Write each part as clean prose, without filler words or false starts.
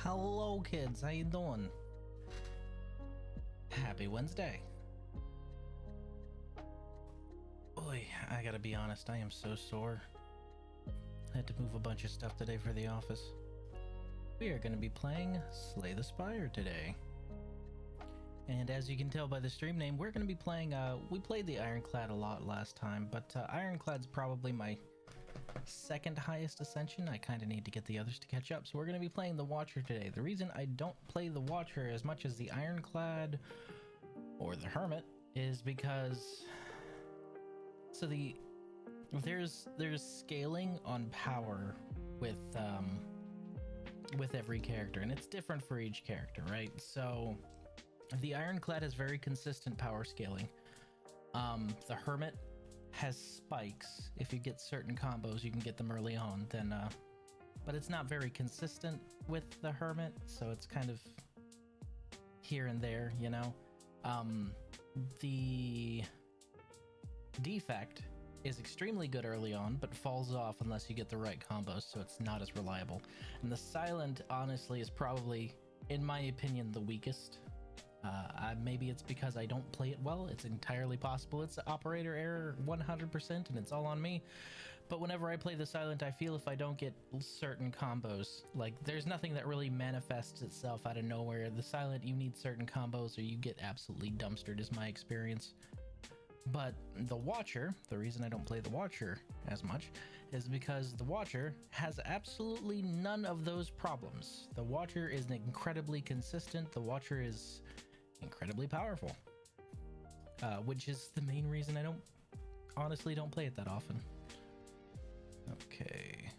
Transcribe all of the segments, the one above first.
Hello kids, how you doing? Happy Wednesday. Oy, I gotta be honest, I am so sore. I had to move a bunch of stuff today for the office. We are gonna be playing Slay the Spire today. And as you can tell by the stream name, we're gonna be playing, we played the Ironclad a lot last time, but Ironclad's probably my second highest ascension. I kind of need to get the others to catch up, so we're going to be playing the Watcher today. The reason I don't play the Watcher as much as the Ironclad or the Hermit is because there's scaling on power with every character, and it's different for each character, right? So the Ironclad has very consistent power scaling. The Hermit has spikes. If you get certain combos, you can get them early on, then but it's not very consistent with the Hermit, so it's kind of here and there, you know. The Defect is extremely good early on, but falls off unless you get the right combos, so it's not as reliable. And the Silent, honestly, is probably, in my opinion, the weakest. Maybe it's because I don't play it well. It's entirely possible. It's operator error 100%, and it's all on me. But whenever I play the Silent, I feel if I don't get certain combos, like there's nothing that really manifests itself out of nowhere. The Silent, you need certain combos or you get absolutely dumpstered, is my experience. But the Watcher, the reason I don't play the Watcher as much is because the Watcher has absolutely none of those problems. The Watcher is incredibly consistent. The Watcher is incredibly powerful, which is the main reason I honestly don't play it that often. Okay.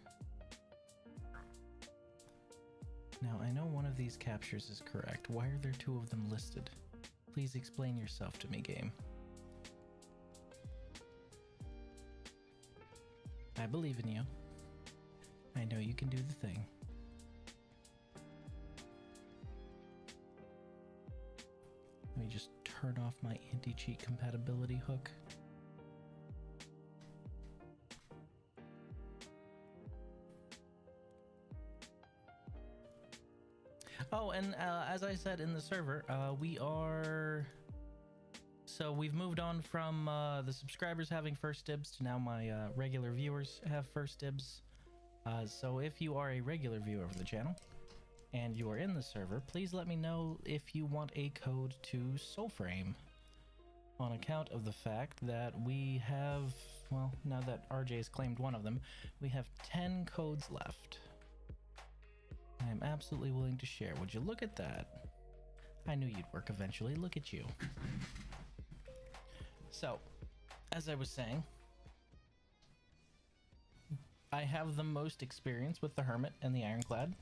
Now I know one of these captures is correct. Why are there two of them listed? Please explain yourself to me, game. I believe in you. I know you can do the thing. Let me just turn off my anti-cheat compatibility hook. Oh, and as I said in the server, we've moved on from the subscribers having first dibs to now my regular viewers have first dibs. So if you are a regular viewer of the channel and you are in the server, please let me know if you want a code to Soulframe, on account of the fact that we have, well, now that RJ has claimed one of them, we have 10 codes left. I am absolutely willing to share. Would you look at that? I knew you'd work eventually. Look at you. So, as I was saying, I have the most experience with the Hermit and the Ironclad.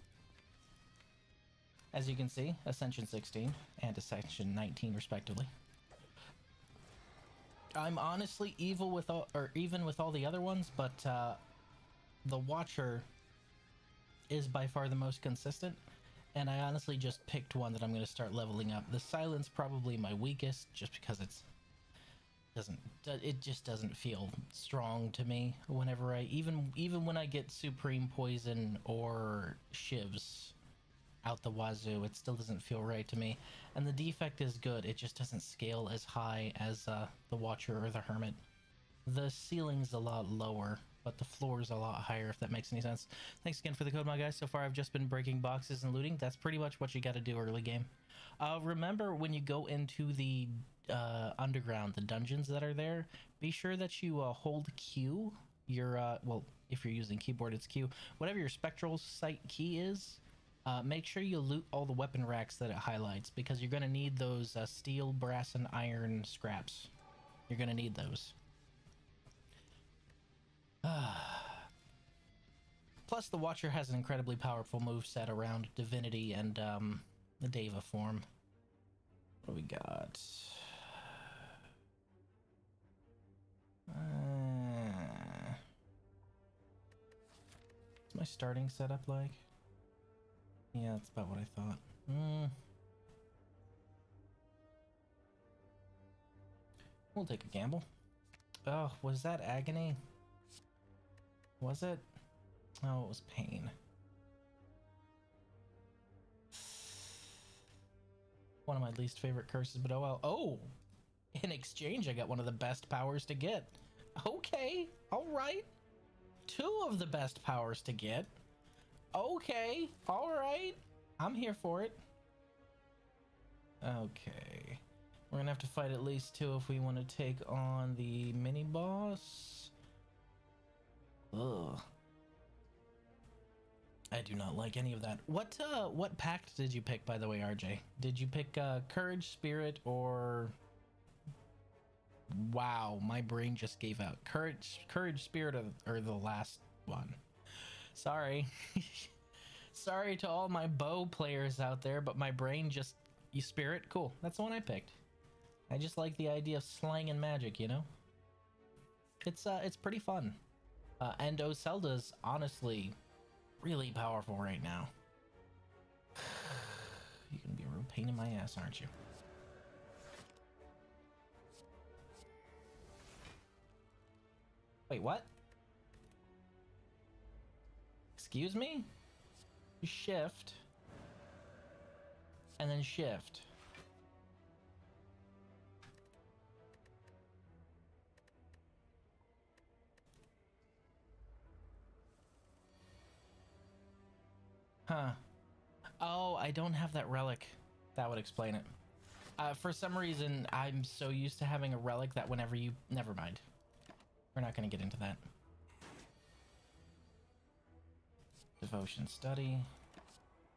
As you can see, Ascension 16 and Ascension 19 respectively. I'm honestly even with all the other ones, but the Watcher is by far the most consistent, and I honestly just picked one that I'm going to start leveling up. The Silent's probably my weakest, just because it just doesn't feel strong to me. Whenever even when I get Supreme Poison or Shivs out the wazoo, it still doesn't feel right to me. And the Defect is good, it just doesn't scale as high as the Watcher or the Hermit. The ceiling's a lot lower, but the floor's a lot higher, if that makes any sense. Thanks again for the code, my guys. So far I've just been breaking boxes and looting. That's pretty much what you got to do early game. Remember, when you go into the underground, the dungeons that are there, be sure that you hold Q, your well, if you're using keyboard, it's Q, whatever your spectral sight key is. Make sure you loot all the weapon racks that it highlights, because you're going to need those steel, brass, and iron scraps. You're going to need those. Plus, the Watcher has an incredibly powerful moveset around Divinity and the Deva form. What do we got? What's my starting setup like? Yeah, that's about what I thought. We'll take a gamble. Oh, was that agony? Was it? Oh, it was pain. one of my least favorite curses, but oh well. Oh, in exchange, I got one of the best powers to get. Okay, all right. Two of the best powers to get. Okay, all right. I'm here for it. Okay. We're gonna have to fight at least two if we want to take on the mini boss. Ugh. I do not like any of that. What pact did you pick, by the way, RJ? Did you pick Courage, Spirit, or... Wow, my brain just gave out. Courage, Spirit, or the last one. Sorry. Sorry to all my bow players out there, but my brain just... You Spirit? Cool. That's the one I picked. I just like the idea of slanging magic, you know? It's pretty fun. And Zelda's honestly really powerful right now. You're gonna be a real pain in my ass, aren't you? Wait, what? Excuse me? You shift. And then shift. Huh. Oh, I don't have that relic. That would explain it. For some reason, I'm so used to having a relic that whenever you... Never mind. We're not going to get into that. Devotion Study.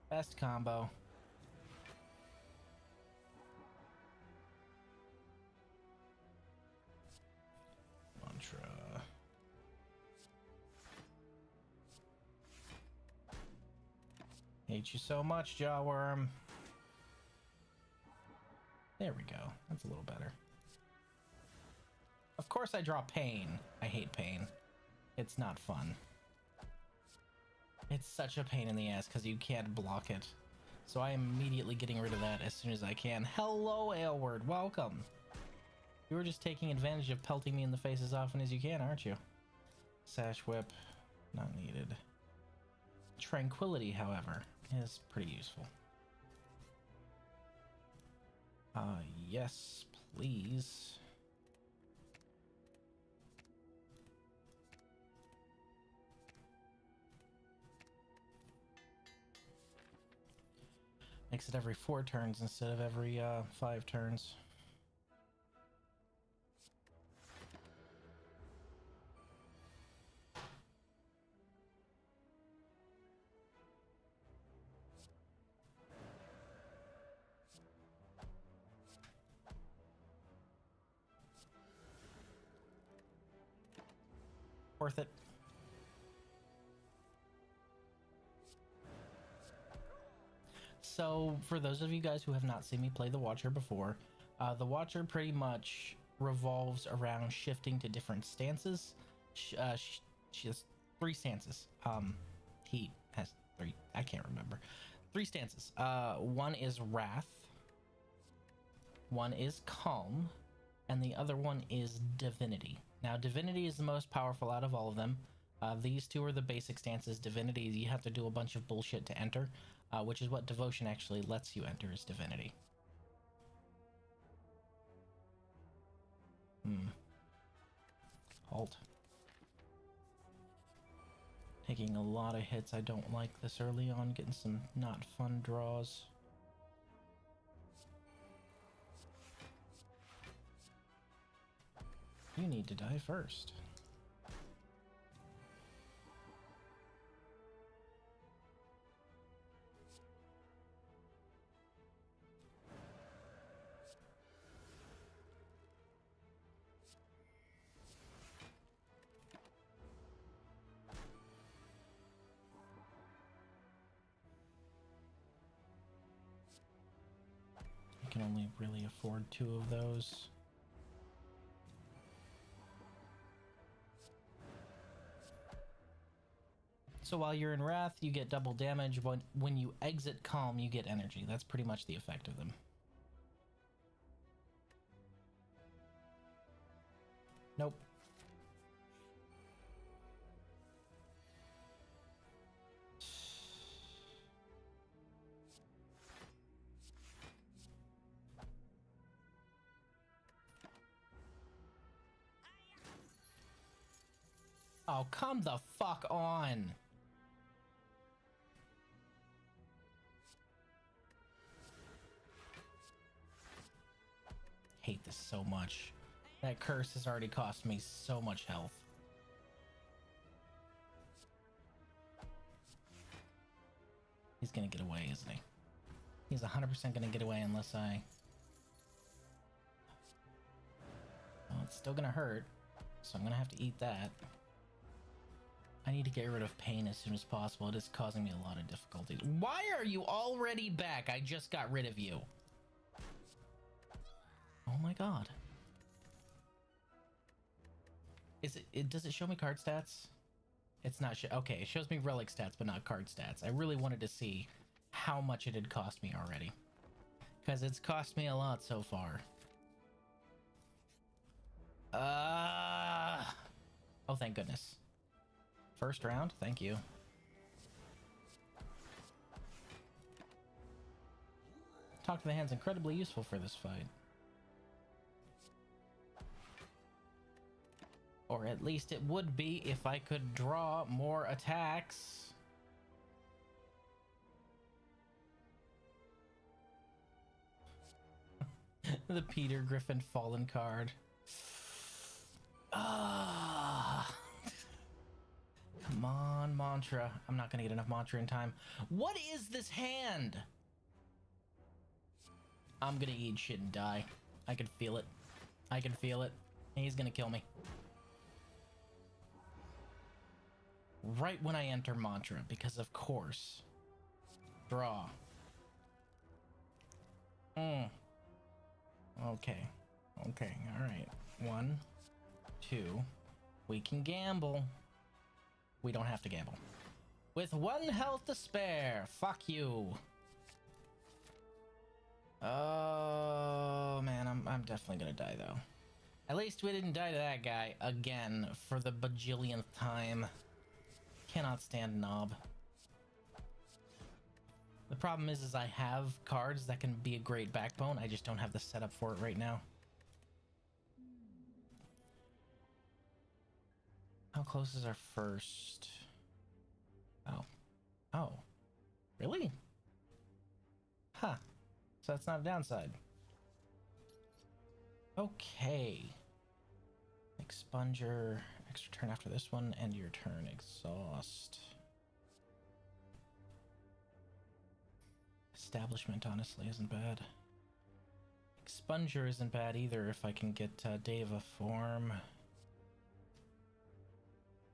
Best combo. Mantra. Hate you so much, Jawworm. There we go. That's a little better. Of course I draw pain. I hate pain. It's not fun. It's such a pain in the ass because you can't block it. So I am immediately getting rid of that as soon as I can. Hello, Aylward. Welcome. You were just taking advantage of pelting me in the face as often as you can, aren't you? Sash Whip. Not needed. Tranquility, however, is pretty useful. Yes, please. Makes it every 4 turns instead of every 5 turns. Worth it. So, for those of you guys who have not seen me play the Watcher before, the Watcher pretty much revolves around shifting to different stances. She has 3 stances. He has 3. I can't remember. 3 stances. One is Wrath. One is Calm. And the other one is Divinity. Now, Divinity is the most powerful out of all of them. These 2 are the basic stances. Divinity, you have to do a bunch of bullshit to enter, which is what Devotion actually lets you enter, is Divinity. Halt. Taking a lot of hits. I don't like this early on. Getting some not fun draws. You need to die first. I can only really afford 2 of those. So while you're in Wrath, you get double damage. When you exit Calm, you get energy. That's pretty much the effect of them. Nope. Oh, come the fuck on. Hate this so much. That curse has already cost me so much health. He's gonna get away, isn't he? He's 100% gonna get away unless I... Well, it's still gonna hurt, so I'm gonna have to eat that. I need to get rid of pain as soon as possible. It is causing me a lot of difficulties. Why are you already back? I just got rid of you. Oh my god. Is it does it show me card stats? It's not okay, it shows me relic stats but not card stats. I really wanted to see how much it had cost me already, because it's cost me a lot so far. Oh, thank goodness. First round, thank you. Talk to the hand's incredibly useful for this fight. Or at least it would be if I could draw more attacks. The Peter Griffin Fallen card. Ah. Come on, mantra. I'm not gonna get enough mantra in time. What is this hand? I'm gonna eat shit and die. I can feel it. I can feel it. He's gonna kill me. Right when I enter mantra, because of course. Draw. Okay. Okay, alright. 1, 2. We can gamble. We don't have to gamble. With 1 health to spare. Fuck you. Oh, man, I'm definitely gonna die, though. At least we didn't die to that guy again for the bajillionth time. Cannot stand Knob. The problem is I have cards that can be a great backbone. I just don't have the setup for it right now. How close is our first? Oh. Oh. Really? Huh. So that's not a downside. Okay. Expunger. Extra turn after this one, and your turn. Exhaust. Establishment honestly isn't bad. Expunger isn't bad either if I can get Deva form.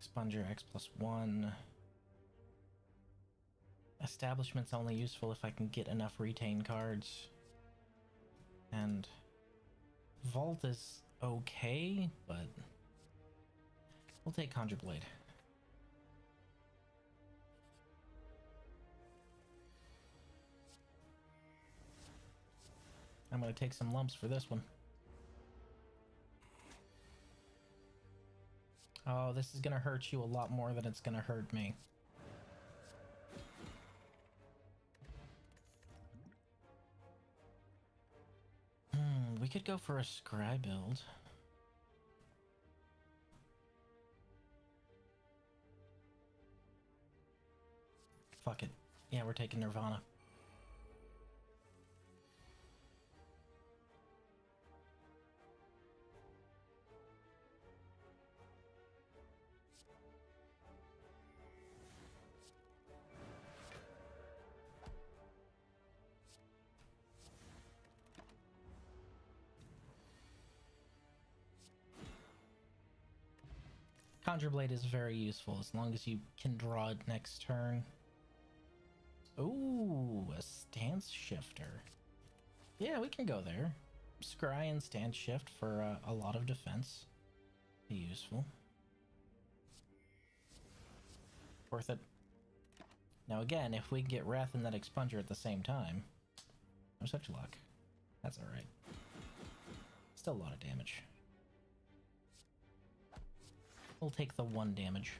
Expunger X+1. Establishment's only useful if I can get enough retain cards. And Vault is okay, but we'll take Conjure Blade. I'm gonna take some lumps for this one. Oh, this is gonna hurt you a lot more than it's gonna hurt me. We could go for a scry build. Fuck it. Yeah, we're taking Nirvana. Conjure Blade is very useful as long as you can draw it next turn. Ooh, a stance shifter. Yeah, we can go there. Scry and stance shift for a lot of defense. Be useful. Worth it. Now again, if we get Wrath and that Expunger at the same time, no such luck. That's alright. Still a lot of damage. We'll take the 1 damage.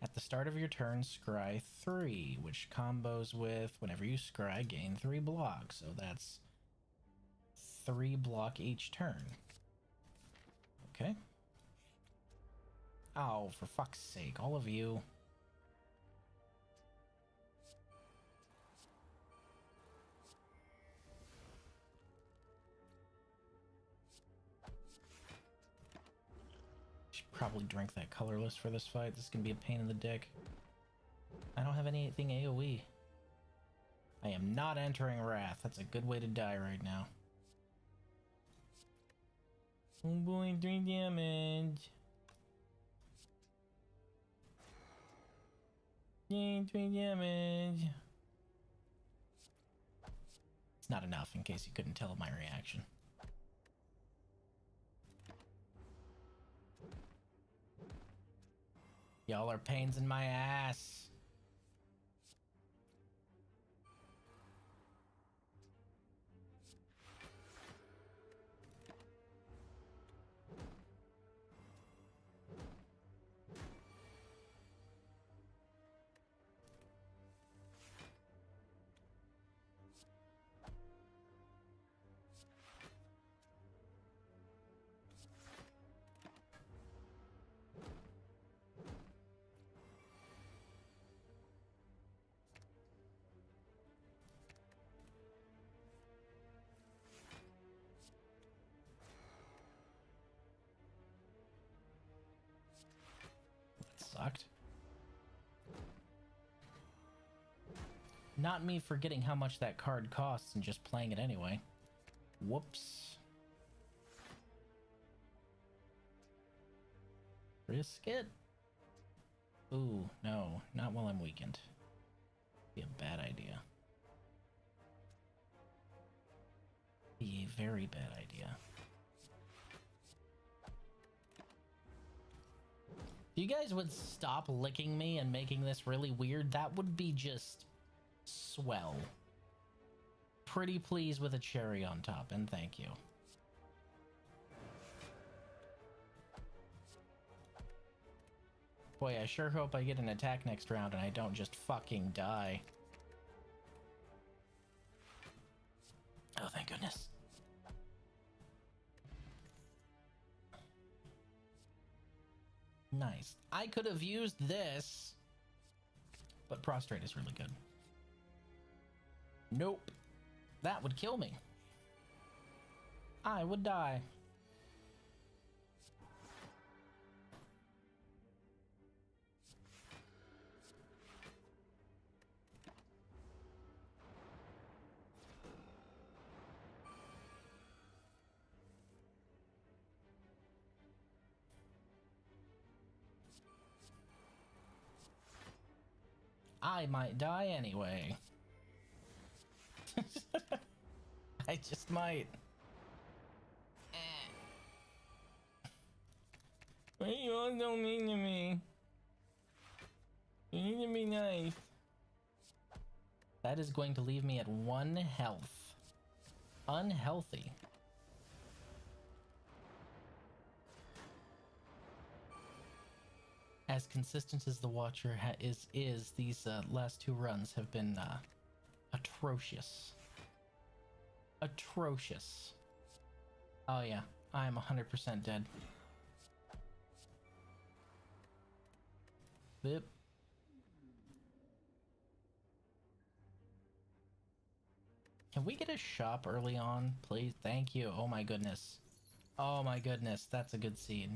At the start of your turn, scry 3, which combos with whenever you scry, gain 3 blocks. So that's 3 block each turn. Okay. Oh, for fuck's sake, all of you. Should probably drink that colorless for this fight. This is gonna be a pain in the dick. I don't have anything AoE. I am not entering Wrath. That's a good way to die right now. Oh boy, 3 damage. Yay, 3 damage. It's not enough, in case you couldn't tell my reaction. Y'all are pains in my ass. Sucked. Not me forgetting how much that card costs and just playing it anyway. Whoops. Risk it? Ooh, no, not while I'm weakened. Be a bad idea. Be a very bad idea. If you guys would stop licking me and making this really weird, that would be just swell. Pretty pleased with a cherry on top, and thank you. Boy, I sure hope I get an attack next round and I don't just fucking die. Oh, thank goodness. Nice. I could have used this, but prostrate is really good. Nope. That would kill me. I would die. I might die anyway. I just might. Why you all so mean to me? You need to be nice. That is going to leave me at 1 health. Unhealthy. As consistent as the Watcher is, these last 2 runs have been atrocious. Atrocious. Oh yeah, I am 100% dead. Bip. Can we get a shop early on, please? Thank you. Oh my goodness. Oh my goodness, that's a good seed.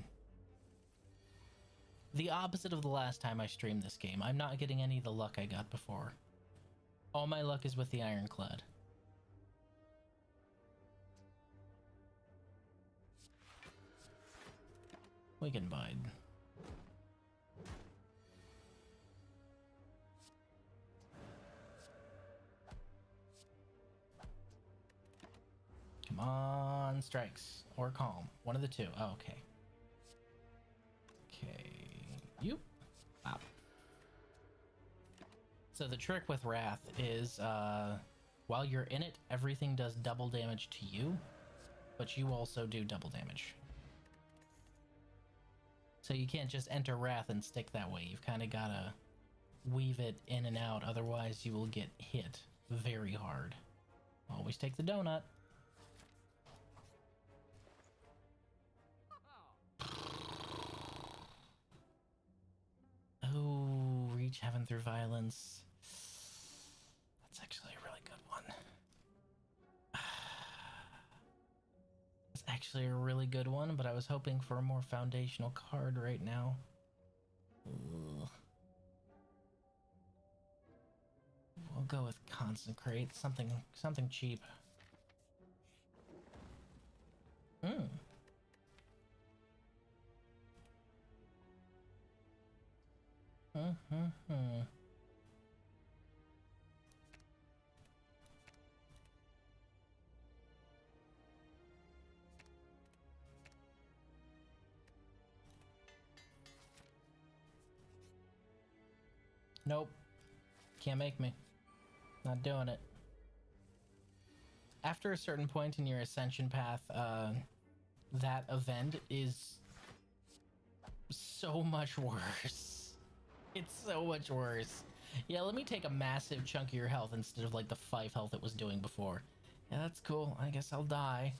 The opposite of the last time I streamed this game. I'm not getting any of the luck I got before. All my luck is with the Ironclad. We can bide. Come on, strikes. Or calm. One of the two. Oh, okay. Okay. You. Wow. So the trick with Wrath is, while you're in it, everything does double damage to you, but you also do double damage. So you can't just enter Wrath and stick that way. You've kind of got to weave it in and out, otherwise you will get hit very hard. Always take the donut. Teach Heaven through Violence. That's actually a really good one. It's actually a really good one, but I was hoping for a more foundational card right now. Ugh. We'll go with Consecrate, something cheap. Hmm. Nope. Can't make me. Not doing it. After a certain point in your ascension path, that event is so much worse. It's so much worse. Yeah, let me take a massive chunk of your health instead of like the 5 health it was doing before. Yeah, that's cool. I guess I'll die.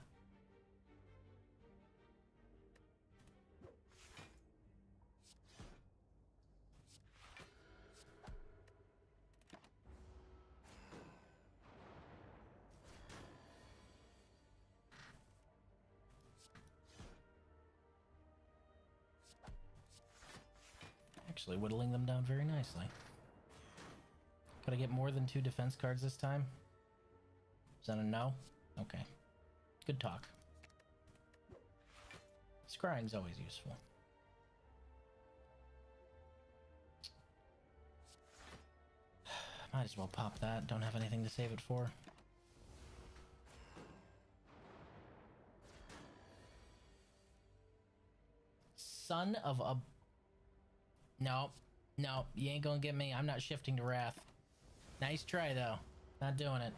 Actually whittling them down very nicely. Could I get more than 2 defense cards this time? Is that a no? Okay. Good talk. Scrying's always useful. Might as well pop that. Don't have anything to save it for. Son of a... No. No, you ain't gonna get me. I'm not shifting to Wrath. Nice try, though. Not doing it.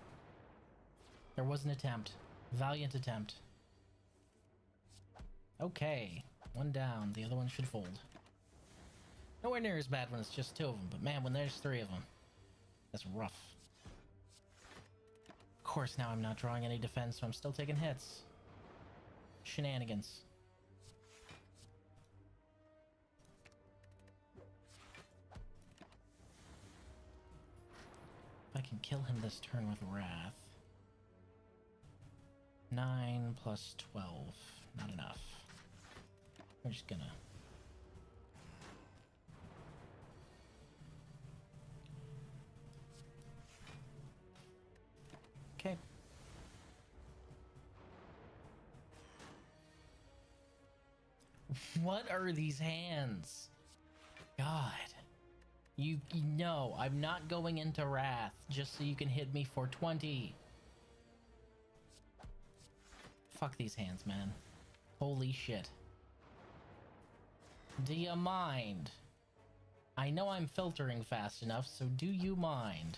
There was an attempt. Valiant attempt. Okay. One down. The other one should fold. Nowhere near as bad when it's just 2 of them, but man, when there's 3 of them, that's rough. Of course, now I'm not drawing any defense, so I'm still taking hits. Shenanigans. If I can kill him this turn with Wrath. 9 plus 12. Not enough. We're just gonna... Okay. What are these hands? God. You know, I'm not going into Wrath just so you can hit me for 20. Fuck these hands, man. Holy shit. Do you mind? I know I'm filtering fast enough, so do you mind?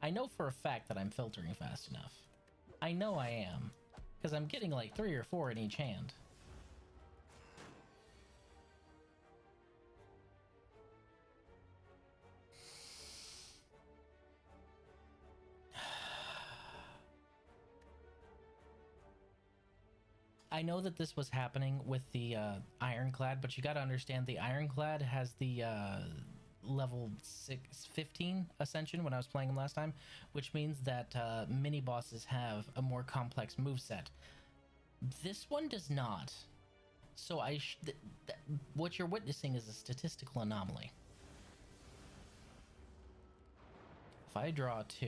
I know for a fact that I'm filtering fast enough. I know I am, because I'm getting like 3 or 4 in each hand. I know that this was happening with the Ironclad, but you gotta understand the Ironclad has the level 15 ascension when I was playing him last time, which means that mini bosses have a more complex moveset. This one does not. So what you're witnessing is a statistical anomaly. If I draw 2,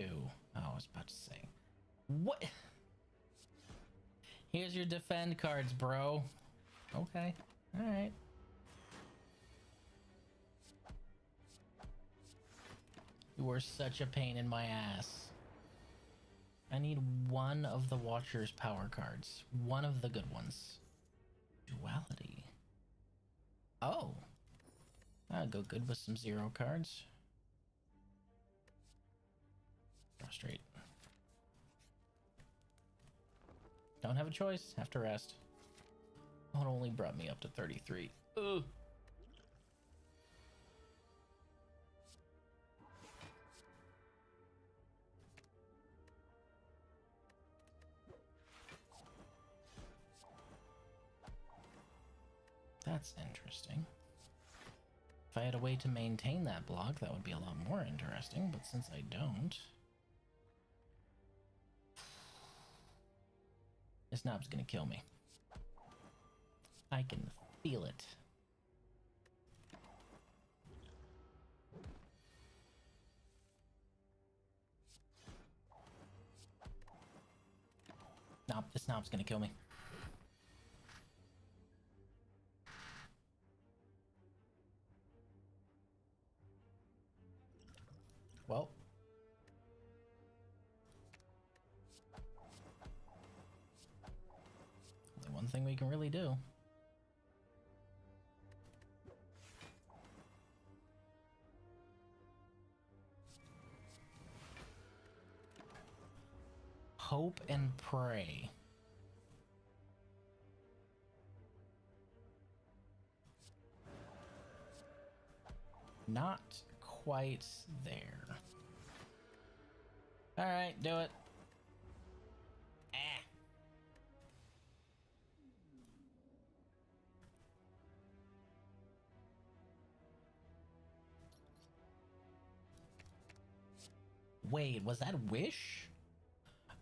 I was about to say, what? Here's your defend cards, bro. Okay, all right. You were such a pain in my ass. I need one of the Watcher's power cards. One of the good ones. Duality. Oh. That'll go good with some 0 cards. Draw straight. Don't have a choice. Have to rest. Oh, it only brought me up to 33. Ugh. That's interesting. If I had a way to maintain that block, that would be a lot more interesting, but since I don't... This knob's gonna kill me. I can feel it. Nope, this knob's gonna kill me. Well. Only one thing we can really do. Hope and pray. Not quite there. All right, do it. Wait, was that wish?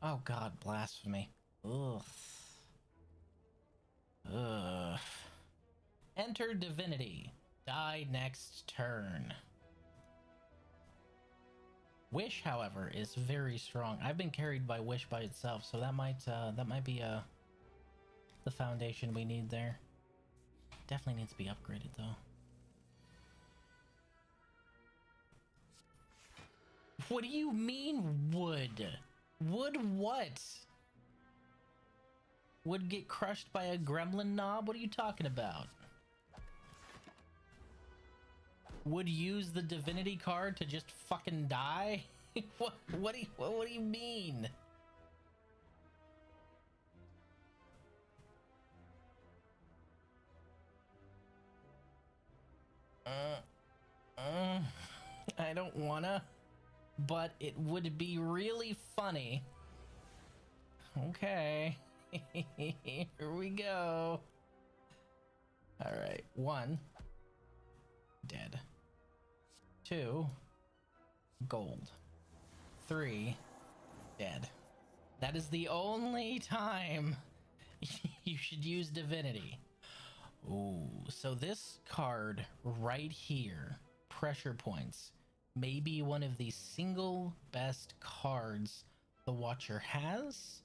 Oh god, blasphemy. Ugh. Ugh. Enter divinity. Die next turn. Wish, however, is very strong. I've been carried by Wish by itself, so that might be the foundation we need there. Definitely needs to be upgraded though. What do you mean wood? Wood what? Would get crushed by a gremlin knob? What are you talking about? Would use the divinity card to just fucking die? what do you mean? I don't wanna, but it would be really funny. Okay. Here we go. All right, 1 dead. 2 gold. 3 dead. That is the only time you should use divinity. Ooh, so this card right here, pressure points, may be one of the single best cards the Watcher has,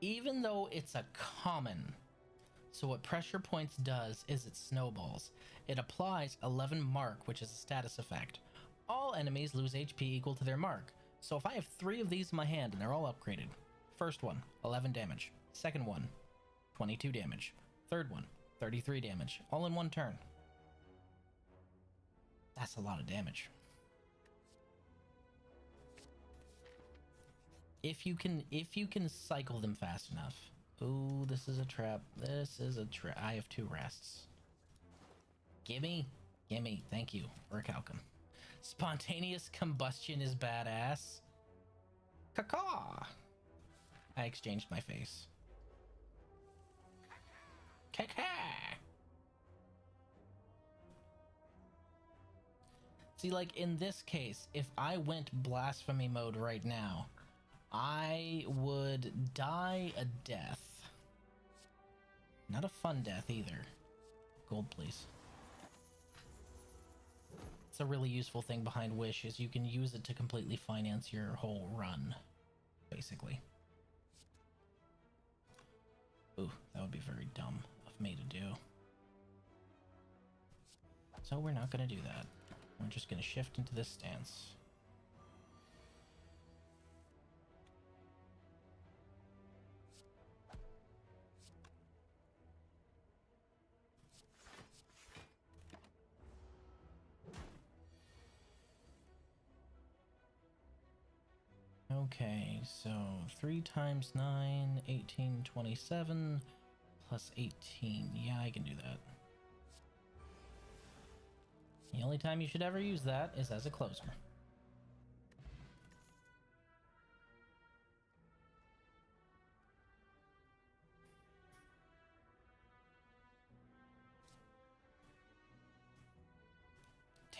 even though it's a common. So what pressure points does is it snowballs. It applies 11 mark, which is a status effect. All enemies lose HP equal to their mark. So if I have 3 of these in my hand and they're all upgraded, first one, 11 damage. Second one, 22 damage. Third one, 33 damage. All in one turn. That's a lot of damage. If you can cycle them fast enough. Ooh, this is a trap. This is a trap. I have 2 rests. Gimme. Gimme. Thank you, Urkalkin. Spontaneous combustion is badass. Caw-caw. I exchanged my face. Caw-caw. See, like in this case, if I went blasphemy mode right now, I would die a death. Not a fun death either. Gold, please. It's a really useful thing behind Wish, is you can use it to completely finance your whole run, basically. Ooh, that would be very dumb of me to do. So we're not going to do that. We're just going to shift into this stance. Okay, so 3 times 9, 18, 27, plus 18. Yeah, I can do that. The only time you should ever use that is as a closer.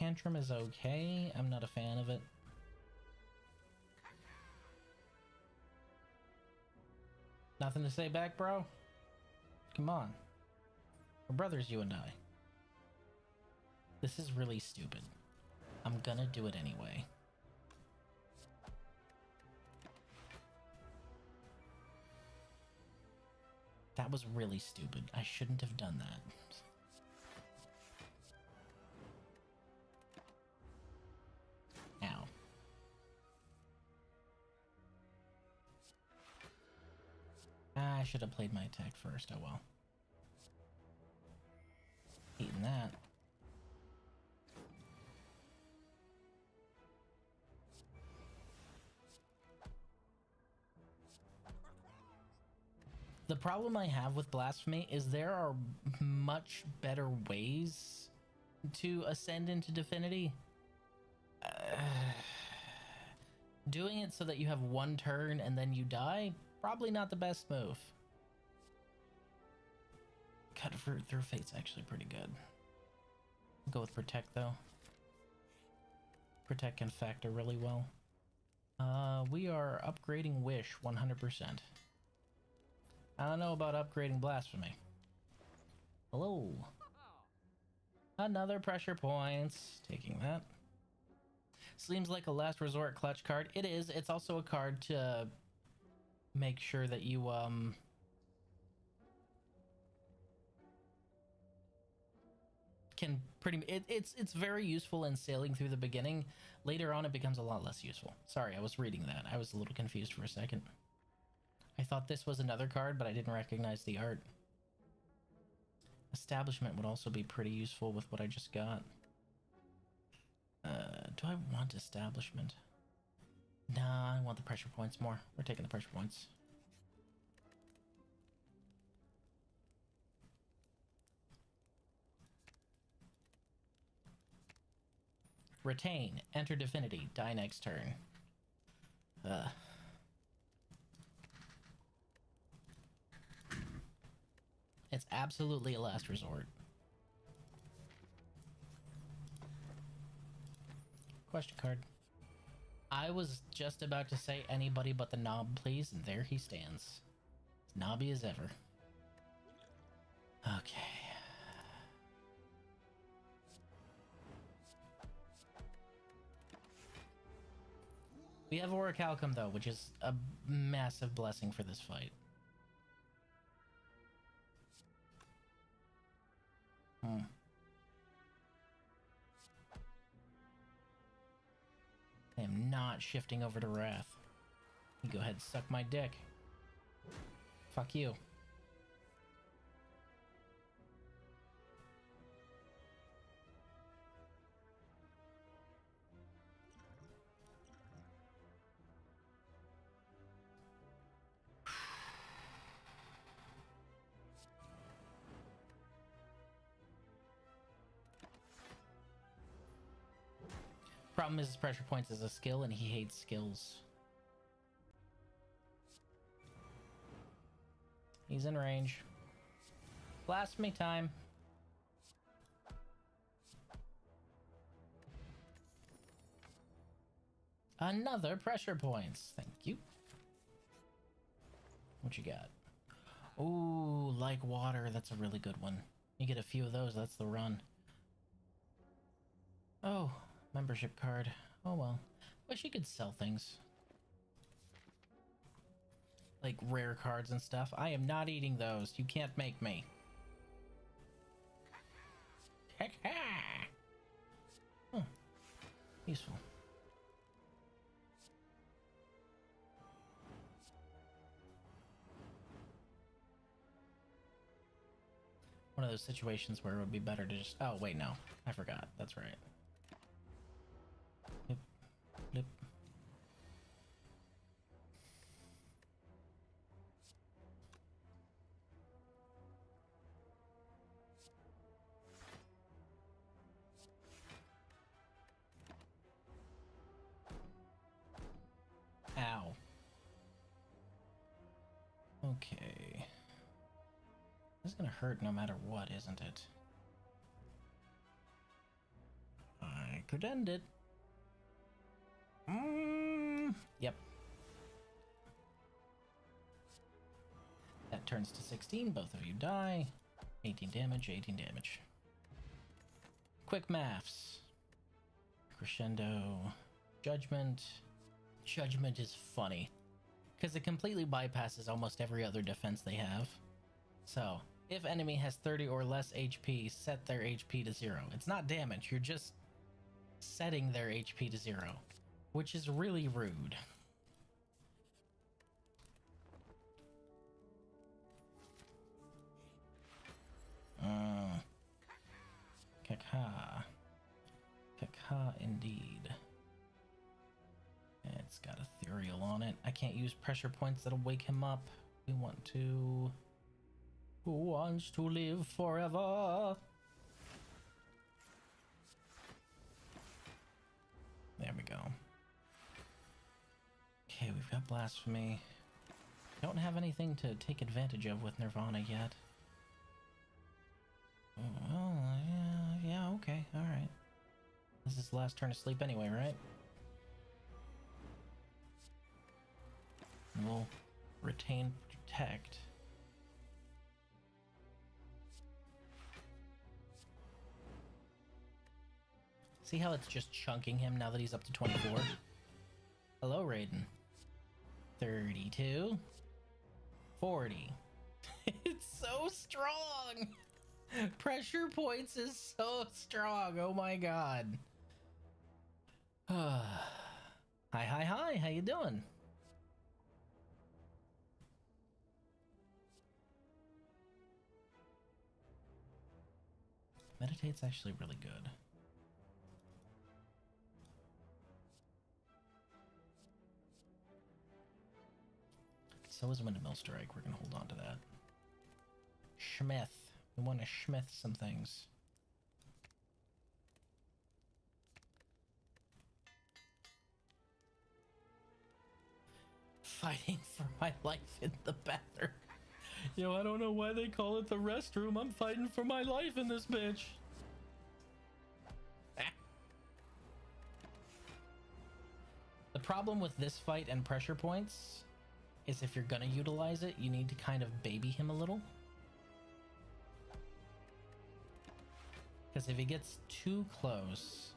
Tantrum is okay. I'm not a fan of it. Nothing to say back, bro? Come on. We're brothers, you and I. This is really stupid. I'm gonna do it anyway. That was really stupid. I shouldn't have done that. Ow. I should have played my attack first. Oh well. Eating that. The problem I have with Blasphemy is there are much better ways to ascend into Divinity. Doing it so that you have one turn and then you die, probably not the best move. Cut through Fate's actually pretty good. I'll go with Protect though. Protect can factor really well. We are upgrading Wish 100%. I don't know about upgrading Blasphemy. Hello. Another pressure points. Taking that. Seems like a last resort clutch card. It is. It's also a card to make sure that you can it's very useful in sailing through the beginning. Later on it becomes a lot less useful. Sorry, I was reading that. I was a little confused for a second. I thought this was another card, but I didn't recognize the art. Establishment would also be pretty useful with what I just got. Do I want Establishment? Nah, I want the pressure points more. We're taking the pressure points. Retain. Enter Divinity. Die next turn. It's absolutely a last resort. Question card. I was just about to say anybody but the knob, please, and there he stands. As knobby as ever. Okay. We have Orichalcum, though, which is a massive blessing for this fight. I am not shifting over to Wrath. You go ahead and suck my dick. Fuck you. Problem is his pressure points is a skill and he hates skills. He's in range. Blasphemy time. Another pressure points. Thank you. What you got? Ooh, like water. That's a really good one. You get a few of those, that's the run. Oh, membership card. Oh well. Wish you could sell things. Like rare cards and stuff. I am not eating those. You can't make me. Oh, useful. One of those situations where it would be better to just... Oh, wait, no. I forgot. That's right. Yep. Yep. Ow. Okay. This is gonna hurt no matter what, isn't it? I could end it. Yep. That turns to 16. Both of you die. 18 damage, 18 damage. Quick maths. Crescendo. Judgment. Judgment is funny, because it completely bypasses almost every other defense they have. So, if enemy has 30 or less HP, set their HP to 0. It's not damage, you're just setting their HP to 0, which is really rude. Kaka. Kaka indeed. It's got ethereal on it. I can't use pressure points that'll wake him up. We want to... Who wants to live forever? There we go. Okay, we've got blasphemy. Don't have anything to take advantage of with Nirvana yet. Oh, yeah, okay, alright. This is the last turn of sleep anyway, right? We'll retain protect. See how it's just chunking him now that he's up to 24? Hello, Raiden. 32. 40. It's so strong! Pressure points is so strong. Oh my god. Hi, how you doing? Meditate's actually really good. So is Windmill Strike. We're gonna hold on to that. Schmith. We want to schmith some things. Fighting for my life in the bathroom. Yo, I don't know why they call it the restroom. I'm fighting for my life in this bitch. The problem with this fight and pressure points is if you're gonna utilize it, you need to kind of baby him a little. Because if he gets too close,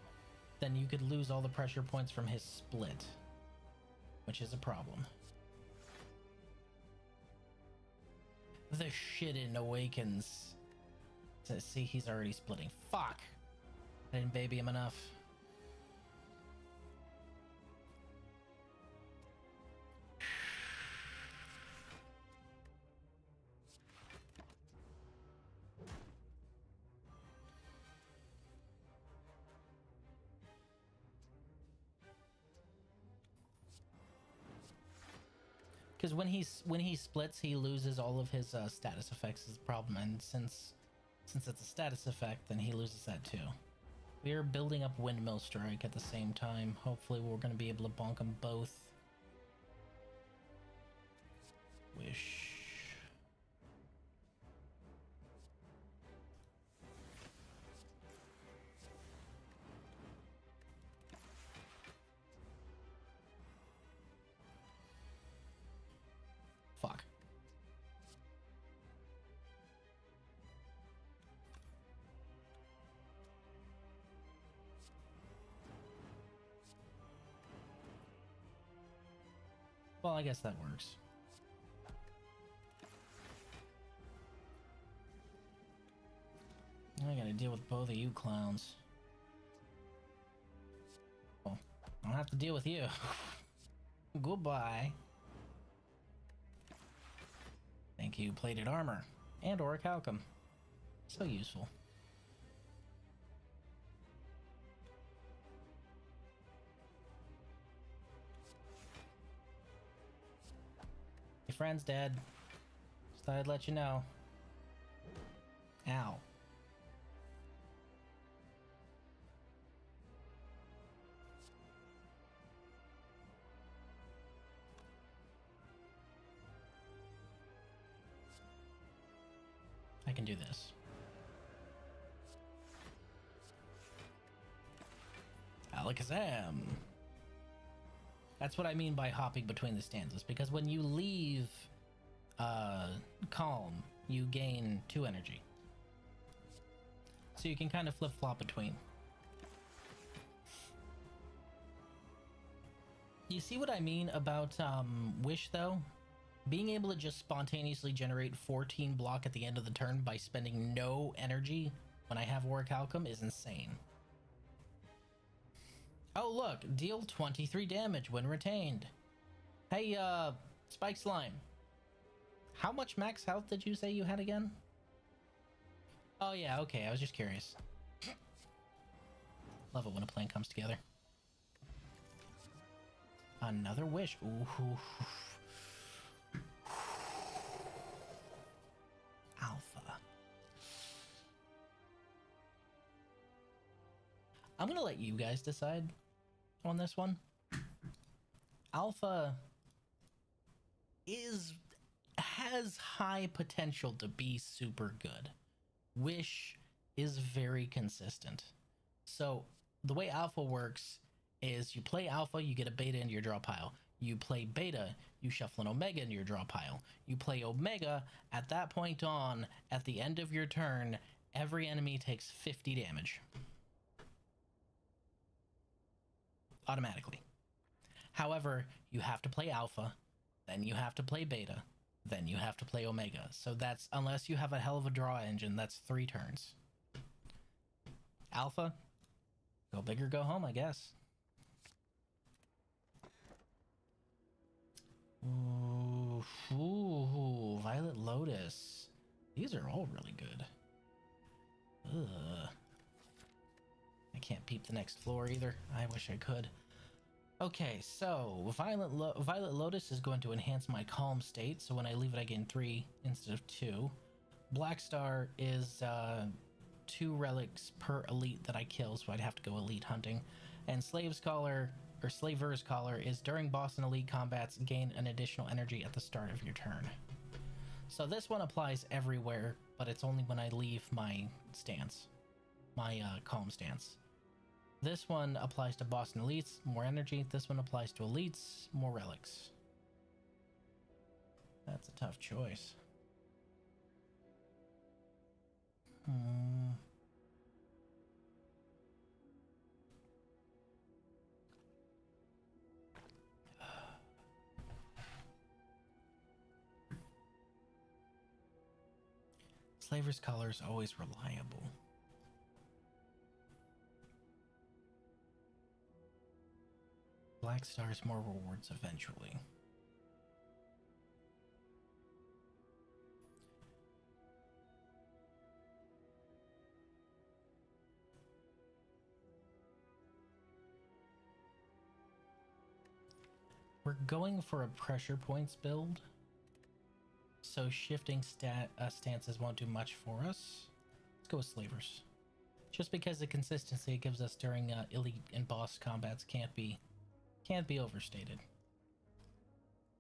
then you could lose all the pressure points from his split, which is a problem. The Shidden awakens. See, he's already splitting. Fuck! I didn't baby him enough. Because when he splits, he loses all of his status effects is the problem, and since it's a status effect, then he loses that too. We are building up Windmill Strike at the same time. Hopefully we're going to be able to bonk them both. Wish. Fuck. Well, I guess that works. I gotta deal with both of you clowns. Well, I don't have to deal with you. Goodbye. Thank you, plated armor and orichalcum. So useful. Your friend's dead. Just thought I'd let you know. Ow. I can do this. Alakazam. That's what I mean by hopping between the stanzas, because when you leave Calm, you gain 2 energy. So you can kind of flip-flop between. You see what I mean about Wish, though? Being able to just spontaneously generate 14 block at the end of the turn by spending no energy when I have Orichalcum is insane. Oh look, deal 23 damage when retained. Hey, Spike Slime. How much max health did you say you had again? Oh yeah, okay, I was just curious. Love it when a plan comes together. Another wish. Ooh. Alpha. I'm gonna let you guys decide on this one. Alpha has high potential to be super good. Wish is very consistent. So the way Alpha works is you play Alpha, you get a Beta into your draw pile. You play Beta, you shuffle an Omega into your draw pile. You play Omega, at that point on, at the end of your turn, every enemy takes 50 damage. Automatically. However, you have to play Alpha, then you have to play Beta, then you have to play Omega. So that's, unless you have a hell of a draw engine, that's 3 turns. Alpha, go big or go home, I guess. Ooh, Violet Lotus. These are all really good. Ugh. I can't peep the next floor either. I wish I could. Okay, so Violet Lotus is going to enhance my calm state, so when I leave it I gain 3 instead of 2. Black Star is 2 relics per elite that I kill, so I'd have to go elite hunting. And Slave's Collar, or Slaver's Collar, is during boss and elite combats, gain an additional energy at the start of your turn. So this one applies everywhere, but it's only when I leave my stance, my calm stance. This one applies to boss and elites, more energy. This one applies to elites, more relics. That's a tough choice. Slaver's Collar is always reliable. Black Star's more rewards eventually. We're going for a pressure points build, so shifting stances won't do much for us. Let's go with Slavers. Just because the consistency it gives us during elite and boss combats can't be overstated.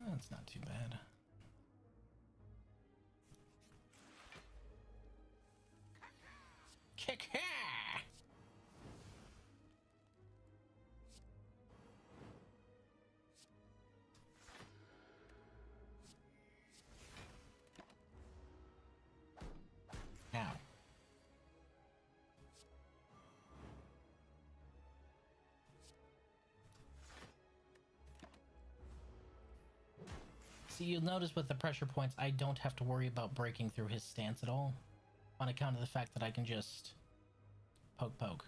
That's not too bad. Kick here! Ow. See, you'll notice with the pressure points, I don't have to worry about breaking through his stance at all, on account of the fact that I can just poke.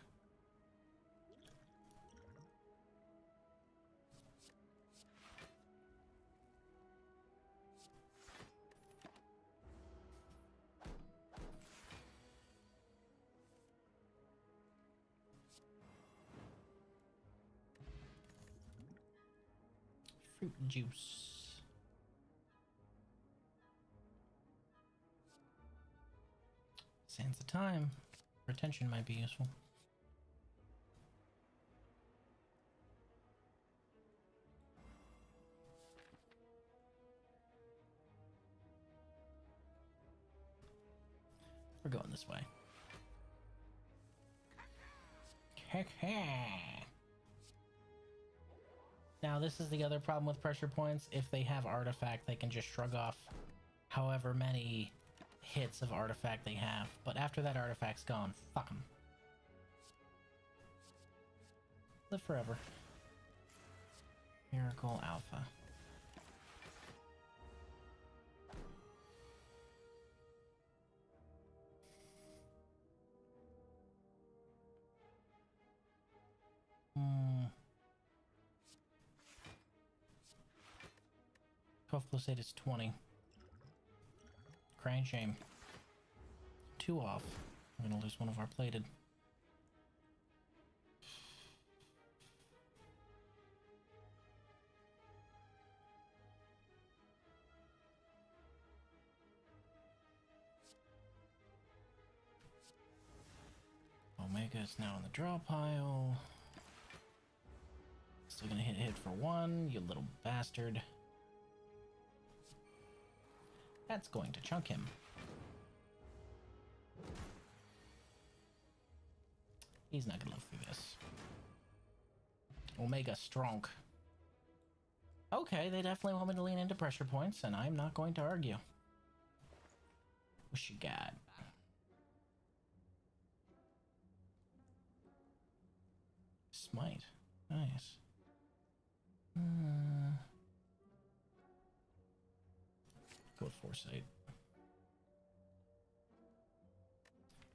Fruit juice. Sands of time. Retention might be useful. We're going this way. Now, this is the other problem with pressure points. If they have artifact, they can just shrug off however many hits of artifact they have. But after that artifact's gone, fuck them. Live forever. Miracle Alpha. Hmm. 12 plus 8 is 20. Crying shame. 2 off. I'm gonna lose one of our plated. Omega is now in the draw pile. Still gonna hit for 1, you little bastard. That's going to chunk him. He's not gonna live through this. Omega strong. Okay, they definitely want me to lean into pressure points, and I'm not going to argue. What you got? Smite. Nice. Go with Foresight.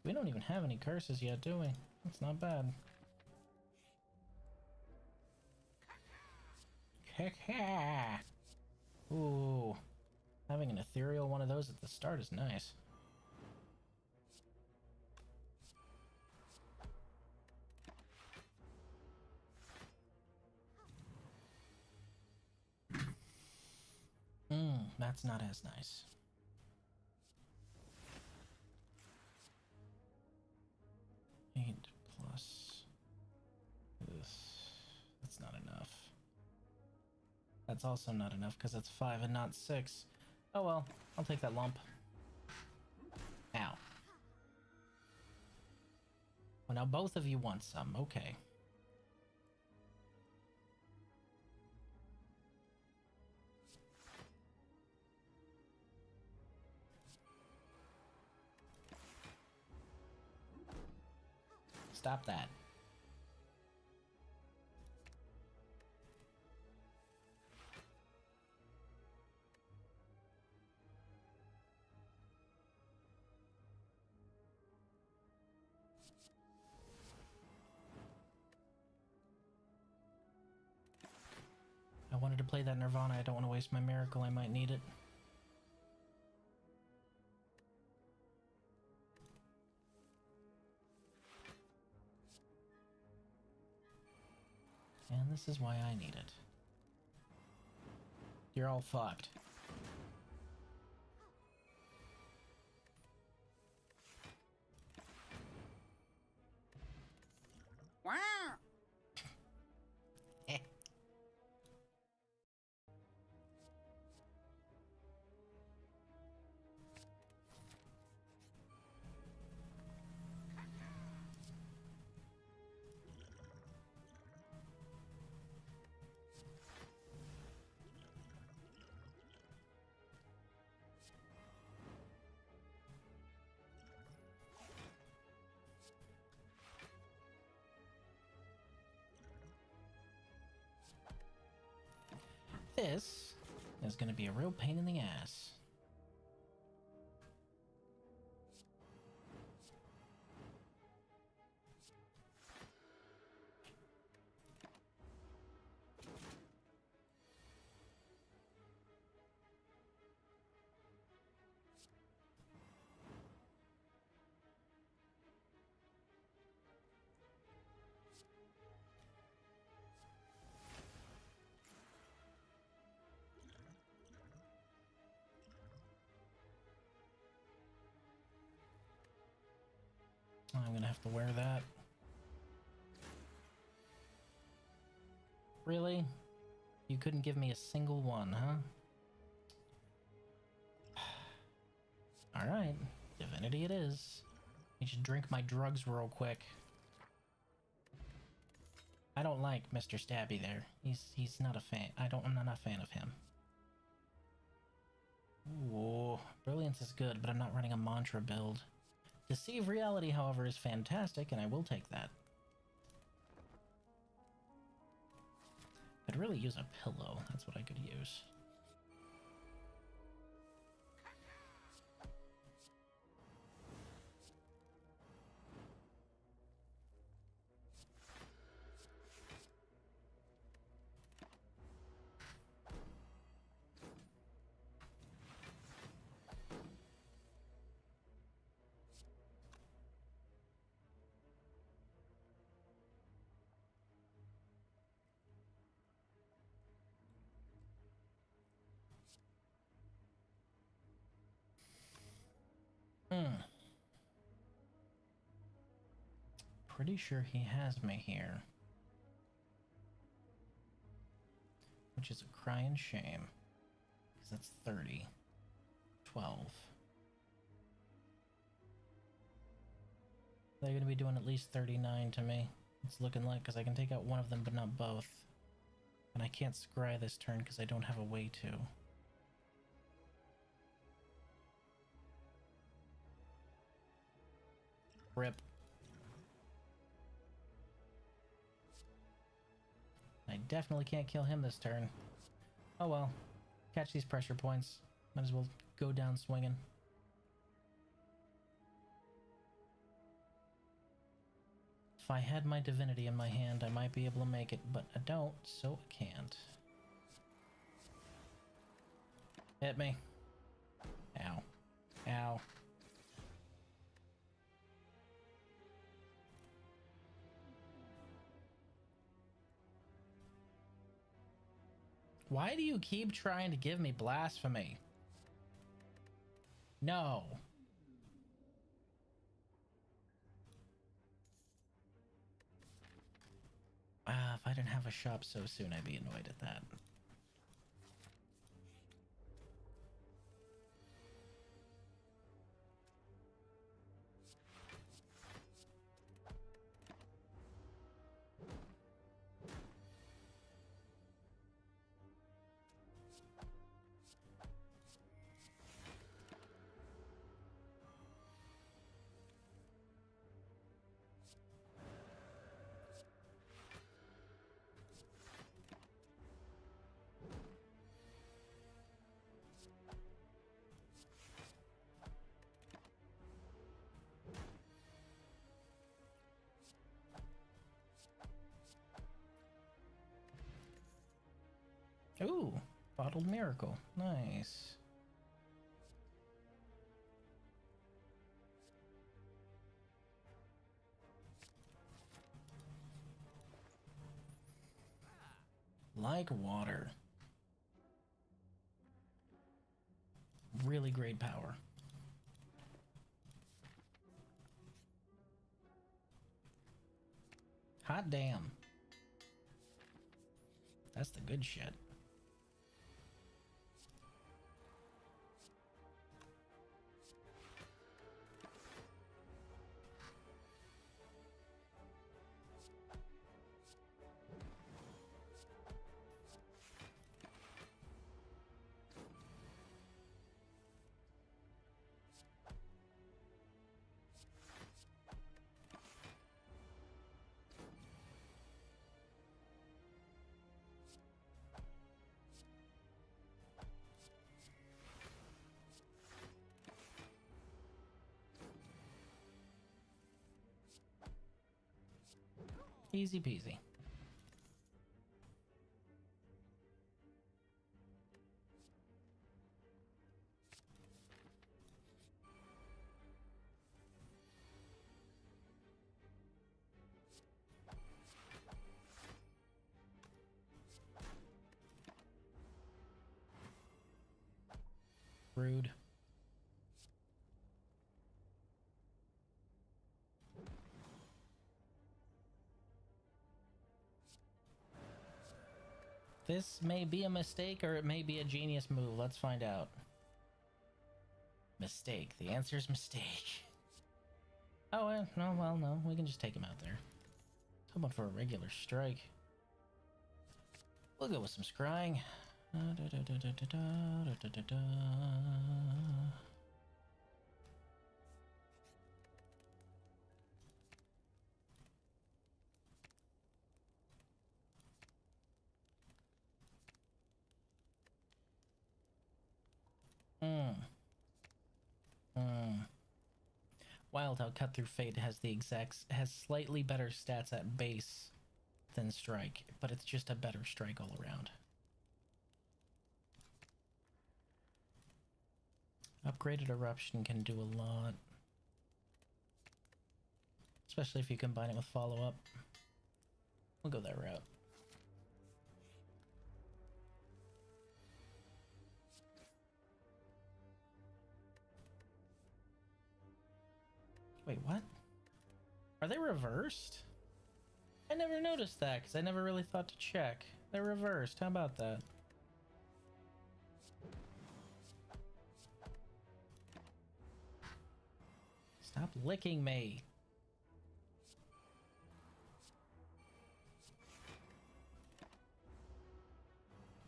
We don't even have any curses yet, do we? That's not bad. Ooh. Having an ethereal one of those at the start is nice. That's not as nice. Eight plus this. That's not enough. That's also not enough because it's 5 and not 6. Oh well, I'll take that lump. Ow. Well, now both of you want some. Okay. Stop that. I wanted to play that Nirvana. I don't want to waste my miracle. I might need it. And this is why I need it. You're all fucked. Wow. This is going to be a real pain in the ass. I'm gonna have to wear that. Really? You couldn't give me a single one, huh? Alright, divinity it is. You should drink my drugs real quick. I don't like Mr. Stabby there. He's not a fan. I'm not a fan of him. Ooh, Brilliance is good, but I'm not running a mantra build. Deceive Reality, however, is fantastic, and I will take that. Could really use a pillow. That's what I could use. Pretty sure he has me here. Which is a crying shame. Because that's 30. 12. They're going to be doing at least 39 to me. It's looking like, because I can take out one of them but not both. And I can't scry this turn because I don't have a way to. Rip. I definitely can't kill him this turn. Oh well. Catch these pressure points. Might as well go down swinging. If I had my divinity in my hand, I might be able to make it, but I don't, so I can't. Hit me. Ow. Ow. Why do you keep trying to give me blasphemy? No. If I didn't have a shop so soon, I'd be annoyed at that. Ooh, bottled miracle. Nice. Like water. Really great power. Hot damn. That's the good shit. Easy peasy. Rude. This may be a mistake or it may be a genius move. Let's find out. Mistake. The answer is mistake. Oh, no, well, no. We can just take him out there. How about for a regular strike? We'll go with some scrying. Wild how Cut Through Fate has slightly better stats at base than Strike, but it's just a better strike all around. Upgraded Eruption can do a lot, especially if you combine it with follow-up. We'll go that route. Wait, what? Are they reversed? I never noticed that because I never really thought to check. They're reversed. How about that? Stop licking me.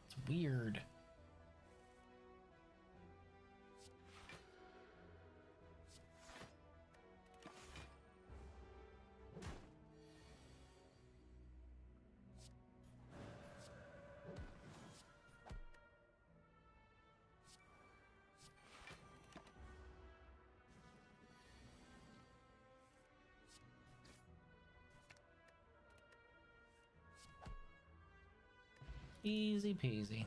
It's weird. Easy peasy.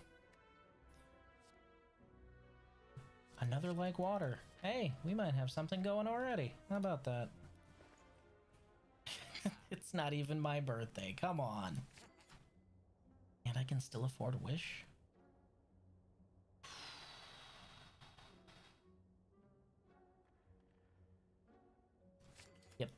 Another like water. Hey, we might have something going already. How about that? It's not even my birthday. Come on. And I can still afford a wish? Yep.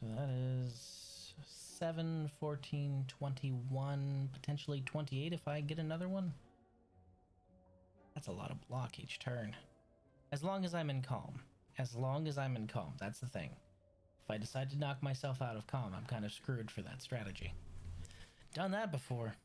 So that is 7, 14, 21, potentially 28 if I get another one. That's a lot of block each turn. As long as I'm in calm. As long as I'm in calm, that's the thing. If I decide to knock myself out of calm, I'm kind of screwed for that strategy. Done that before.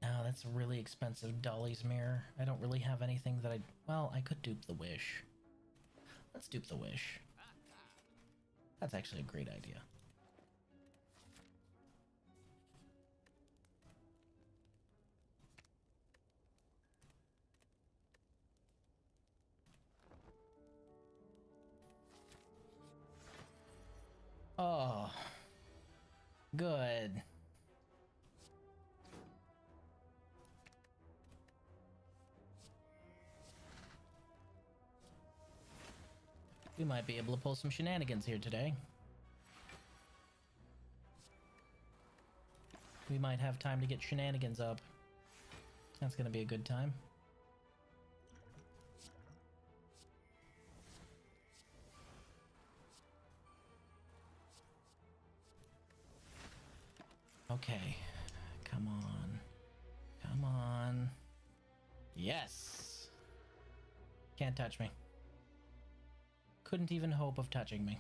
No, that's a really expensive Dolly's mirror. I don't really have anything that well, I could dupe the wish. Let's dupe the wish. That's actually a great idea. Oh, good. We might be able to pull some shenanigans here today. We might have time to get shenanigans up. That's gonna be a good time. Okay. Come on. Come on. Yes! Can't touch me. Couldn't even hope of touching me.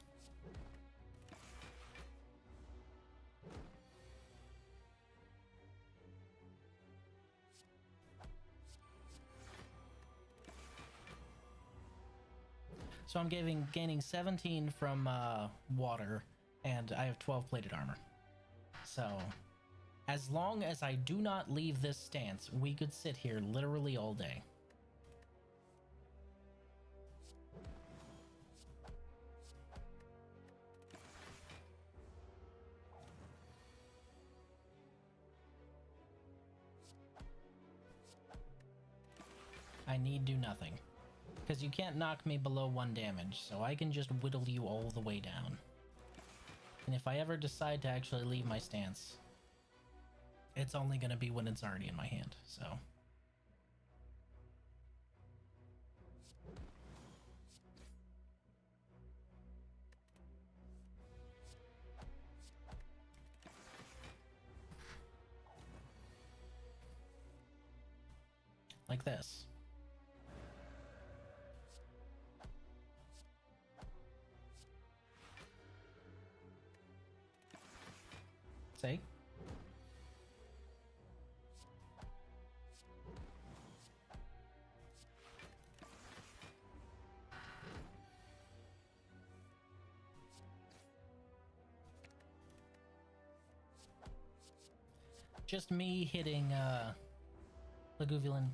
So I'm gaining 17 from water, and I have 12 plated armor. So, as long as I do not leave this stance, we could sit here literally all day. I need do nothing. Because you can't knock me below 1 damage, so I can just whittle you all the way down. And if I ever decide to actually leave my stance, It's only going to be when it's already in my hand, so. Like this. See? Just me hitting Laguvulin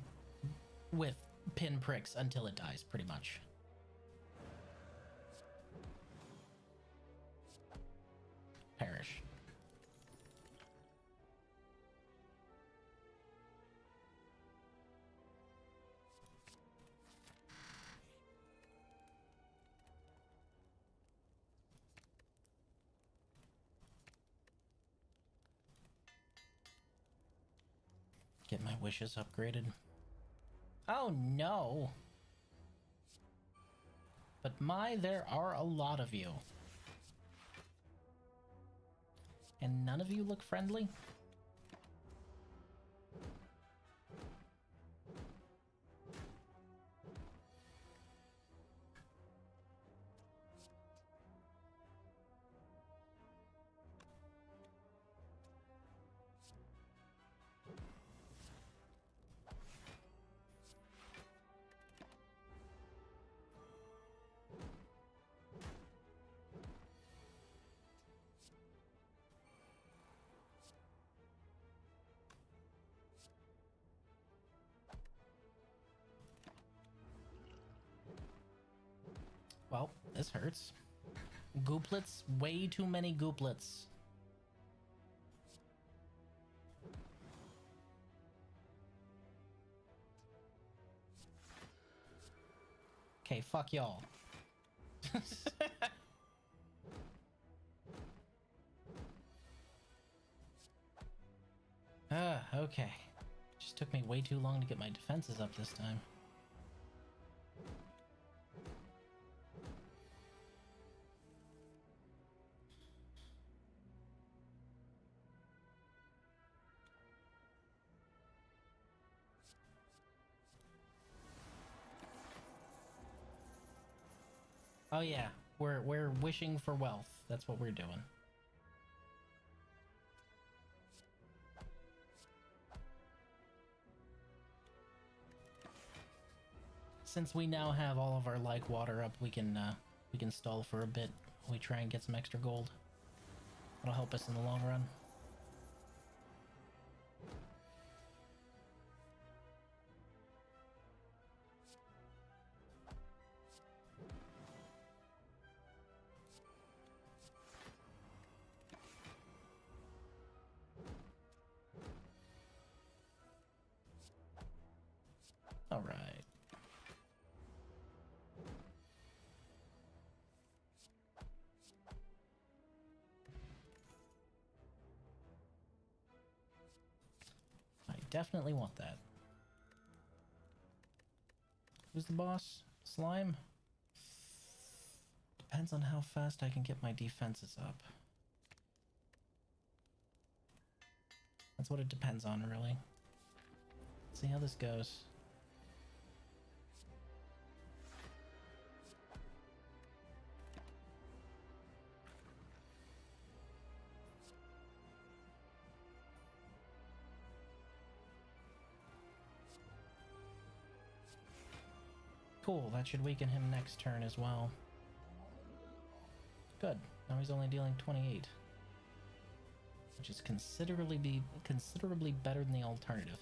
with pinpricks until it dies, pretty much. Perish. Get my wishes upgraded. Oh no! But there are a lot of you. And none of you look friendly? Well, this hurts. Gooplets? Way too many gooplets. Okay, fuck y'all. Okay. Just took me way too long to get my defenses up this time. Oh yeah, we're wishing for wealth. That's what we're doing. Since we now have all of our like water up, we can stall for a bit. We try and get some extra gold. It'll help us in the long run. All right. I definitely want that. Who's the boss? Slime? Depends on how fast I can get my defenses up. That's what it depends on, really. Let's see how this goes. Cool, that should weaken him next turn as well. Good. Now he's only dealing 28. Which is considerably better than the alternative.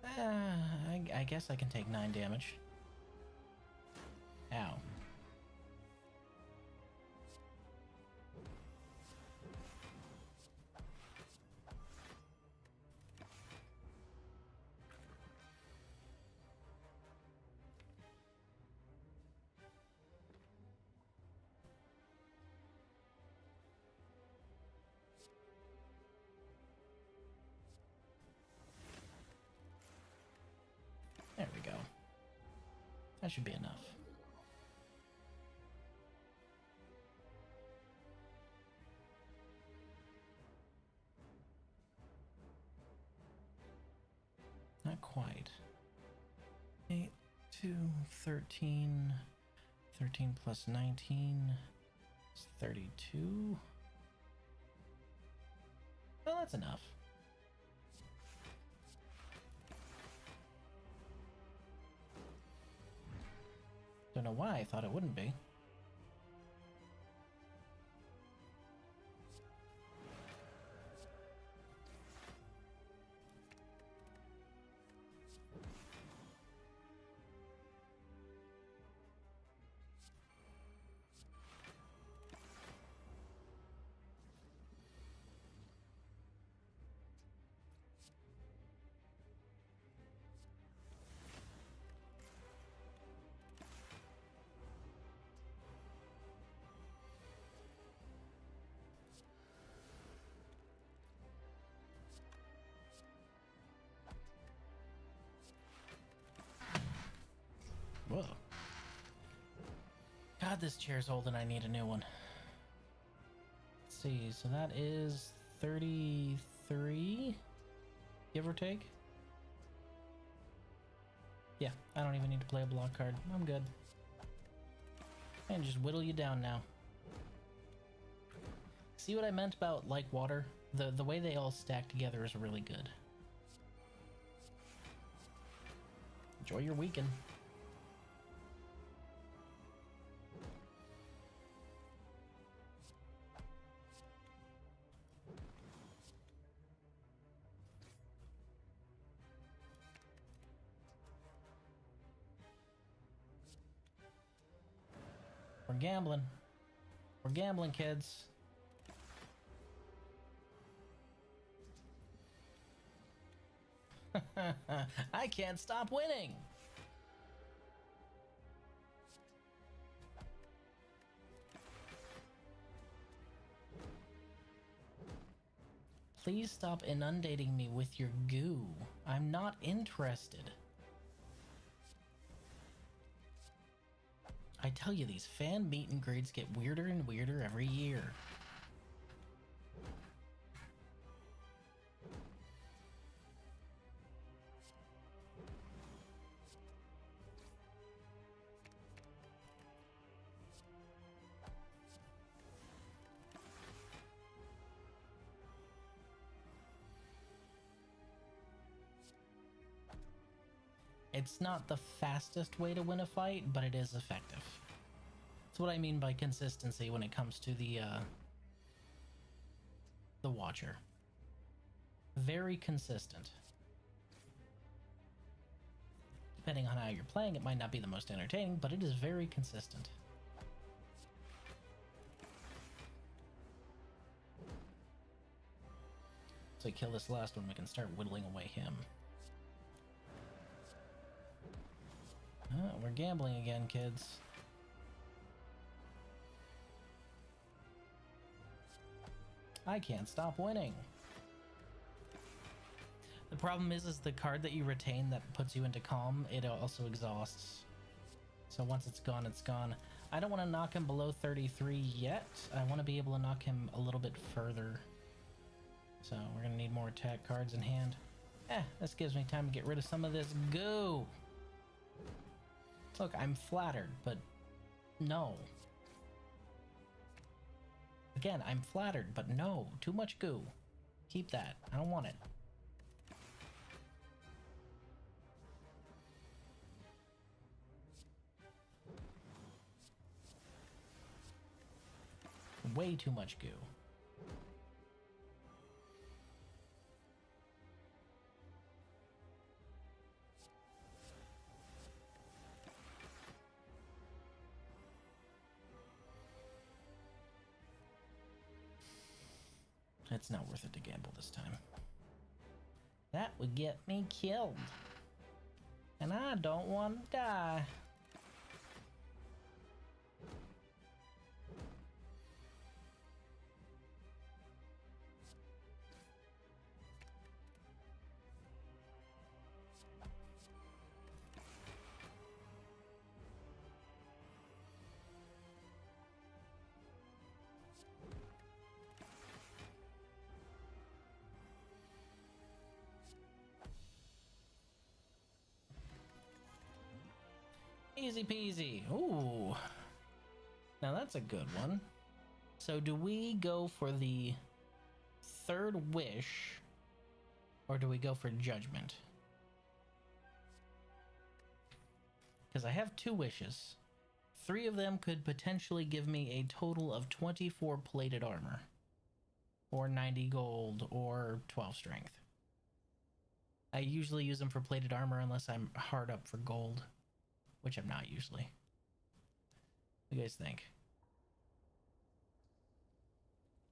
I guess I can take 9 damage. Ow. That should be enough. Not quite. 8, 2, 13. 13 plus 19 is 32. Well, that's enough. Don't know why I thought it wouldn't be. Whoa. God, this chair's old and I need a new one. Let's see, so that is 33, give or take. Yeah, I don't even need to play a block card. I'm good. And just whittle you down now. See what I meant about like water? The way they all stack together is really good. Enjoy your weekend. We're gambling. We're gambling, kids. I can't stop winning. Please stop inundating me with your goo. I'm not interested. I tell you, these fan meet and greets get weirder and weirder every year. It's not the fastest way to win a fight, but it is effective. That's what I mean by consistency when it comes to the Watcher. Very consistent. Depending on how you're playing, it might not be the most entertaining, but it is very consistent. So kill this last one, we can start whittling away him. Oh, we're gambling again, kids. I can't stop winning. The problem is the card that you retain that puts you into calm, it also exhausts. So once it's gone, it's gone. I don't want to knock him below 33 yet. I want to be able to knock him a little bit further. So we're going to need more attack cards in hand. This gives me time to get rid of some of this goo. Look, I'm flattered, but no. Again, I'm flattered, but no. Too much goo. Keep that. I don't want it. Way too much goo. It's not worth it to gamble this time. That would get me killed. And I don't want to die. Easy peasy. Ooh. Now that's a good one. So do we go for the third wish, or do we go for judgment? Because I have 2 wishes. 3 of them could potentially give me a total of 24 plated armor, or 90 gold, or 12 strength. I usually use them for plated armor unless I'm hard up for gold, which I'm not usually. What do you guys think?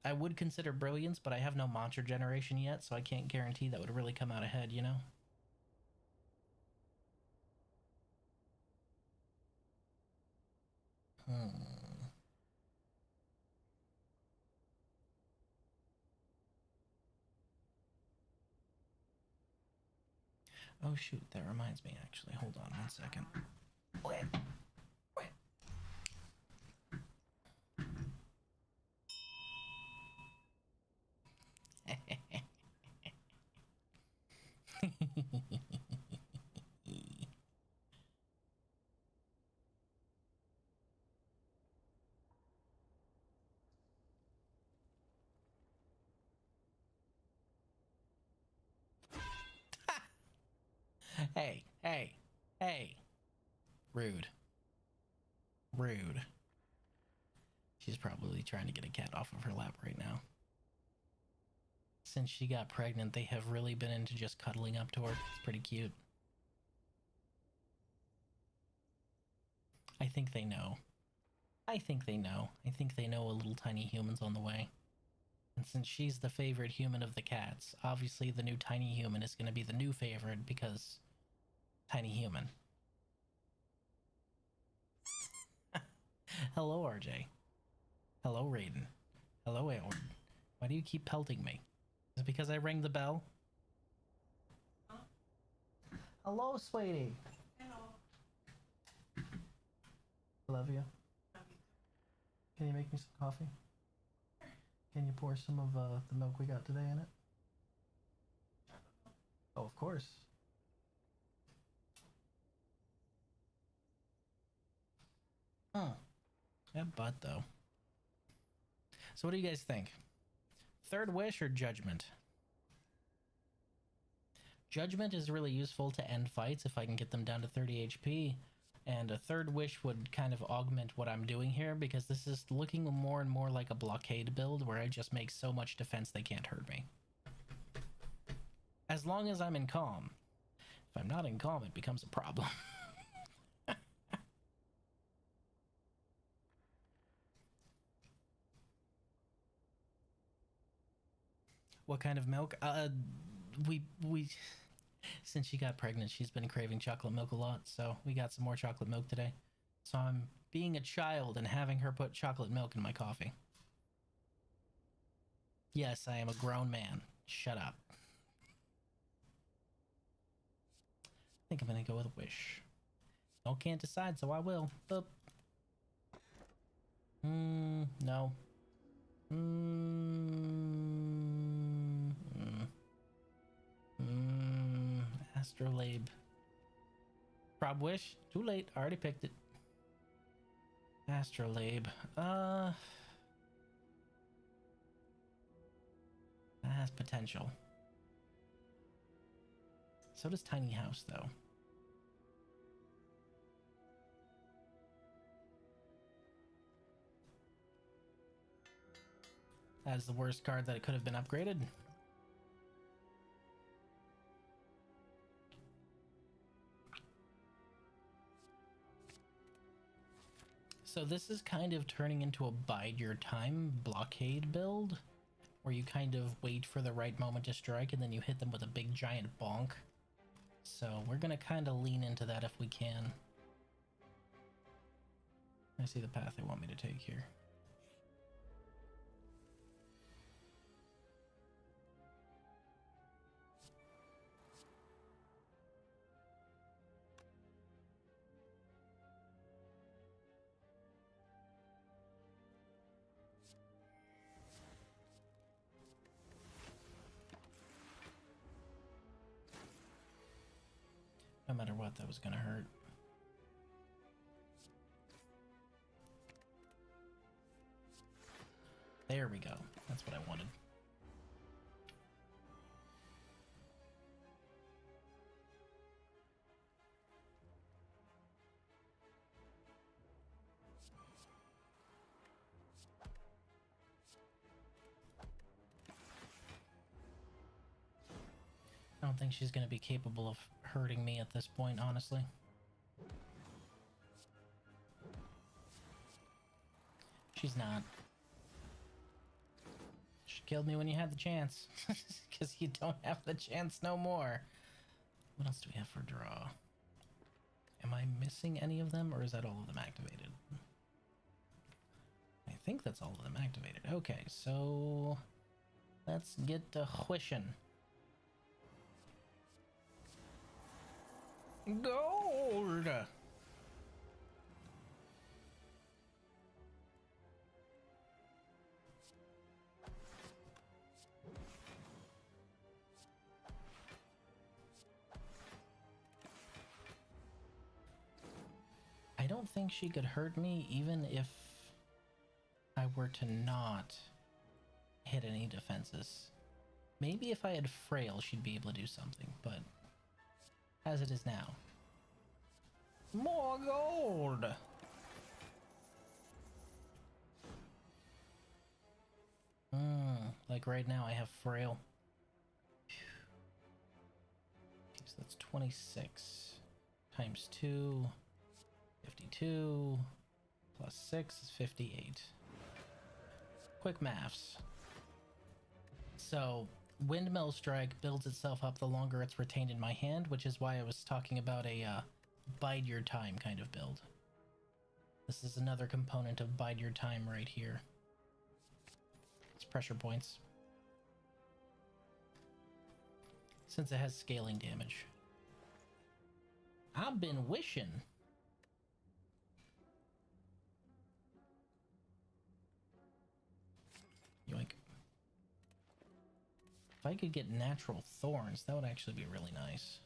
I would consider brilliance, but I have no monster generation yet, so I can't guarantee that would really come out ahead, you know? Oh shoot, that reminds me actually. Hold on 1 second. Wait. Hey. Rude. She's probably trying to get a cat off of her lap right now. Since she got pregnant, they have really been into just cuddling up to her. It's pretty cute. I think they know. I think they know a little tiny human's on the way. And since she's the favorite human of the cats, obviously the new tiny human is going to be the new favorite because tiny human. Hello, RJ. Hello, Raiden. Hello, Aylward. Why do you keep pelting me? Is it because I rang the bell? Huh? Hello, sweetie. Hello. Love you. Can you make me some coffee? Can you pour some of the milk we got today in it? Oh, of course. Oh, that butt though. So what do you guys think? Third wish or judgment? Judgment is really useful to end fights if I can get them down to 30 HP. And a third wish would kind of augment what I'm doing here, because this is looking more and more like a blockade build where I just make so much defense they can't hurt me. As long as I'm in calm. If I'm not in calm, it becomes a problem. What kind of milk? We since she got pregnant, she's been craving chocolate milk a lot, so we got some more chocolate milk today. So I'm being a child and having her put chocolate milk in my coffee. Yes, I am a grown man. Shut up. I think I'm gonna go with a wish. No, can't decide, so I will. Boop. No. Astrolabe. Prob wish? Too late. I already picked it. Astrolabe. That has potential. So does Tiny House, though. That is the worst card that it could have been upgraded. So this is kind of turning into a bide your time blockade build, where you kind of wait for the right moment to strike and then you hit them with a big giant bonk. So we're gonna kind of lean into that if we can. I see the path they want me to take here. No matter what, that was gonna hurt. don't think she's going to be capable of hurting me at this point, honestly. She's not. She killed me when you had the chance. Because you don't have the chance no more. What else do we have for draw? Am I missing any of them, or is that all of them activated? I think that's all of them activated. Okay, so let's get to whishing. Gold! I don't think she could hurt me even if I were to not hit any defenses. Maybe if I had frail, she'd be able to do something, but as it is now. More gold! Like right now I have frail. Okay, so that's 26 times 2, 52, plus 6 is 58. Quick maths. So, Windmill Strike builds itself up the longer it's retained in my hand, which is why I was talking about a bide your time kind of build. This is another component of bide your time right here. It's pressure points. Since it has scaling damage. I've been wishing. Yoink. If I could get natural thorns, that would actually be really nice.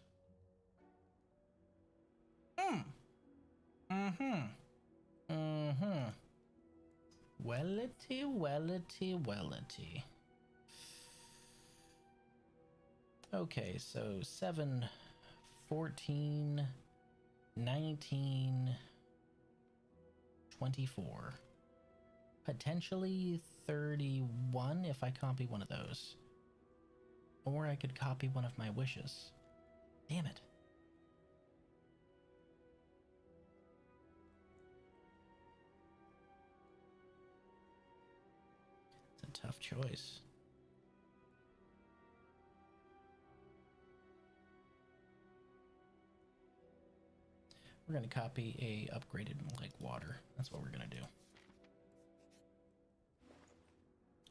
Wellity, wellity, wellity. Okay, so 7, 14, 19, 24. Potentially 31 if I copy one of those. Or I could copy one of my wishes. Damn it. It's a tough choice. We're going to copy a upgraded like water. That's what we're going to do.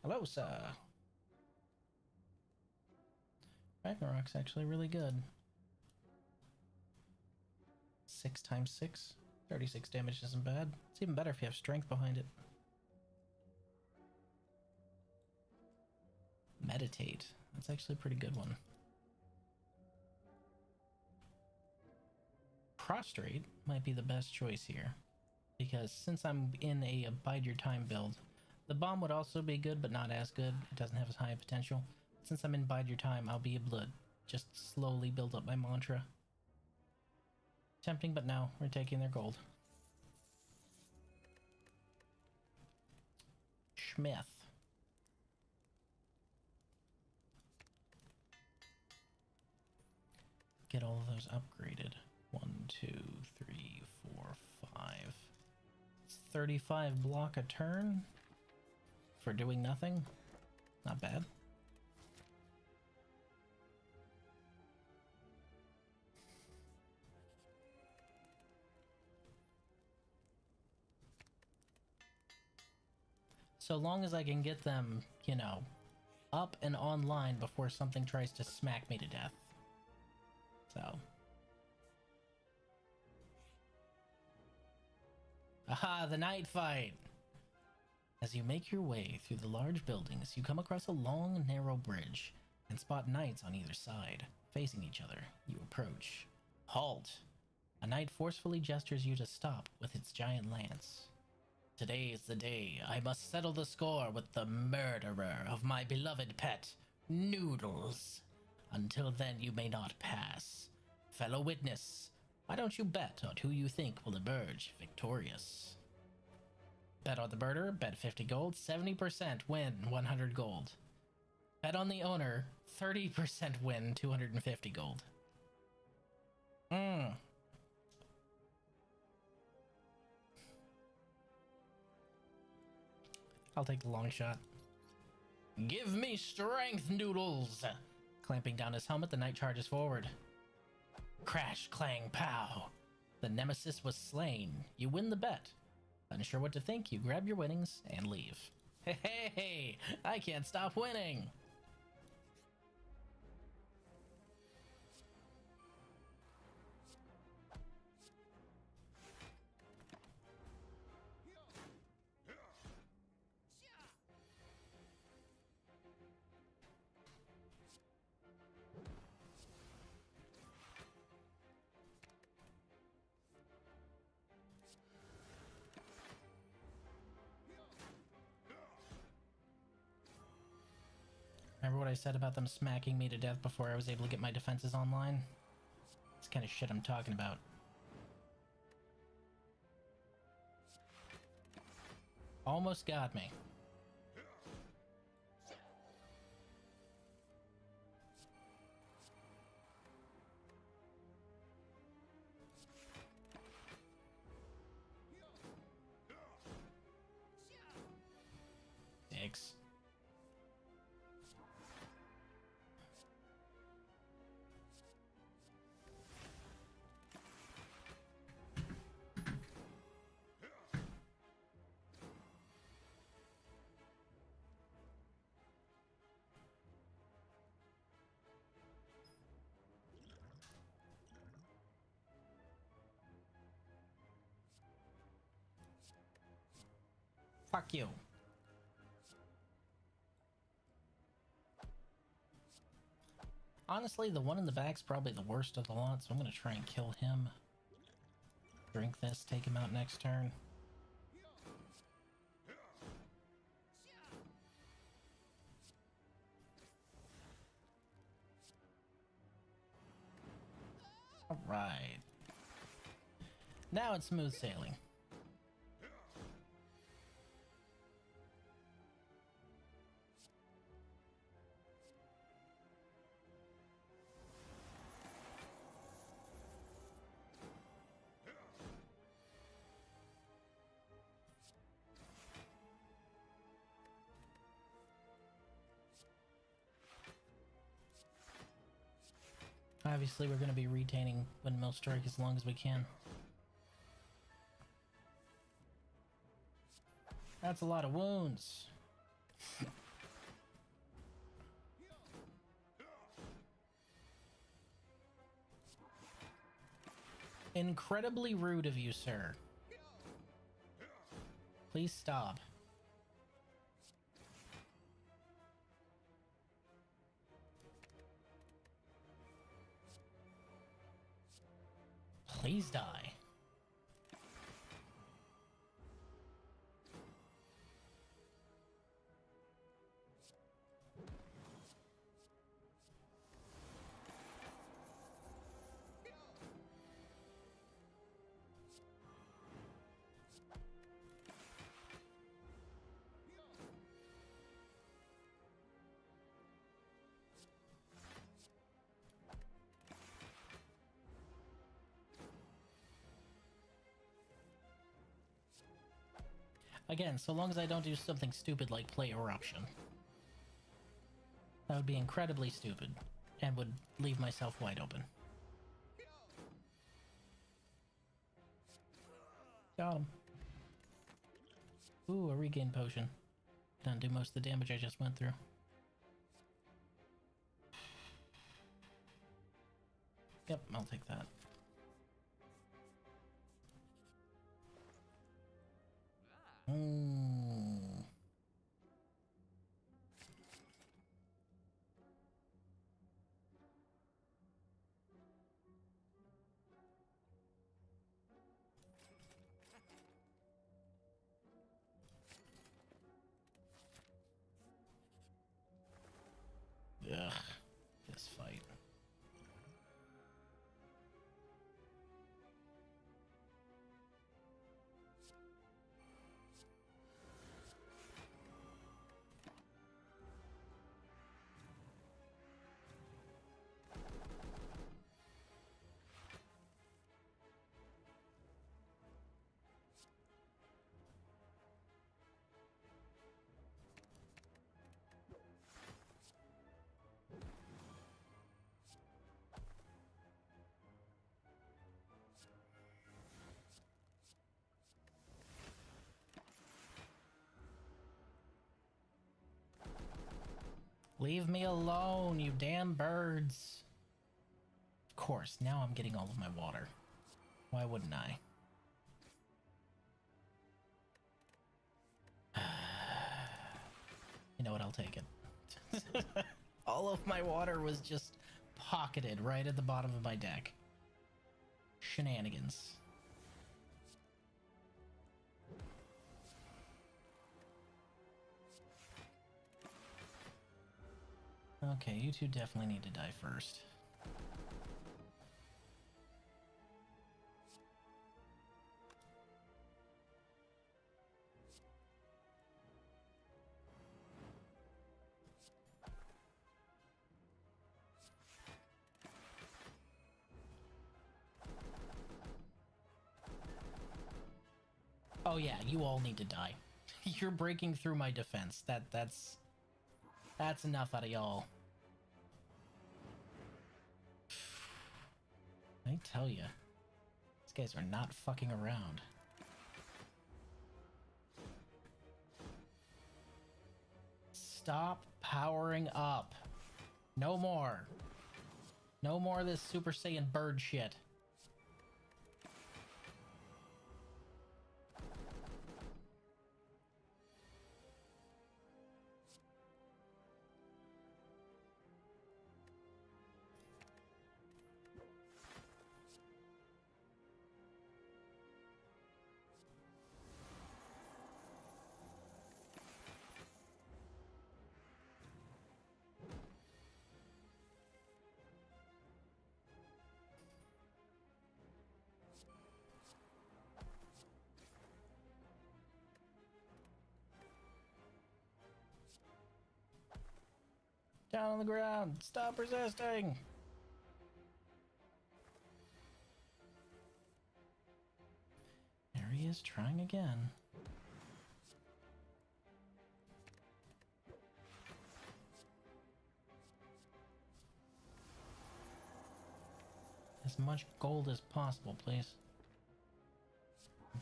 Hello, sir. Ragnarok's actually really good. 6 times 6. 36 damage isn't bad. It's even better if you have strength behind it. Meditate. That's actually a pretty good one. Prostrate might be the best choice here. Because since I'm in a bide your time build, the bomb would also be good, but not as good. It doesn't have as high a potential. Since I'm in bide your time, I'll be able to just slowly build up my mantra. Tempting, but no, we're taking their gold. Smith. Get all of those upgraded. 1, 2, 3, 4, 5. It's 35 block a turn for doing nothing. Not bad. So long as I can get them, you know, up and online before something tries to smack me to death. So. Aha, the night fight! As you make your way through the large buildings, you come across a long, narrow bridge and spot knights on either side, facing each other. You approach. Halt! A knight forcefully gestures you to stop with its giant lance. Today is the day. I must settle the score with the murderer of my beloved pet, Noodles. Until then, you may not pass. Fellow witness, why don't you bet on who you think will emerge victorious? Bet on the murderer, bet 50 gold, 70% win 100 gold. Bet on the owner, 30% win, 250 gold. I'll take the long shot. Give me strength, noodles! Clamping down his helmet, the knight charges forward. Crash, clang, pow! The nemesis was slain. You win the bet. Unsure what to think, you grab your winnings and leave. Hey, I can't stop winning! Remember what I said about them smacking me to death before I was able to get my defenses online? It's kind of shit I'm talking about. Almost got me. Dicks. Fuck you. Honestly, the one in the back's probably the worst of the lot, so I'm gonna try and kill him. Drink this, take him out next turn. Alright. Now it's smooth sailing. Obviously, we're going to be retaining Windmill Strike as long as we can. That's a lot of wounds. Incredibly rude of you, sir. Please stop. Please die. Again, so long as I don't do something stupid like play Eruption. That would be incredibly stupid, and would leave myself wide open. Got him. Ooh, a regain potion. Doesn't do most of the damage I just went through. Yep, I'll take that. Ugh, this fight. Leave me alone, you damn birds. Of course, now I'm getting all of my water. Why wouldn't I? You know what? I'll take it. All of my water was just pocketed right at the bottom of my deck. Shenanigans. Okay, you two definitely need to die first. Oh yeah, you all need to die. You're breaking through my defense. That's enough out of y'all. I tell ya, these guys are not fucking around. Stop powering up. No more. No more of this Super Saiyan bird shit. Down on the ground. Stop resisting. There he is, trying again. As much gold as possible, please.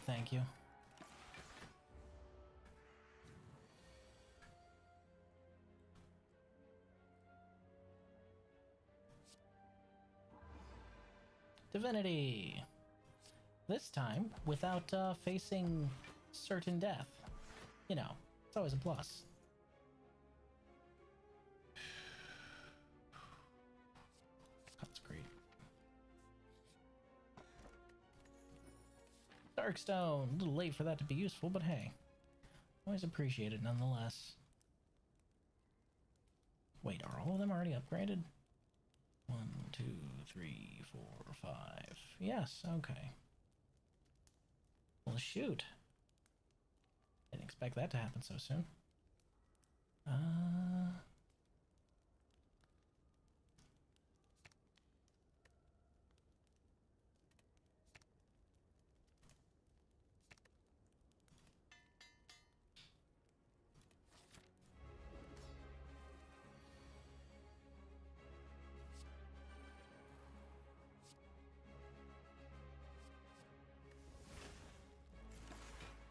Thank you. Divinity! This time, without facing certain death. You know, it's always a plus. That's great. Darkstone! A little late for that to be useful, but hey. Always appreciate it nonetheless. Wait, are all of them already upgraded? 1, 2, 3, 4, 5. Yes, okay. Well, shoot. Didn't expect that to happen so soon.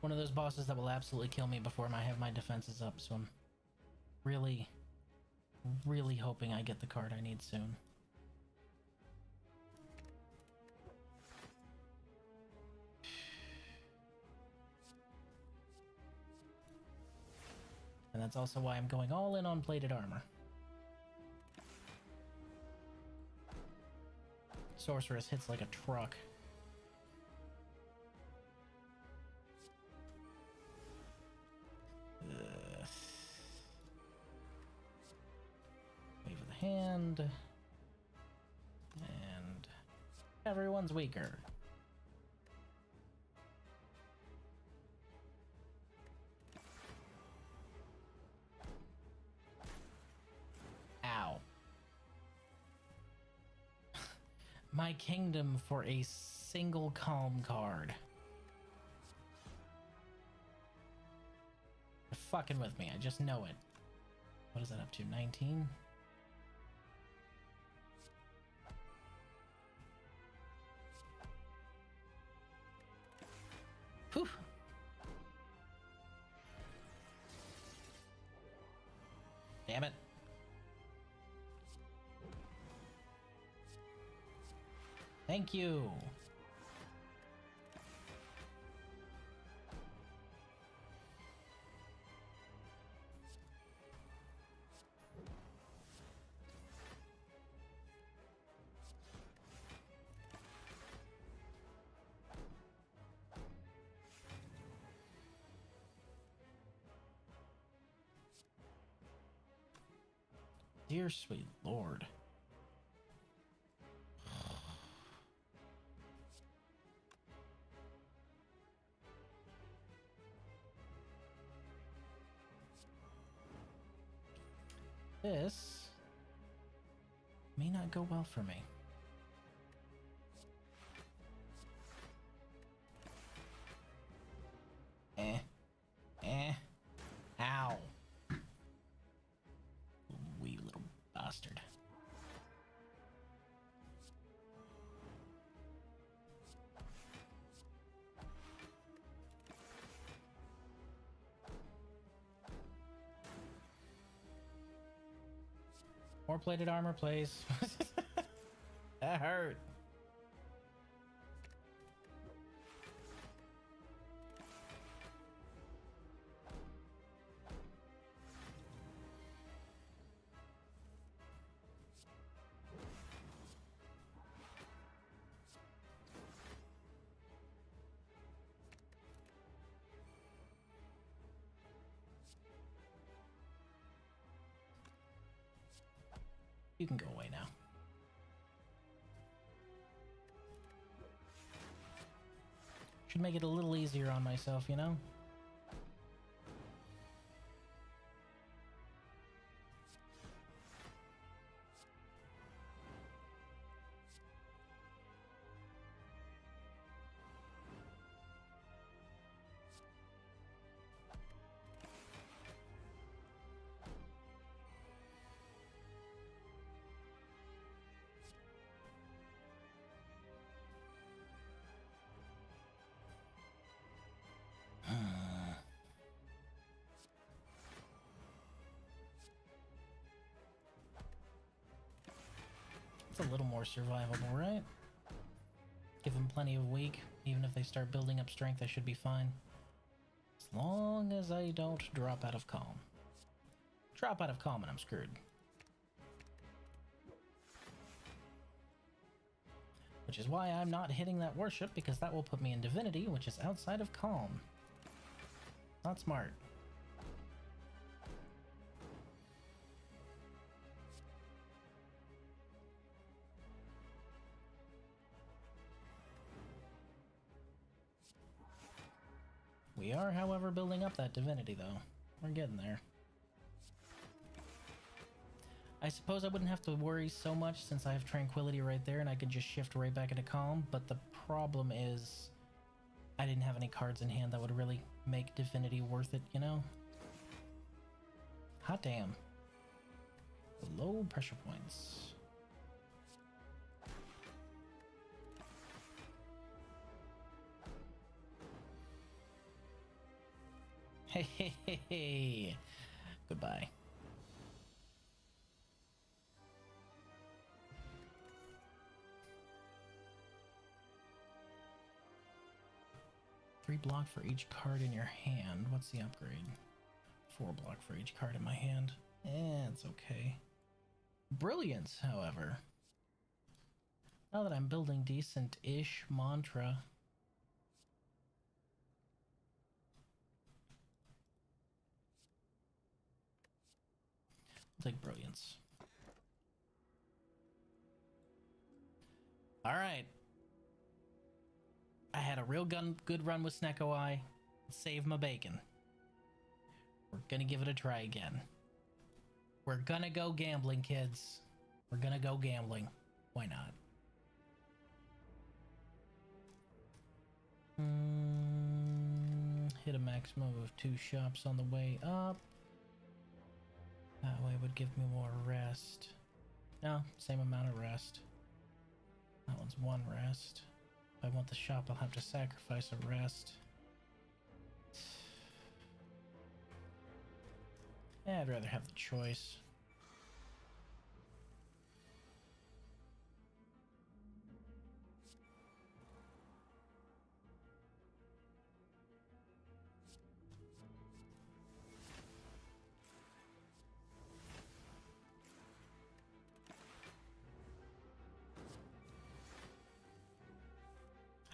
One of those bosses that will absolutely kill me before I have my defenses up, so I'm really, really hoping I get the card I need soon. And that's also why I'm going all in on plated armor. Sorceress hits like a truck. Wave of the hand. And everyone's weaker. Ow. My kingdom for a single calm card. You're fucking with me, I just know it. What is that up to? 19? Whew. Damn it. Thank you. Dear sweet lord. This may not go well for me. Ow. Wee little bastard. More plated armor, please. That hurt. You can go away now. Should make it a little easier on myself, you know? It's a little more survivable, right? Give them plenty of weak. Even if they start building up strength, I should be fine. As long as I don't drop out of calm. Drop out of calm and I'm screwed. Which is why I'm not hitting that worship, because that will put me in divinity, which is outside of calm. Not smart. We are, however, building up that divinity, though. We're getting there. I suppose I wouldn't have to worry so much since I have tranquility right there and I could just shift right back into calm, but the problem is I didn't have any cards in hand that would really make divinity worth it, you know? Hot damn. Low pressure points. Hey, hey, hey, hey. Goodbye. Three block for each card in your hand. What's the upgrade? 4 block for each card in my hand. It's okay. Brilliance, however. Now that I'm building decent-ish mantra. I'll take brilliance. Alright. I had a real good run with Snecko Eye. Save my bacon. We're gonna give it a try again. We're gonna go gambling, kids. We're gonna go gambling. Why not? Hit a maximum of 2 shops on the way up. That way would give me more rest. No, same amount of rest. That one's 1 rest. If I want the shop, I'll have to sacrifice a rest. Yeah, I'd rather have the choice.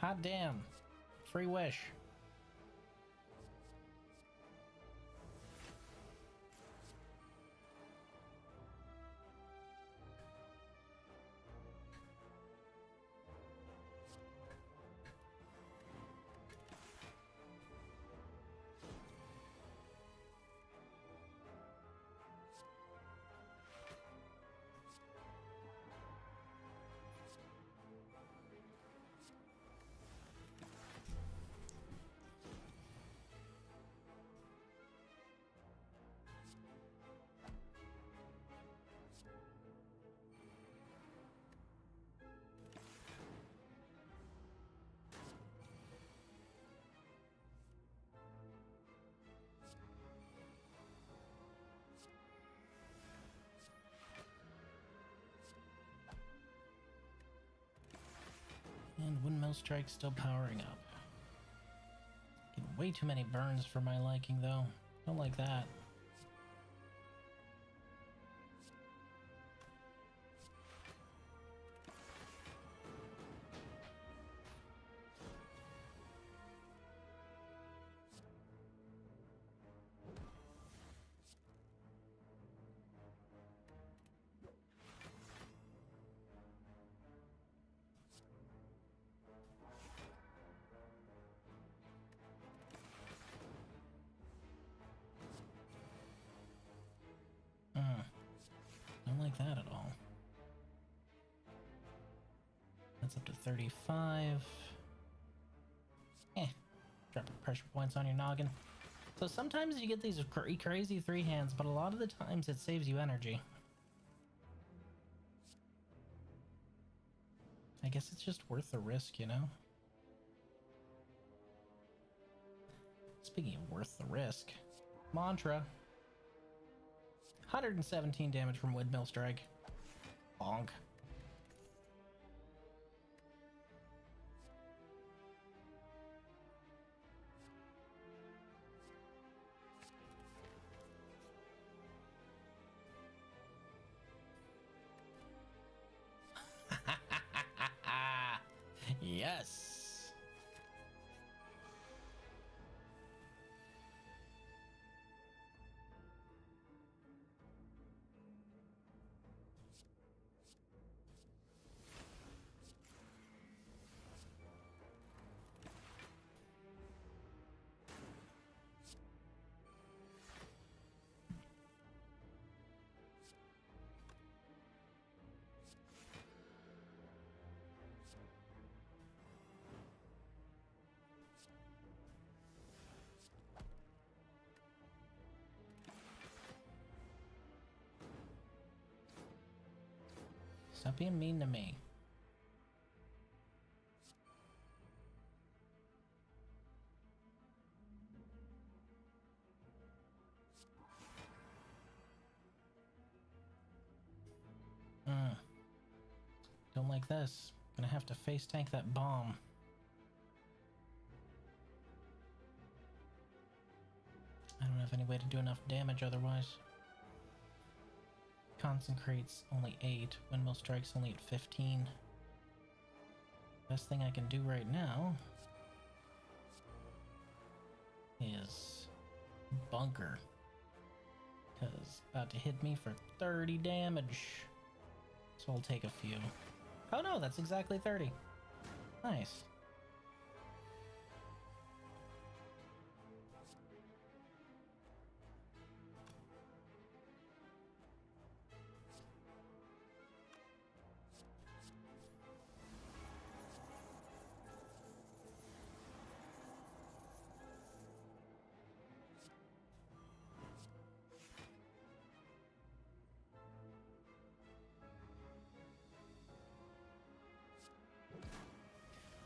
Hot damn. Free wish. And Windmill Strike still powering up. Getting way too many burns for my liking, though. Don't like that. Don't like that at all. That's up to 35. Dropping pressure points on your noggin. So sometimes you get these crazy three hands, but a lot of the times it saves you energy. I guess it's just worth the risk, you know? Speaking of worth the risk, Mantra. 117 damage from Windmill Strike. Bonk. Yes. Stop being mean to me. Don't like this. Gonna have to face tank that bomb. I don't have any way to do enough damage otherwise. Concentrates only 8. Windmill Strike's only at 15. Best thing I can do right now is Bunker. Because about to hit me for 30 damage. So I'll take a few. Oh no, that's exactly 30. Nice.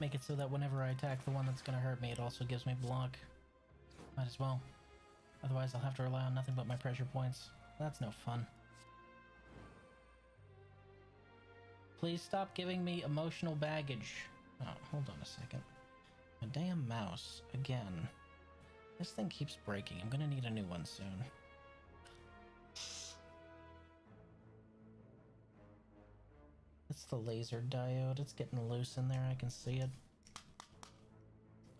Make it so that whenever I attack the one that's gonna hurt me, it also gives me block. Might as well. Otherwise I'll have to rely on nothing but my pressure points. That's no fun. Please stop giving me emotional baggage. Oh, hold on a second. My damn mouse. Again. This thing keeps breaking. I'm gonna need a new one soon. It's the laser diode. It's getting loose in there. I can see it.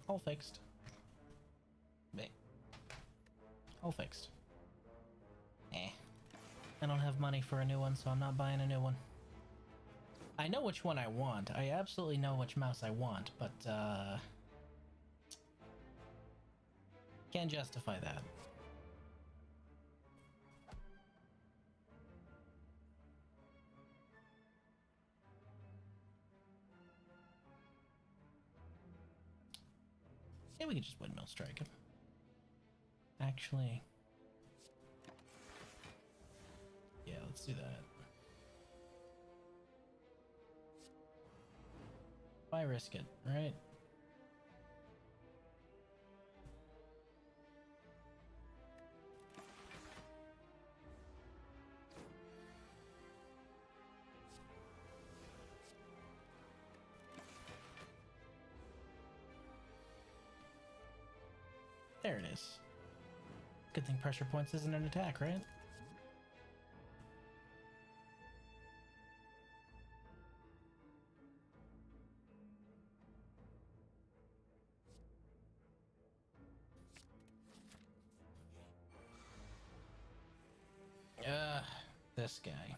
All fixed. Meh. All fixed. Eh. I don't have money for a new one, so I'm not buying a new one. I know which one I want. I absolutely know which mouse I want, but, can't justify that. Yeah, we could just windmill strike him. Actually... yeah, let's do that. Why risk it, right? There it is. Good thing pressure points isn't an attack, right? This guy.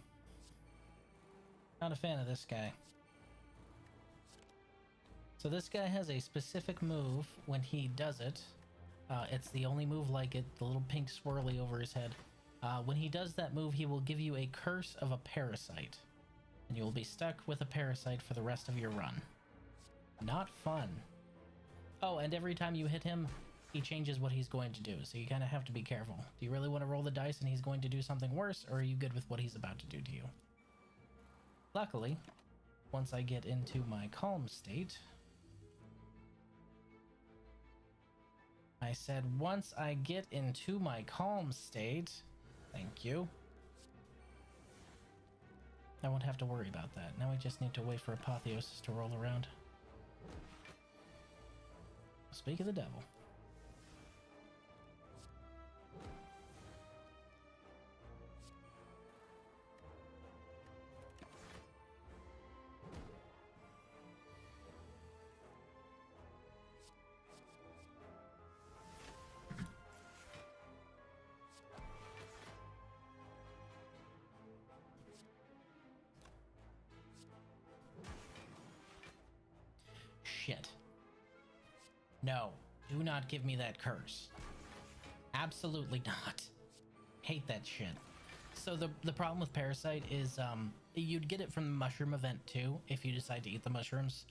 Not a fan of this guy. So this guy has a specific move when he does it. It's the only move like it, the little pink swirly over his head. When he does that move, he will give you a curse of a parasite. And you will be stuck with a parasite for the rest of your run. Not fun. Oh, and every time you hit him, he changes what he's going to do, so you kind of have to be careful. Do you really want to roll the dice and he's going to do something worse, or are you good with what he's about to do to you? Luckily, once I get into my calm state... I said once I get into my calm state... Thank you. I won't have to worry about that. Now we just need to wait for Apotheosis to roll around. Speak of the devil. Shit. No, do not give me that curse. Absolutely not. Hate that shit. So the problem with Parasite is you'd get it from the mushroom event too if you decide to eat the mushrooms.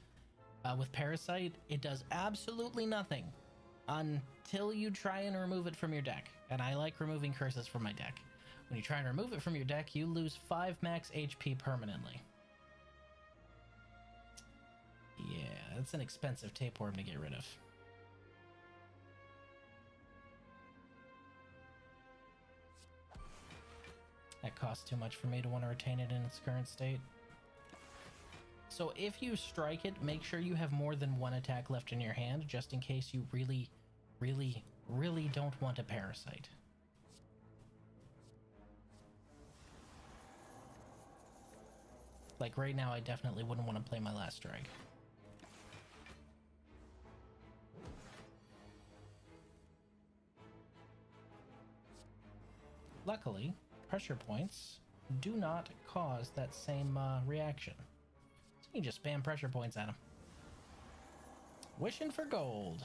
With Parasite, it does absolutely nothing until you try and remove it from your deck. And I like removing curses from my deck. When you try and remove it from your deck, you lose 5 max HP permanently. Yeah, that's an expensive tapeworm to get rid of. That costs too much for me to want to retain it in its current state. So if you strike it, make sure you have more than one attack left in your hand, just in case you really, really, really don't want a Parasite. Like right now, I definitely wouldn't want to play my last strike. Luckily, pressure points do not cause that same reaction. So you can just spam pressure points at them. Wishing for gold.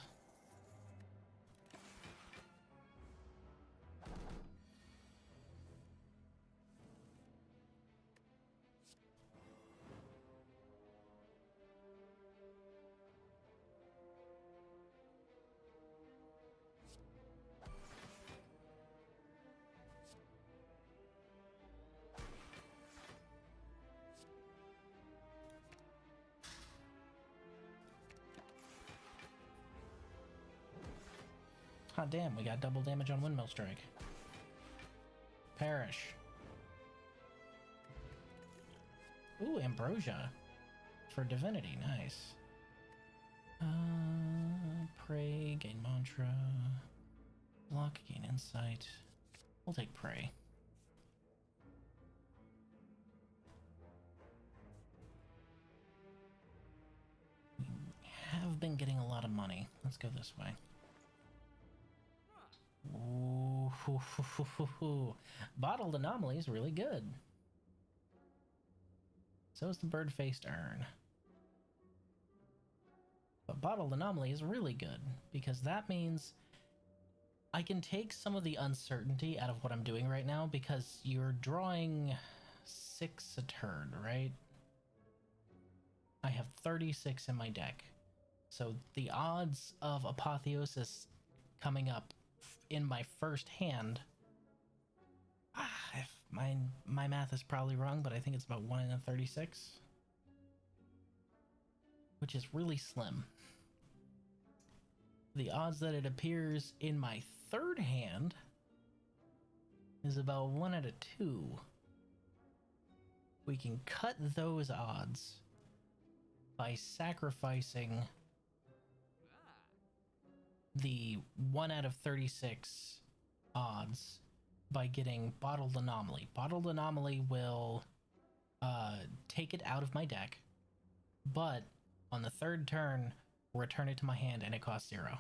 Hot damn, we got double damage on Windmill Strike. Perish. Ooh, Ambrosia. For Divinity, nice. Pray, gain Mantra. Block, gain Insight. We'll take Pray. We have been getting a lot of money. Let's go this way. Ooh, hoo, hoo, hoo, hoo, hoo. Bottled anomaly is really good. So is the bird-faced urn. But bottled anomaly is really good because that means I can take some of the uncertainty out of what I'm doing right now because you're drawing 6 a turn, right? I have 36 in my deck. So the odds of Apotheosis coming up in my first hand, if my math is probably wrong, but I think it's about 1 in 36, which is really slim. The odds that it appears in my third hand is about 1 out of 2. We can cut those odds by sacrificing the 1 out of 36 odds by getting Bottled Anomaly. Bottled Anomaly will take it out of my deck, but on the third turn, return it to my hand and it costs 0.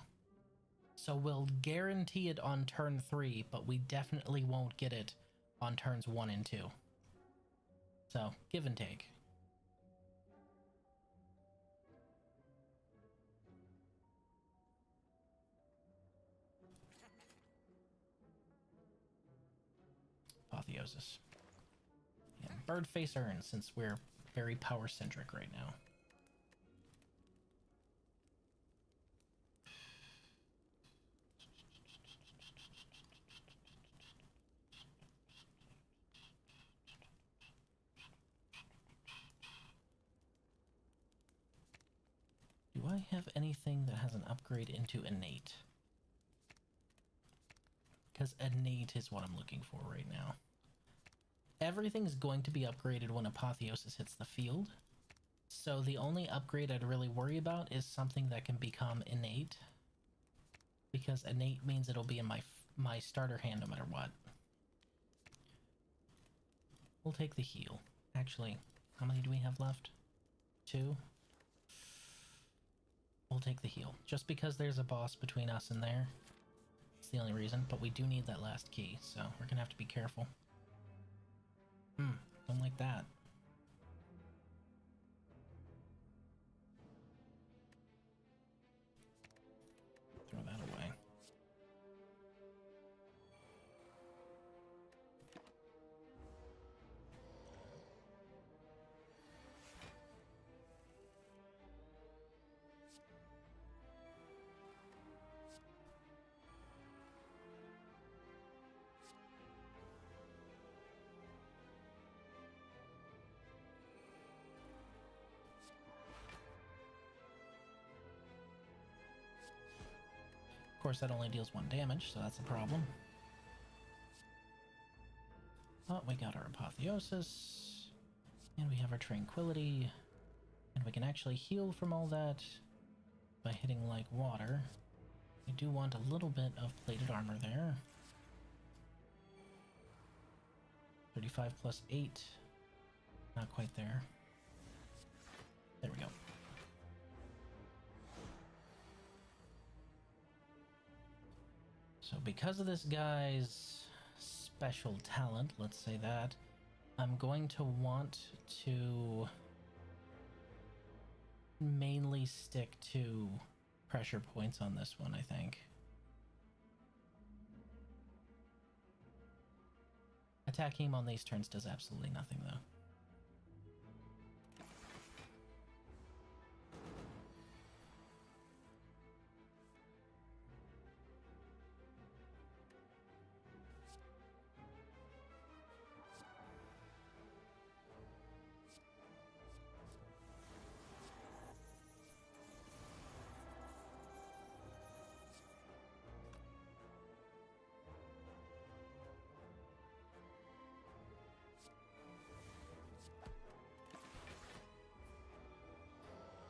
So we'll guarantee it on turn 3, but we definitely won't get it on turns 1 and 2. So, give and take. Apotheosis. Yeah, Birdface Urn, since we're very power-centric right now. Do I have anything that has an upgrade into innate? Because innate is what I'm looking for right now. Everything's going to be upgraded when Apotheosis hits the field. So the only upgrade I'd really worry about is something that can become innate. Because innate means it'll be in my starter hand no matter what. We'll take the heal. Actually, how many do we have left? 2? We'll take the heal. Just because there's a boss between us and there. It's the only reason, but we do need that last key, so we're gonna have to be careful. Don't like that. Throw that away. Of course, that only deals 1 damage, so that's a problem. But we got our Apotheosis, and we have our Tranquility, and we can actually heal from all that by hitting like water. We do want a little bit of plated armor there. 35 plus 8. Not quite there. There we go. So because of this guy's special talent, let's say that, I'm going to want to mainly stick to pressure points on this one, I think. Attacking him on these turns does absolutely nothing, though.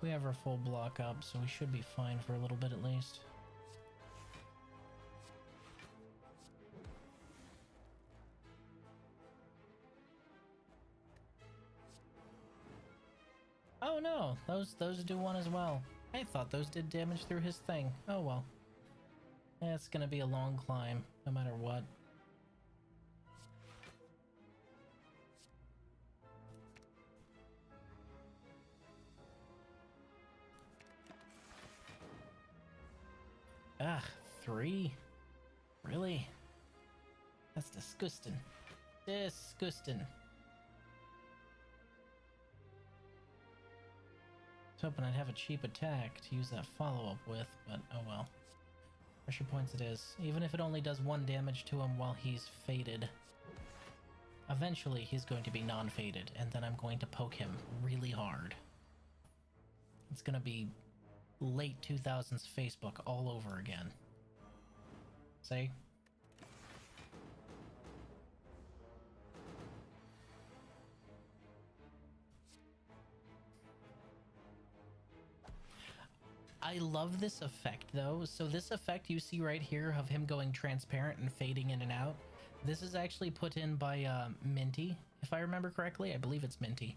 We have our full block up, so we should be fine for a little bit at least. Oh no, those do 1 as well. I thought those did damage through his thing. Oh well. It's gonna be a long climb, no matter what. Ugh, 3? Really? That's disgusting. Disgusting. I was hoping I'd have a cheap attack to use that follow-up with, but oh well. Pressure points it is, even if it only does 1 damage to him while he's faded. Eventually, he's going to be non-faded, and then I'm going to poke him really hard. It's gonna be late 2000s Facebook all over again. See? I love this effect though. So this effect you see right here of him going transparent and fading in and out, this is actually put in by Minty, if I remember correctly. I believe it's Minty,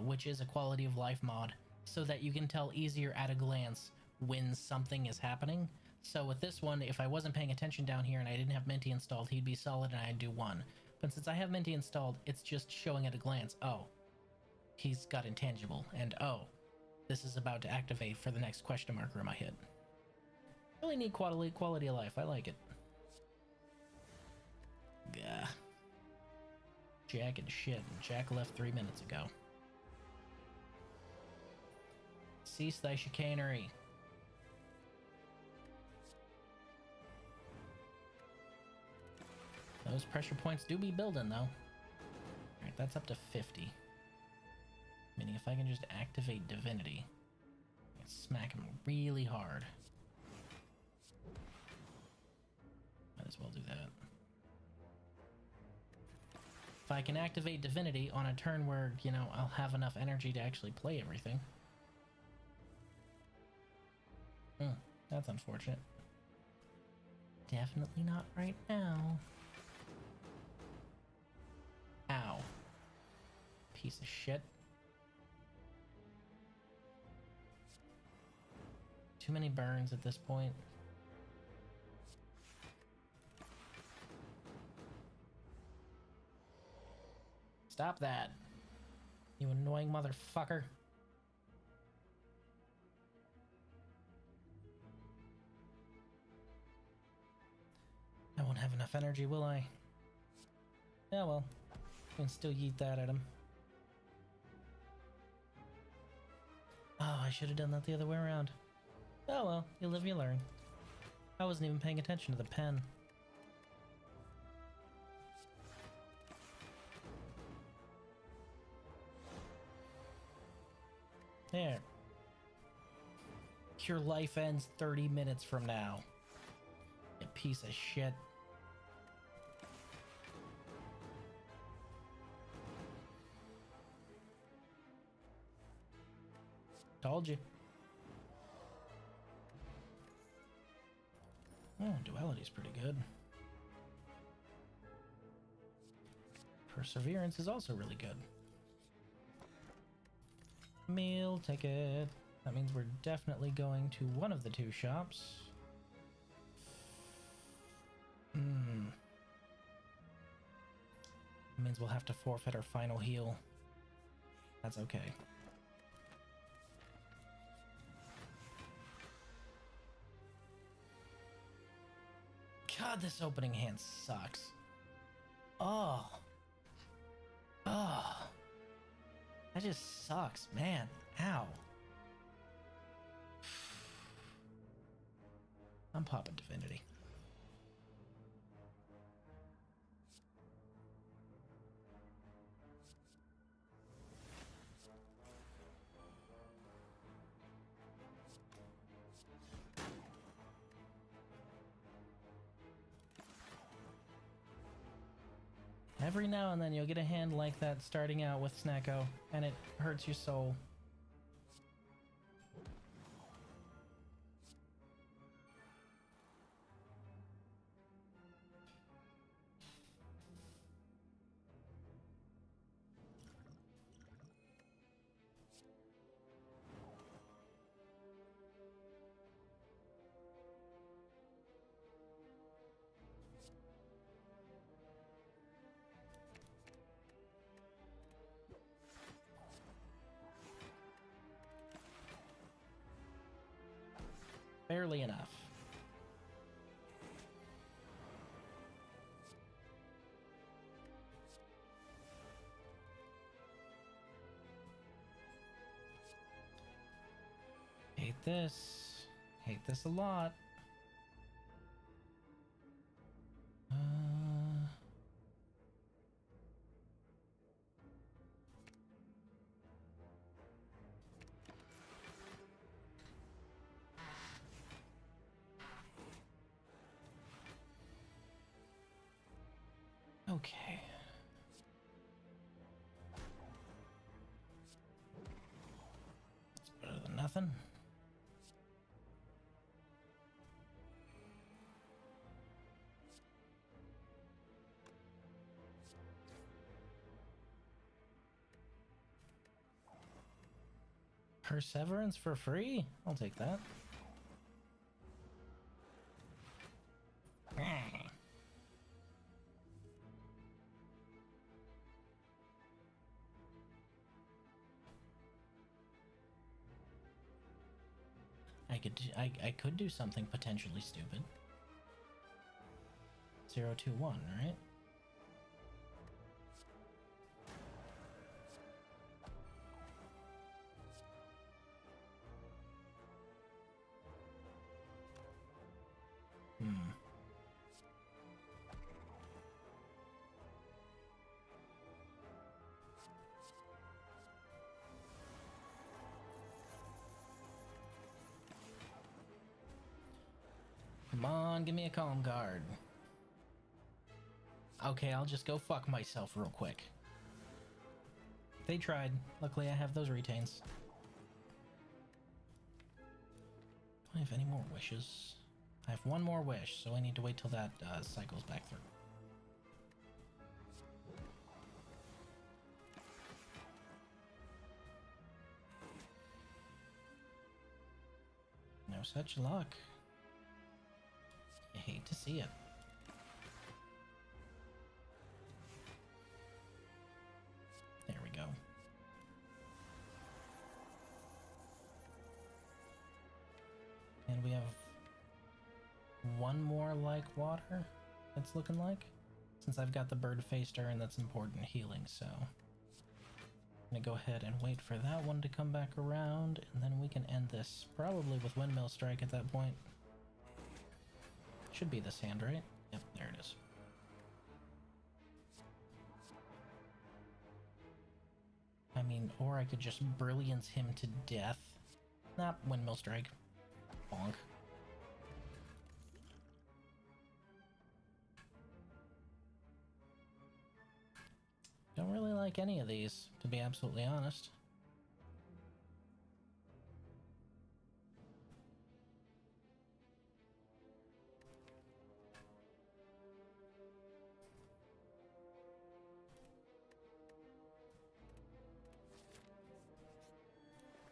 which is a quality of life mod, so that you can tell easier at a glance when something is happening. So with this one, if I wasn't paying attention down here and I didn't have Minty installed, he'd be solid and I'd do 1. But since I have Minty installed, it's just showing at a glance, oh, he's got intangible, and oh, this is about to activate for the next question marker in my head. Really neat quality of life. I like it. Gah. Jack and shit. Jack left 3 minutes ago. Cease thy chicanery. Those pressure points do be building though. Alright, that's up to 50. Meaning if I can just activate Divinity, I can smack him really hard. Might as well do that. If I can activate Divinity on a turn where, you know, I'll have enough energy to actually play everything. That's unfortunate. Definitely not right now. Ow. Piece of shit. Too many burns at this point. Stop that, you annoying motherfucker. I won't have enough energy, will I? Yeah, well, I can still yeet that at him. Oh, I should have done that the other way around. Oh well, you live, you learn. I wasn't even paying attention to the pen. There. Your life ends 30 minutes from now. You piece of shit. Told you. Oh, duality's pretty good. Perseverance is also really good. Meal ticket. That means we're definitely going to one of the 2 shops. That means we'll have to forfeit our final heal. That's okay. God, this opening hand sucks. Oh. Oh. That just sucks, man. Ow. I'm popping Divinity. Every now and then you'll get a hand like that starting out with Snacko, and it hurts your soul. Barely enough. Hate this. Hate this a lot. Okay. It's better than nothing. Perseverance for free? I'll take that. I could do something potentially stupid. 021, right? Come on, give me a calm guard. Okay, I'll just go fuck myself real quick. They tried. Luckily, I have those retains. Do I have any more wishes? I have one more wish, so I need to wait till that cycles back through. No such luck. You hate to see it. There we go. And we have one more like water, it's looking like. Since I've got the bird-faced urn, that's important healing, so I'm gonna go ahead and wait for that one to come back around, and then we can end this probably with Windmill Strike at that point. Should be this hand, right? Yep, there it is. I mean, or I could just Brilliance him to death. Nah, Windmill Strike. Bonk. Don't really like any of these, to be absolutely honest.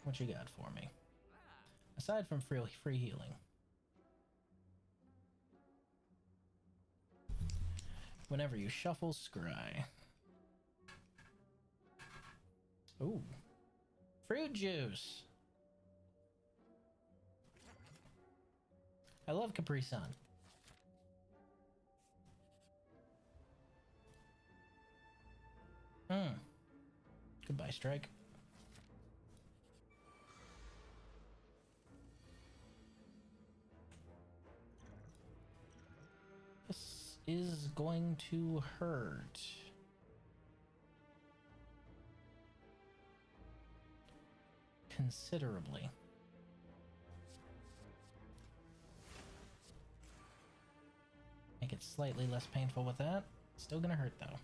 What you got for me? Aside from free healing. Whenever you shuffle, scry. Ooh. Fruit juice! I love Capri Sun. Goodbye, Strike. This is going to hurt. Considerably. Make it slightly less painful with that. Still gonna hurt though.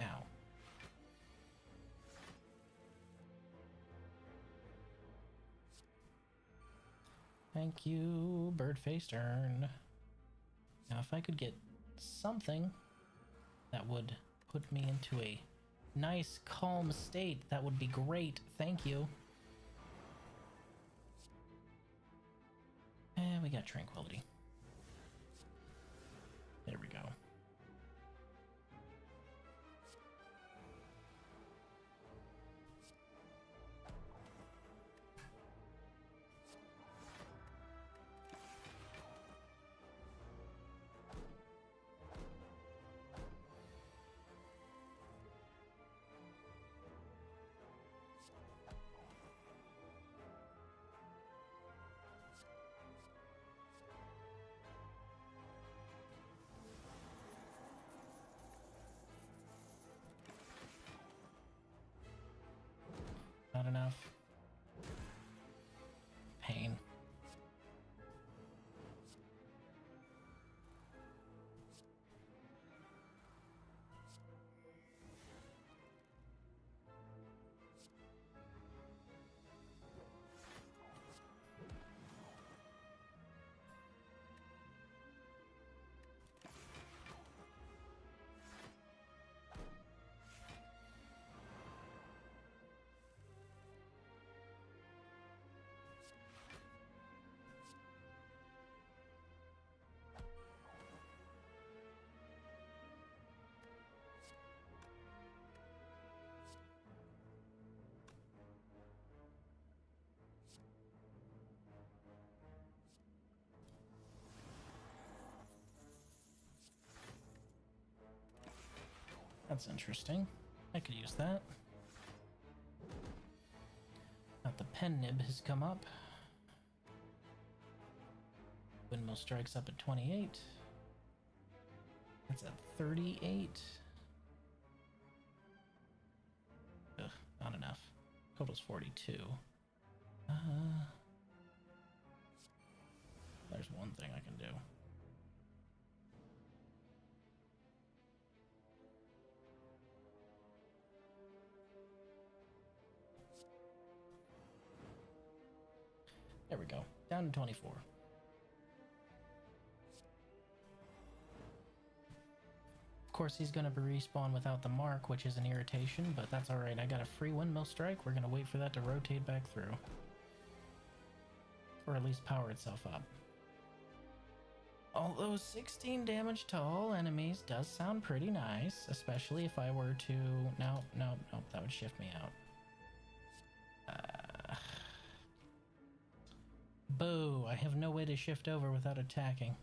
Ow. Thank you, bird-faced urn. Now if I could get something that would put me into a nice, calm state, that would be great. Thank you. And we got tranquility. There we go. That's interesting. I could use that. Now the pen nib has come up. Windmill strikes up at 28. That's at 38. Ugh, not enough. Total's 42. There's one thing I can do. There we go. Down to 24. Of course, he's going to respawn without the mark, which is an irritation, but that's alright. I got a free windmill strike. We're going to wait for that to rotate back through. Or at least power itself up. Although 16 damage to all enemies does sound pretty nice, especially if I were to... No, that would shift me out. Boo, I have no way to shift over without attacking.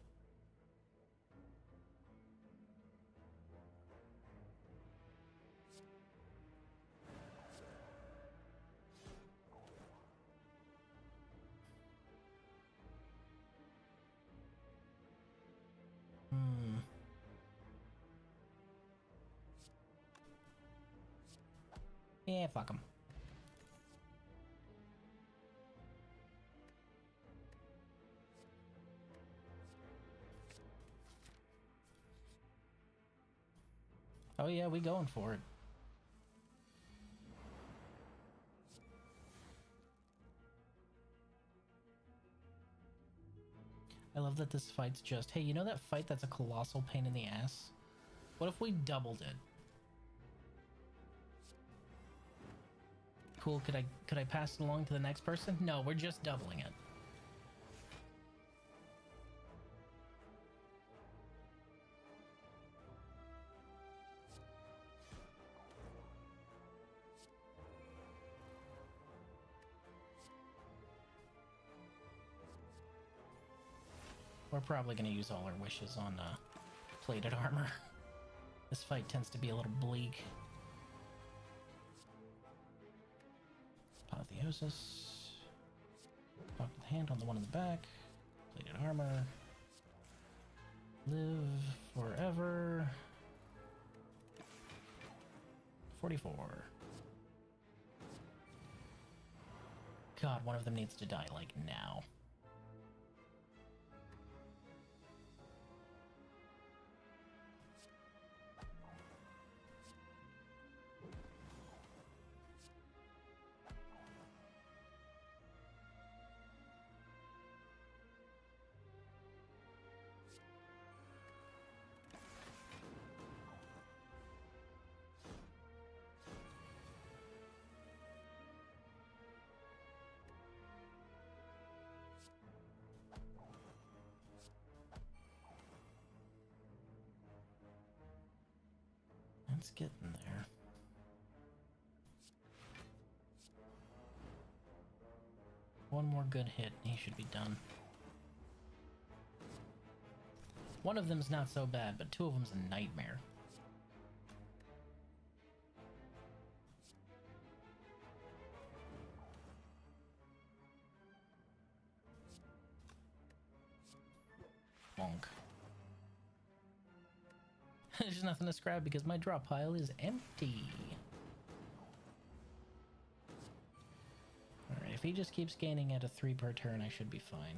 Yeah, fuck him. Oh yeah, we going for it. I love that this fight's just, hey, you know that fight that's a colossal pain in the ass? What if we doubled it? Cool, could I pass it along to the next person? No, we're just doubling it. We're probably going to use all our wishes on plated armor. This fight tends to be a little bleak. Apotheosis. Talk to the hand on the one in the back. Plated armor. Live forever. 44. God, one of them needs to die, like, now. It's getting there. One more good hit, and he should be done. One of them's not so bad, but two of them's a nightmare. Bonk. There's nothing to scrap because my drop pile is empty. Alright, if he just keeps gaining at a 3 per turn, I should be fine.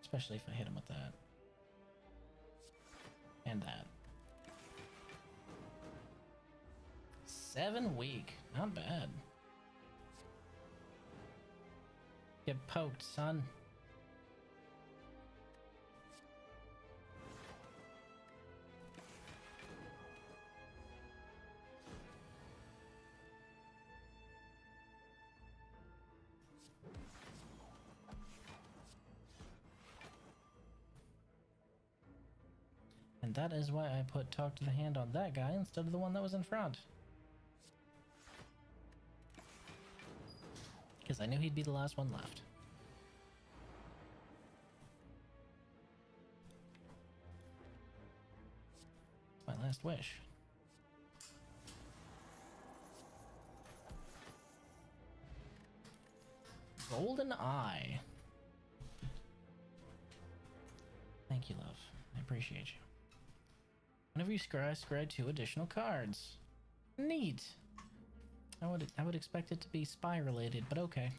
Especially if I hit him with that. And that. 7 weak. Not bad. Get poked, son. And that is why I put talk to the hand on that guy instead of the one that was in front. Because I knew he'd be the last one left. My last wish. Golden Eye. Thank you, love. I appreciate you. Whenever you scry 2 additional cards. Neat. I would expect it to be spy related, but okay.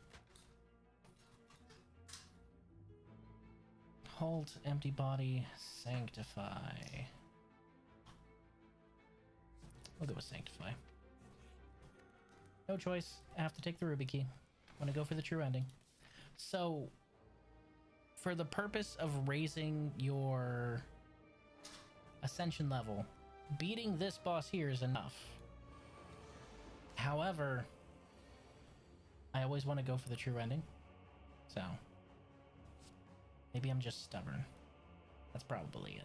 Halt, empty body, sanctify. We'll go with sanctify. No choice. I have to take the ruby key. I'm gonna go for the true ending. So, for the purpose of raising your ascension level, beating this boss here is enough. However, I always want to go for the true ending. So, maybe I'm just stubborn. That's probably it.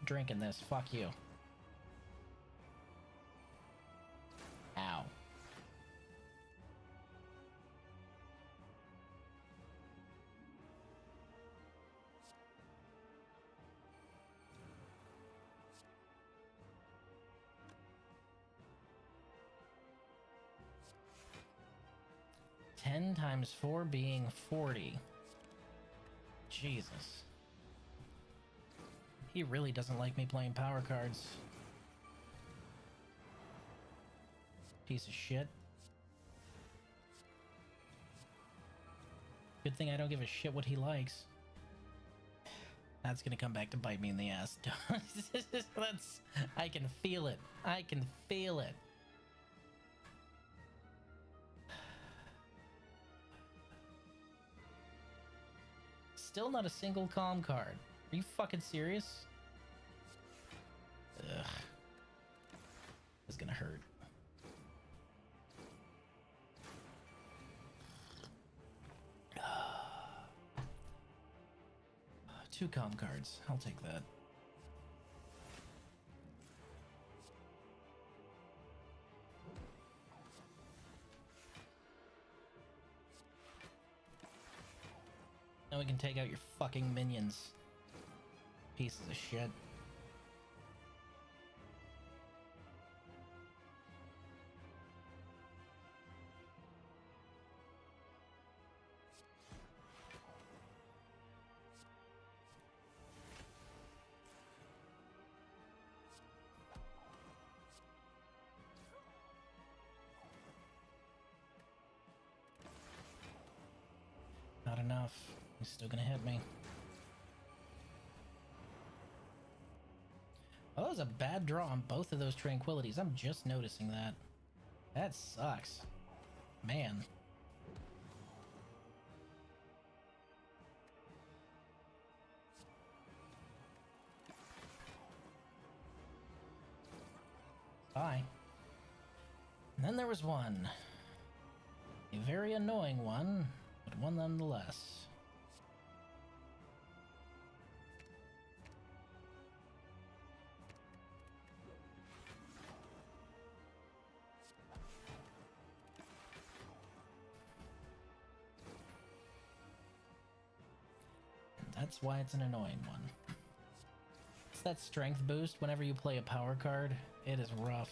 Drinking this. Fuck you. Ow. Ten times 4 being 40. Jesus. He really doesn't like me playing power cards. Piece of shit. Good thing I don't give a shit what he likes. That's gonna come back to bite me in the ass. I can feel it. I can feel it. Still not a single calm card. Are you fucking serious? Ugh. It's gonna hurt. Two calm cards. I'll take that. Now we can take out your fucking minions. Pieces of shit. Not enough. He's still gonna hit me. Oh, that was a bad draw on both of those tranquilities. I'm just noticing that. That sucks. Man. Bye. And then there was one. A very annoying one, but one nonetheless. That's why it's an annoying one. It's that strength boost whenever you play a power card. It is rough.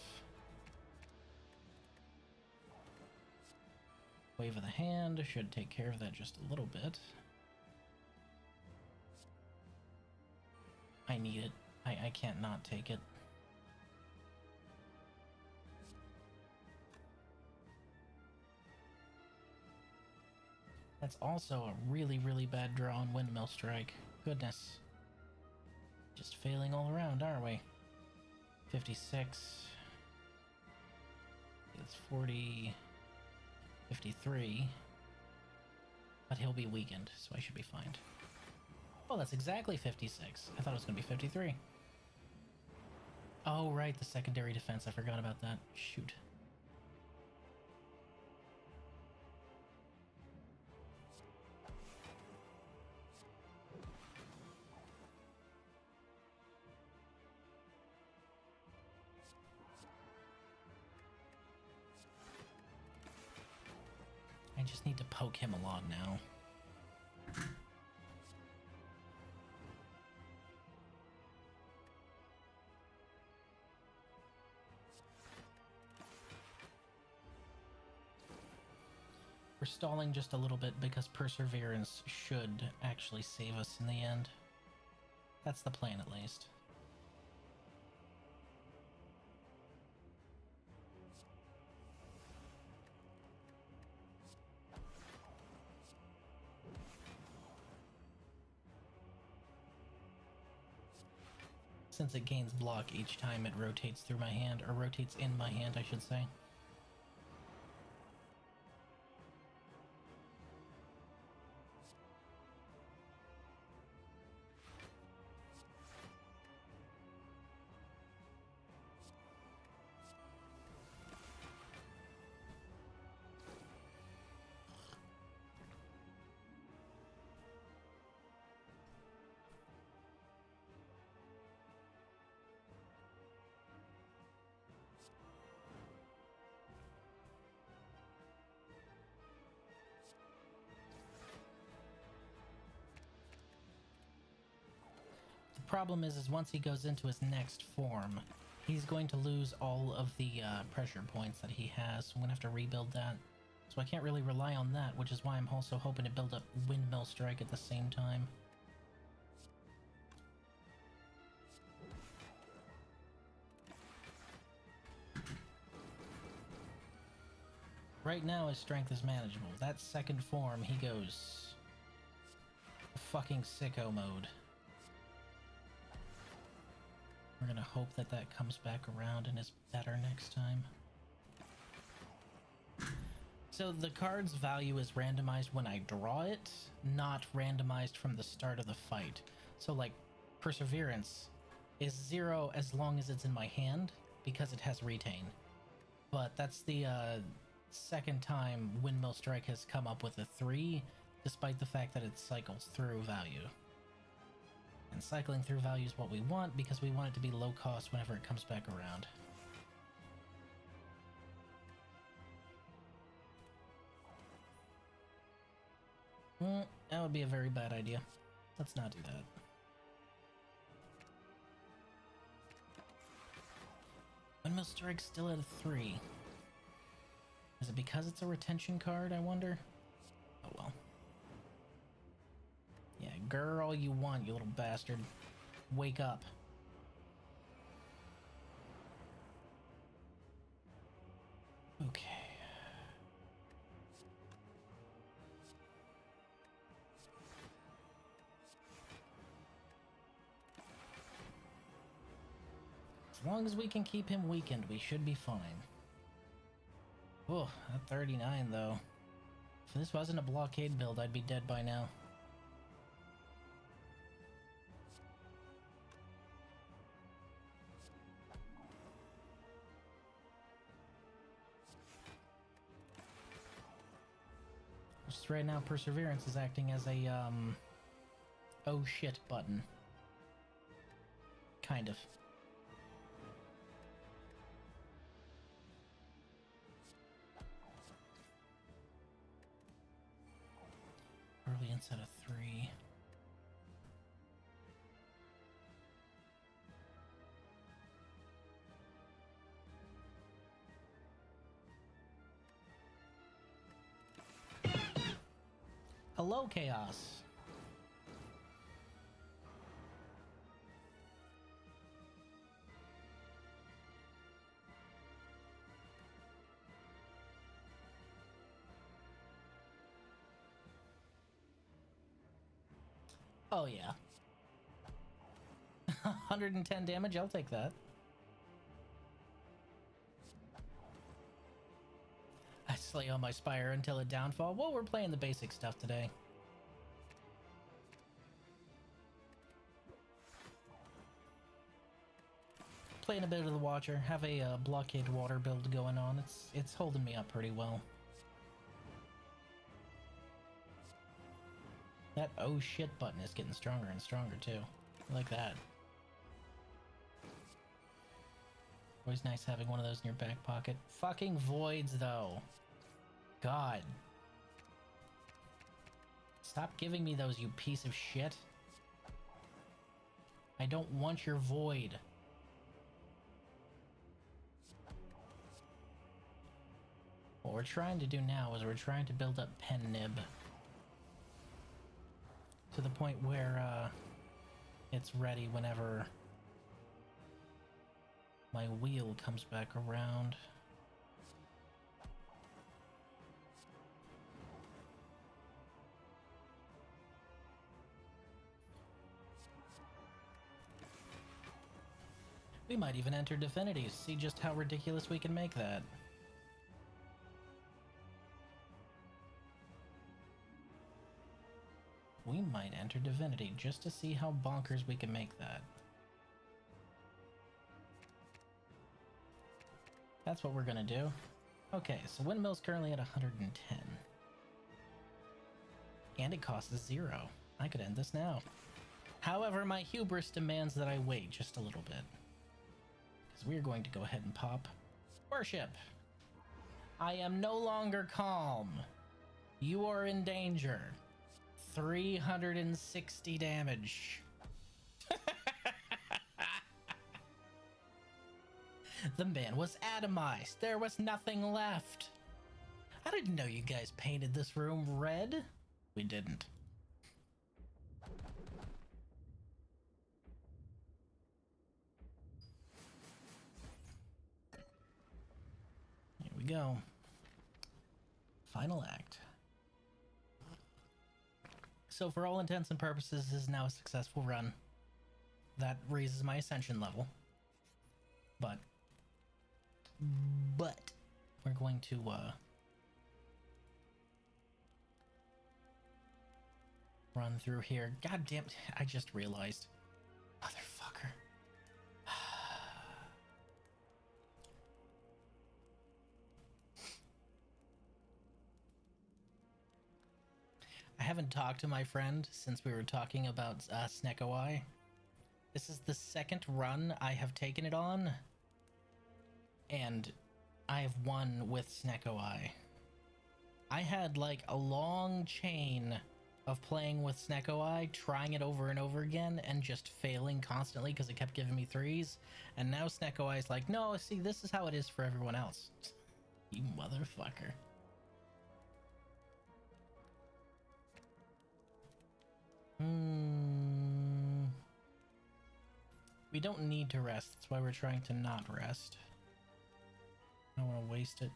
Wave of the hand should take care of that just a little bit. I need it. I can't not take it. That's also a really, really bad draw on Windmill Strike. Goodness. Just failing all around, aren't we? 56. It's 40. 53. But he'll be weakened, so I should be fine. Oh, that's exactly 56. I thought it was going to be 53. Oh, right, the secondary defense. I forgot about that. Shoot. just need to poke him a lot now. We're stalling just a little bit because Perseverance should actually save us in the end. That's the plan, at least. Since it gains block each time it rotates through my hand, or rotates in my hand, I should say. Problem is once he goes into his next form, he's going to lose all of the pressure points that he has, so I'm gonna have to rebuild that. So I can't really rely on that, which is why I'm also hoping to build up Windmill Strike at the same time. Right now his strength is manageable. That second form, he goes fucking sicko mode. We're gonna hope that that comes back around and is better next time. So the card's value is randomized when I draw it, not randomized from the start of the fight. So like Perseverance is 0 as long as it's in my hand because it has retain. But that's the second time Windmill Strike has come up with a 3, despite the fact that it cycles through value. And cycling through value is what we want because we want it to be low cost whenever it comes back around. That would be a very bad idea. Let's not do that. Windmill Strike's still at a 3. Is it because it's a retention card, I wonder? Oh well. Yeah, grr all you want, you little bastard. Wake up. Okay. As long as we can keep him weakened, we should be fine. Oh, at 39 though. If this wasn't a blockade build, I'd be dead by now. Just right now, Perseverance is acting as a, oh shit button. Kind of. Early instead of 3. Hello, Chaos. Oh yeah. 110 damage, I'll take that. I slay on my spire until a downfall. Well, we're playing the basic stuff today. Playing a bit of the Watcher, have a blockade water build going on. It's holding me up pretty well. That oh shit button is getting stronger and stronger too. I like that. Always nice having one of those in your back pocket. Fucking voids though. God. Stop giving me those, you piece of shit. I don't want your void. What we're trying to do now is we're trying to build up pen nib to the point where it's ready whenever my wheel comes back around. We might even enter Divinity, see just how ridiculous we can make that. We might enter Divinity just to see how bonkers we can make that. That's what we're gonna do. Okay, so windmill's currently at 110. And it costs 0. I could end this now. However, my hubris demands that I wait just a little bit. Because we're going to go ahead and pop Worship. I am no longer calm. You are in danger. 360 damage. The man was atomized. There was nothing left. I didn't know you guys painted this room red. We didn't. Here we go. Final act. So for all intents and purposes, this is now a successful run. That raises my ascension level. But we're going to run through here. God damn it, I just realized. Motherfucker. I haven't talked to my friend since we were talking about Snecko Eye. This is the second run I have taken it on, and I have won with Snecko Eye. I had like a long chain of playing with Snecko Eye, trying it over and over again, and just failing constantly because it kept giving me 3s. And now Snecko Eye's like, no, see, this is how it is for everyone else. You motherfucker. We don't need to rest. That's why we're trying to not rest. I don't want to waste it.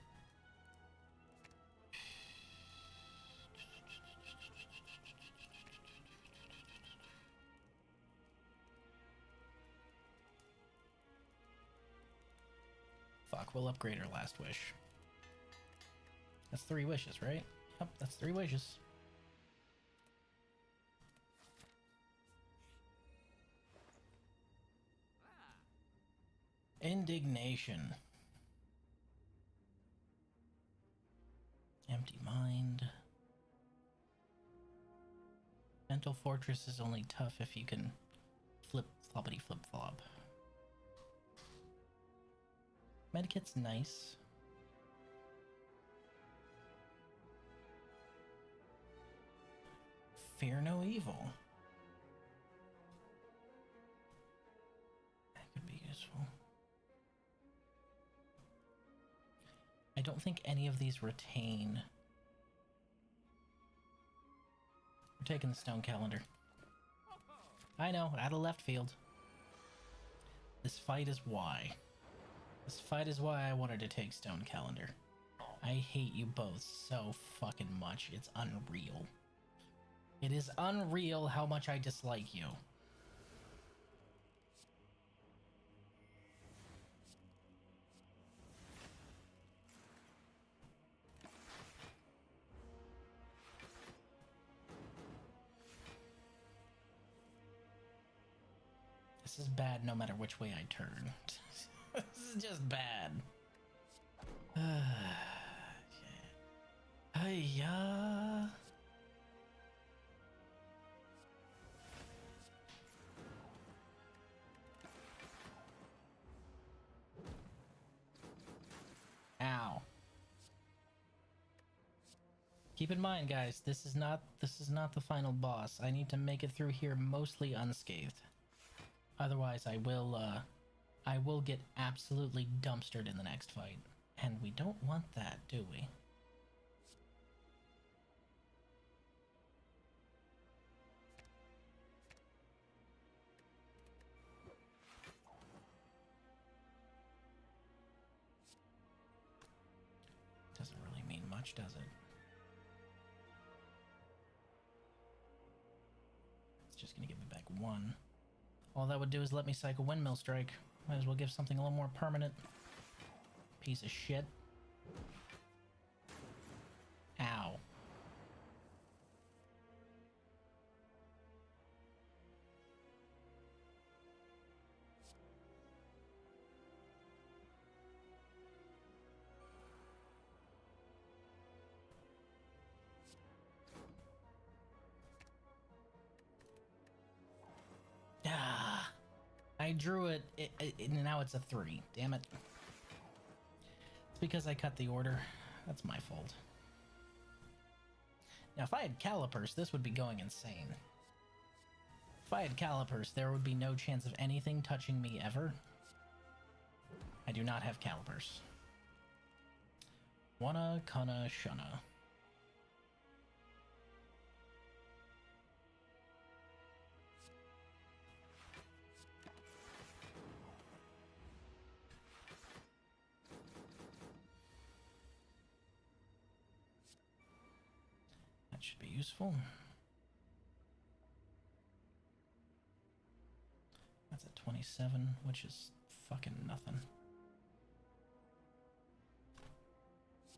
Fuck, we'll upgrade our last wish. That's 3 wishes, right? Yep, that's 3 wishes. Indignation. Empty mind. Mental Fortress is only tough if you can flip floppity flip flop. Medkit's nice. Fear no evil. That could be useful. I don't think any of these retain. We're taking the stone calendar. I know, out of left field. This fight is why. This fight is why I wanted to take stone calendar. I hate you both so fucking much. It's unreal. It is unreal how much I dislike you. This is bad no matter which way I turn. This is just bad. Hiya. Ow. Keep in mind, guys, this is not the final boss. I need to make it through here mostly unscathed. Otherwise, I will get absolutely dumpstered in the next fight. And we don't want that, do we? Doesn't really mean much, does it? It's just gonna give me back one. All that would do is let me cycle Windmill Strike. Might as well give something a little more permanent. Piece of shit. Ow. Ah, I drew it, and now it's a 3. Damn it. It's because I cut the order. That's my fault. Now, if I had calipers, this would be going insane. If I had calipers, there would be no chance of anything touching me ever. I do not have calipers. Wanna, kunna, shunna. That should be useful. That's at 27, which is fucking nothing.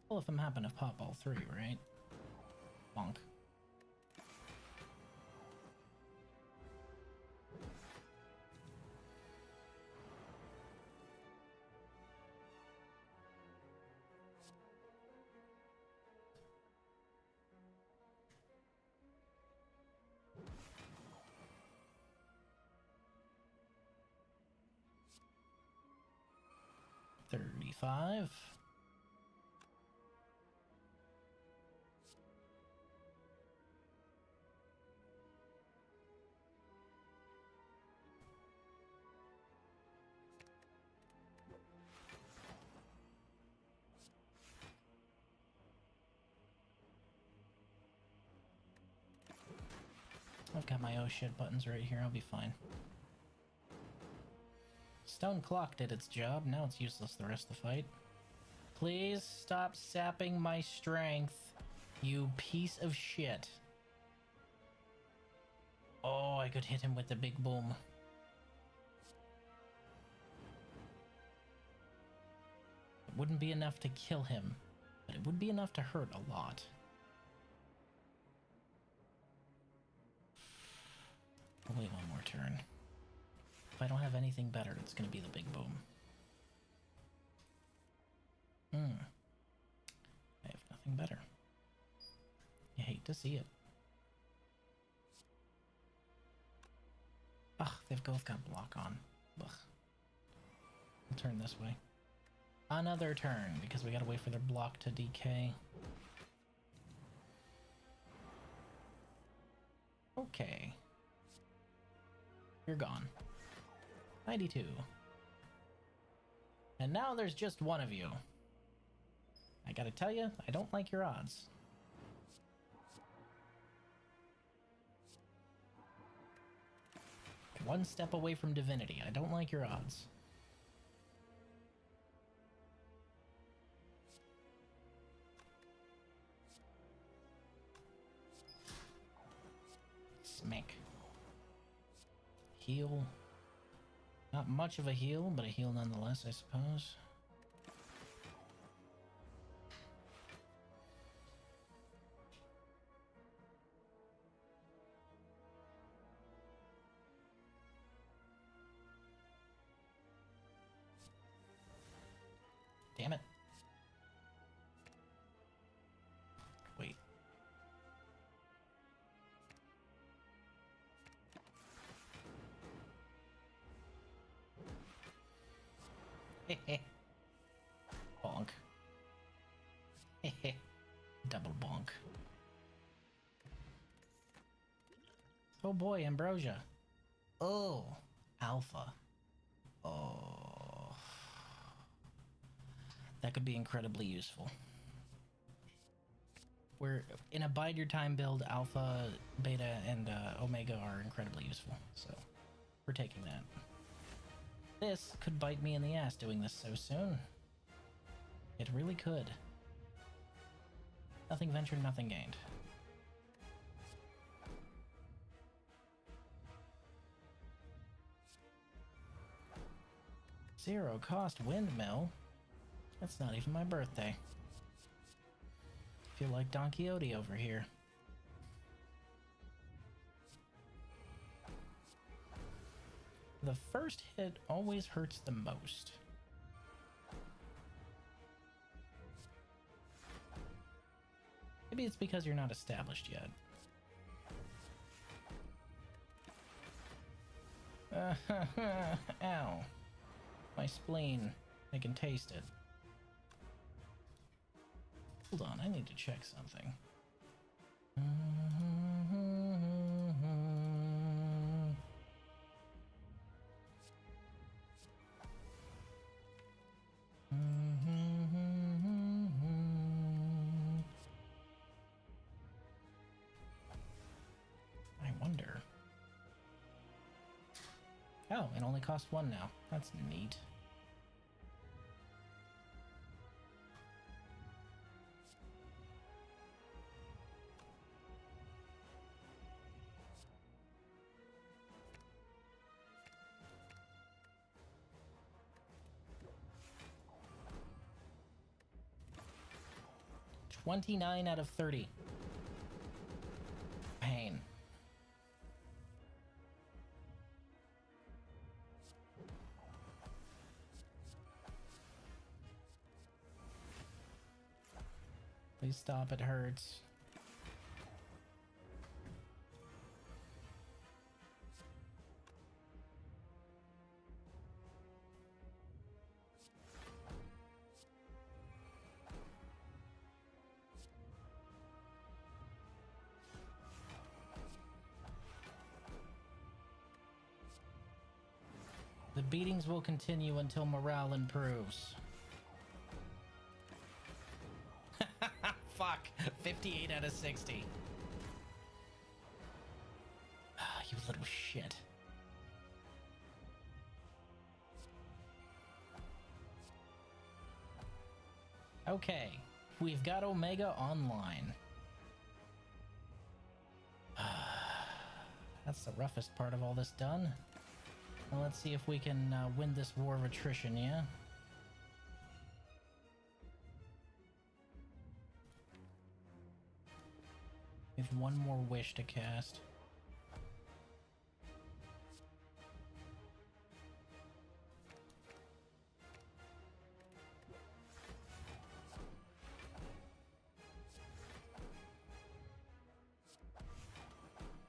Well, if I'm happen to pop all 3, right? Bonk. $35. I've got my oh shit buttons right here, I'll be fine. Stone Clock did its job, now it's useless the rest of the fight. Please stop sapping my strength, you piece of shit. Oh, I could hit him with the big boom. It wouldn't be enough to kill him, but it would be enough to hurt a lot. I'll wait one more turn. If I don't have anything better, it's gonna be the big boom. I have nothing better. You hate to see it. Ugh, they've both got block on. Ugh. We'll turn this way. Another turn, because we gotta wait for their block to decay. Okay. You're gone. 92. And now there's just one of you. I gotta tell you, I don't like your odds. One step away from divinity. I don't like your odds. Smack. Heal. Not much of a heal, but a heal nonetheless, I suppose. Damn it. Wait. Heh. Bonk. Heh. Double bonk. Oh boy, Ambrosia. Oh, Alpha. Oh. That could be incredibly useful. We're in a bide your time build, Alpha, Beta, and Omega are incredibly useful, so we're taking that. This could bite me in the ass doing this so soon. It really could. Nothing ventured, nothing gained. Zero cost windmill? That's not even my birthday. Feel like Don Quixote over here. The first hit always hurts the most. Maybe it's because you're not established yet. Ow. My spleen. I can taste it. Hold on, I need to check something. I wonder. Oh, it only costs one now. That's neat. $29 out of 30. Pain. Please stop, it hurts. The beatings will continue until morale improves. Fuck. 58 out of 60. Ah, you little shit. Okay. We've got Omega online. That's the roughest part of all this done. Well, let's see if we can win this war of attrition, yeah? We have one more wish to cast.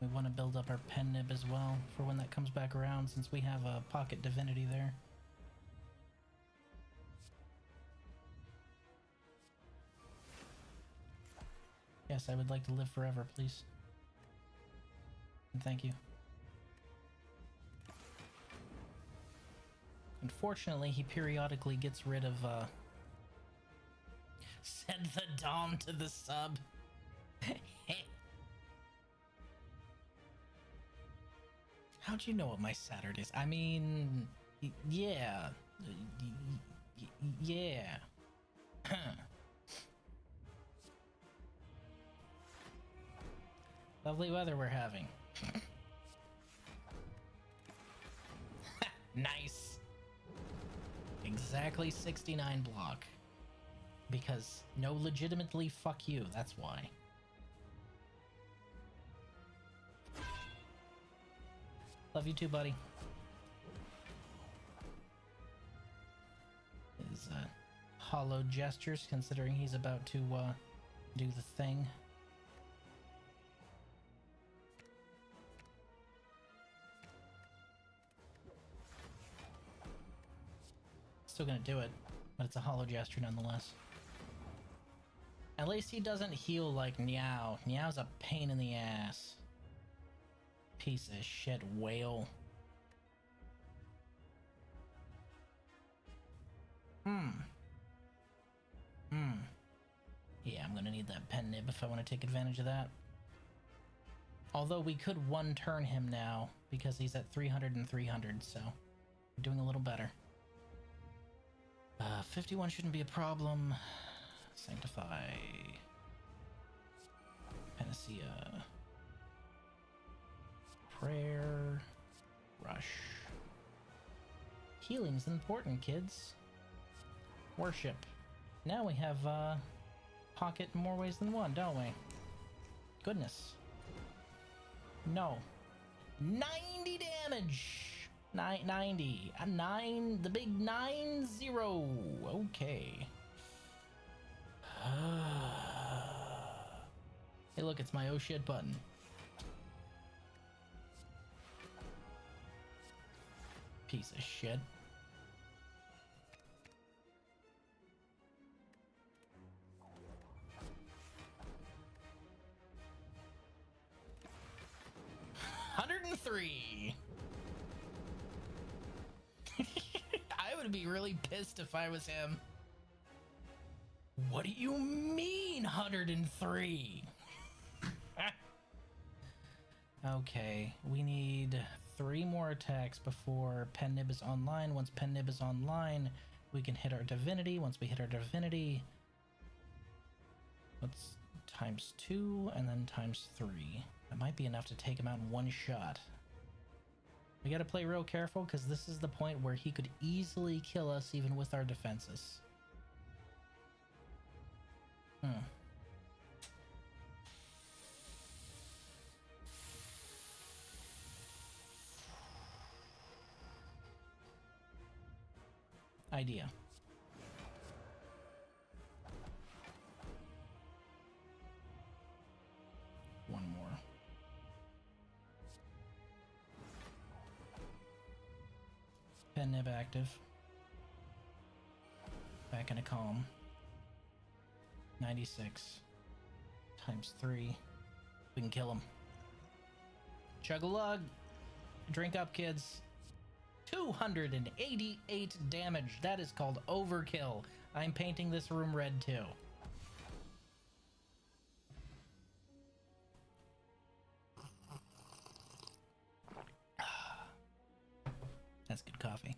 We want to build up our pen nib as well for when that comes back around, since we have a pocket divinity there. Yes, I would like to live forever, please. And thank you. Unfortunately, he periodically gets rid of, send the Dom to the sub. How'd you know what my Saturday is? I mean, yeah. Yeah. Lovely weather we're having. Nice. Exactly 69 block. Because no legitimately fuck you, that's why. Love you too, buddy. His hollow gestures, considering he's about to do the thing. Still gonna do it, but it's a hollow gesture nonetheless. At least he doesn't heal like Niao. Niao's a pain in the ass. Piece of shit whale. Yeah, I'm gonna need that pen nib if I want to take advantage of that. Although we could one-turn him now because he's at 300 and 300, so we're doing a little better. 51 shouldn't be a problem. Sanctify. Panacea. Prayer. Rush. Healing's important, kids. Worship. Now we have pocket in more ways than one, don't we? Goodness. No. 90 damage! 90. A 9. The big 9-0. Okay. Hey, look, it's my oh shit button. Piece of shit. $103. I would be really pissed if I was him. What do you mean 103? Okay, we need 3 more attacks before Pen Nib is online. Once Pen Nib is online, we can hit our divinity. Once we hit our divinity, let's times 2 and then times 3. That might be enough to take him out in one shot. We gotta play real careful because this is the point where he could easily kill us even with our defenses. Idea. One more. Pen Nib active. Back in a calm. 96 times 3. We can kill him. Chug-a-lug. Drink up, kids. 288 damage. That is called overkill. I'm painting this room red too. That's good coffee.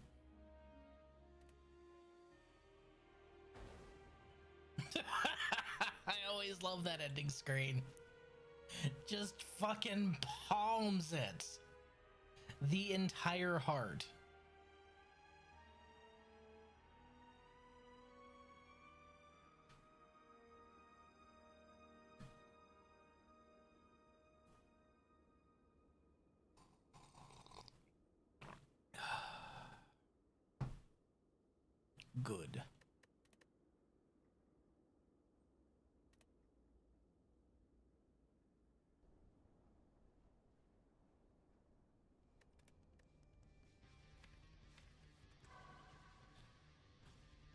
I always love that ending screen. Just fucking palms it. The entire heart. Good.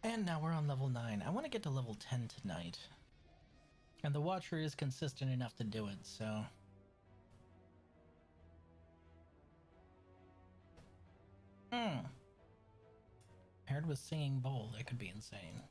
And now we're on level 9. I want to get to level 10 tonight. And the Watcher is consistent enough to do it, so... Paired with Singing Bowl, that could be insane.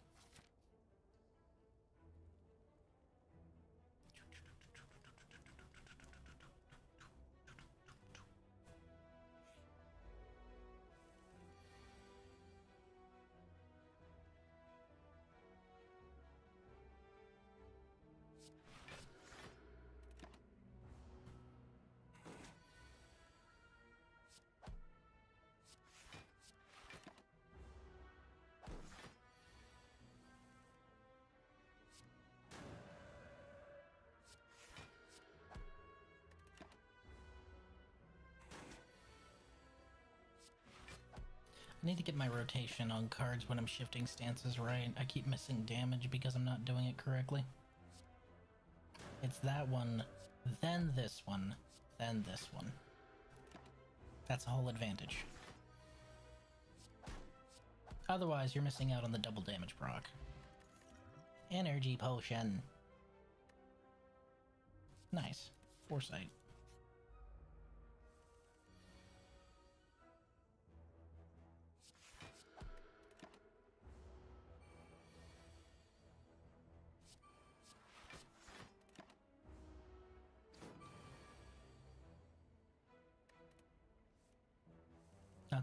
I need to get my rotation on cards when I'm shifting stances right. I keep missing damage because I'm not doing it correctly. It's that one, then this one, then this one. That's a whole advantage. Otherwise, you're missing out on the double damage proc. Energy potion. Nice. Foresight.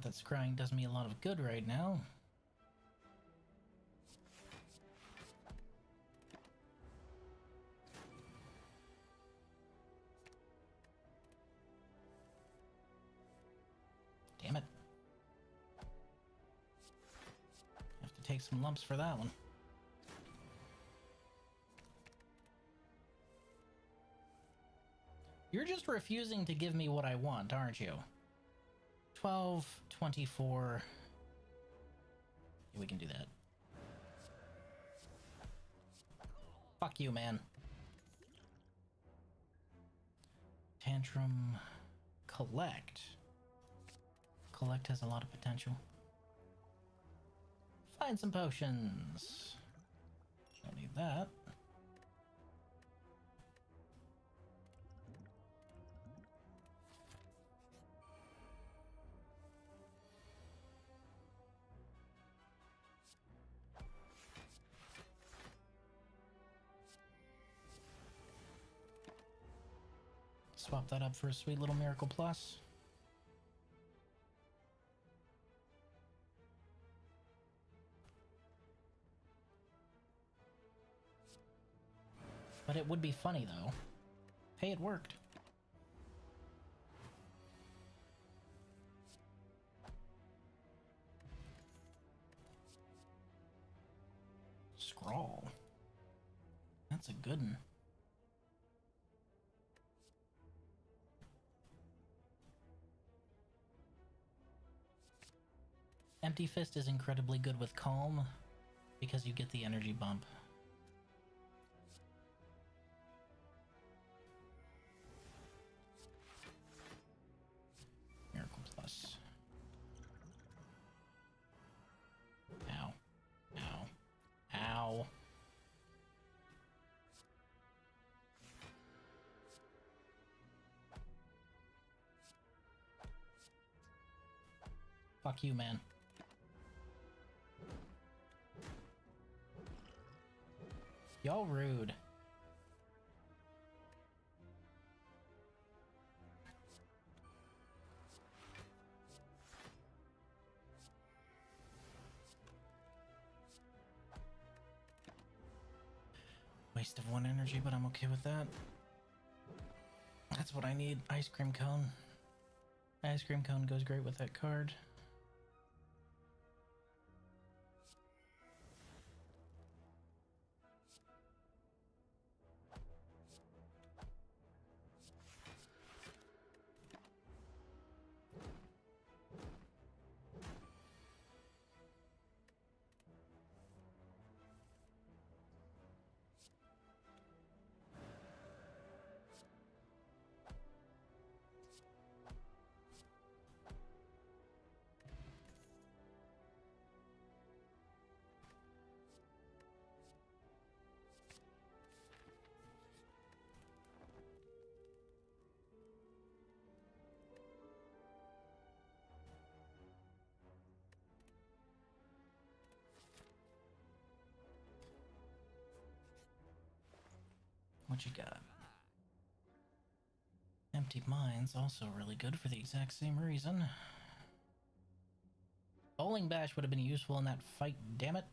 Not that scrying does me a lot of good right now. Damn it. Have to take some lumps for that one. You're just refusing to give me what I want, aren't you? 12, 24. Yeah, we can do that. Fuck you, man. Tantrum. Collect. Collect has a lot of potential. Find some potions. Don't need that. Swap that up for a sweet little Miracle Plus. But it would be funny, though. Hey, it worked. Scrawl. That's a good one. Empty Fist is incredibly good with Calm because you get the energy bump. Miracle Plus. Ow. Ow. Ow. Fuck you, man. Y'all rude. Waste of one energy, but I'm okay with that. That's what I need. Ice Cream Cone. Ice Cream Cone goes great with that card. What you got? Empty Mind's also really good for the exact same reason. Bowling Bash would have been useful in that fight, damn it.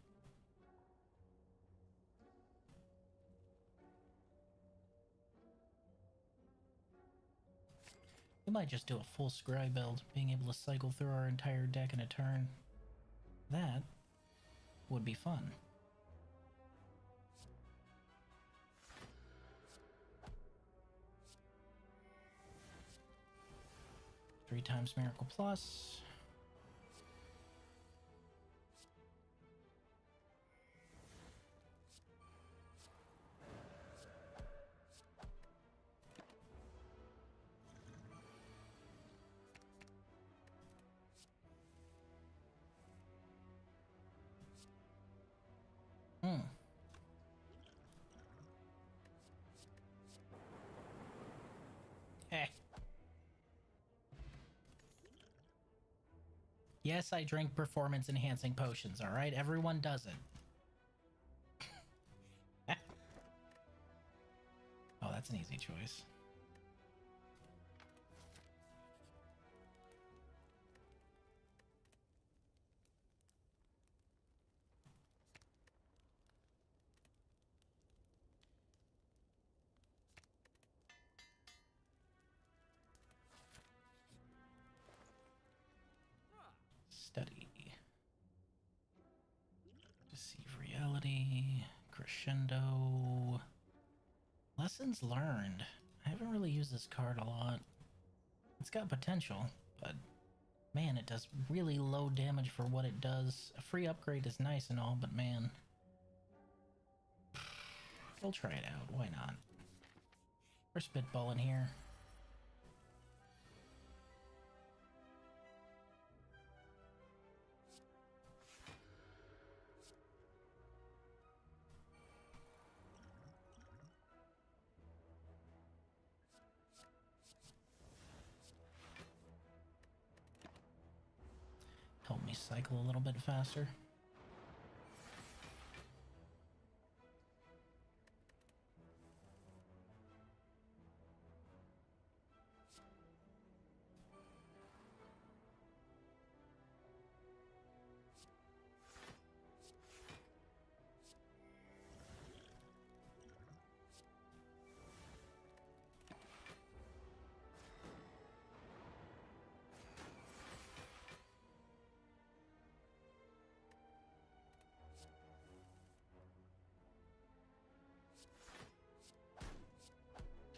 We might just do a full scry build, being able to cycle through our entire deck in a turn. That would be fun. Three times Miracle Plus. Eh. Yes, I drink performance-enhancing potions, alright? Everyone does it. Oh, that's an easy choice. Crescendo. Lessons learned. I haven't really used this card a lot. It's got potential, but man, it does really low damage for what it does. A free upgrade is nice and all, but man. We'll try it out. Why not? We're spitballing here. Help me cycle a little bit faster.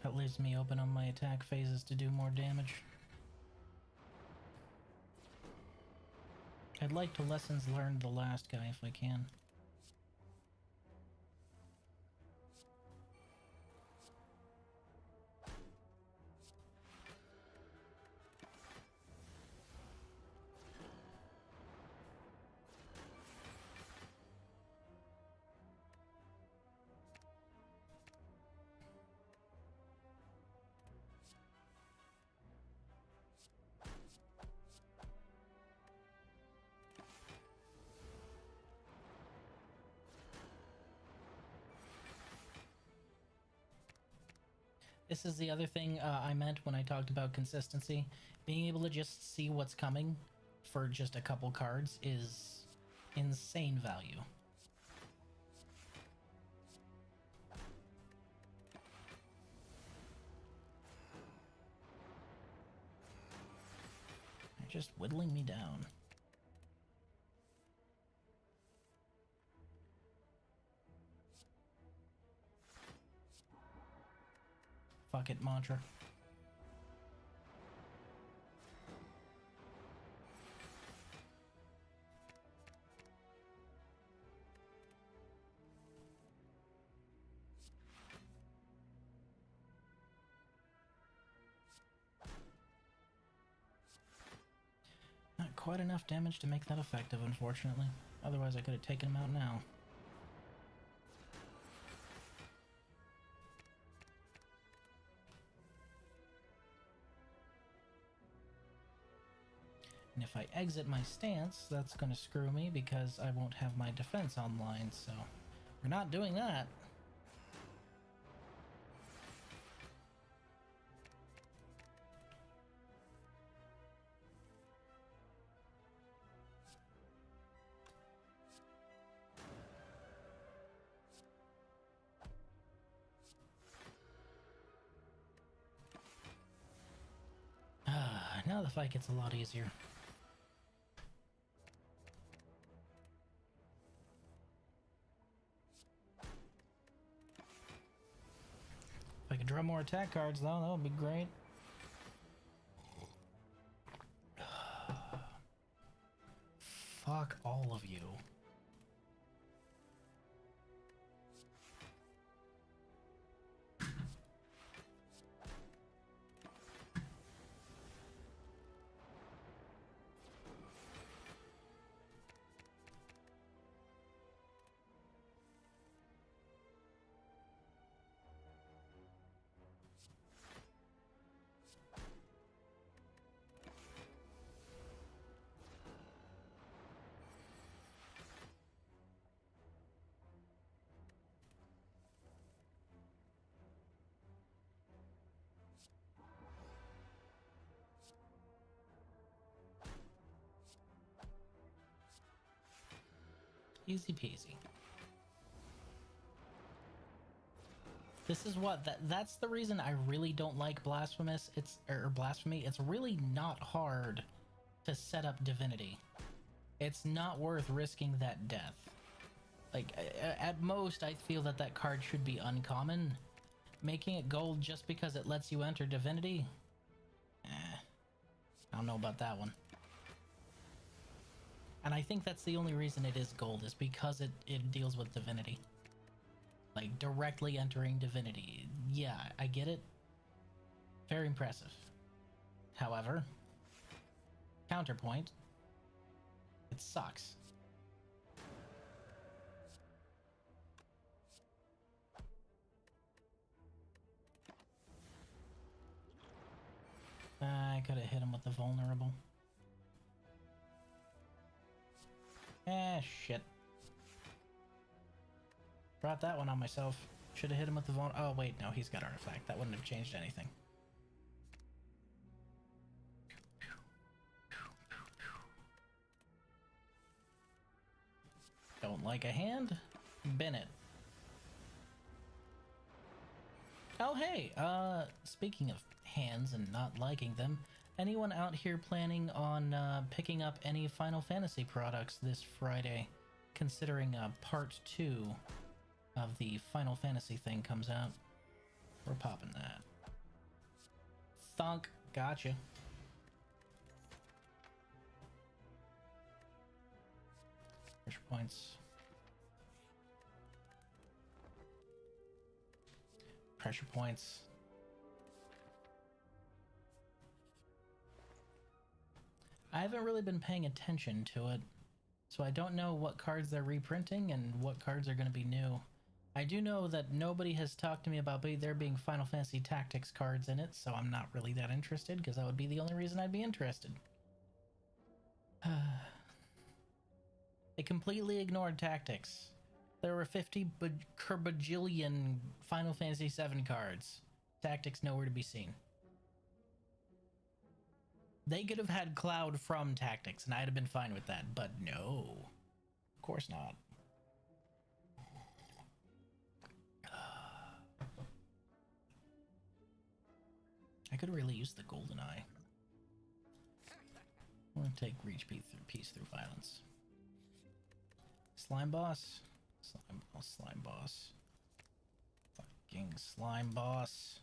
That leaves me open on my attack phases to do more damage. I'd like to lessons learn the last guy if I can. This is the other thing I meant when I talked about consistency. Being able to just see what's coming for just a couple cards is insane value. They're just whittling me down. Fuck it, mantra. Not quite enough damage to make that effective, unfortunately. Otherwise, I could have taken him out now. And if I exit my stance, that's going to screw me because I won't have my defense online, so we're not doing that. Now the fight gets a lot easier. If I could draw more attack cards, though, that would be great. Fuck all of you. Easy peasy. This is what that's the reason I really don't like Blasphemous. Blasphemy. It's really not hard to set up Divinity. It's not worth risking that death. Like, at most, I feel that that card should be uncommon. Making it gold just because it lets you enter Divinity? I don't know about that one. And I think that's the only reason it is gold, is because it deals with Divinity. Like, directly entering Divinity. Yeah, I get it. Very impressive. However, counterpoint, it sucks. I could have hit him with the vulnerable. Shit. Brought that one on myself. Should have hit him with the vulnerable. Oh, wait, no, he's got artifact. That wouldn't have changed anything. Don't like a hand? Bin it. Oh, hey, speaking of hands and not liking them, anyone out here planning on picking up any Final Fantasy products this Friday, considering part 2 of the Final Fantasy thing comes out? We're popping that. Thunk, gotcha. Pressure points. Pressure points. I haven't really been paying attention to it, so I don't know what cards they're reprinting and what cards are going to be new. I do know that nobody has talked to me about there being Final Fantasy Tactics cards in it, so I'm not really that interested, because that would be the only reason I'd be interested. They completely ignored Tactics. There were 50 bajillion Final Fantasy VII cards. Tactics nowhere to be seen. They could have had Cloud from Tactics, and I'd have been fine with that, but no. Of course not. I could really use the golden eye. I'm gonna take peace through violence. Slime boss? Slime boss. Fucking slime boss.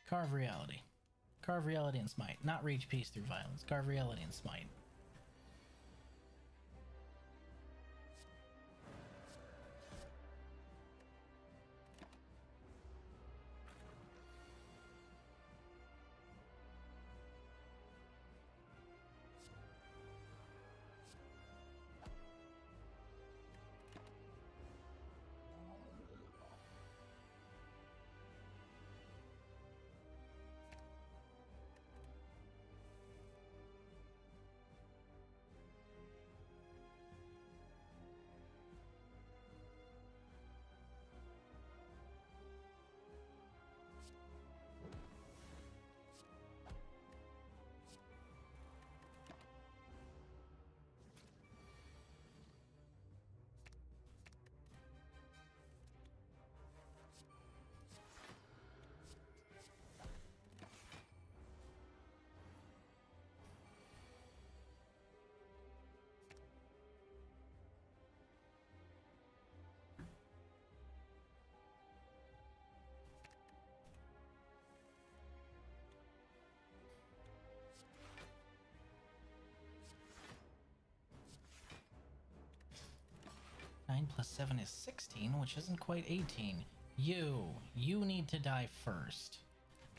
Carve reality. Carve reality and smite. Not reach peace through violence. Carve reality and smite. Nine plus 7 is 16, which isn't quite 18. You need to die first.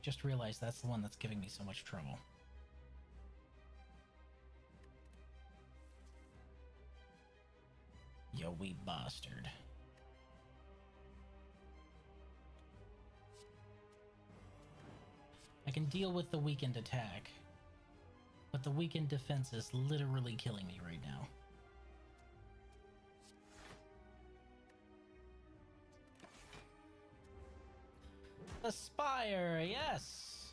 Just realized that's the one that's giving me so much trouble. You wee bastard. I can deal with the weakened attack, but the weakened defense is literally killing me right now. The spire, yes!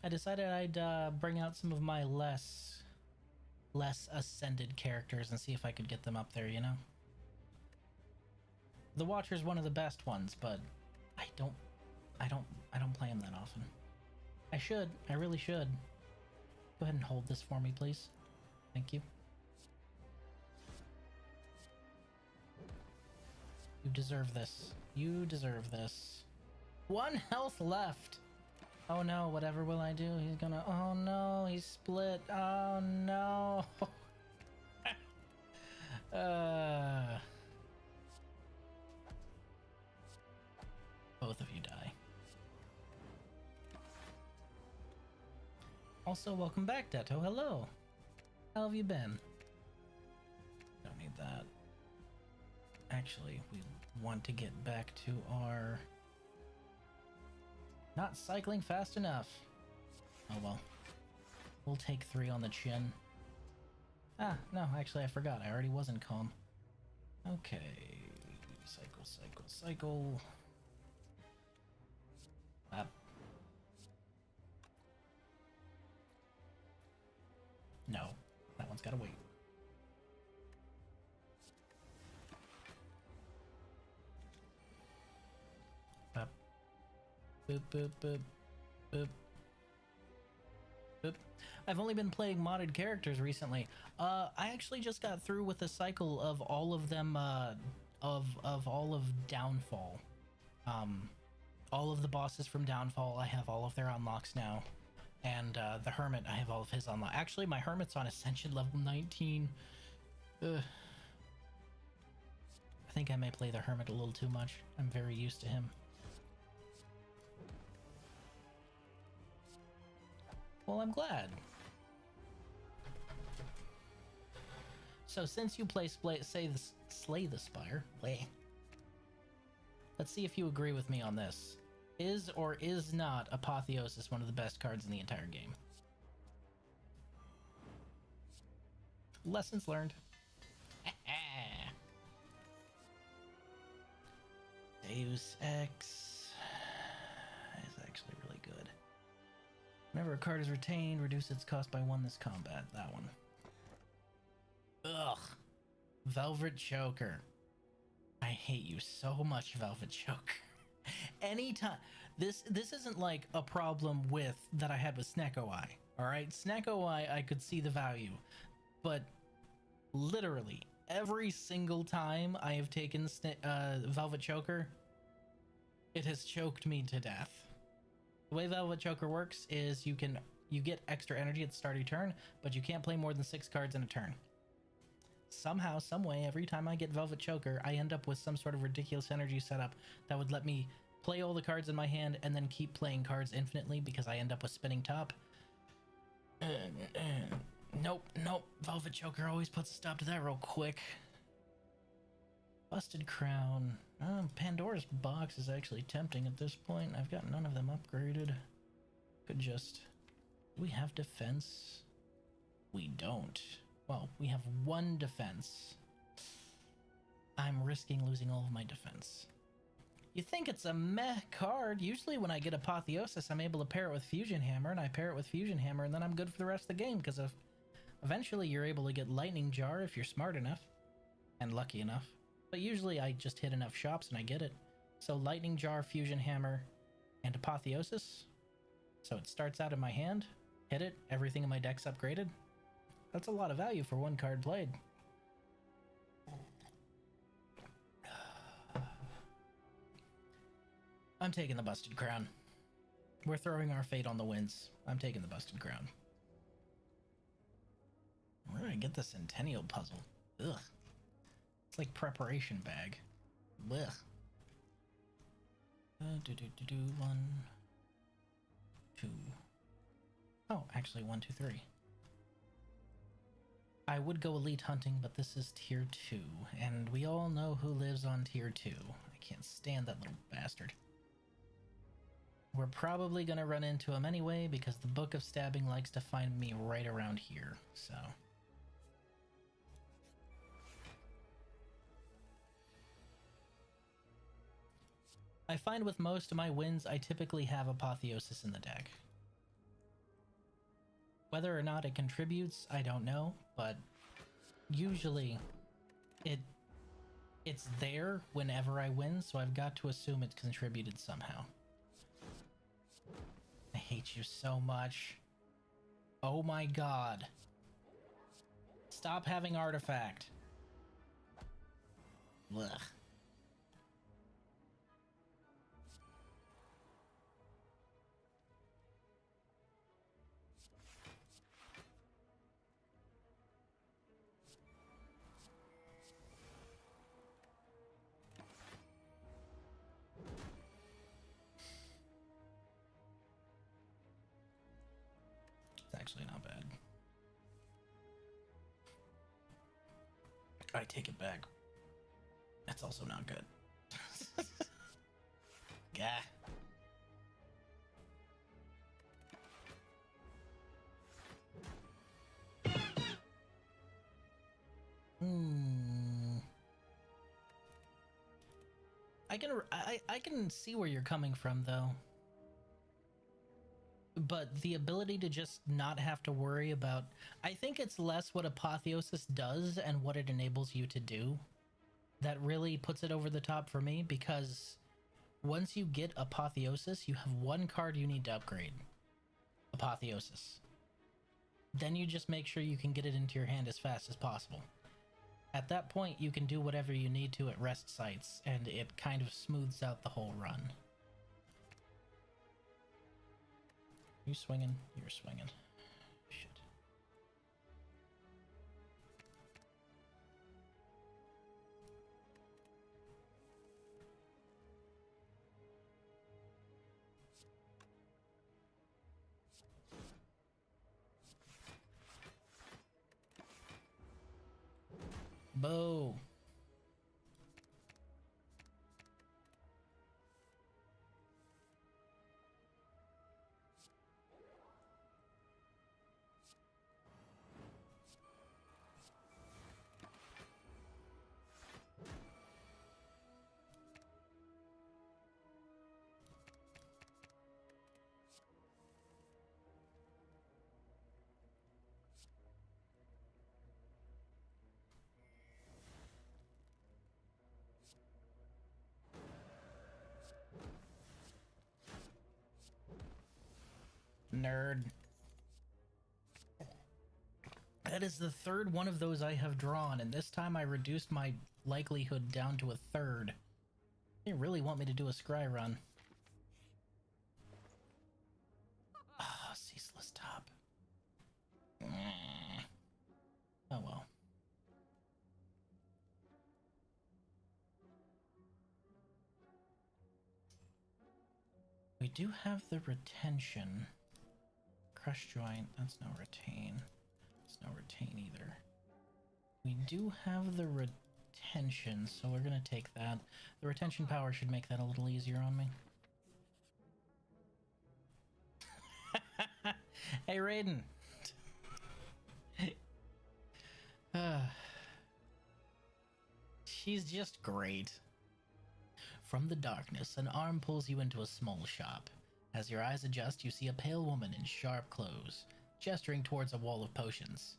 I decided I'd bring out some of my less ascended characters and see if I could get them up there, you know? The Watcher's one of the best ones, but I don't play him that often. I should. I really should. Go ahead and hold this for me, please. Thank you. You deserve this. You deserve this. 1 health left. Oh no, whatever will I do? He's gonna... Oh no, he's split. Oh no. Both of you die. Also, welcome back, Detto. Hello. How have you been? Don't need that. Actually, we want to get back to our... Not cycling fast enough. Oh well. We'll take 3 on the chin. Ah, no, actually I forgot. I already was in calm. Okay. Cycle, cycle, cycle. Up. No, that one's gotta wait. Up. Boop, boop, boop, boop. Boop. I've only been playing modded characters recently. I actually just got through with a cycle of all of them, of all of Downfall. All of the bosses from Downfall, I have all of their unlocks now. And the Hermit, I have all of his unlocks. Actually, my Hermit's on Ascension level 19. Ugh. I think I may play the Hermit a little too much. I'm very used to him. Well, I'm glad. So since you play Slay the Spire, let's see if you agree with me on this. Is or is not Apotheosis one of the best cards in the entire game? Lessons learned. Deus Ex is actually really good. Whenever a card is retained, reduce its cost by 1 this combat. That one. Ugh. Velvet Choker. I hate you so much, Velvet Choker. Anytime. This isn't like a problem with that I had with Snecko Eye. Alright? Snecko Eye, I could see the value. But literally, every single time I have taken Velvet Choker, it has choked me to death. The way Velvet Choker works is you get extra energy at the start of your turn, but you can't play more than 6 cards in a turn. Somehow, some way, every time I get Velvet Choker, I end up with some sort of ridiculous energy setup that would let me play all the cards in my hand and then keep playing cards infinitely because I end up with spinning top. Nope. Velvet Choker always puts a stop to that real quick. Busted Crown. Pandora's Box is actually tempting at this point. I've got none of them upgraded. Could just... Do we have defense? We don't. Well, we have 1 defense. I'm risking losing all of my defense. You think it's a meh card. Usually when I get Apotheosis, I'm able to pair it with Fusion Hammer, and I pair it with Fusion Hammer, and then I'm good for the rest of the game, because eventually you're able to get Lightning Jar if you're smart enough and lucky enough. But usually I just hit enough shops and I get it. So Lightning Jar, Fusion Hammer, and Apotheosis. So it starts out in my hand, hit it, everything in my deck's upgraded. That's a lot of value for 1 card played. I'm taking the Busted Crown. We're throwing our fate on the winds. I'm taking the Busted Crown. Where did I get the Centennial Puzzle? Ugh. It's like preparation bag. Ugh. 1, 2. Oh, actually 1, 2, 3. I would go Elite Hunting, but this is Tier 2, and we all know who lives on Tier 2. I can't stand that little bastard. We're probably gonna run into him anyway, because the Book of Stabbing likes to find me right around here, so... I find with most of my wins, I typically have Apotheosis in the deck. Whether or not it contributes, I don't know, but usually it's there whenever I win, so I've got to assume it contributed somehow. I hate you so much. Oh my god. Stop having artifact. Ugh. It's actually not bad. I take it back. That's also not good. Gah. I can see where you're coming from though. But the ability to just not have to worry about, I think it's less what Apotheosis does and what it enables you to do that really puts it over the top for me, because once you get Apotheosis, you have one card you need to upgrade. Apotheosis. Then you just make sure you can get it into your hand as fast as possible. At that point, you can do whatever you need to at rest sites, and it kind of smooths out the whole run. You swinging? You're swinging. Shit. Bow. Nerd. That is the third one of those I have drawn, and this time I reduced my likelihood down to a third. They really want me to do a scry run. Ah, ceaseless top. Oh well. We do have the retention. Crush joint, that's no retain. It's no retain either. We do have the retention, so we're gonna take that. The retention power should make that a little easier on me. Hey, Raiden. She's just great. From the darkness, an arm pulls you into a small shop. As your eyes adjust, you see a pale woman in sharp clothes, gesturing towards a wall of potions.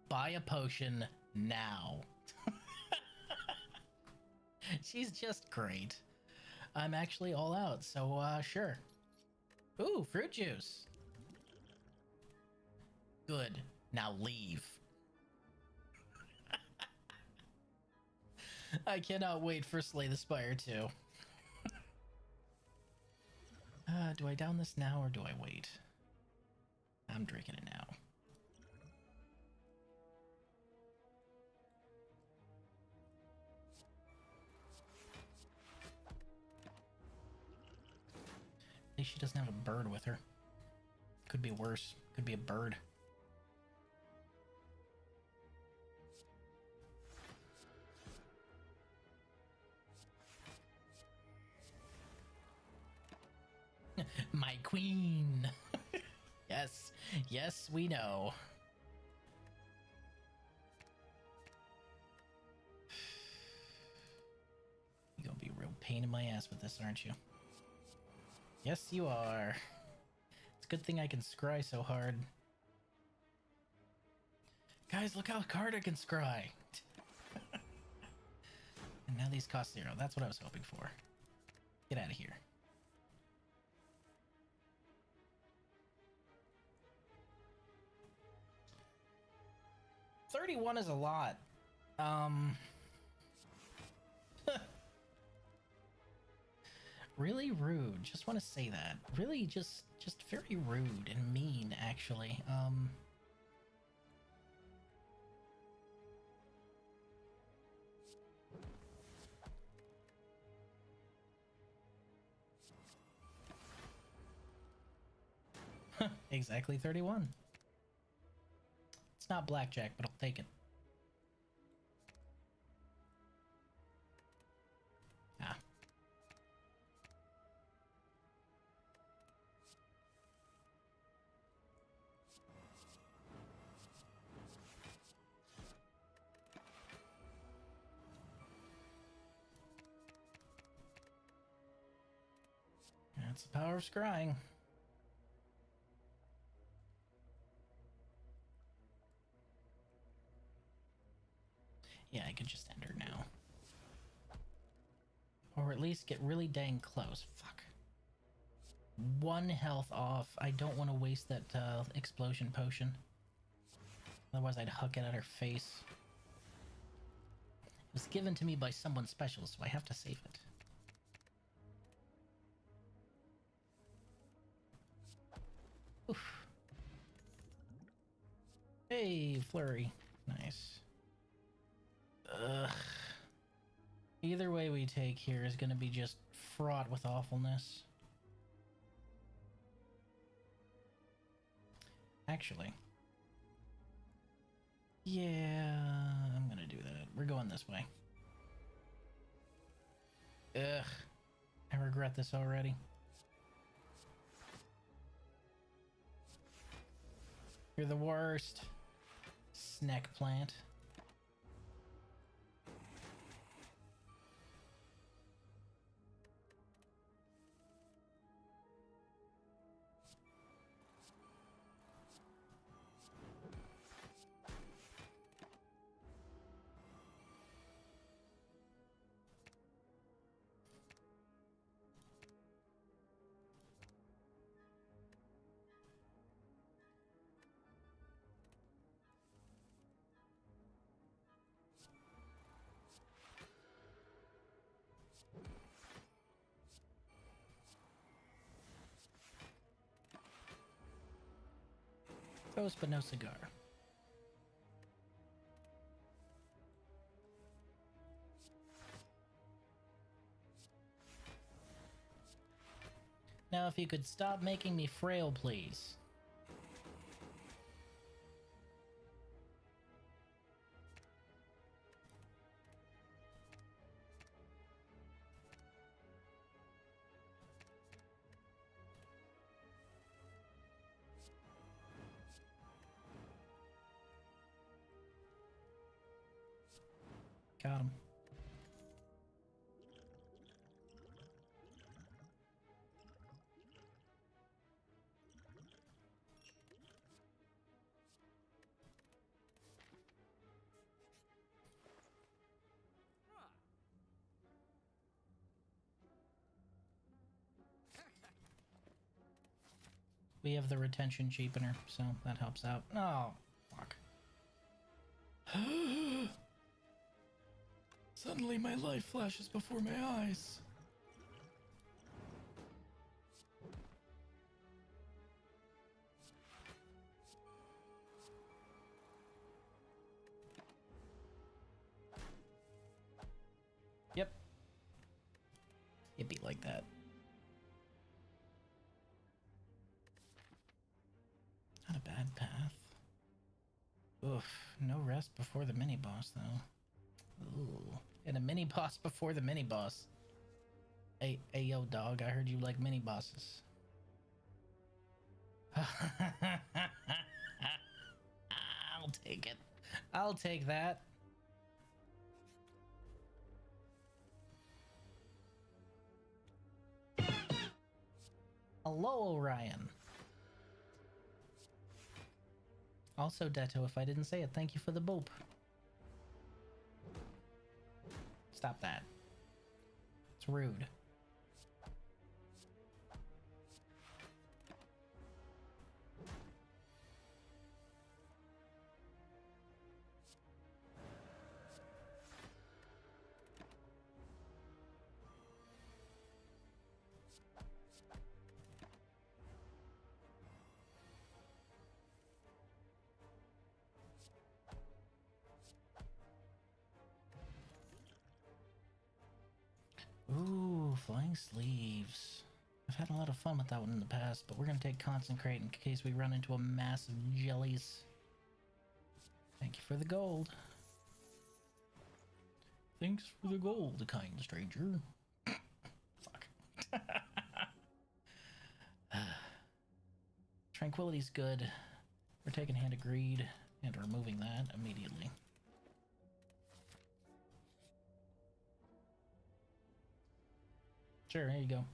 Buy a potion now. She's just great. I'm actually all out, so sure. Ooh, fruit juice. Good. Now leave. I cannot wait for Slay the Spire 2. Do I down this now or do I wait? I'm drinking it now. At least she doesn't have a bird with her. Could be worse. Could be a bird. My queen. Yes, yes, we know. You're gonna be a real pain in my ass with this, aren't you? Yes, you are. It's a good thing I can scry so hard. Guys, look how hard I can scry. And now these cost 0. That's what I was hoping for. Get out of here. $31 is a lot. Really rude. Just want to say that. Really just very rude and mean, actually. Exactly 31. It's not blackjack, but I'll take it. Ah. That's the power of scrying. Yeah, I could just enter now. Or at least get really dang close. Fuck. 1 health off. I don't want to waste that explosion potion. Otherwise I'd huck it at her face. It was given to me by someone special, so I have to save it. Oof. Hey, flurry. Nice. Ugh. Either way we take here is going to be just fraught with awfulness. Actually. Yeah, I'm going to do that. We're going this way. Ugh. I regret this already. You're the worst. Snack plant. Toast but no cigar. Now if you could stop making me frail, please. Got him. We have the retention cheapener, so that helps out. Oh, fuck. Suddenly my life flashes before my eyes. Yep. It'd be like that. Not a bad path. Oof, no rest before the mini-boss, though. Ooh, and a mini-boss before the mini-boss. Hey, yo, dog, I heard you like mini-bosses. I'll take it. I'll take that. Hello, Orion. Also, Detto, if I didn't say it, thank you for the boop. Stop that. It's rude. Ooh, flying sleeves. I've had a lot of fun with that one in the past, but we're gonna take concentrate in case we run into a mass of jellies. Thank you for the gold. Thanks for the gold, kind stranger. Fuck. Tranquility's good. We're taking Hand of Greed and removing that immediately. Sure, here you go.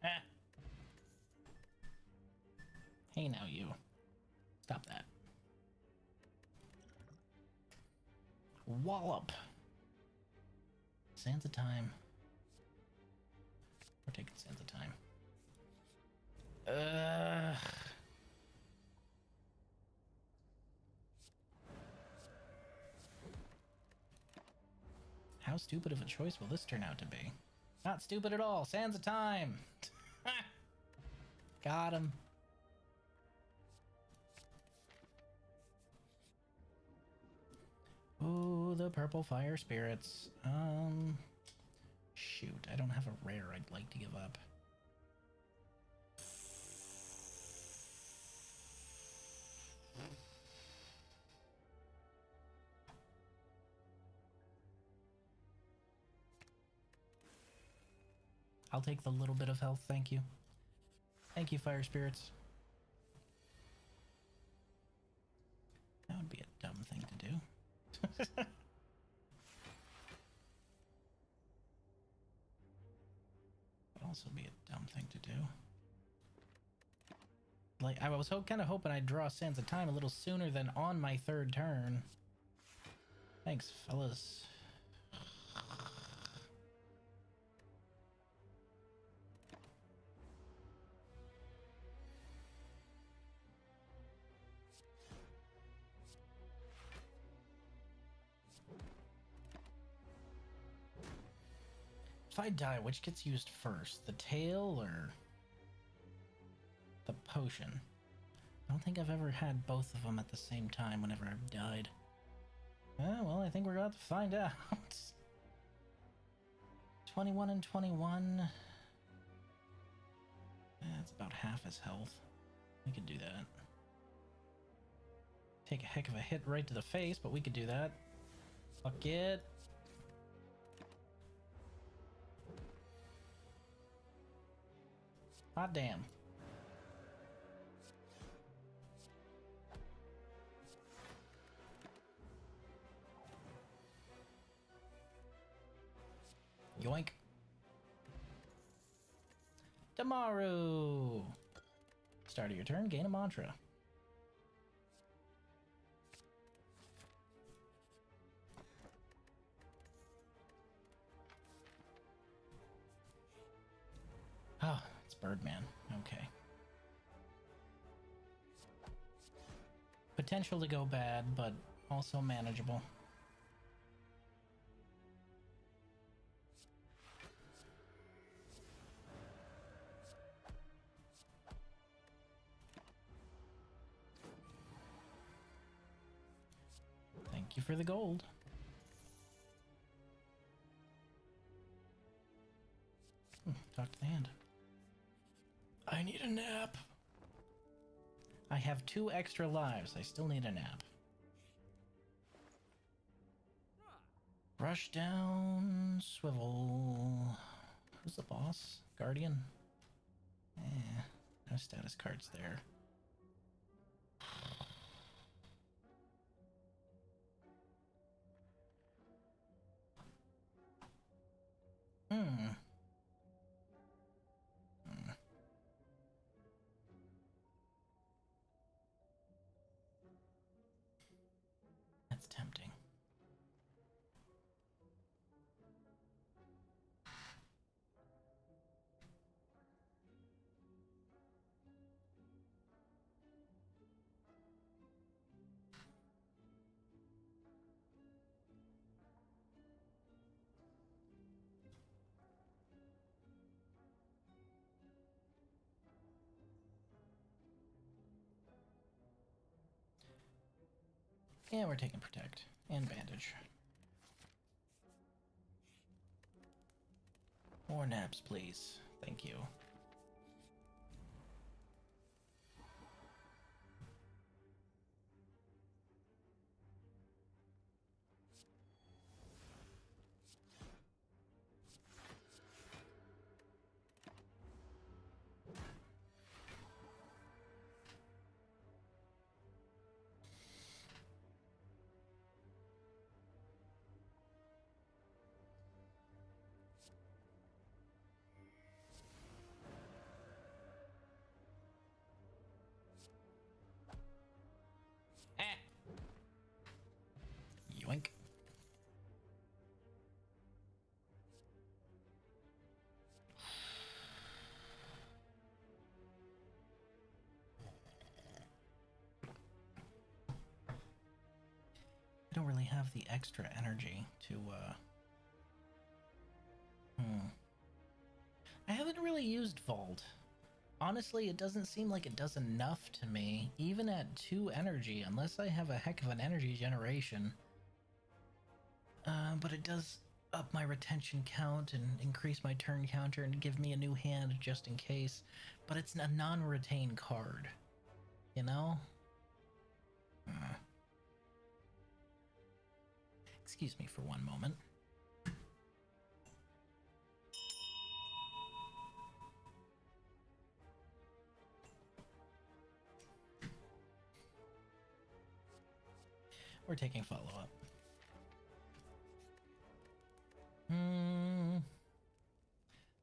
Ah. Hey now, you. Stop that. Wallop. Sands of Time. We're taking Sands of Time. How stupid of a choice will this turn out to be? Not stupid at all. Sands of Time. Got him. Ooh, the purple fire spirits. Shoot, I don't have a rare I'd like to give up. I'll take the little bit of health, thank you. Thank you, fire spirits. That would be a dumb thing to do. Would also be a dumb thing to do. Like, I was kind of hoping I'd draw Sands of Time a little sooner than on my third turn. Thanks, fellas. If I die, which gets used first? The tail or the potion? I don't think I've ever had both of them at the same time whenever I've died. Well, I think we're about to find out. 21 and 21. That's about half his health. We could do that. Take a heck of a hit right to the face, but we could do that. Fuck it. Hot damn. Yoink. Tomorrow. Start of your turn, gain a mantra. Oh, it's Birdman. Okay. Potential to go bad, but also manageable. Thank you for the gold. Talk to the hand. I need a nap. I have 2 extra lives. I still need a nap. Rush down, swivel. Who's the boss? Guardian? Eh, no status cards there. Hmm. That's tempting. Yeah, we're taking protect and bandage. More naps, please. Thank you. Ah. Yoink. I don't really have the extra energy to, I haven't really used Vault. Honestly, it doesn't seem like it does enough to me, even at 2 energy, unless I have a heck of an energy generation. But it does up my retention count and increase my turn counter and give me a new hand just in case. But it's a non-retain card, you know? Excuse me for one moment. We're taking follow-up.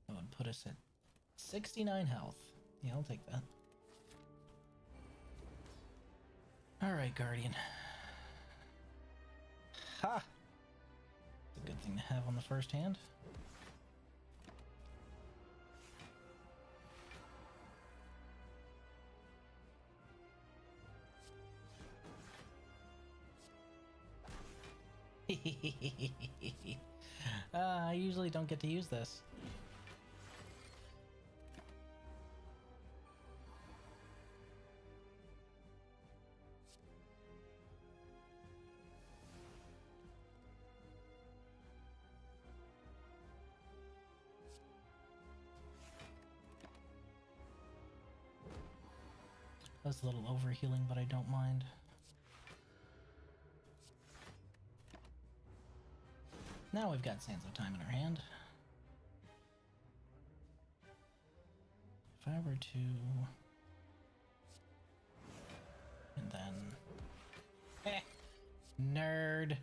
That would put us at 69 health. Yeah, I'll take that. Alright, Guardian. Ha! It's a good thing to have on the first hand. I usually don't get to use this. That's a little overhealing, but I don't mind. Now we've got Sands of Time in our hand. If I were to... And then... Nerd!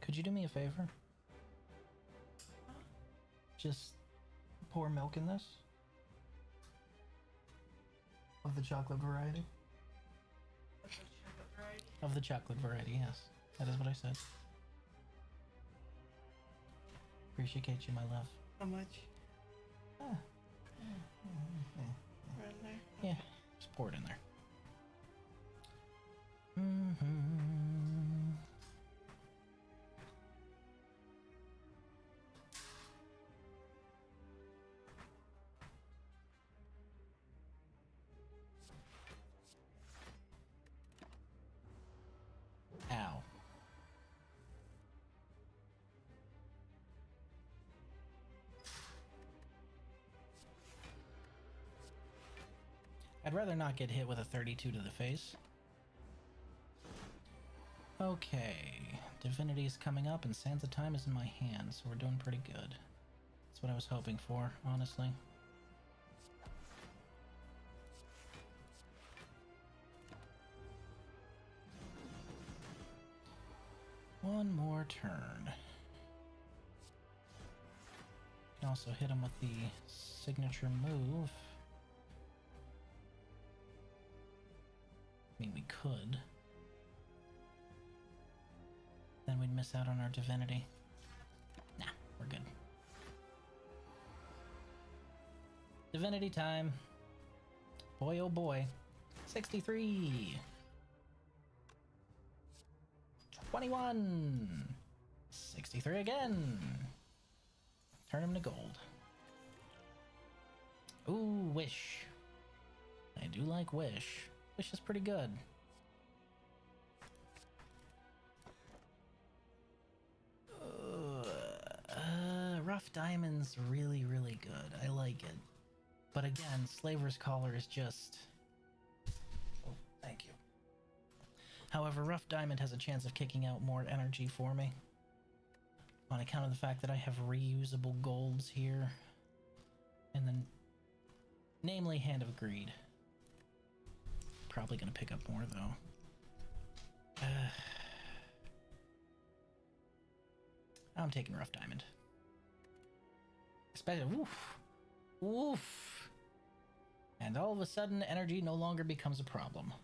Could you do me a favor? Just pour milk in this. Of the chocolate variety? Of the chocolate variety, yes. That is what I said. Appreciate you, my love. How much? Ah. Right in there? Yeah, just pour it in there. Ow. I'd rather not get hit with a 32 to the face. Okay, Divinity's coming up and Sands of Time is in my hand, so we're doing pretty good. That's what I was hoping for, honestly. One more turn. Can also hit him with the signature move. I mean, we could. Then we'd miss out on our divinity. Nah, we're good. Divinity time. Boy, oh boy. 63. 21. 63 again. Turn him to gold. Ooh, Wish. I do like Wish. Wish is pretty good. Rough Diamond's really, really good. I like it. But again, Slaver's Collar is just... Oh, thank you. However, Rough Diamond has a chance of kicking out more energy for me. On account of the fact that I have reusable golds here. And then... namely, Hand of Greed. Probably gonna pick up more, though. I'm taking Rough Diamond. Especially, woof, woof. And all of a sudden, energy no longer becomes a problem.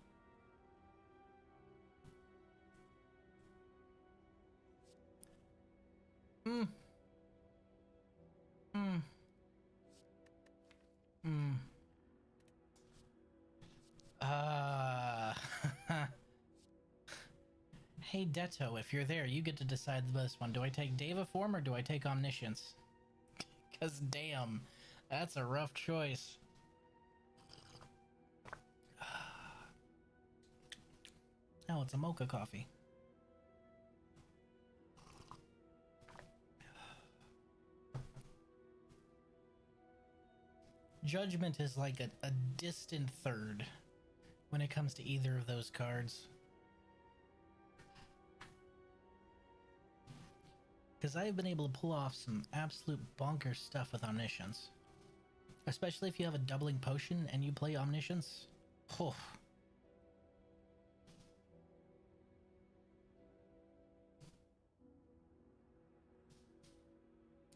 Hey Detto, if you're there, you get to decide this one. Do I take Deva form or do I take Omniscience? Because damn, that's a rough choice. Oh, it's a mocha coffee. Judgment is like a distant third when it comes to either of those cards. Because I've been able to pull off some absolute bonkers stuff with Omniscience. Especially if you have a doubling potion and you play Omniscience. Oh.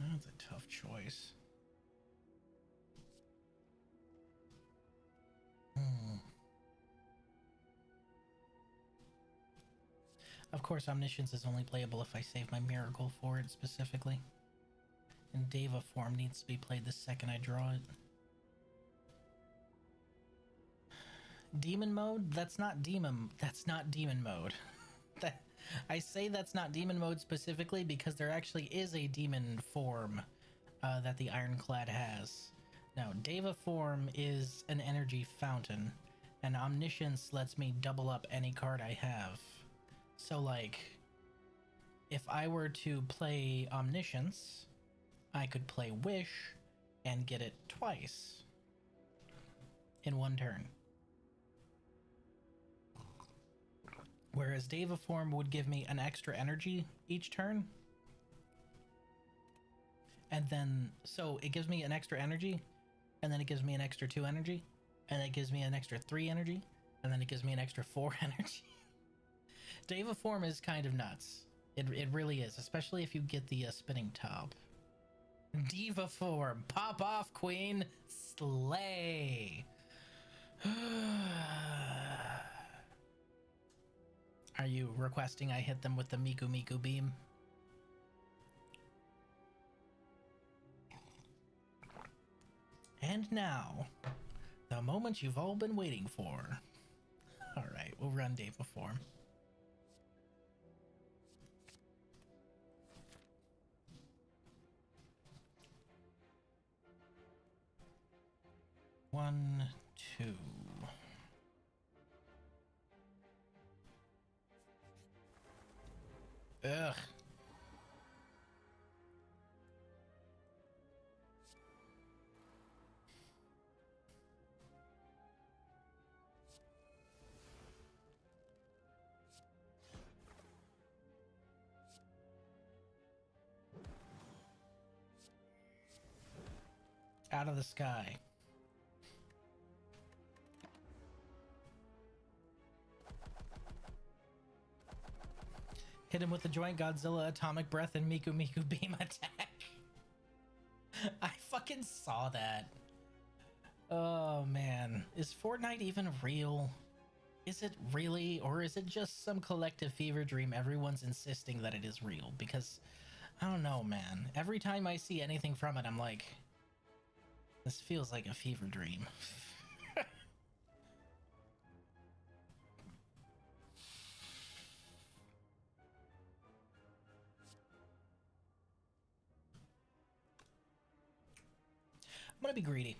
That's a tough choice. Of course, Omniscience is only playable if I save my Miracle for it specifically. And Deva form needs to be played the second I draw it. Demon mode? That's not demon mode. I say that's not demon mode specifically because there actually is a demon form that the Ironclad has. Now, Deva form is an energy fountain, and Omniscience lets me double up any card I have. So, like, if I were to play Omniscience, I could play Wish and get it twice in one turn. Whereas Deva form would give me an extra energy each turn. And then, so it gives me an extra energy, and then it gives me an extra 2 energy, and then it gives me an extra 3 energy, and then it gives me an extra 4 energy. Deva form is kind of nuts. It really is, especially if you get the spinning top. Diva form, pop off, queen, slay. Are you requesting I hit them with the Miku Miku beam? And now, the moment you've all been waiting for. Alright, we'll run Deva form. One, two. Ugh. out of the sky. Hit him with the joint Godzilla atomic breath and Miku Miku beam attack. I fucking saw that. Oh man, is Fortnite even real? Is it really, or is it just some collective fever dream everyone's insisting that it is real? Because I don't know, man. Every time I see anything from it, I'm like, this feels like a fever dream. I'm gonna be greedy.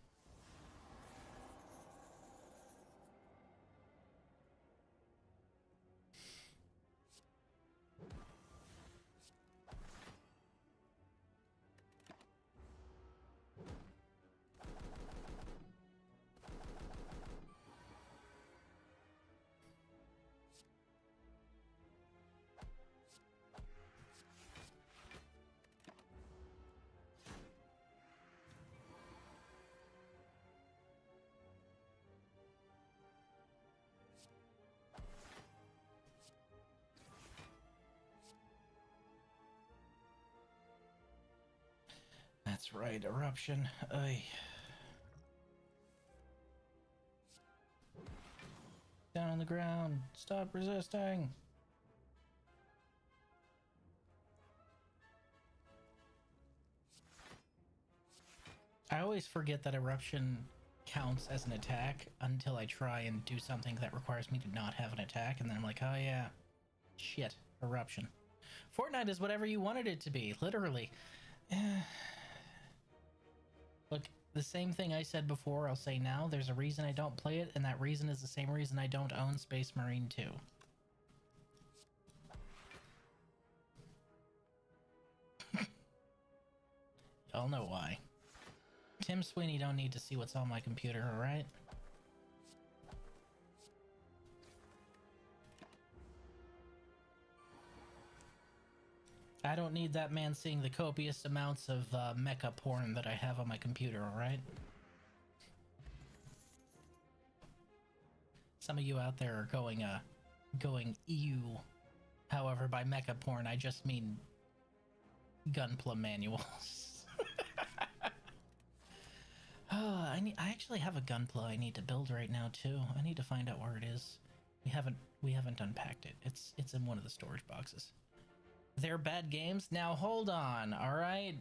That's right, eruption. Ay. Down on the ground. Stop resisting. I always forget that eruption counts as an attack until I try and do something that requires me to not have an attack, and then I'm like, oh yeah, shit, eruption. Fortnite is whatever you wanted it to be, literally. Look, the same thing I said before, I'll say now. There's a reason I don't play it, and that reason is the same reason I don't own Space Marine 2. Y'all know why. Tim Sweeney don't need to see what's on my computer, alright? I don't need that man seeing the copious amounts of mecha porn that I have on my computer, alright? Some of you out there are going ew. However, by mecha porn, I just mean Gunpla manuals. I actually have a Gunpla I need to build right now too. I need to find out where it is. We haven't unpacked it. It's in one of the storage boxes. They're bad games? Now hold on, alright?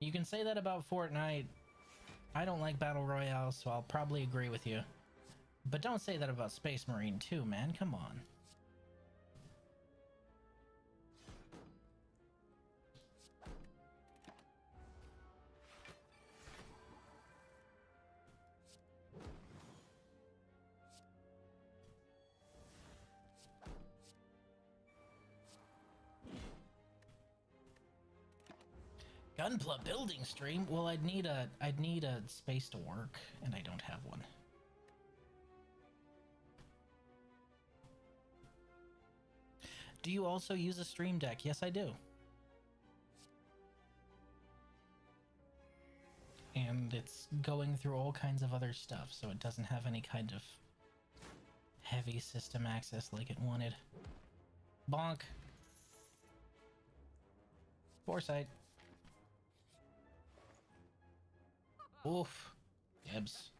You can say that about Fortnite. I don't like Battle Royale, so I'll probably agree with you. But don't say that about Space Marine 2, man. Come on. Gunpla building stream? Well, I'd need a space to work, and I don't have one. Do you also use a stream deck? Yes, I do. And it's going through all kinds of other stuff, so it doesn't have any kind of heavy system access like it wanted. Bonk. Foresight. Oof. Gibbs.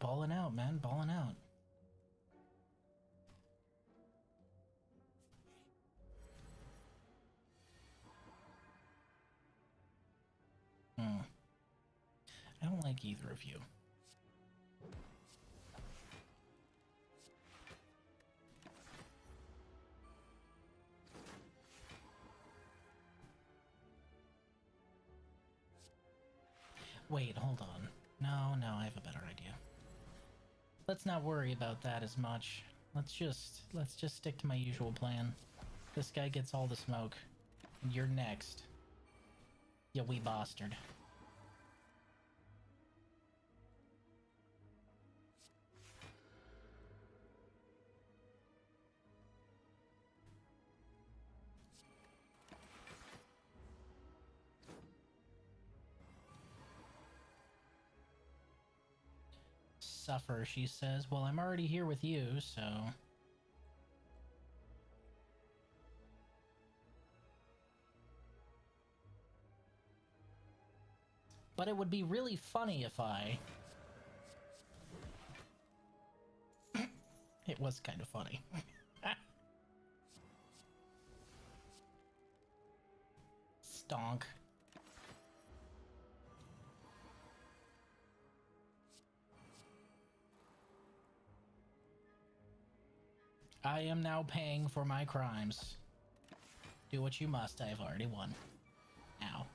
Balling out, man. Balling out. I don't like either of you. Wait, hold on. No, I have a better idea. Let's not worry about that as much. Let's just stick to my usual plan. This guy gets all the smoke. And you're next. You wee bastard. suffer, she says. Well, I'm already here with you, so... But it would be really funny if I... It was kind of funny. Stonk. I am now paying for my crimes. Do what you must, I have already won. Ow.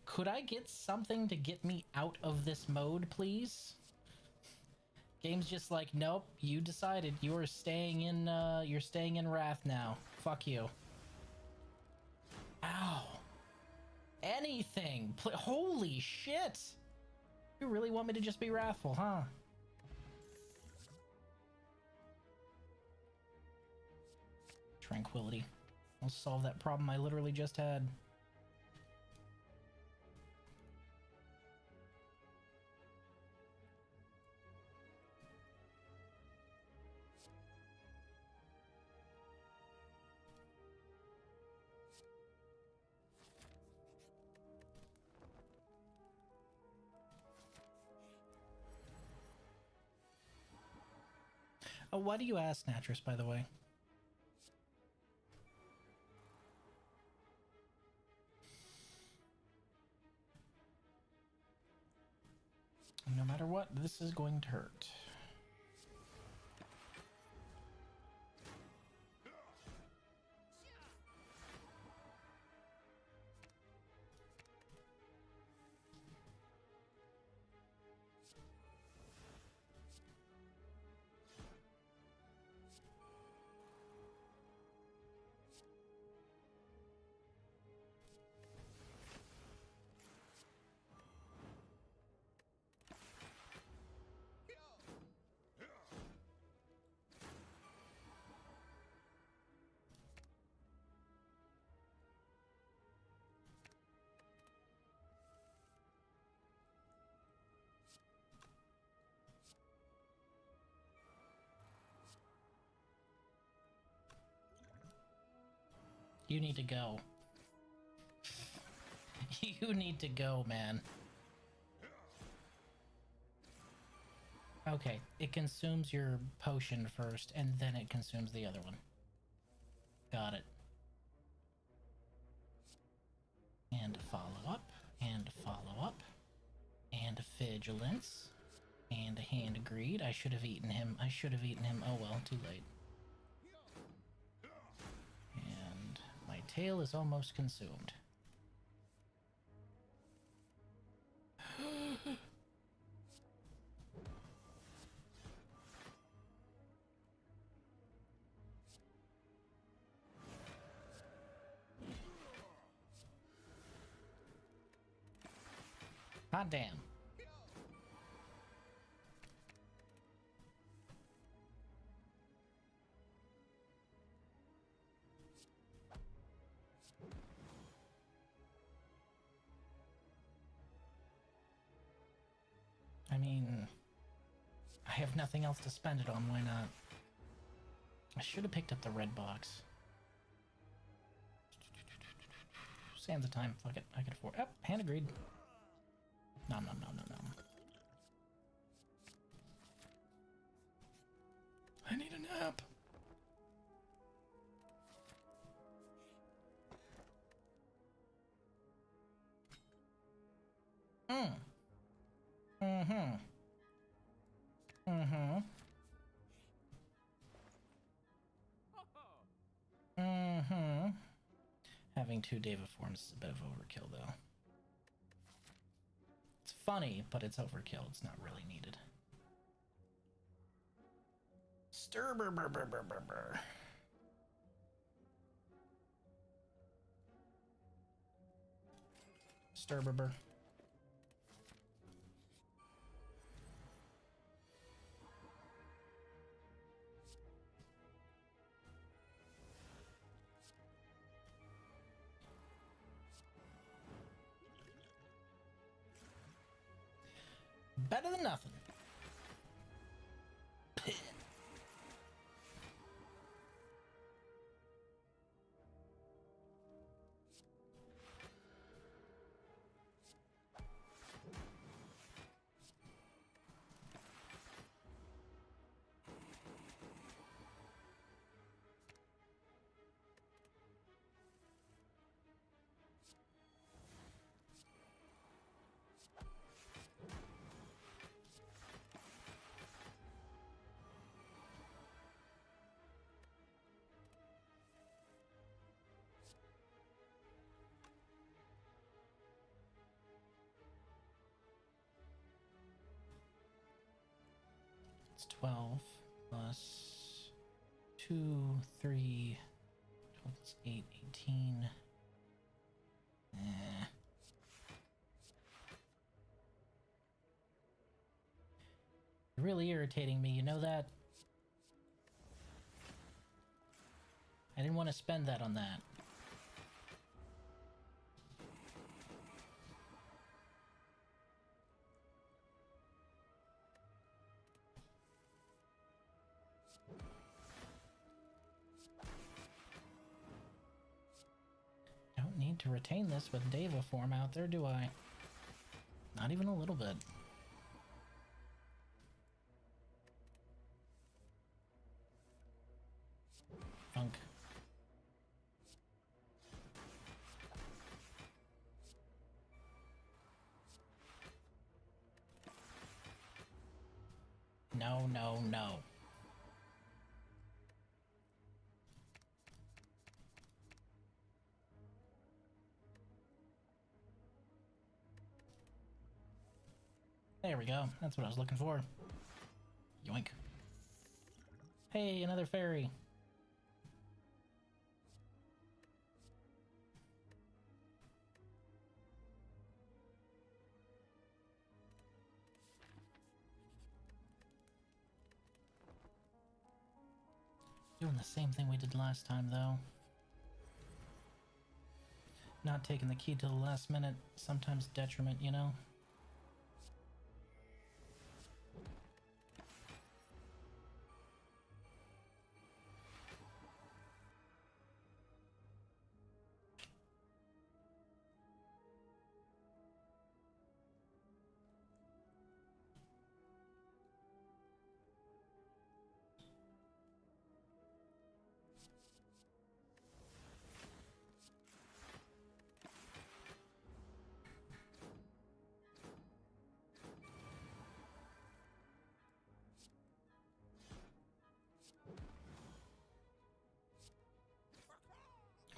Could I get something to get me out of this mode, please? Game's just like, nope, you decided. You are staying in, you're staying in Wrath now. Fuck you. Ow. Anything. Holy shit! You really want me to just be wrathful, huh? Tranquility. I'll solve that problem I literally just had. Oh, why do you ask, Natris, by the way? No matter what, this is going to hurt. You need to go. You need to go, man. Okay, it consumes your potion first, and then it consumes the other one. Got it. And follow up, and follow up, and vigilance, and hand of greed. I should have eaten him. I should have eaten him. Oh well, too late. And my tail is almost consumed. Hot damn. I mean, I have nothing else to spend it on, why not? I should have picked up the red box. Sands of time, fuck it, I can afford. Oh, hand agreed. Nom nom nom nom nom. I need a nap. Having 2 Deva forms is a bit of overkill, though. It's funny, but it's overkill. It's not really needed. Stir-bur-bur-bur-bur-bur. Stir-bur-bur. Better than nothing. It's 12 plus 2, 3, 12 plus 8, 18. You're really irritating me, you know that? I didn't want to spend that on that. Don't need to retain this with Deva form out there, do I? Not even a little bit. Funk. No, no, no. There we go. That's what I was looking for. Yoink. Hey, another fairy. Doing the same thing we did last time, though. Not taking the key till the last minute, sometimes detriment, you know?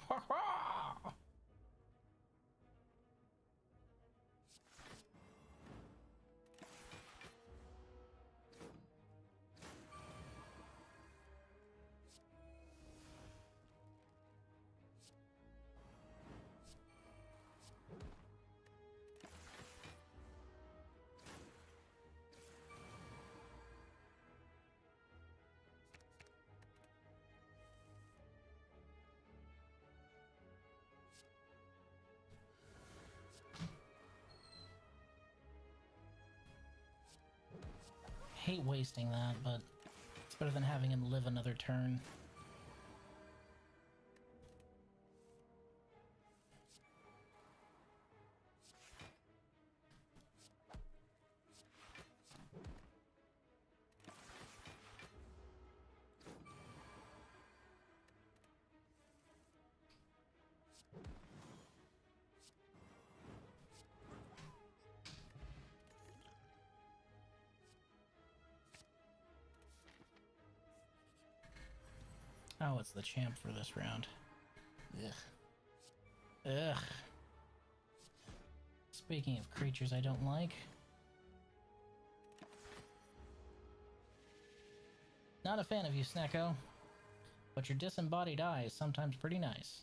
Ha ha! Hate wasting that, but it's better than having him live another turn. Oh, it's the champ for this round. Ugh. Ugh. Speaking of creatures I don't like. Not a fan of you, Snecko. But your disembodied eye is sometimes pretty nice.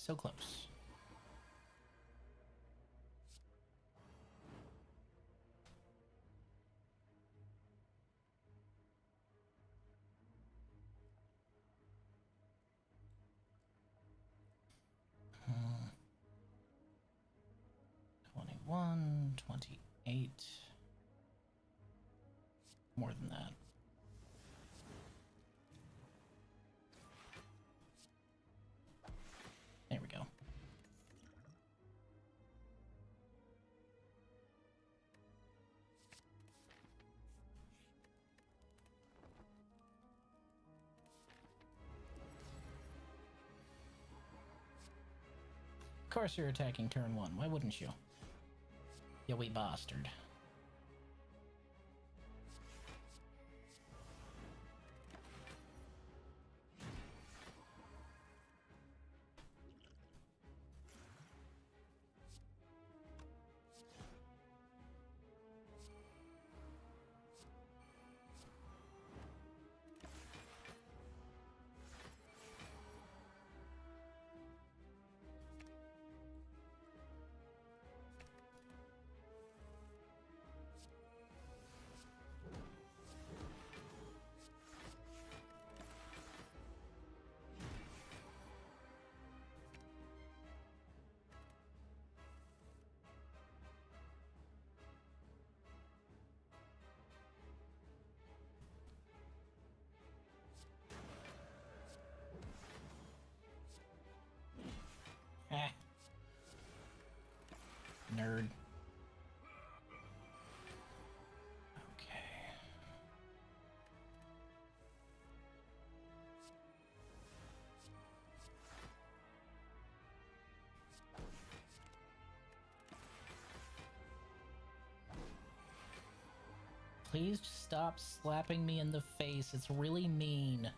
So close. Hmm. 21, 28. More than that. There we go. Of course you're attacking turn 1. Why wouldn't you? You wee bastard. Eh. Nerd. Okay. Please stop slapping me in the face. It's really mean.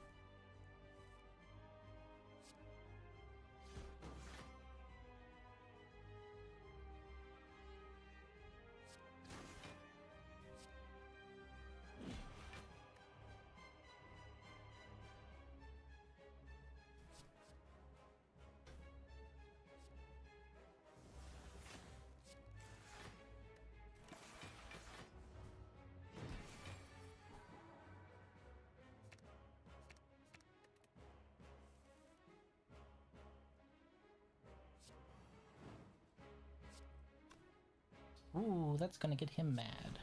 Ooh, that's gonna get him mad.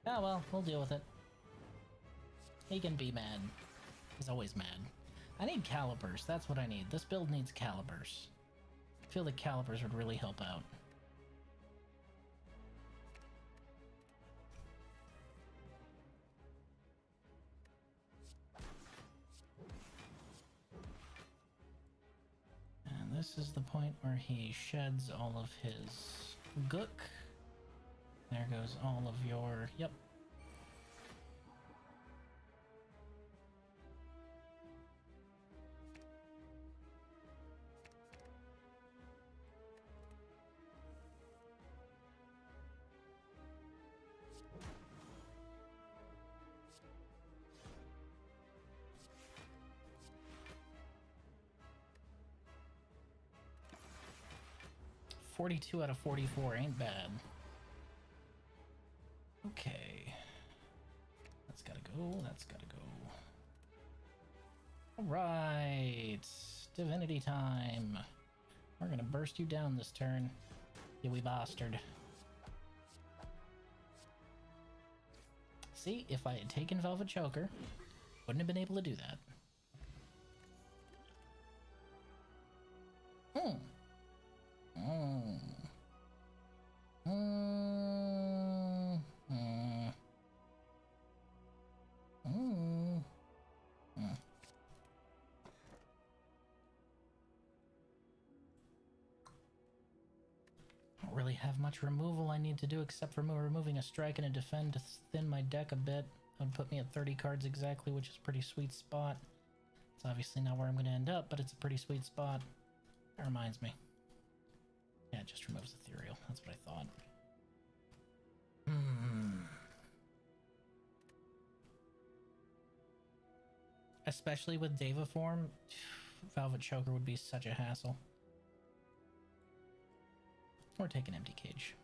Oh well, we'll deal with it. He can be mad. He's always mad. I need calipers, that's what I need. This build needs calipers. I feel like calipers would really help out. And this is the point where he sheds all of his gook. There goes all of your... Yep. $42 out of 44 ain't bad. Okay. That's gotta go, that's gotta go. Alright. Divinity time. We're gonna burst you down this turn, you wee bastard. See, if I had taken Velvet Choker, wouldn't have been able to do that. Hmm. Mm. Mm. Mm. Mm. Mm. Don't really have much removal I need to do except for removing a strike and a defend to thin my deck a bit. That would put me at 30 cards exactly, which is a pretty sweet spot. It's obviously not where I'm going to end up, but it's a pretty sweet spot. That reminds me. Yeah, it just removes Ethereal. That's what I thought. Especially with Deva form, Velvet Choker would be such a hassle. Or take an empty cage.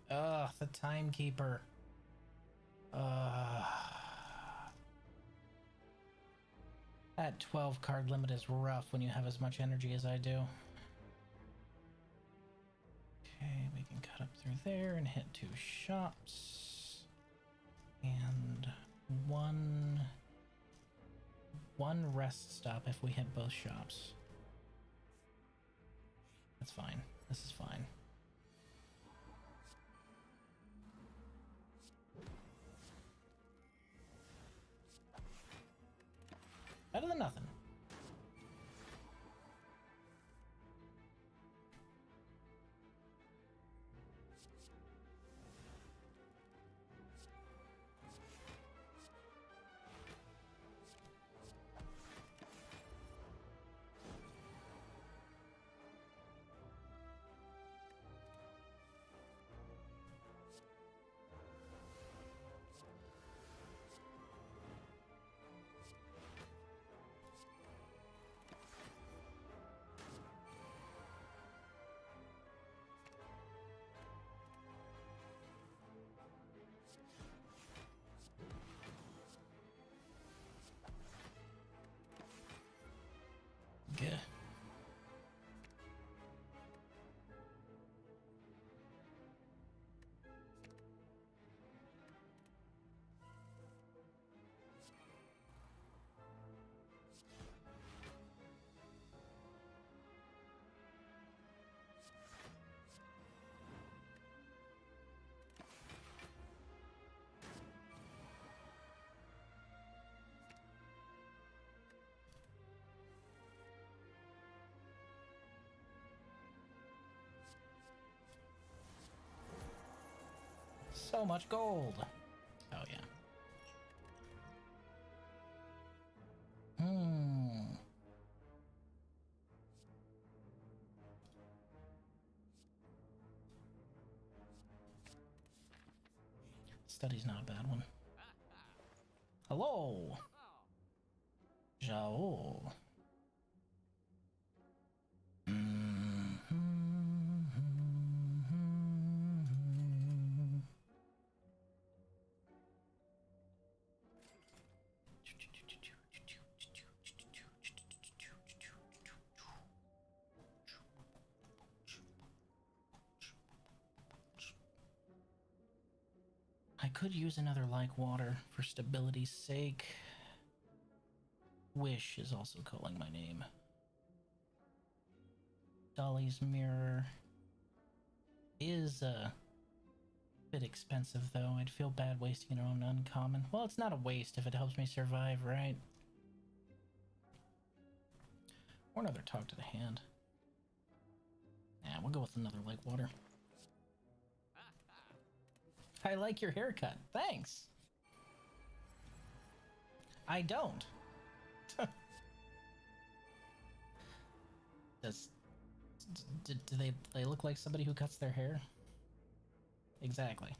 Ugh, the Timekeeper. That 12 card limit is rough when you have as much energy as I do. Okay, we can cut up through there and hit 2 shops. And one rest stop if we hit both shops. That's fine. This is fine. Better than nothing. Good. So much gold. Oh yeah. Study's not a bad one. Hello. Zhao. I could use another like water for stability's sake. Wish is also calling my name. Dolly's Mirror is a bit expensive though. I'd feel bad wasting it on uncommon. Well, it's not a waste if it helps me survive, right? Or another talk to the hand. Nah, we'll go with another like water. I like your haircut. Thanks. I don't. Do they look like somebody who cuts their hair? Exactly.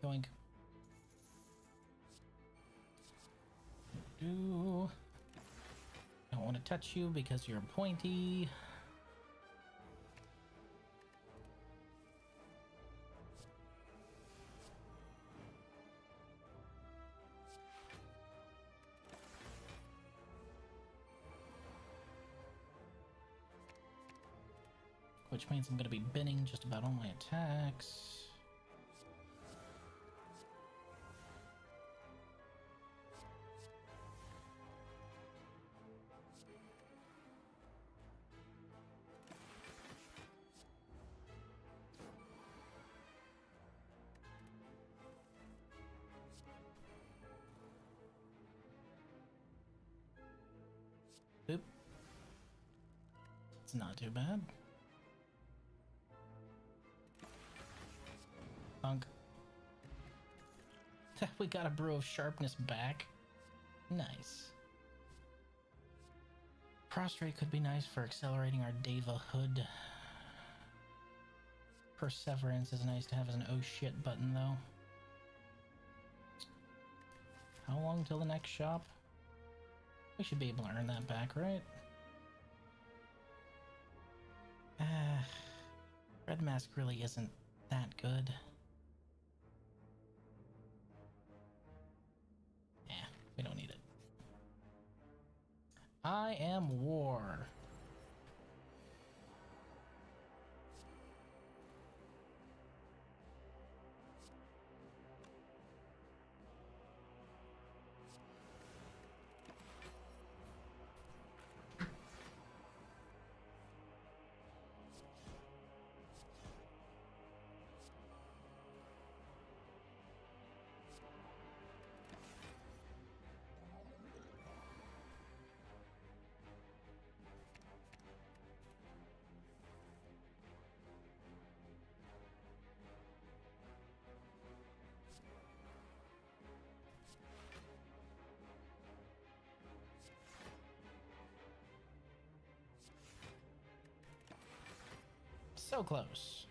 Going. Don't want to touch you because you're pointy. Which means I'm going to be binning just about all my attacks. It's not too bad. Punk. We got a Brew of Sharpness back. Nice. Prostrate could be nice for accelerating our Deva Hood. Perseverance is nice to have as an oh shit button, though. How long till the next shop? We should be able to earn that back, right? Red Mask really isn't that good. Yeah, we don't need it. I am war. So close.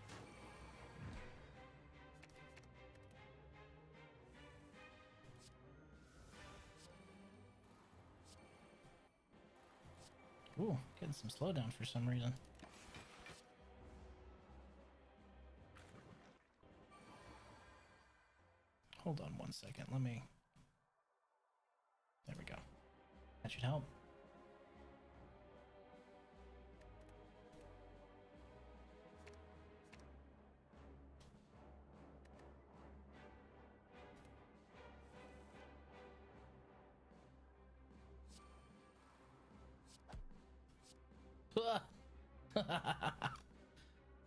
Ooh, getting some slowdown for some reason. Hold on one second, let me... There we go. That should help.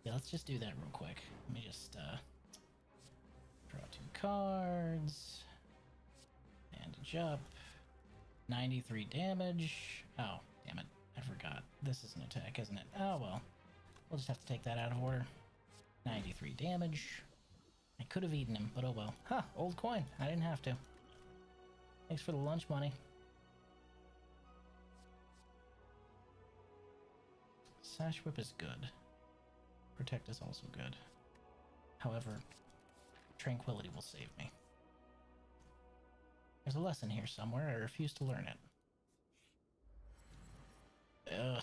Yeah, let's just do that real quick. Let me just draw 2 cards. Bandage up. 93 damage. Oh, damn it. I forgot. This is an attack, isn't it? Oh, well. We'll just have to take that out of order. 93 damage. I could have eaten him, but oh well. Huh, old coin. I didn't have to. Thanks for the lunch money. Sash Whip is good. Protect is also good. However, Tranquility will save me. There's a lesson here somewhere. I refuse to learn it. Ugh.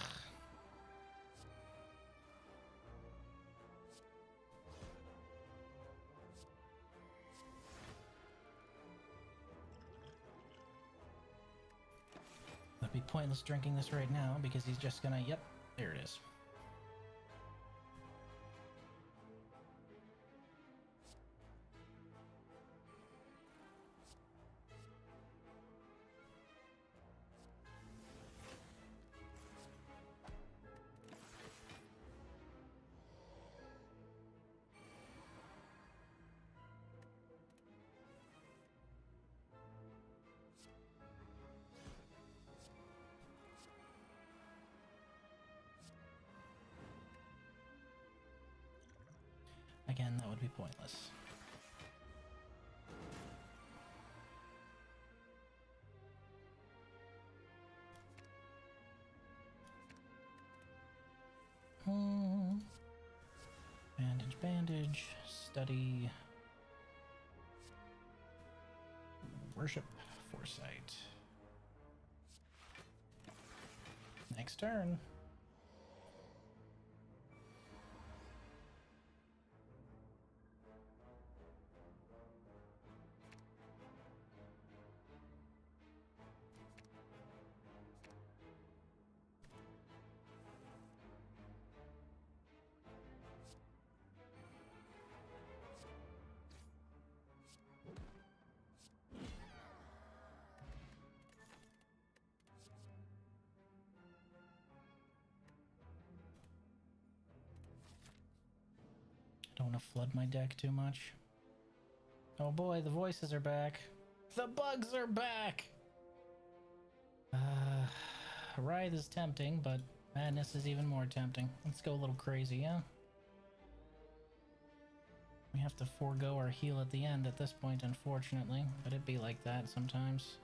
It'd be pointless drinking this right now because he's just gonna... Yep, there it is. Again, that would be pointless. Bandage, bandage, study, worship, foresight. Next turn. Don't want to flood my deck too much. Oh boy, the voices are back. The bugs are back! Writhe is tempting, but Madness is even more tempting. Let's go a little crazy, yeah? We have to forego our heal at the end at this point, unfortunately, but it'd be like that sometimes.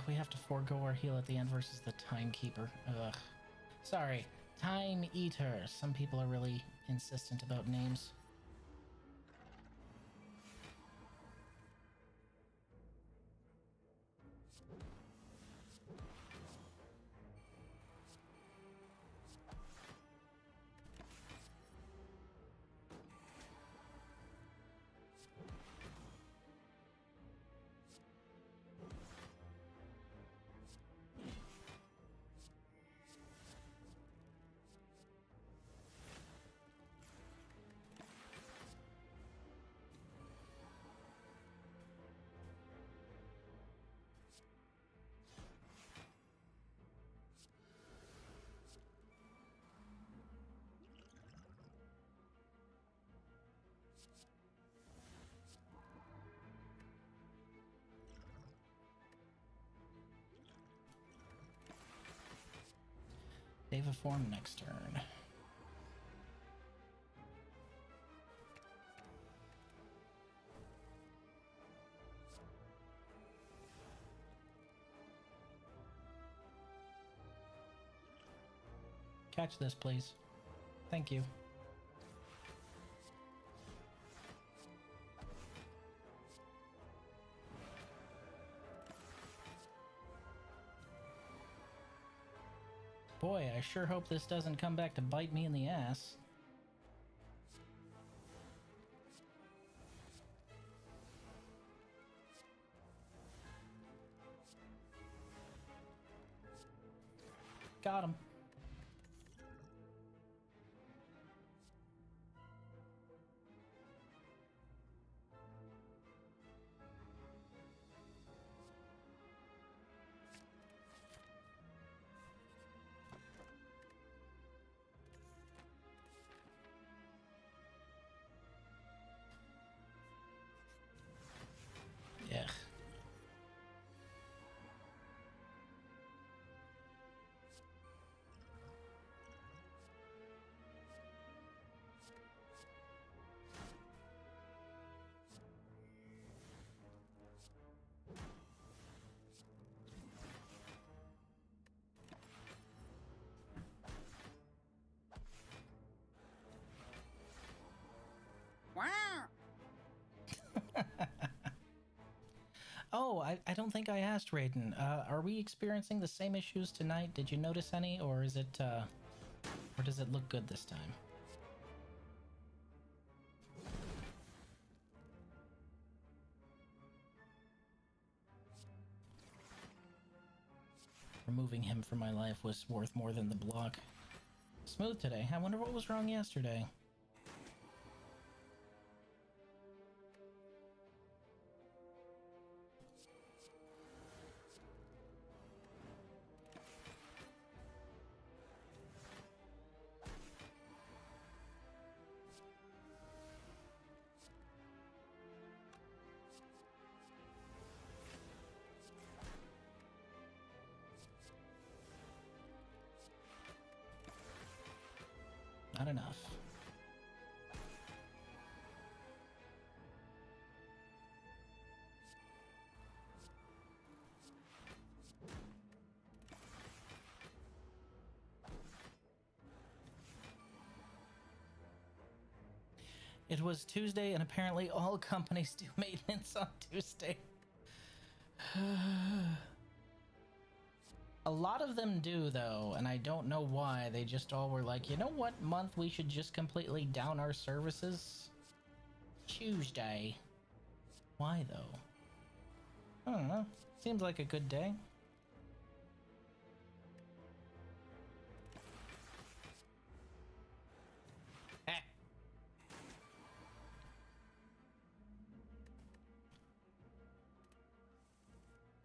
We have to forego our heal at the end versus the Timekeeper. Ugh. Sorry, Time Eater. Some people are really insistent about names. Save a form next turn. Catch this, please. Thank you. Boy, I sure hope this doesn't come back to bite me in the ass. Got him. Yeah. Oh, I don't think I asked Raiden. Are we experiencing the same issues tonight? Did you notice any, or is it, or does it look good this time? Removing him from my life was worth more than the block. Smooth today. I wonder what was wrong yesterday. Not enough. It was Tuesday, and apparently all companies do maintenance on Tuesday. A lot of them do, though, and I don't know why. They just all were like, you know what month we should just completely down our services? Tuesday. Why, though? I don't know. Seems like a good day.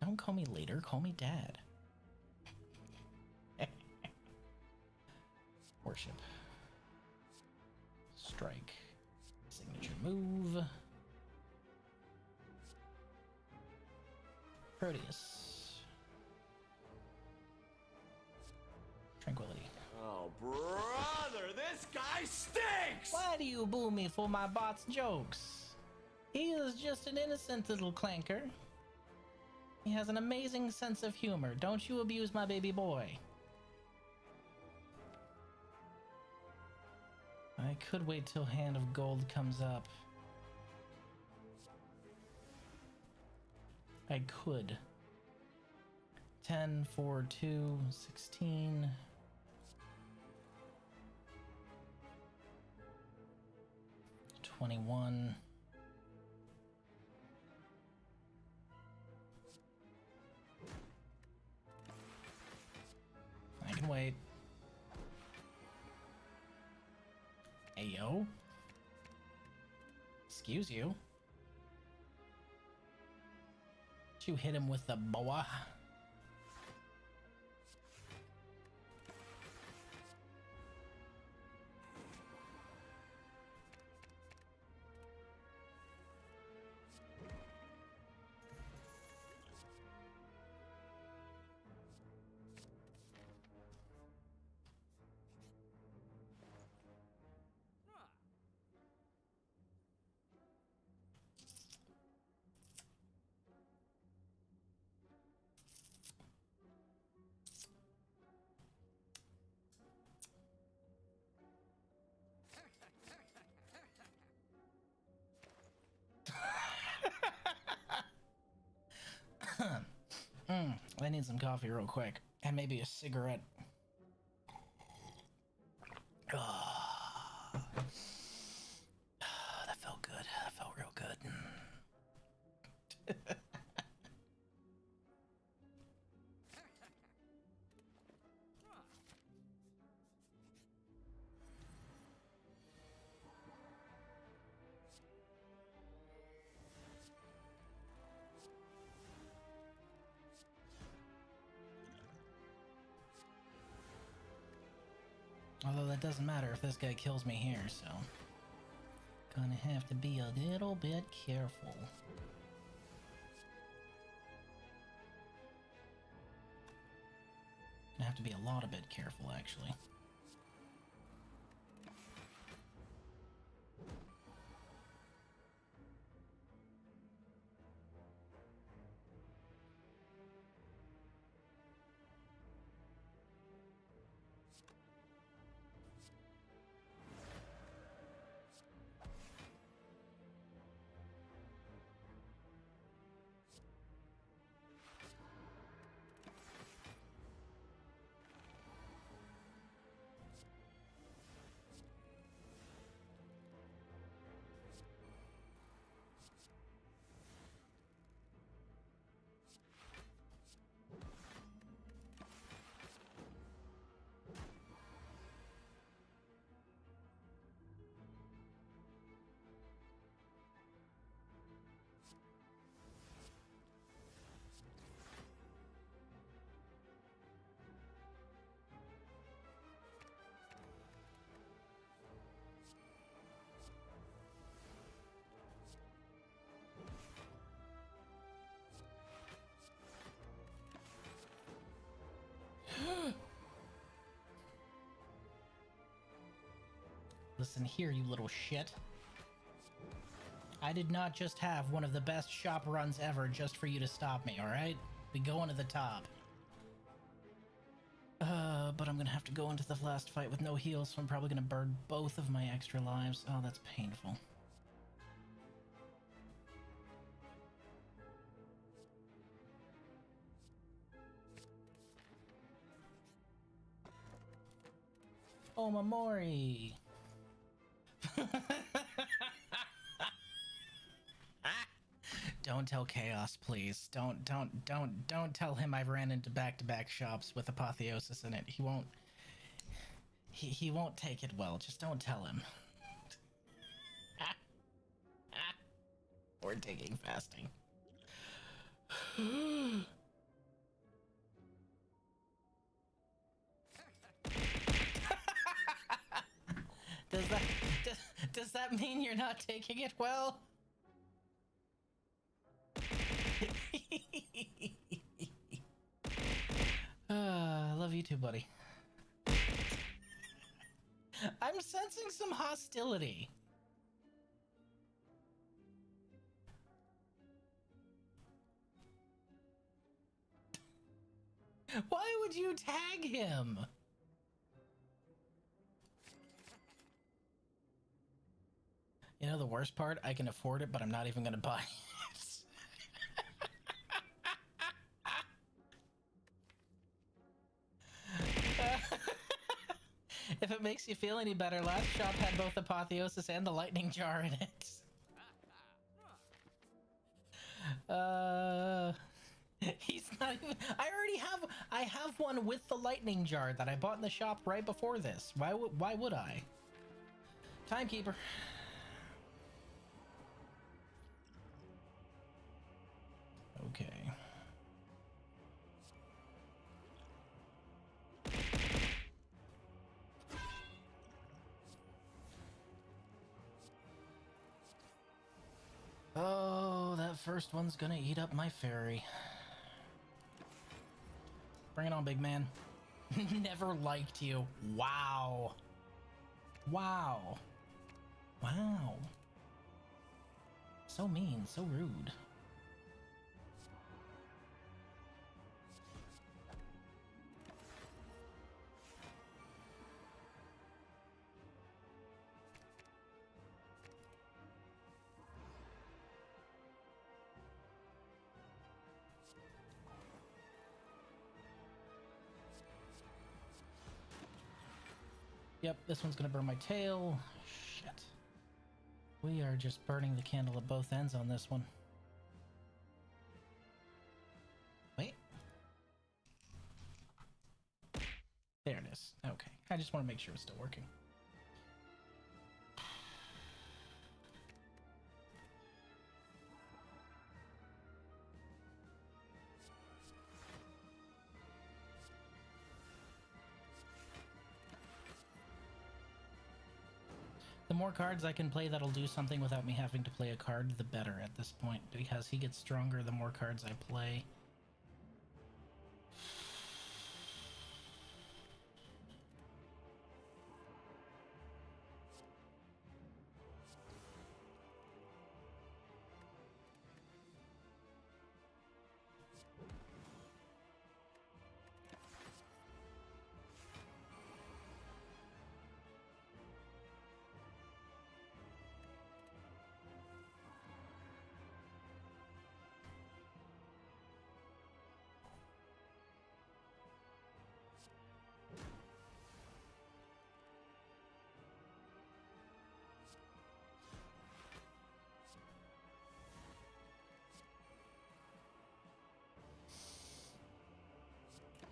Don't call me later, call me dad. Worship. Strike. Signature move. Proteus. Tranquility. Oh, brother, this guy stinks! Why do you boo me for my bot's jokes? He is just an innocent little clanker. He has an amazing sense of humor. Don't you abuse my baby boy. I could wait till Hand of Gold comes up. I could. 10, 4, 2, 16. $21. I can wait. Ayo. Excuse you. Did you hit him with the boa? I need some coffee real quick. And maybe a cigarette. Oh, that felt good. That felt real good. Although that doesn't matter if this guy kills me here, so gonna have to be a little bit careful. Gonna have to be a lot a bit careful, actually. Listen here, you little shit. I did not just have one of the best shop runs ever just for you to stop me, alright? We go into the top. But I'm gonna have to go into the last fight with no heals, so I'm probably gonna burn both of my extra lives. Oh, that's painful. Oh, Mamori! Don't tell Chaos, please. Don't tell him I've ran into back-to-back shops with apotheosis in it. He won't. He won't take it well. Just don't tell him. Or taking fasting. Does that mean you're not taking it well? I love you too, buddy. I'm sensing some hostility. Why would you tag him? You know the worst part? I can afford it, but I'm not even gonna buy it. If it makes you feel any better, last shop had both Apotheosis and the lightning jar in it. He's not even... I have one with the lightning jar that I bought in the shop right before this. Why would I? Timekeeper. Okay. Oh, that first one's gonna eat up my fairy. Bring it on, big man. Never liked you. Wow. Wow. Wow. So mean, so rude. Yep, this one's gonna burn my tail. Shit. We are just burning the candle at both ends on this one. Wait. There it is. Okay. I just want to make sure it's still working. The more cards I can play that'll do something without me having to play a card, the better at this point, because he gets stronger the more cards I play.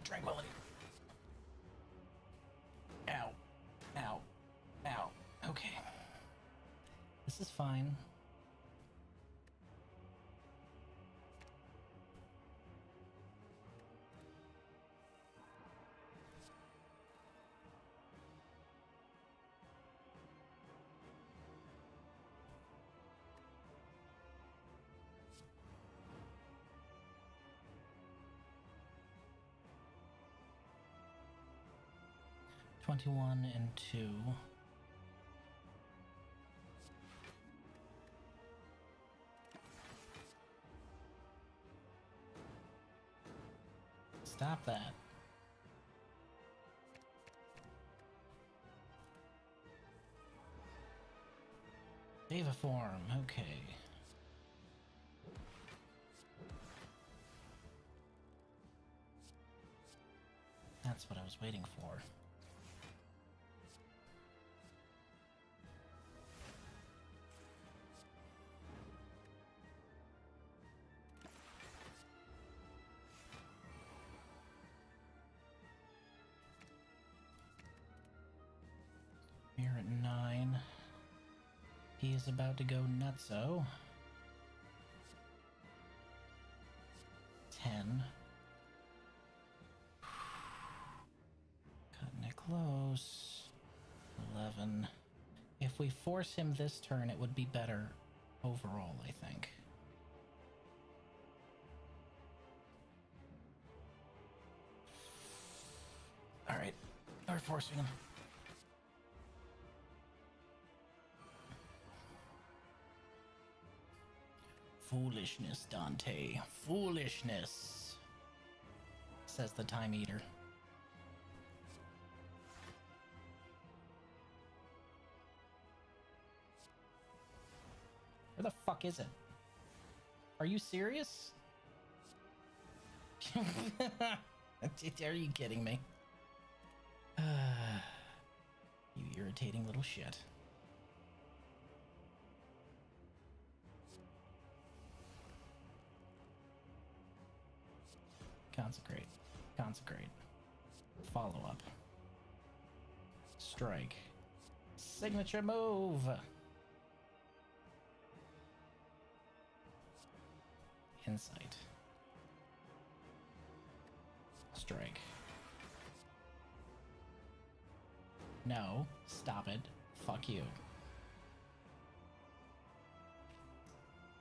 Tranquility. Ow. Ow. Ow. Okay. This is fine. $21 and $2. Stop that. Deva form, okay. That's what I was waiting for. We're at 9. He is about to go nutso. 10. Cutting it close. 11. If we force him this turn, it would be better overall, I think. Alright, we're forcing him. Foolishness, Dante. Foolishness, says the Time Eater. Where the fuck is it? Are you serious? Are you kidding me? You irritating little shit. Consecrate. Consecrate. Follow up. Strike. Signature move! Insight. Strike. No. Stop it. Fuck you.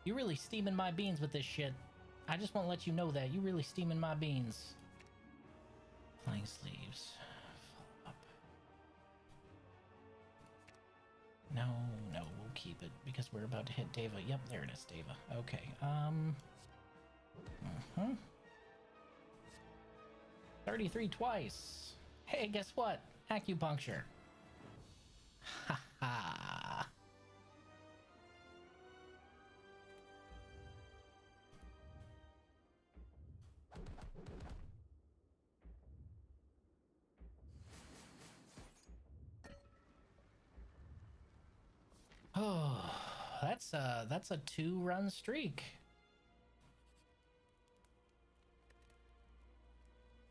You really steaming my beans with this shit. I just want to let you know that. You really steaming my beans. Flying sleeves. Follow up. No, no, we'll keep it because we're about to hit Deva. Yep, there it is, Deva. Okay, 33 twice. Hey, guess what? Acupuncture. Ha ha. Oh, that's a 2-run streak.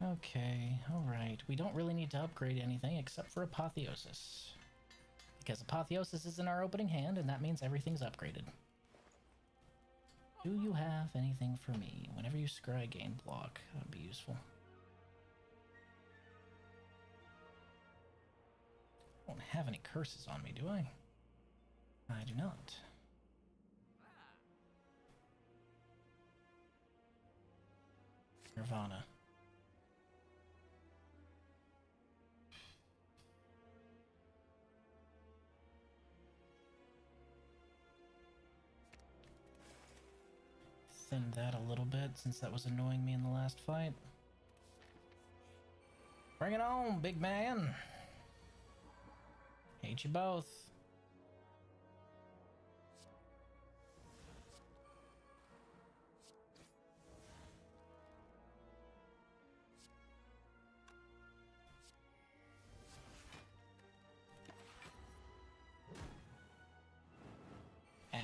Okay, alright. We don't really need to upgrade anything except for Apotheosis. Because Apotheosis is in our opening hand, and that means everything's upgraded. Do you have anything for me? Whenever you scry, gain block. That would be useful. I don't have any curses on me, do I? I do not. Nirvana. Thin that a little bit since that was annoying me in the last fight. Bring it on, big man. Hate you both. Ow.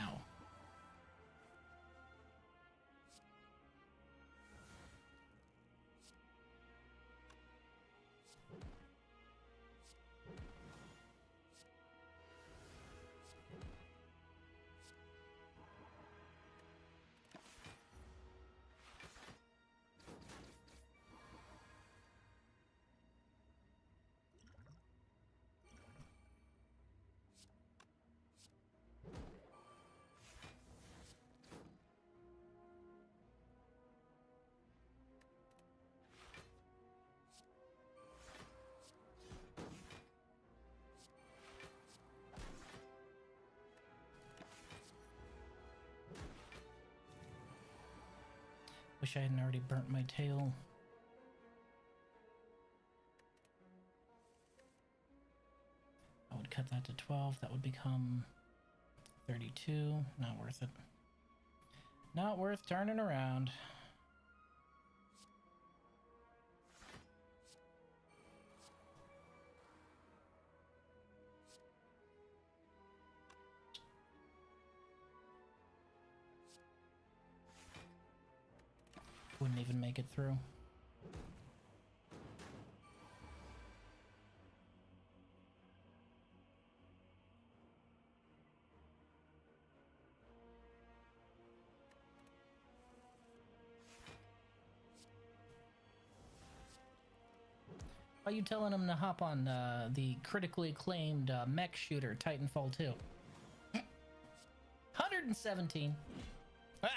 Wish I hadn't already burnt my tail. I would cut that to 12. That would become 32. Not worth it. Not worth turning around. Wouldn't even make it through. Why are you telling him to hop on the critically acclaimed mech shooter Titanfall 2? 117. Ah!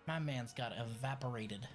My man's got evaporated.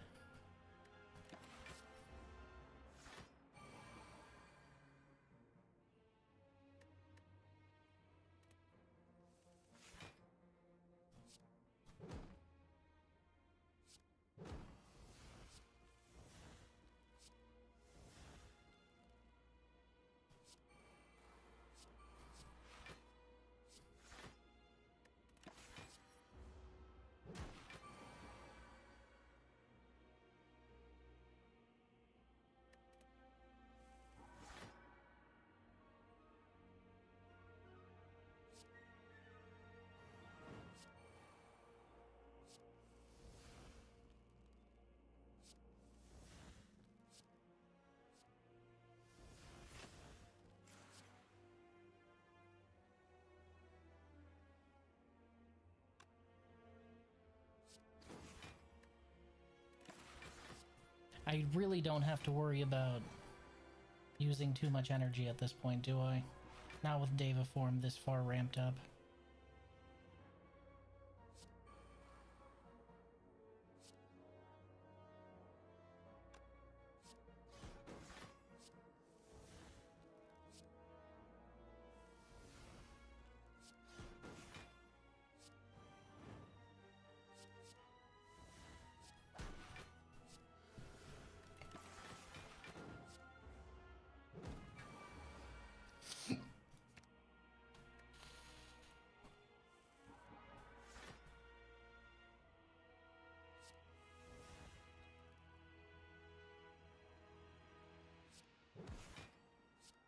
I really don't have to worry about using too much energy at this point, do I? Not with Deva form this far ramped up.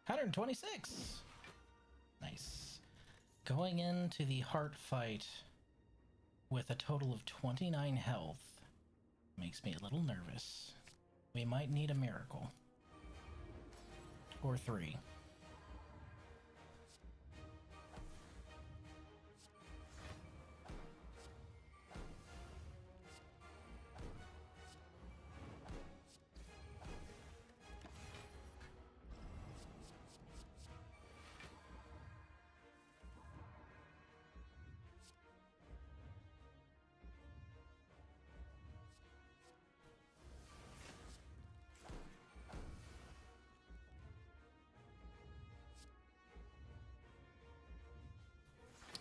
$126. Nice. Going into the heart fight with a total of 29 health makes me a little nervous. We might need a miracle. Or 3.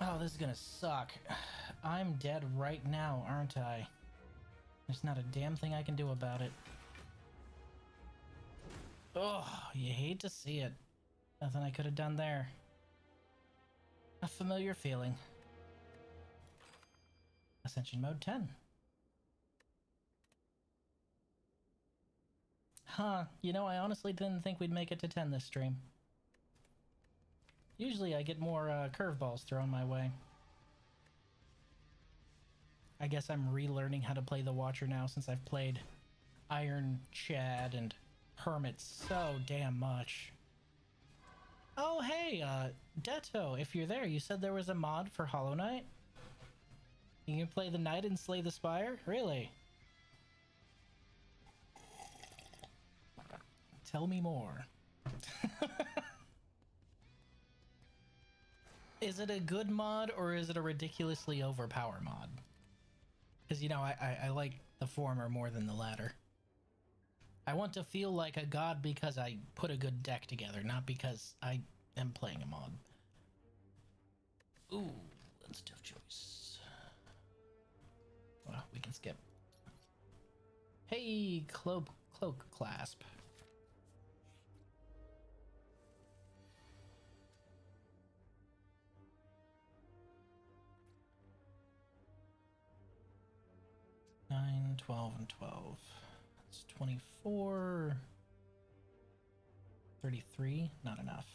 Oh, this is gonna suck. I'm dead right now, aren't I? There's not a damn thing I can do about it. Oh, you hate to see it. Nothing I could have done there. A familiar feeling. Ascension mode 10. Huh, you know, I honestly didn't think we'd make it to 10 this stream. Usually I get more curveballs thrown my way. I guess I'm relearning how to play the Watcher now since I've played Iron Chad and Hermit so damn much. Oh hey, Detto, if you're there, you said there was a mod for Hollow Knight? You can play the knight and slay the spire? Really? Tell me more. Is it a good mod or is it a ridiculously overpowered mod? Because, you know, I like the former more than the latter. I want to feel like a god because I put a good deck together, not because I am playing a mod. Ooh, that's a tough choice. Well, we can skip. Hey, cloak clasp. Nine, 12, and 12. That's 24. 33, not enough.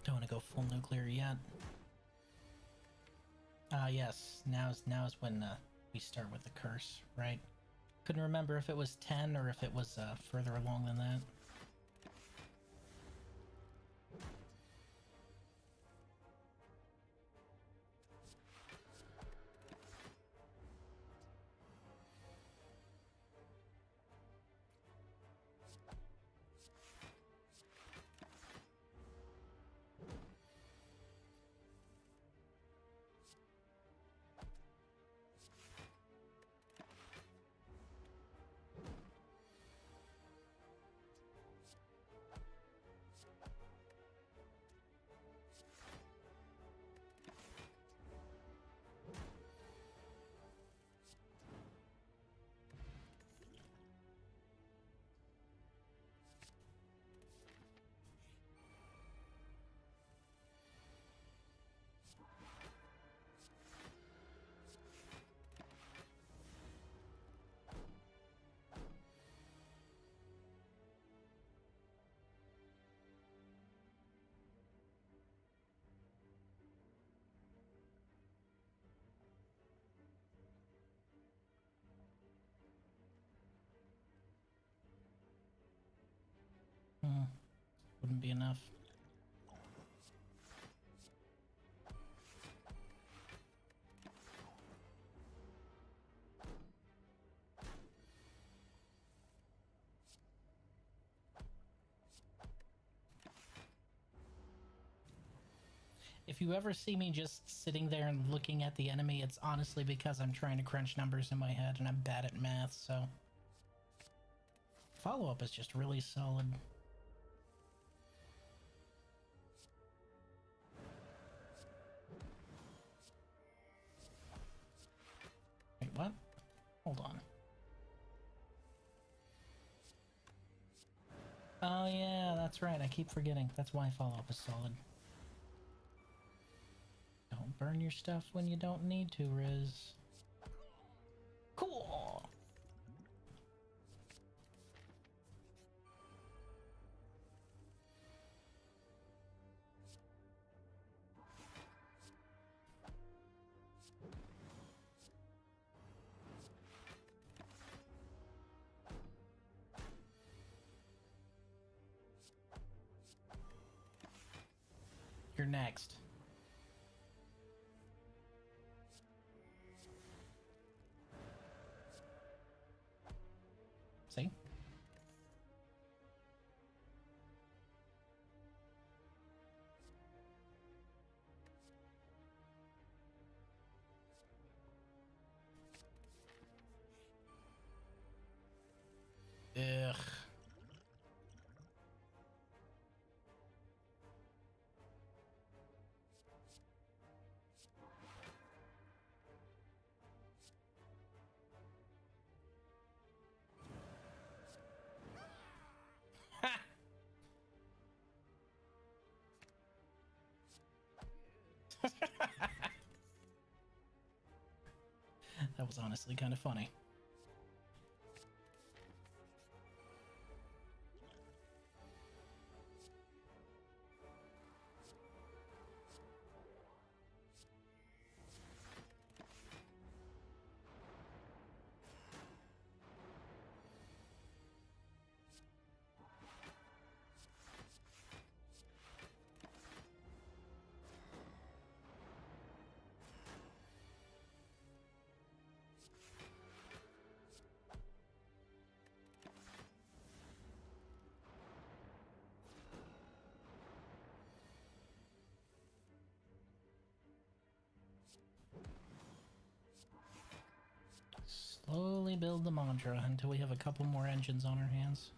Don't want to go full nuclear yet. Yes, now's when we start with the curse, right? Couldn't remember if it was 10 or if it was further along than that. Wouldn't be enough. If you ever see me just sitting there and looking at the enemy, it's honestly because I'm trying to crunch numbers in my head and I'm bad at math, so... Follow-up is just really solid. Wait, what? Hold on. Oh yeah, that's right, I keep forgetting. That's why follow-up is solid. Don't burn your stuff when you don't need to, Riz. Cool! You're next. See? Ugh. Ha! That was honestly kind of funny. Slowly build the mantra until we have a couple more engines on our hands.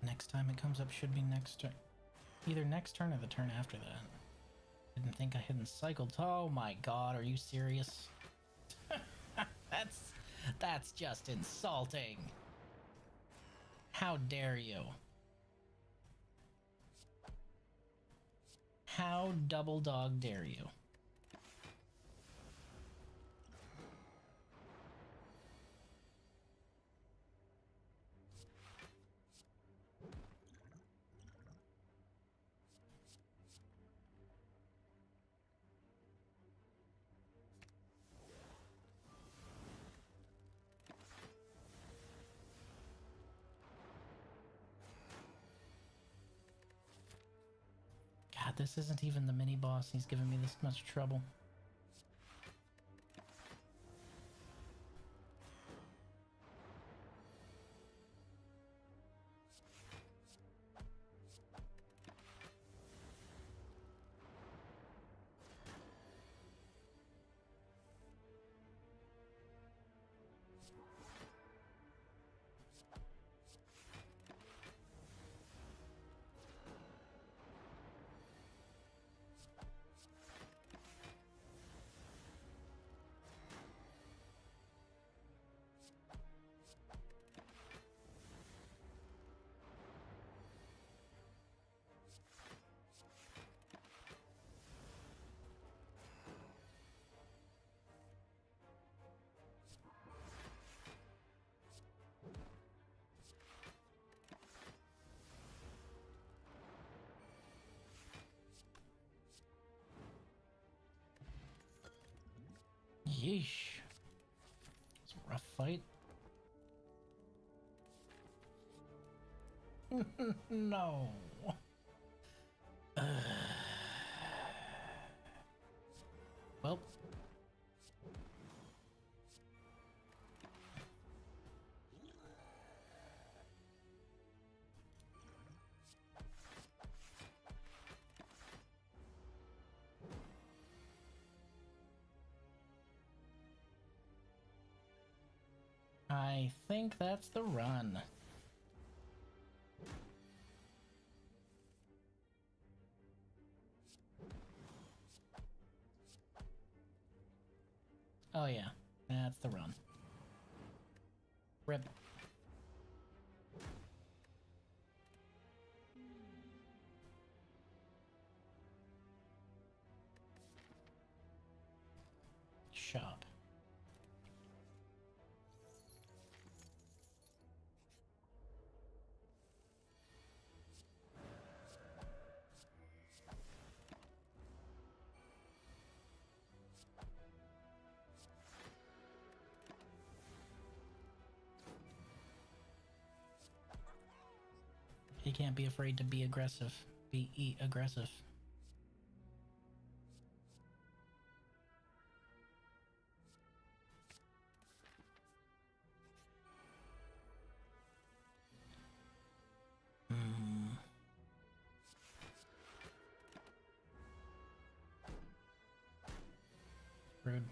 Next time it comes up should be next turn. Either next turn or the turn after that. Didn't think I hadn't cycled. Oh my god, are you serious? That's just insulting. How dare you? How double dog dare you? God, this isn't even the mini boss. He's giving me this much trouble. Yeesh. It's a rough fight. No. Well. I think that's the run. Oh yeah, that's the run. Rip. Shop. You can't be afraid to be aggressive. Be aggressive. Rude.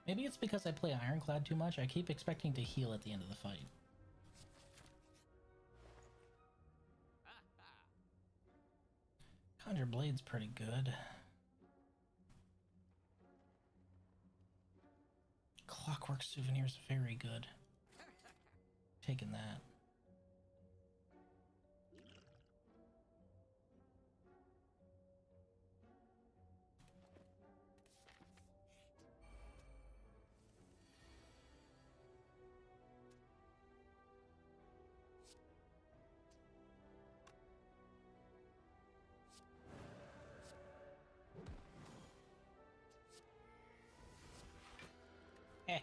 Maybe it's because I play Ironclad too much. I keep expecting to heal at the end of the fight. Conjure Blade's pretty good. Clockwork Souvenir's very good. Taking that. Eh.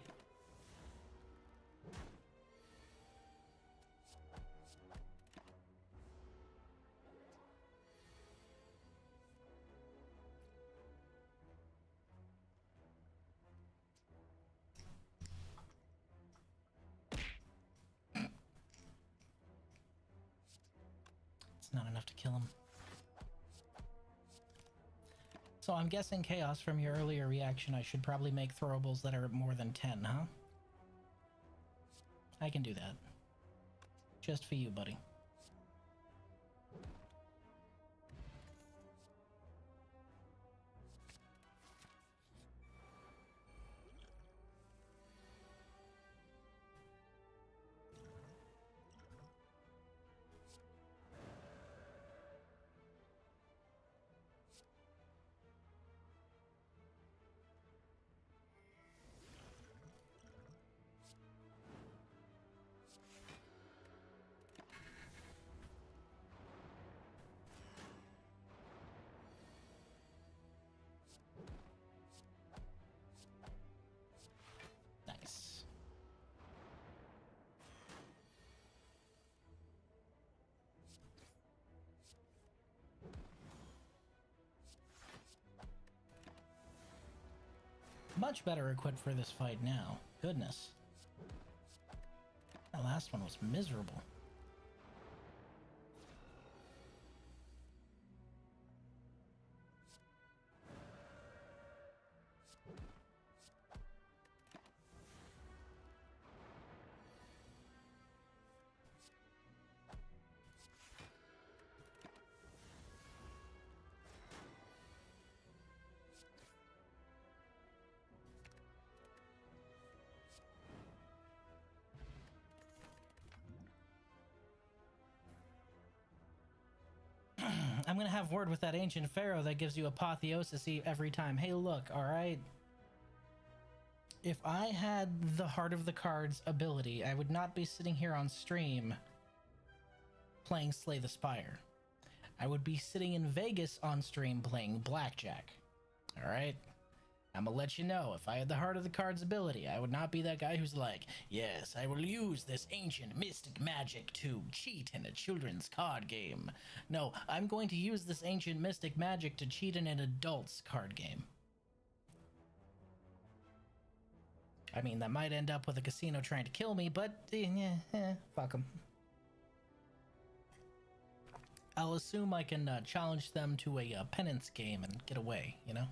It's not enough to kill him. So I'm guessing, Chaos, from your earlier reaction, I should probably make throwables that are more than 10, huh? I can do that. Just for you, buddy. Nice. Much better equipped for this fight now. Goodness. That last one was miserable. I'm gonna have word with that ancient pharaoh that gives you apotheosis every time. Hey, look, all right. If I had the Heart of the Cards ability, I would not be sitting here on stream playing Slay the Spire. I would be sitting in Vegas on stream playing Blackjack. All right? I'm gonna let you know, if I had the Heart of the Cards ability, I would not be that guy who's like, yes, I will use this ancient mystic magic to cheat in a children's card game. No, I'm going to use this ancient mystic magic to cheat in an adult's card game. I mean, that might end up with a casino trying to kill me, but fuck them. I'll assume I can challenge them to a penance game and get away, you know?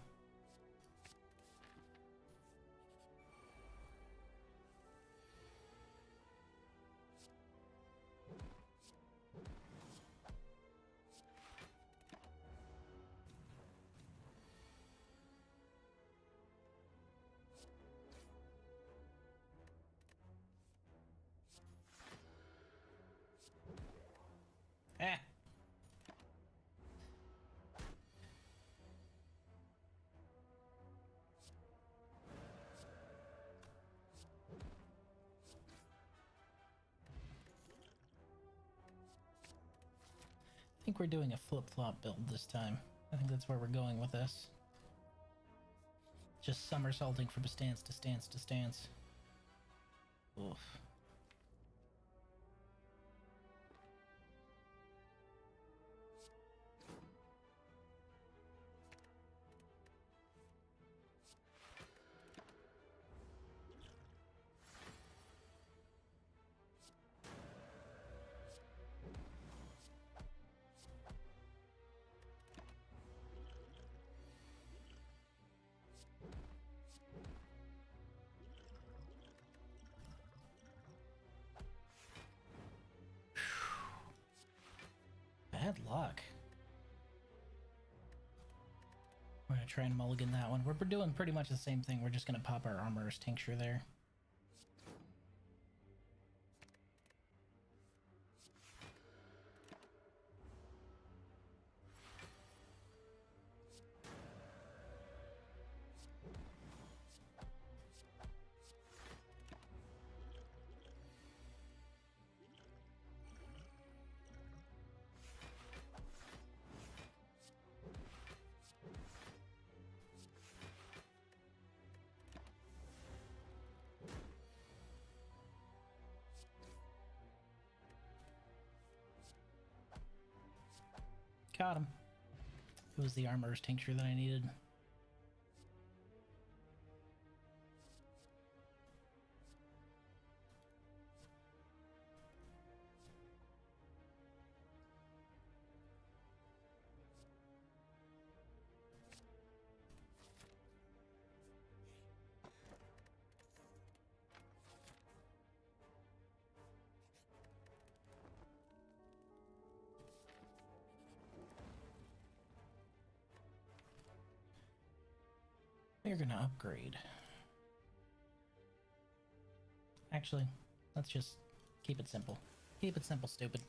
Eh. I think we're doing a flip-flop build this time. I think that's where we're going with this. Just somersaulting from stance to stance to stance. Oof. Bad luck. We're gonna try and mulligan that one. We're doing pretty much the same thing. We're just gonna pop our Armorer's Tincture there. Got him. It was the Armorer's Tincture that I needed. We're gonna upgrade. Actually, let's just keep it simple. Keep it simple, stupid.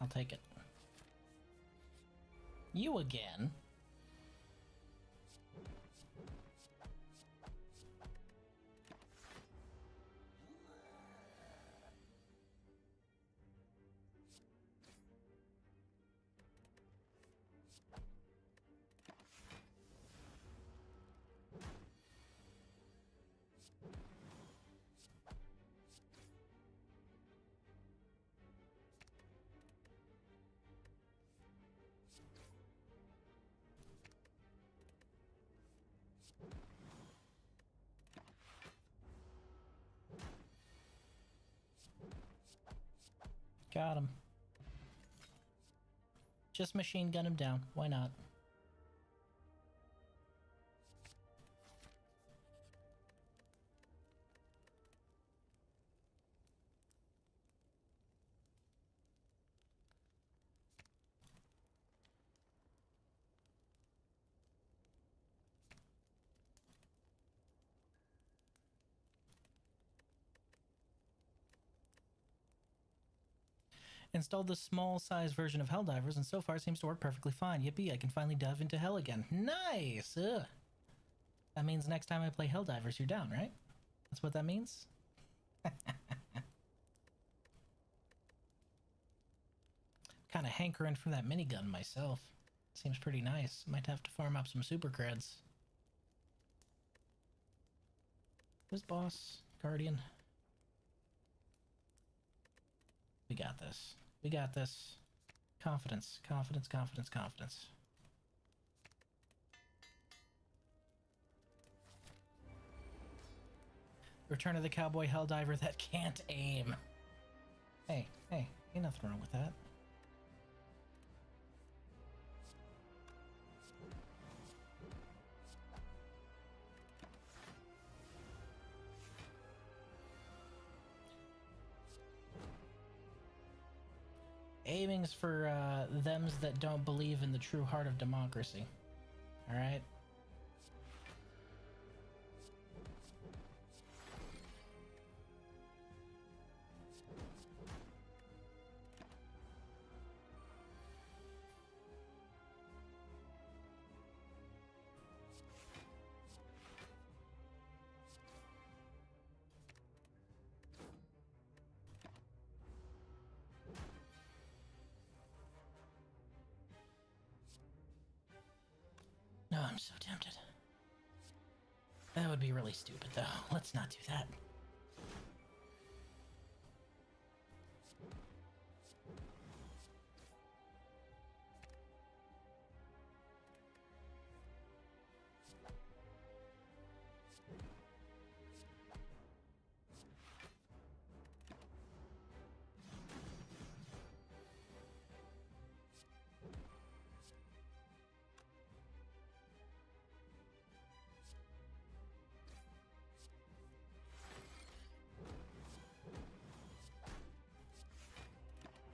I'll take it. You again? Got him. Just machine gun him down. Why not? Installed the small size version of Helldivers, and so far seems to work perfectly fine. Yippee, I can finally dive into hell again. Nice! Ugh. That means next time I play Helldivers, you're down, right? That's what that means? Kind of hankering for that minigun myself. Seems pretty nice. Might have to farm up some super creds. Who's boss? Guardian. We got this. We got this. Confidence, confidence, confidence, confidence. Return of the Cowboy Helldiver that can't aim. Hey, ain't nothing wrong with that. Aiming's for thems that don't believe in the true heart of democracy. Alright? No, I'm so tempted. That would be really stupid, though. Let's not do that.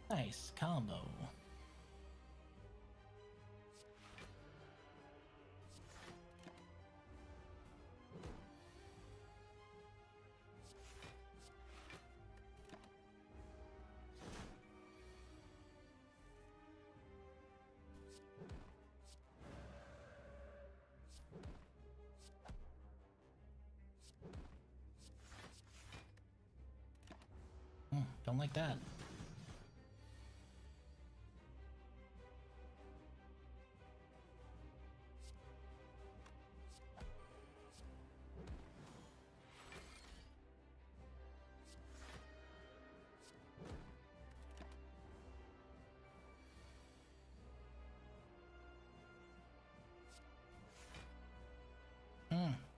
Nice combo. Don't like that.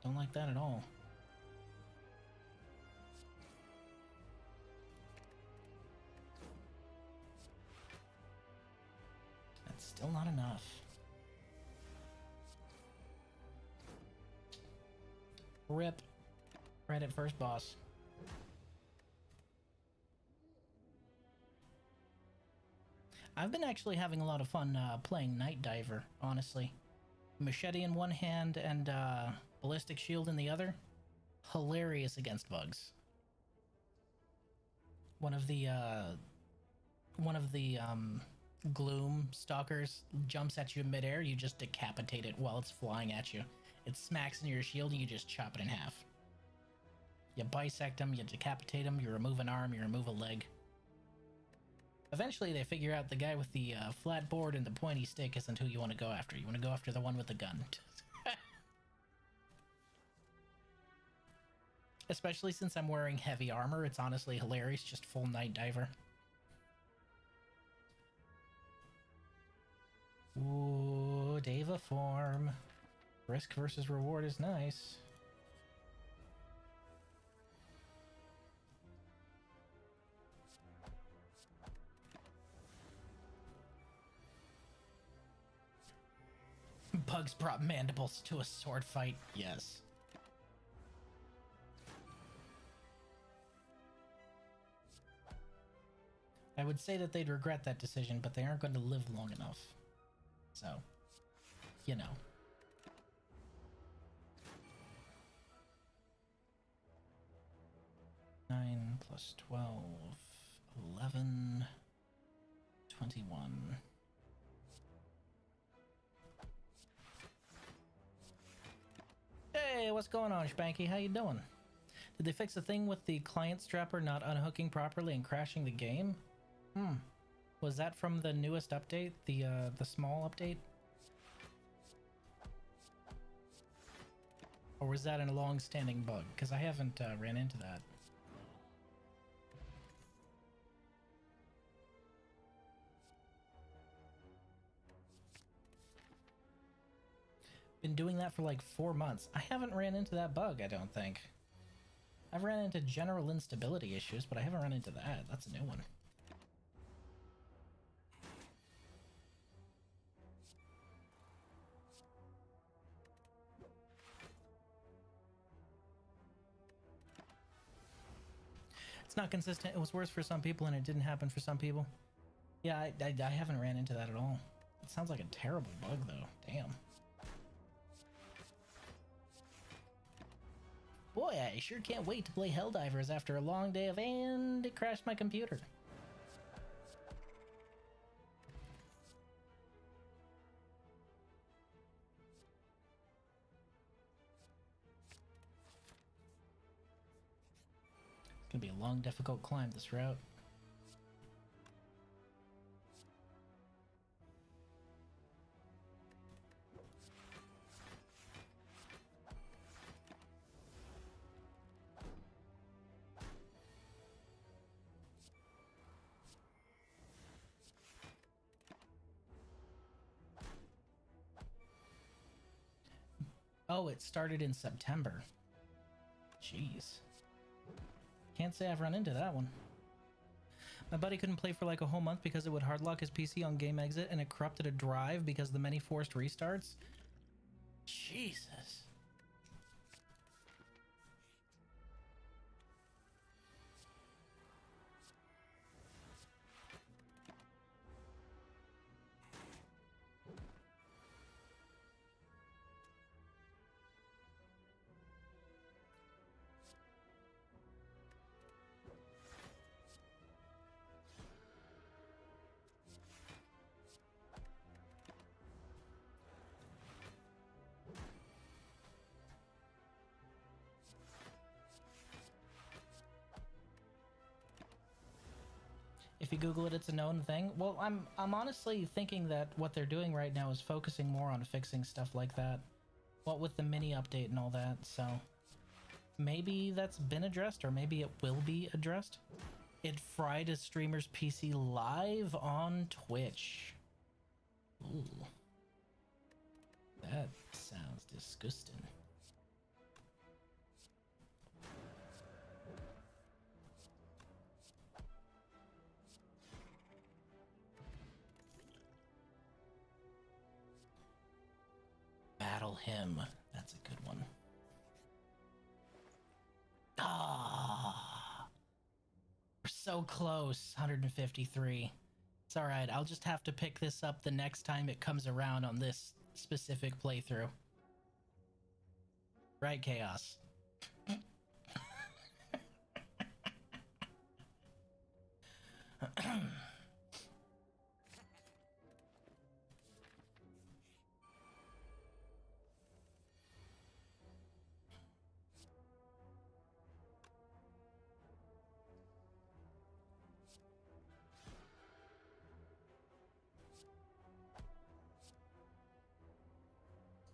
Don't like that at all. That's still not enough. Rip. Right at first boss. I've been actually having a lot of fun playing Night Diver, honestly. Machete in one hand and ballistic shield in the other. Hilarious against bugs. One of the gloom stalkers jumps at you in midair. You just decapitate it while it's flying at you. It smacks into your shield and you just chop it in half. You bisect them, you decapitate them, you remove an arm, you remove a leg. Eventually they figure out the guy with the flat board and the pointy stick isn't who you want to go after. You want to go after the one with the gun. Especially since I'm wearing heavy armor, it's honestly hilarious, just full Night Diver. Ooh, Deva form. Risk versus reward is nice. Bugs brought mandibles to a sword fight. Yes. I would say that they'd regret that decision, but they aren't going to live long enough. So, you know. Nine plus 12, 11. 21. Hey, what's going on, Spanky? How you doing? Did they fix the thing with the client strapper not unhooking properly and crashing the game? Was that from the newest update, the small update? Or was that a long-standing bug? Because I haven't ran into that. Been doing that for like 4 months. I haven't ran into that bug, I don't think. I've ran into general instability issues, but I haven't run into that. That's a new one. It's not consistent. It was worse for some people and it didn't happen for some people. Yeah, I haven't ran into that at all. It sounds like a terrible bug though. Damn. Boy, I sure can't wait to play Helldivers after a long day of and it crashed my computer. It's gonna be a long, difficult climb this route. Oh, it started in September. Jeez. Can't say I've run into that one. My buddy couldn't play for like a whole month because it would hardlock his PC on game exit and it corrupted a drive because of the many forced restarts. Jesus. If you Google it, it's a known thing. Well, I'm honestly thinking that what they're doing right now is focusing more on fixing stuff like that. What with the mini update and all that, so maybe that's been addressed, or maybe it will be addressed. It fried a streamer's PC live on Twitch. Ooh. That sounds disgusting. Battle him. That's a good one. Ah, we're so close. 153. It's all right. I'll just have to pick this up the next time it comes around on this specific playthrough. Right, Chaos?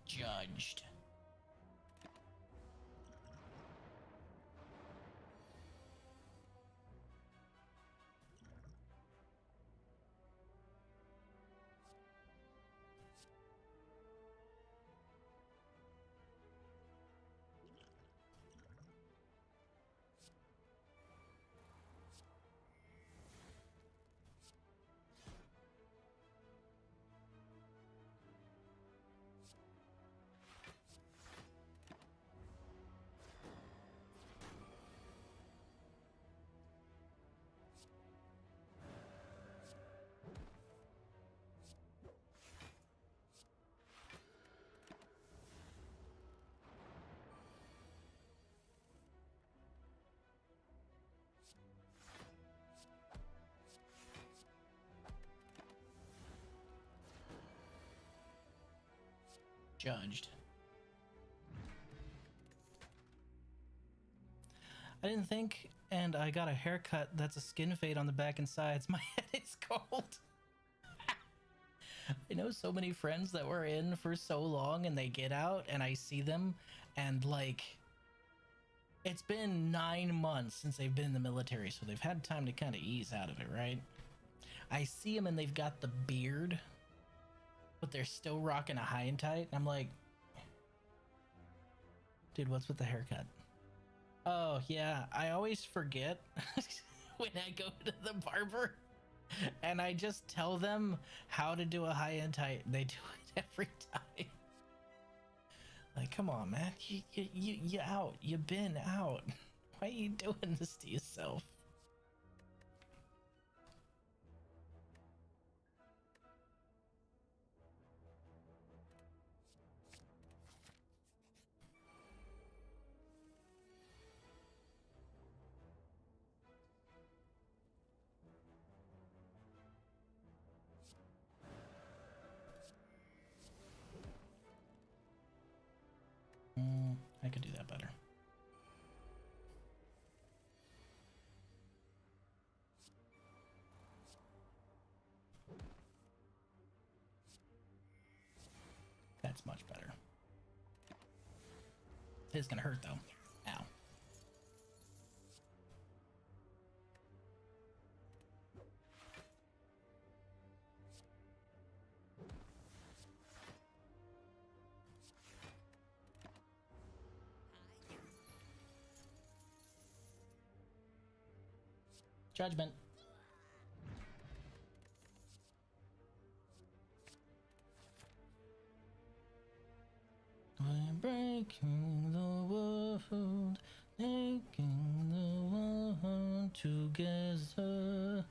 Judged. judged. I didn't think, and I got a haircut that's a skin fade on the back and sides. My head is cold. I know so many friends that were in for so long and they get out and I see them and like it's been 9 months since they've been in the military, so they've had time to kind of ease out of it, right? I see them and they've got the beard, but they're still rocking a high and tight. I'm like, dude, what's with the haircut? Oh yeah, I always forget when I go to the barber. And I just tell them how to do a high and tight. They do it every time. Like, come on, man. You out. You've been out. Why are you doing this to yourself? I could do that better. That's much better. It's gonna hurt though. Ow. Judgment. I'm breaking the world, making the world together.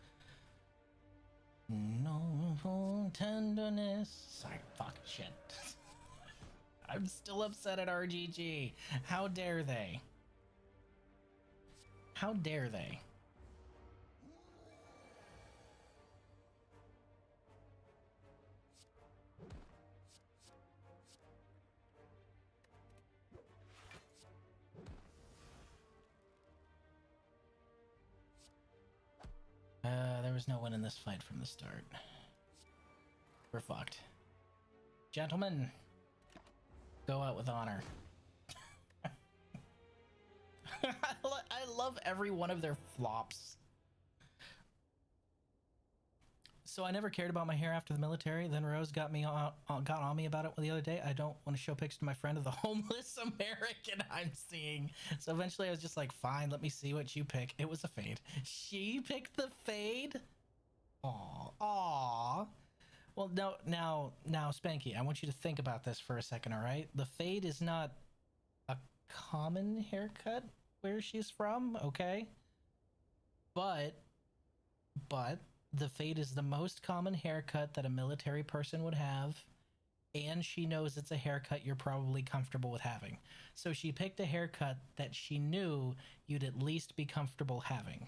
No tenderness. Sorry, fuck shit. I'm still upset at RGG. How dare they? How dare they? There was no one in this fight from the start. We're fucked. Gentlemen, go out with honor. I love every one of their flops. So I never cared about my hair after the military. Then Rose got on me about it the other day. I don't want to show pictures to my friend of the homeless American I'm seeing. So eventually I was just like, fine, let me see what you pick. It was a fade. She picked the fade? Aw. Well, no, now, Spanky, I want you to think about this for a second, all right? The fade is not a common haircut where she's from, okay? But the fade is the most common haircut that a military person would have, and she knows it's a haircut you're probably comfortable with having. So she picked a haircut that she knew you'd at least be comfortable having.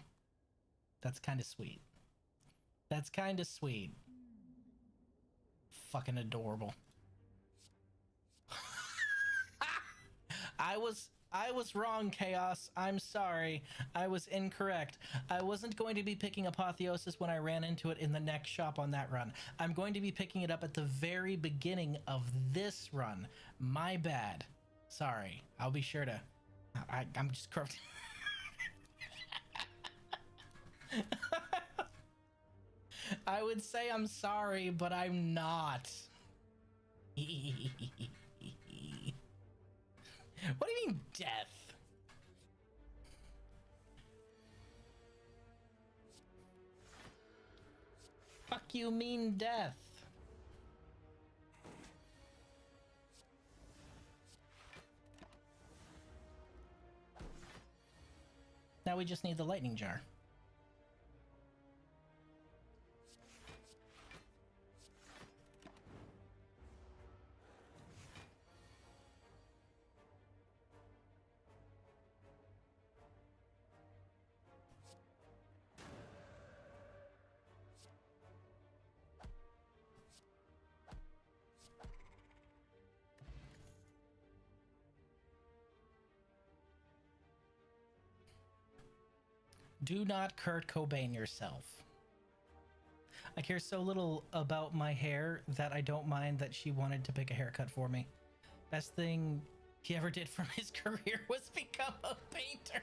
That's kind of sweet. That's kind of sweet. Fucking adorable. I was wrong, Chaos. I'm sorry. I was incorrect. I wasn't going to be picking Apotheosis when I ran into it in the next shop on that run. I'm going to be picking it up at the very beginning of this run. My bad. Sorry. I'll be sure to... I'm just corrupting. I would say I'm sorry, but I'm not. What do you mean, death? Fuck you mean death? Now we just need the lightning jar. Do not Kurt Cobain yourself. I care so little about my hair that I don't mind that she wanted to pick a haircut for me. Best thing he ever did from his career was become a painter.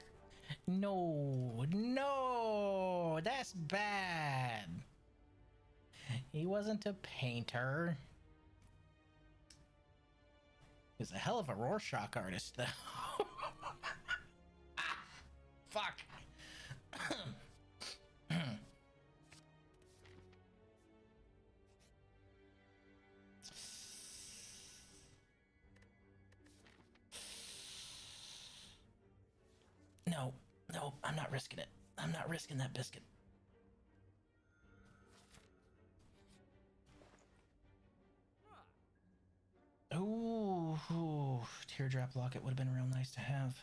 No, no, that's bad. He wasn't a painter. He was a hell of a Rorschach artist, though. Ah, fuck. No, no, I'm not risking it. I'm not risking that biscuit. Ooh, teardrop locket would have been real nice to have.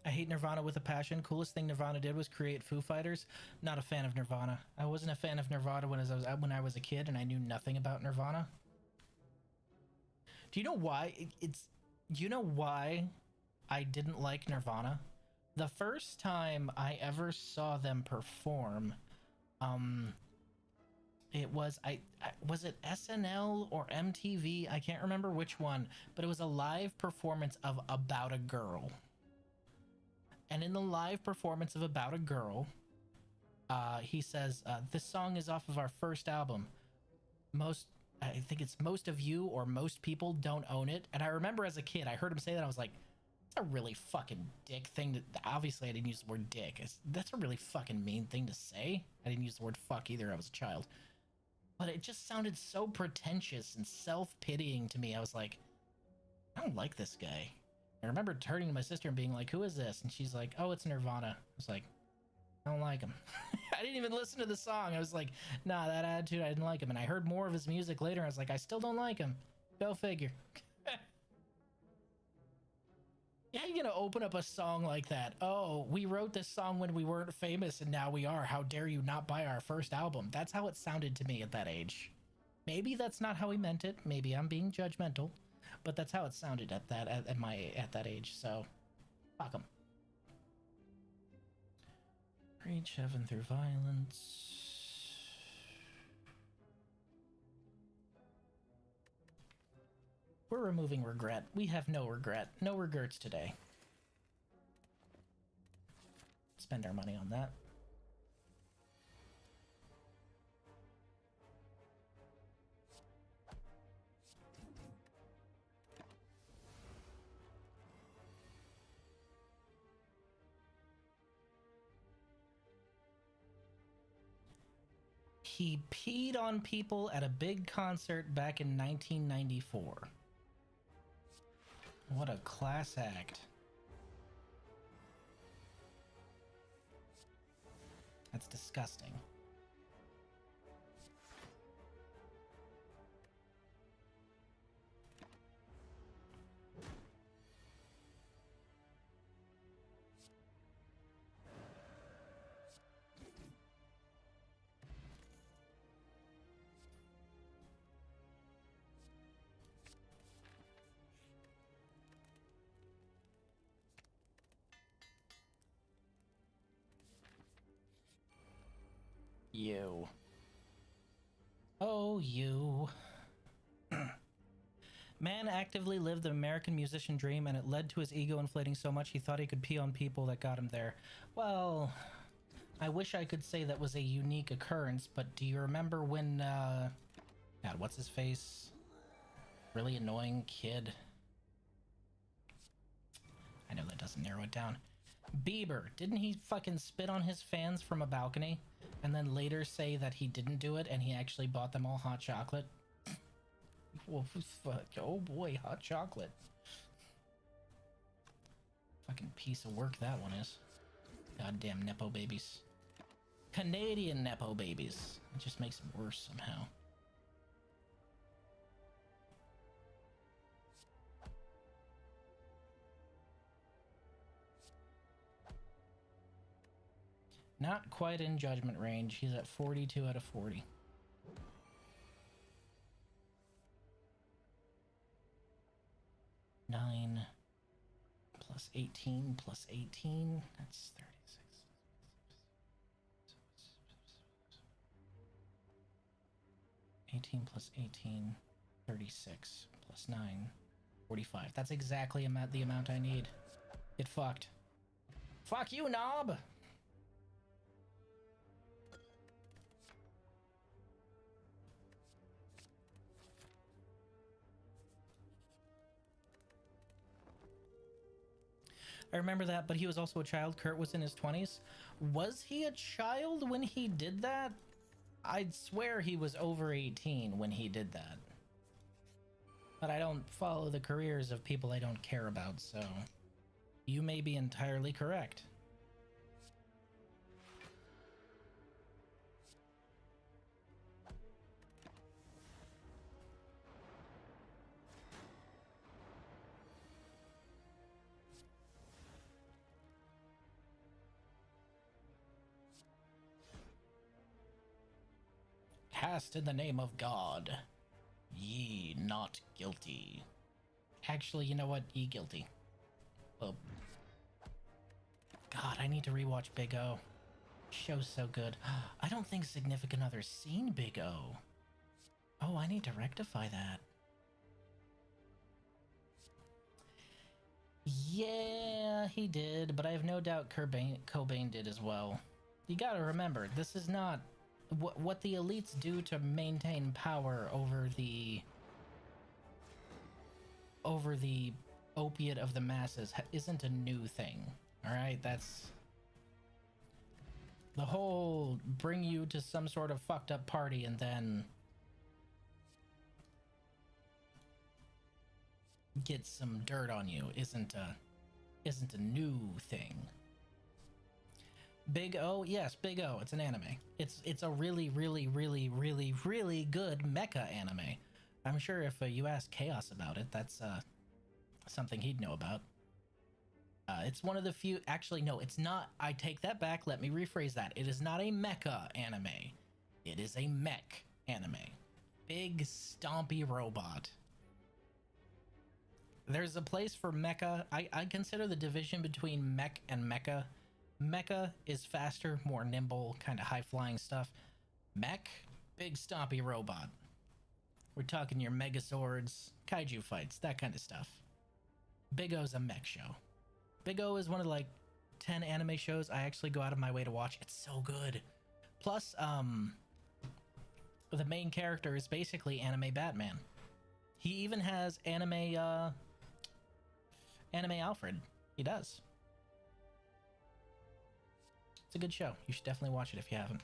I hate Nirvana with a passion. Coolest thing Nirvana did was create Foo Fighters. Not a fan of Nirvana. I wasn't a fan of Nirvana when I was a kid and I knew nothing about Nirvana. Do you know why? Do you know why I didn't like Nirvana? The first time I ever saw them perform, it was was it SNL or MTV? I can't remember which one, but it was a live performance of About a Girl. And in the live performance of About a Girl, he says, this song is off of our first album. I think it's most of you or most people don't own it. And I remember as a kid, I heard him say that. I was like, that's a really fucking dick thing to, obviously I didn't use the word dick. That's a really fucking mean thing to say. I didn't use the word fuck either. I was a child. But it just sounded so pretentious and self-pitying to me. I was like, I don't like this guy. I remember turning to my sister and being like, who is this? And she's like, oh, it's Nirvana. I was like, I don't like him. I didn't even listen to the song. I was like, nah, that attitude, I didn't like him. And I heard more of his music later. I was like, I still don't like him. Go figure. Yeah, you're gonna open up a song like that. Oh, we wrote this song when we weren't famous and now we are. How dare you not buy our first album? That's how it sounded to me at that age. Maybe that's not how he meant it. Maybe I'm being judgmental. But that's how it sounded at that age. So, fuck him. Reach heaven through violence. We're removing regret. We have no regret. No regrets today. Spend our money on that. He peed on people at a big concert back in 1994. What a class act. That's disgusting. You. Oh, you. Man actively lived the American musician dream, and it led to his ego inflating so much he thought he could pee on people that got him there. Well, I wish I could say that was a unique occurrence, but do you remember when, God, what's his face? Really annoying kid. I know that doesn't narrow it down. Bieber, didn't he fucking spit on his fans from a balcony and then later say that he didn't do it and he actually bought them all hot chocolate? Well, fuck. Oh boy, hot chocolate. Fucking piece of work that one is. Goddamn Nepo babies. Canadian Nepo babies. It just makes them worse somehow. Not quite in judgment range. He's at 42 out of 40. Nine plus 18 plus 18. That's 36. 18 plus 18. 36 plus 9. 45. That's exactly the amount I need. It fucked. Fuck you, knob! I remember that, but he was also a child. Kurt was in his 20s. Was he a child when he did that? I'd swear he was over 18 when he did that. But I don't follow the careers of people I don't care about, so you may be entirely correct. Cast in the name of God, ye not guilty. Actually, you know what? Ye guilty. Well, God, I need to rewatch Big O. Show's so good. I don't think Significant Other's seen Big O. Oh, I need to rectify that. Yeah, he did, but I have no doubt Cobain did as well. You gotta remember, this is not... What the elites do to maintain power over the opiate of the masses isn't a new thing. All right, that's the whole bring you to some sort of fucked up party and then get some dirt on you isn't a new thing. Big O, yes, Big O. It's an anime. It's a really, really, really, really, really good mecha anime. I'm sure if you ask Chaos about it, that's something he'd know about. It's one of the few. Actually, no, it's not. I take that back. Let me rephrase that. It is not a mecha anime. It is a mech anime. Big stompy robot. There's a place for mecha. I consider the division between mech and mecha. Mecha is faster, more nimble, kind of high-flying stuff. Mech, big stompy robot. We're talking your Megazords, kaiju fights, that kind of stuff. Big O's a mech show. Big O is one of like 10 anime shows I actually go out of my way to watch. It's so good. Plus, the main character is basically anime Batman. He even has anime Alfred. He does. It's a good show. You should definitely watch it if you haven't.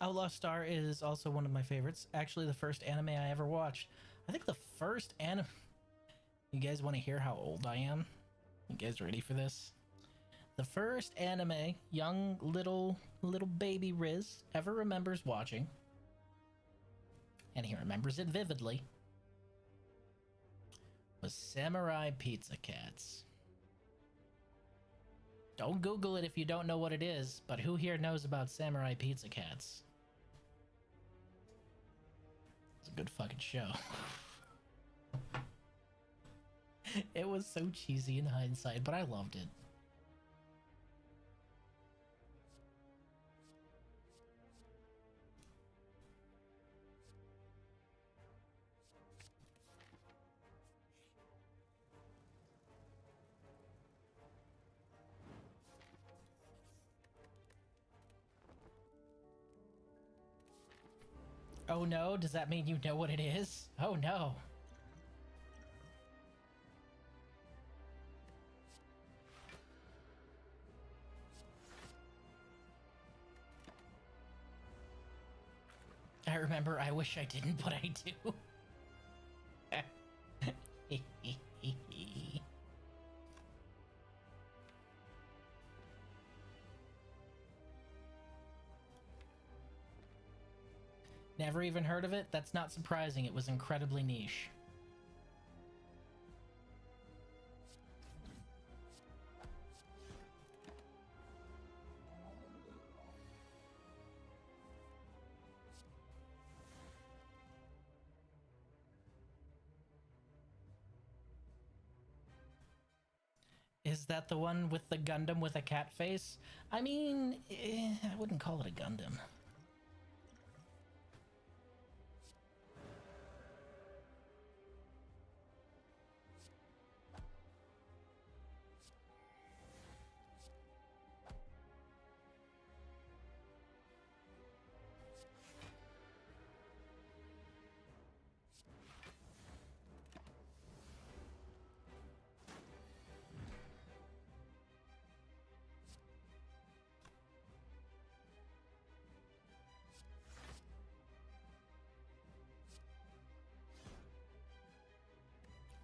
Outlaw Star is also one of my favorites. Actually, the first anime I ever watched. I think the first anime... You guys want to hear how old I am? You guys ready for this? The first anime young little baby Riz ever remembers watching, and he remembers it vividly, was Samurai Pizza Cats. Don't Google it if you don't know what it is, but who here knows about Samurai Pizza Cats? It's a good fucking show. It was so cheesy in hindsight, but I loved it. Oh no, does that mean you know what it is? Oh no. I remember. I wish I didn't, but I do. Never even heard of it? That's not surprising. It was incredibly niche. Is that the one with the Gundam with a cat face? I mean, I wouldn't call it a Gundam.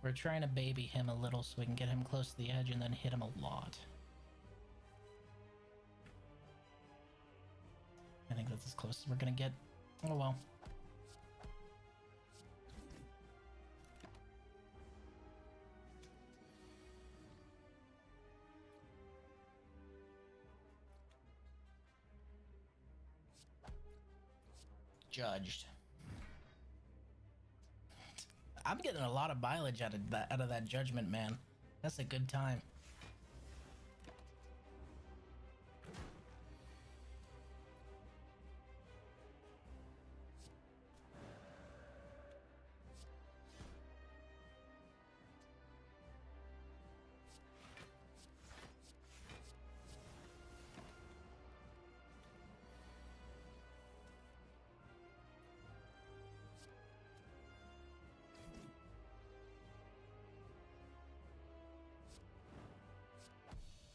We're trying to baby him a little so we can get him close to the edge and then hit him a lot. I think that's as close as we're gonna get. Oh well. Judged. I'm getting a lot of mileage out of that judgment, man. That's a good time.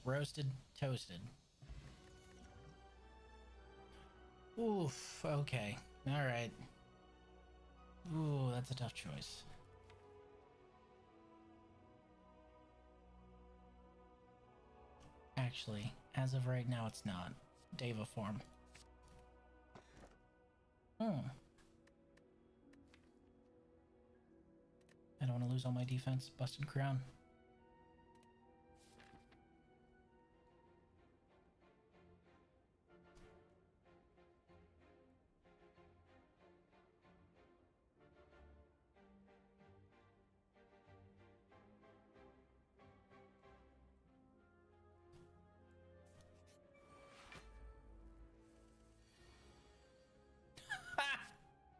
Roasted, toasted. Oof, okay. Alright. Ooh, that's a tough choice. Actually, as of right now, it's not. Deva form. I don't want to lose all my defense. Busted crown.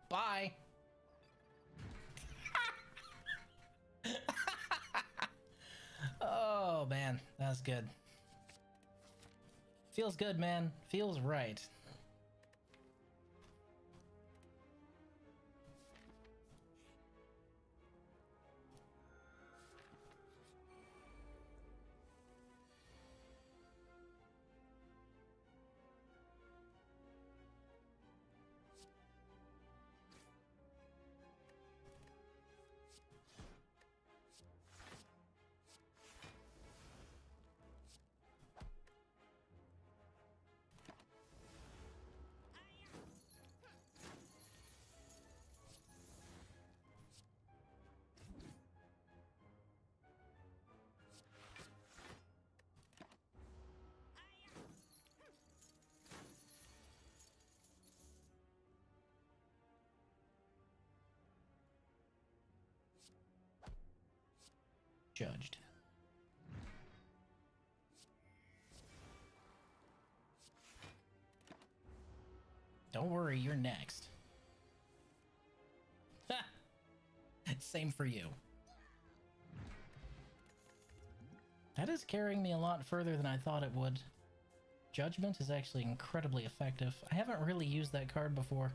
Bye. Oh man, that's good. Feels good, man. Feels right. Judged. Don't worry, you're next. Same for you. That is carrying me a lot further than I thought it would. Judgment is actually incredibly effective. I haven't really used that card before.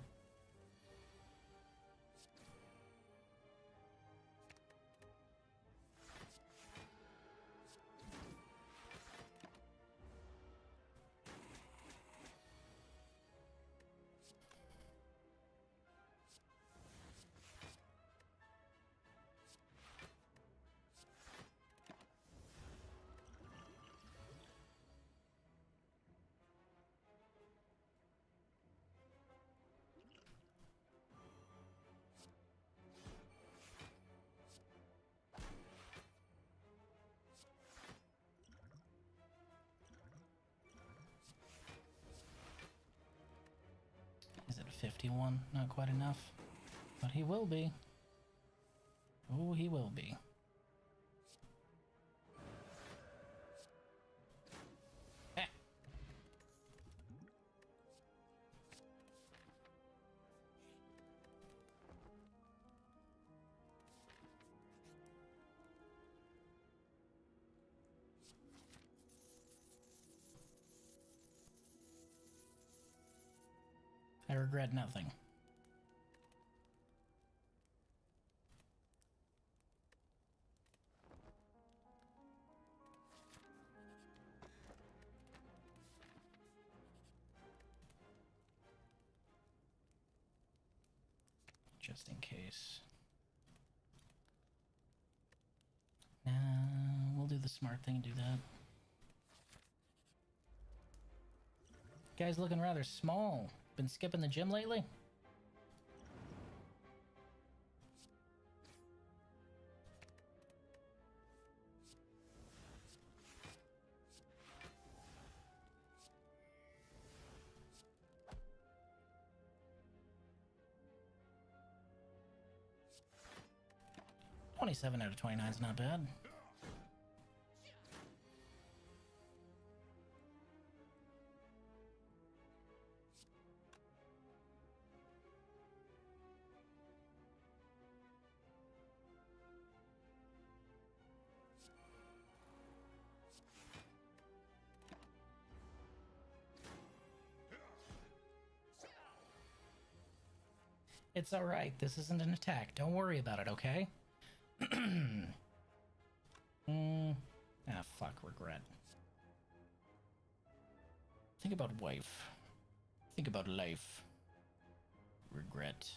51. Not quite enough. But he will be. Oh, he will be. Eh. I regret nothing. Just in case. Nah, we'll do the smart thing and do that. Guy's looking rather small. Been skipping the gym lately? $27 out of 29 is not bad. It's alright, this isn't an attack. Don't worry about it, okay? Ah, fuck, regret. Think about wife. Think about life. Regret.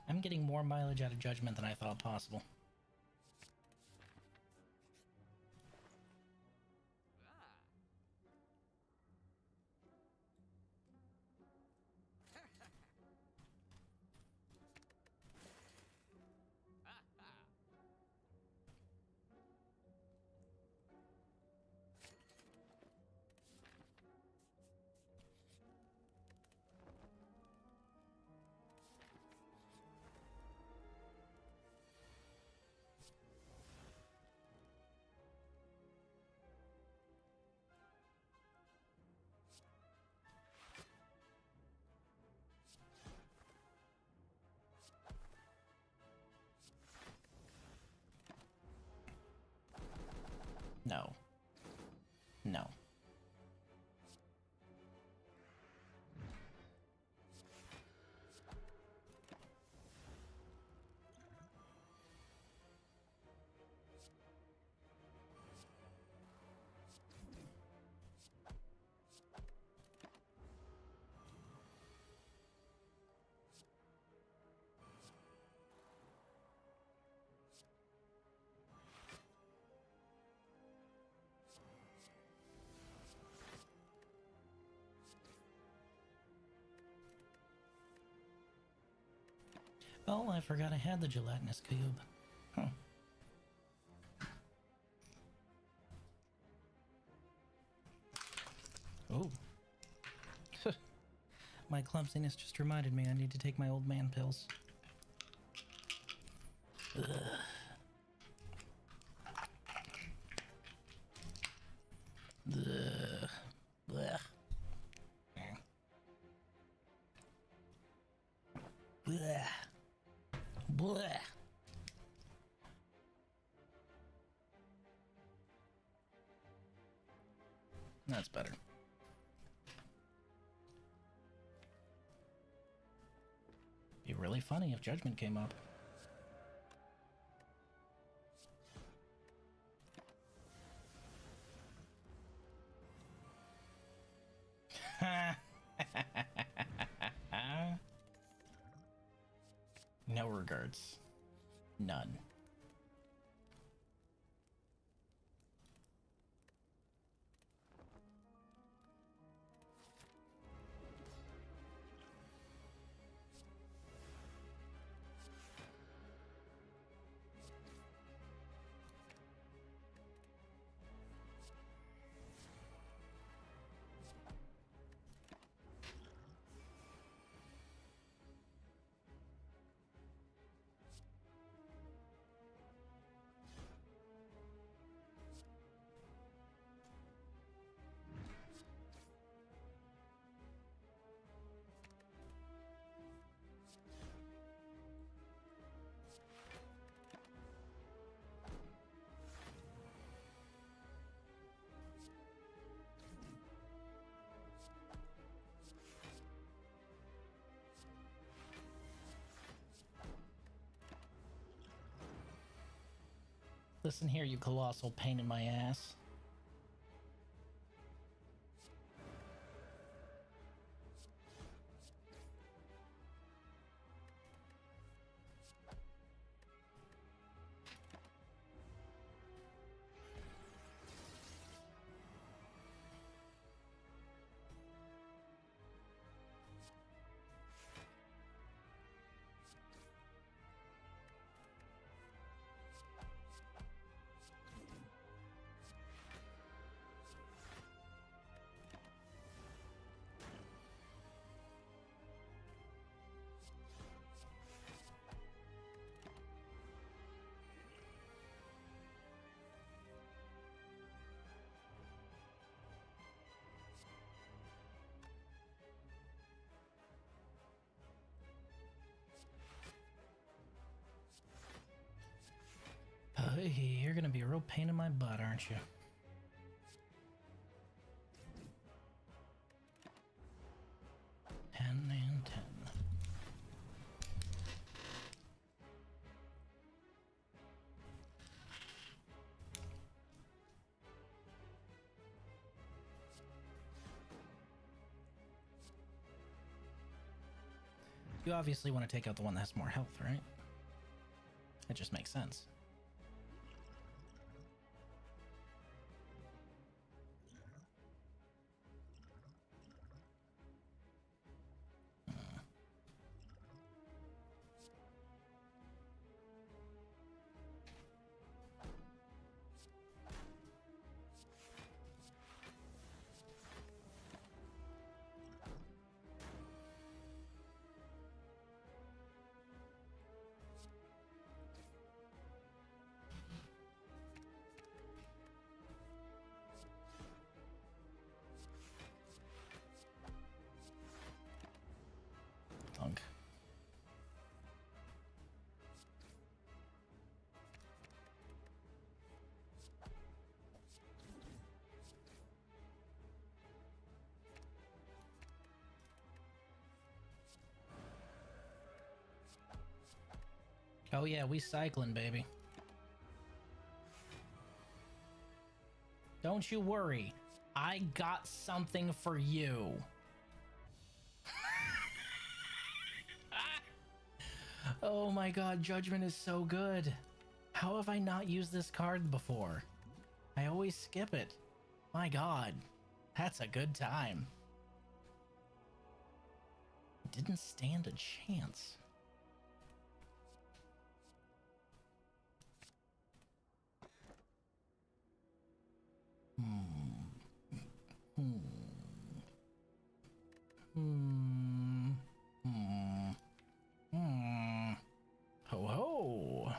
I'm getting more mileage out of Judgment than I thought possible. No. No. Oh, I forgot I had the gelatinous cube. Huh. Oh. My clumsiness just reminded me I need to take my old man pills. Ugh. Ugh. Blech. Blech. Blech. That's better. Be really funny if Judgment came up. No regards. None. Listen here, you colossal pain in my ass. You're gonna be a real pain in my butt, aren't you? Ten and 10. You obviously want to take out the one that has more health, right? It just makes sense. Thunk. Oh yeah, we cycling, baby. Don't you worry. I got something for you. Oh my god, Judgment is so good. How have I not used this card before? I always skip it. My god, that's a good time. Didn't stand a chance. Ho ho!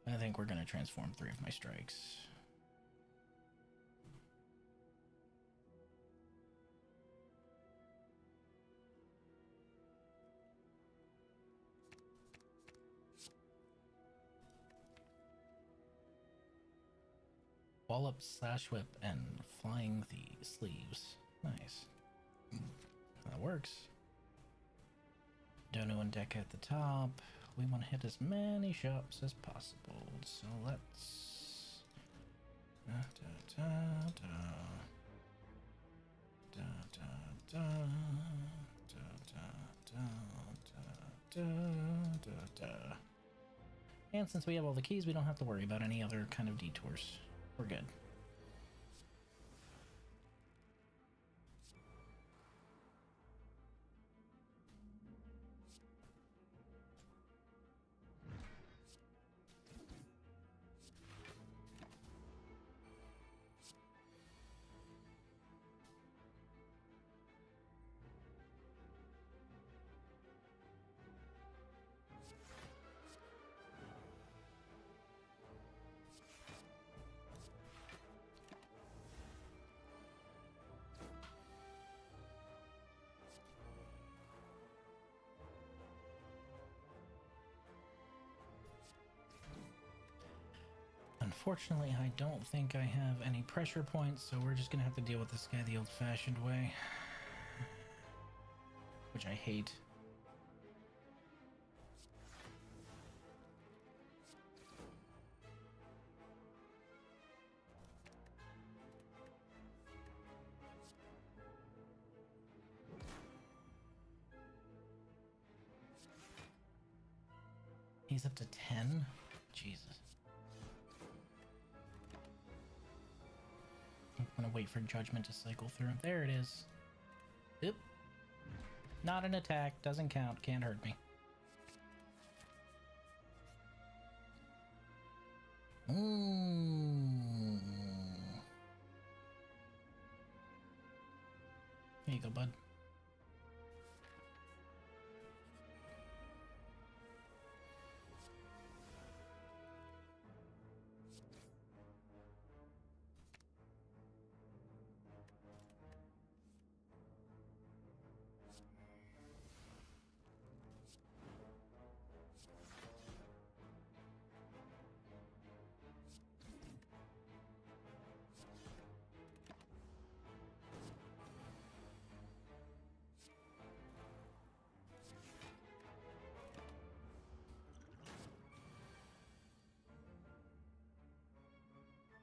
I think we're gonna transform 3 of my strikes. Wall up, slash whip, and flying the sleeves. Nice. That works. Dono and deck at the top. We want to hit as many shops as possible. So let's... And since we have all the keys, we don't have to worry about any other kind of detours. We're good. Unfortunately, I don't think I have any pressure points, so we're just gonna have to deal with this guy the old-fashioned way. Which I hate. He's up to 10? Jesus. I'm gonna wait for judgment to cycle through. There it is. Oop. Not an attack. Doesn't count. Can't hurt me. Here you go, bud.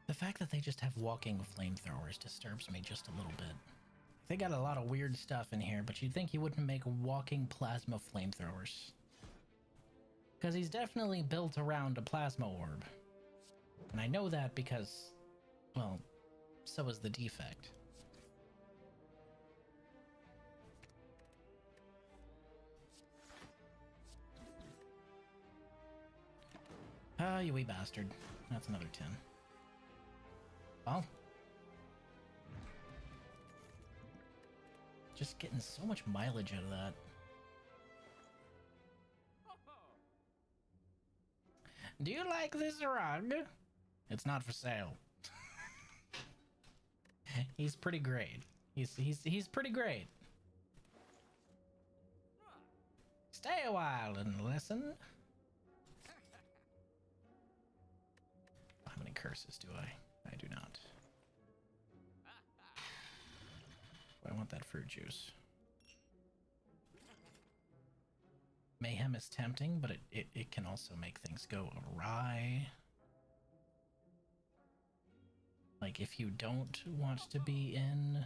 The fact that they just have walking flamethrowers disturbs me just a little bit. They got a lot of weird stuff in here, but you'd think he wouldn't make walking plasma flamethrowers. Because he's definitely built around a plasma orb. And I know that because, well, so is the defect. Ah, you wee bastard. That's another 10. Well, just getting so much mileage out of that. Do you like this rug? It's not for sale. He's pretty great. He's pretty great. Stay a while and listen. How many curses do I? I do not. I want that fruit juice. Mayhem is tempting, but it can also make things go awry. Like, if you don't want to be in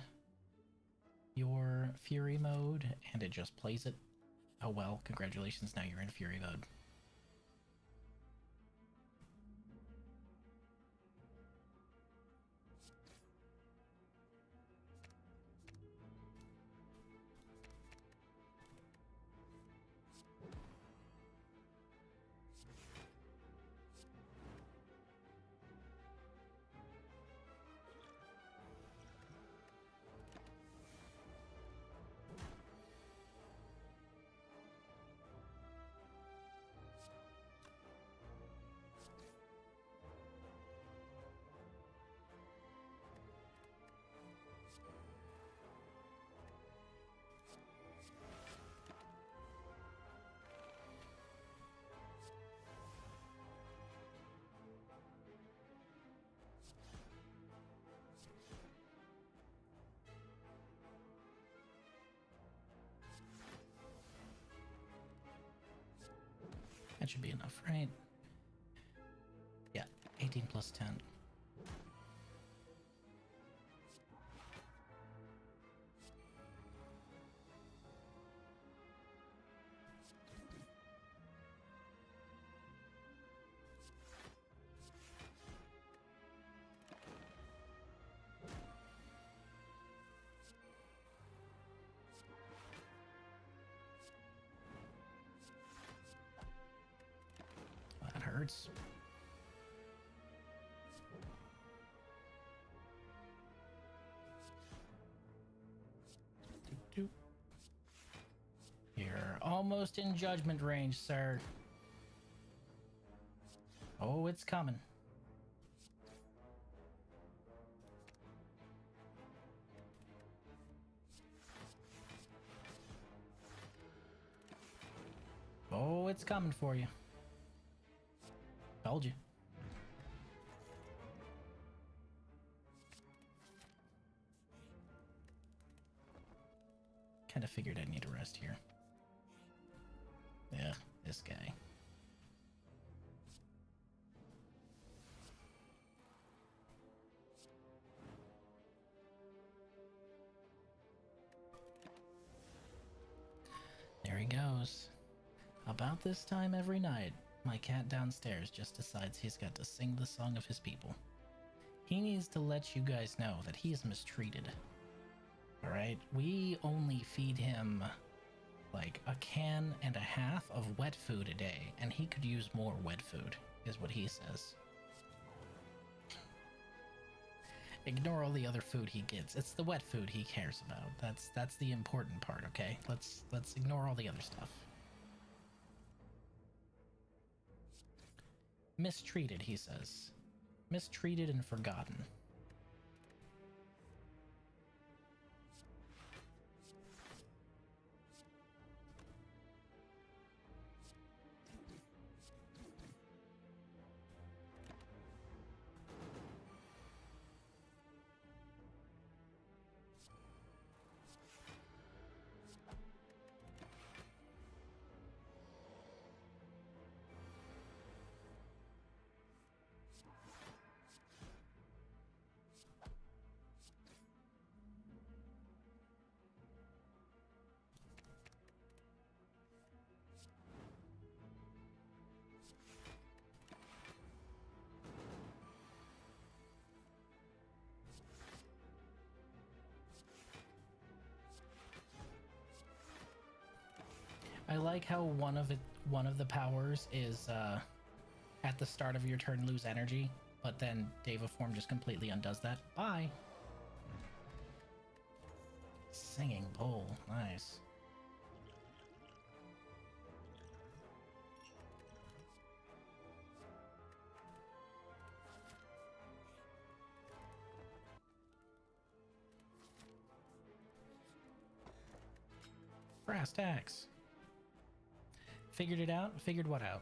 your Fury mode and it just plays it, oh well, congratulations, now you're in Fury mode. That should be enough, right? Yeah, 18 plus 10. That hurts. You're almost in judgment range, sir. Oh, it's coming. Oh, it's coming for you. Told you. Kind of figured I'd need a rest here. Yeah, this guy. There he goes. About this time every night, My cat downstairs just decides he's got to sing the song of his people. He needs to let you guys know that he is mistreated. Alright? We only feed him like a can and a half of wet food a day, and he could use more wet food, is what he says. Ignore all the other food he gets. It's the wet food he cares about. That's the important part, okay? Let's ignore all the other stuff. Mistreated, he says. Mistreated and forgotten. I like how one of the powers is at the start of your turn lose energy, but then Deva Form just completely undoes that. Bye. Singing bowl, nice. Brass tacks. Figured it out? Figured what out?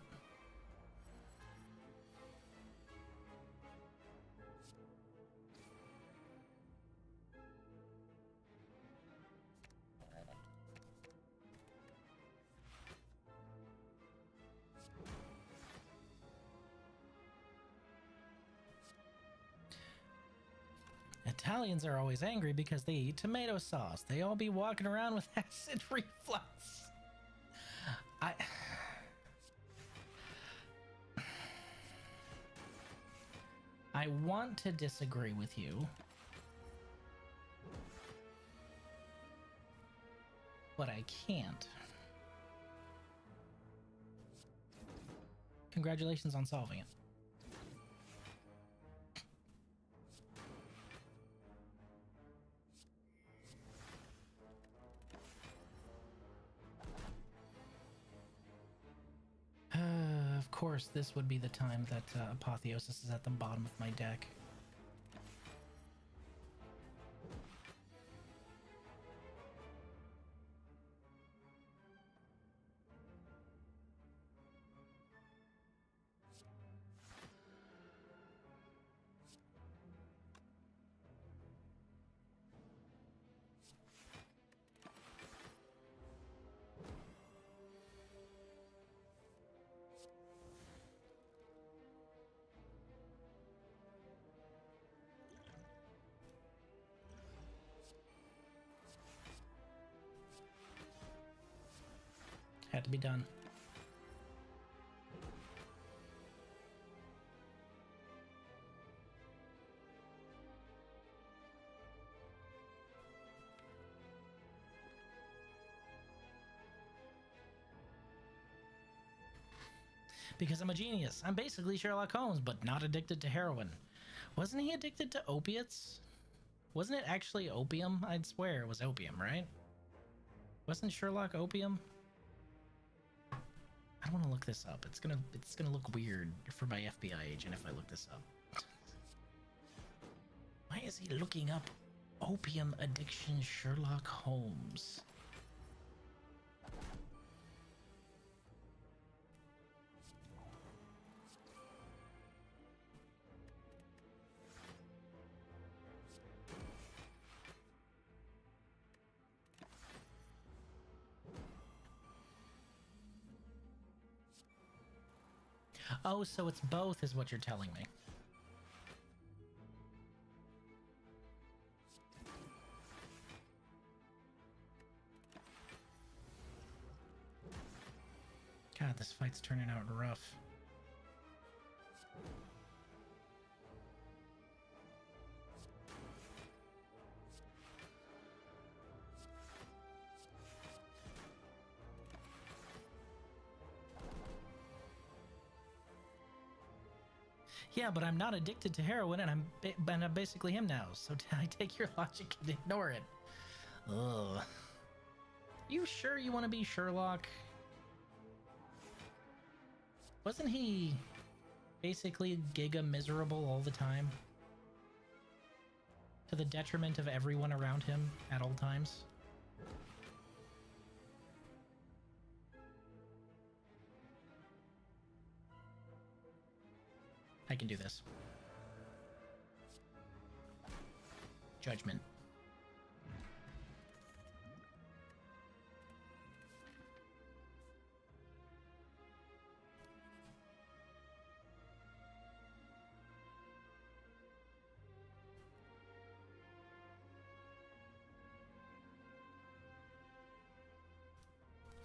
Italians are always angry because they eat tomato sauce. They all be walking around with acid reflux. I want to disagree with you, but I can't. Congratulations on solving it. Of course, this would be the time that Apotheosis is at the bottom of my deck. Had to be done. Because I'm a genius. I'm basically Sherlock Holmes, but not addicted to heroin. Wasn't he addicted to opiates? Wasn't it actually opium? I'd swear it was opium, right? Wasn't Sherlock opium? I don't want to look this up. It's gonna look weird for my FBI agent if I look this up. Why is he looking up opium addiction Sherlock Holmes? Oh, so it's both is what you're telling me. God, this fight's turning out rough. Yeah, but I'm not addicted to heroin, and I'm basically him now. So I take your logic and ignore it. Ugh. You sure you want to be Sherlock? Wasn't he basically giga miserable all the time? To the detriment of everyone around him at all times? I can do this. Judgment.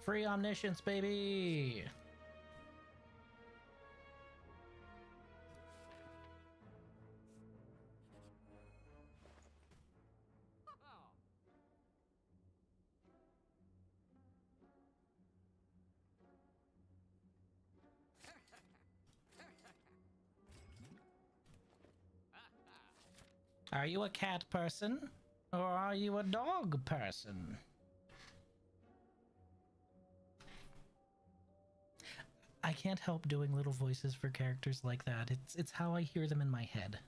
Free omniscience, baby! Are you a cat person? Or are you a dog person? I can't help doing little voices for characters like that. It's how I hear them in my head.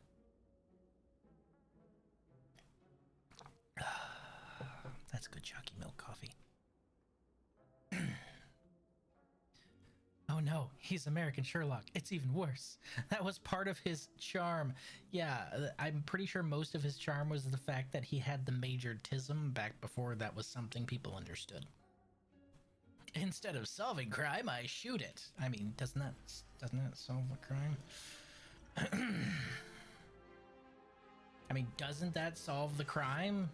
That's good chalky milk coffee. Oh no, he's American Sherlock. It's even worse. That was part of his charm. Yeah, I'm pretty sure most of his charm was the fact that he had the major tism back before that was something people understood. Instead of solving crime, I shoot it. I mean, doesn't that solve a crime? I mean, doesn't that solve the crime?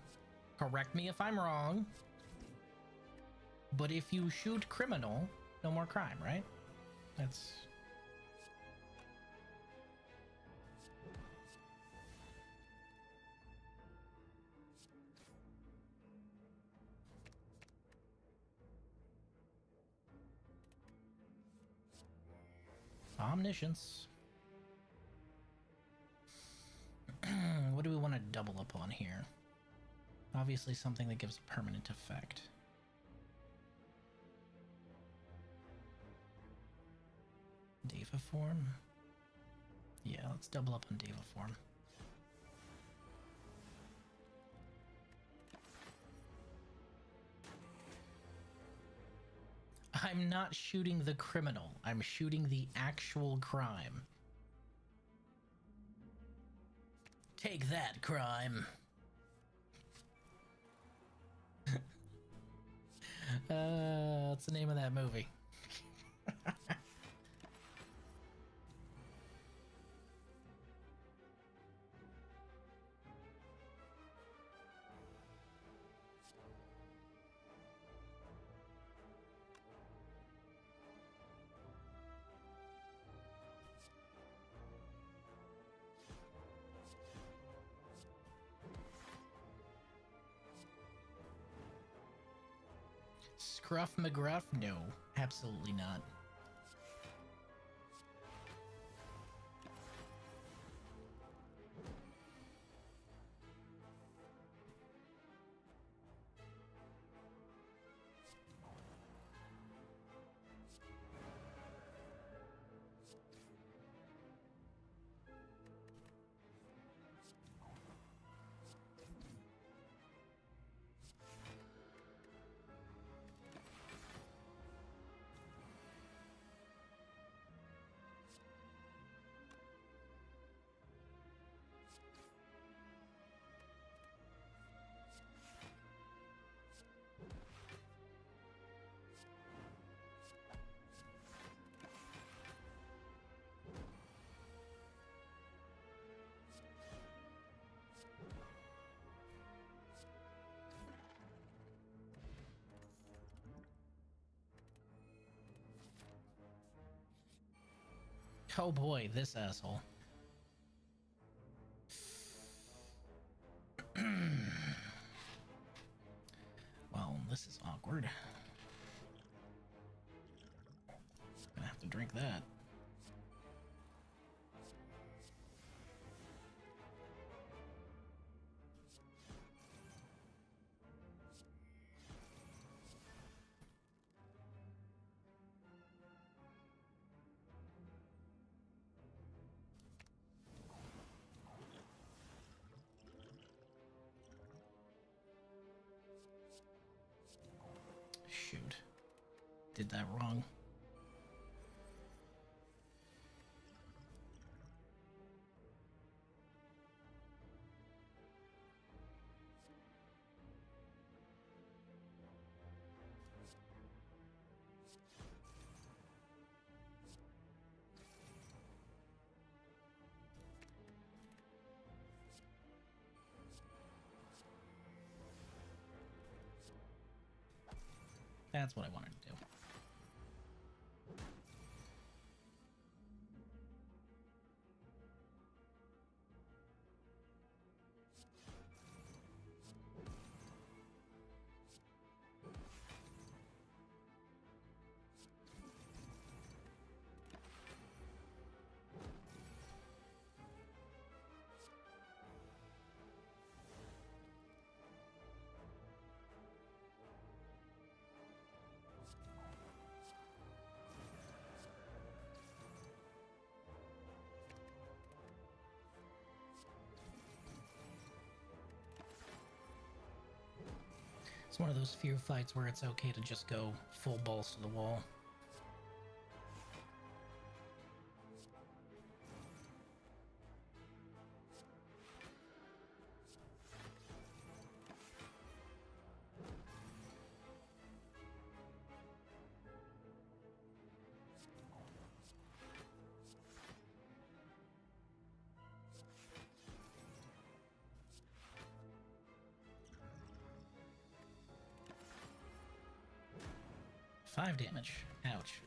Correct me if I'm wrong. But if you shoot criminal, no more crime, right? That's... Omniscience. What do we want to double up on here? Obviously something that gives a permanent effect. Deva form? Yeah, let's double up on Deva form. I'm not shooting the criminal. I'm shooting the actual crime. Take that, crime. What's the name of that movie? Scruff McGruff? No, absolutely not. Oh boy, this asshole. Well, this is awkward. Gonna have to drink that. did that wrong. That's what I wanted to do. It's one of those few fights where it's okay to just go full balls to the wall. Five damage. Ouch.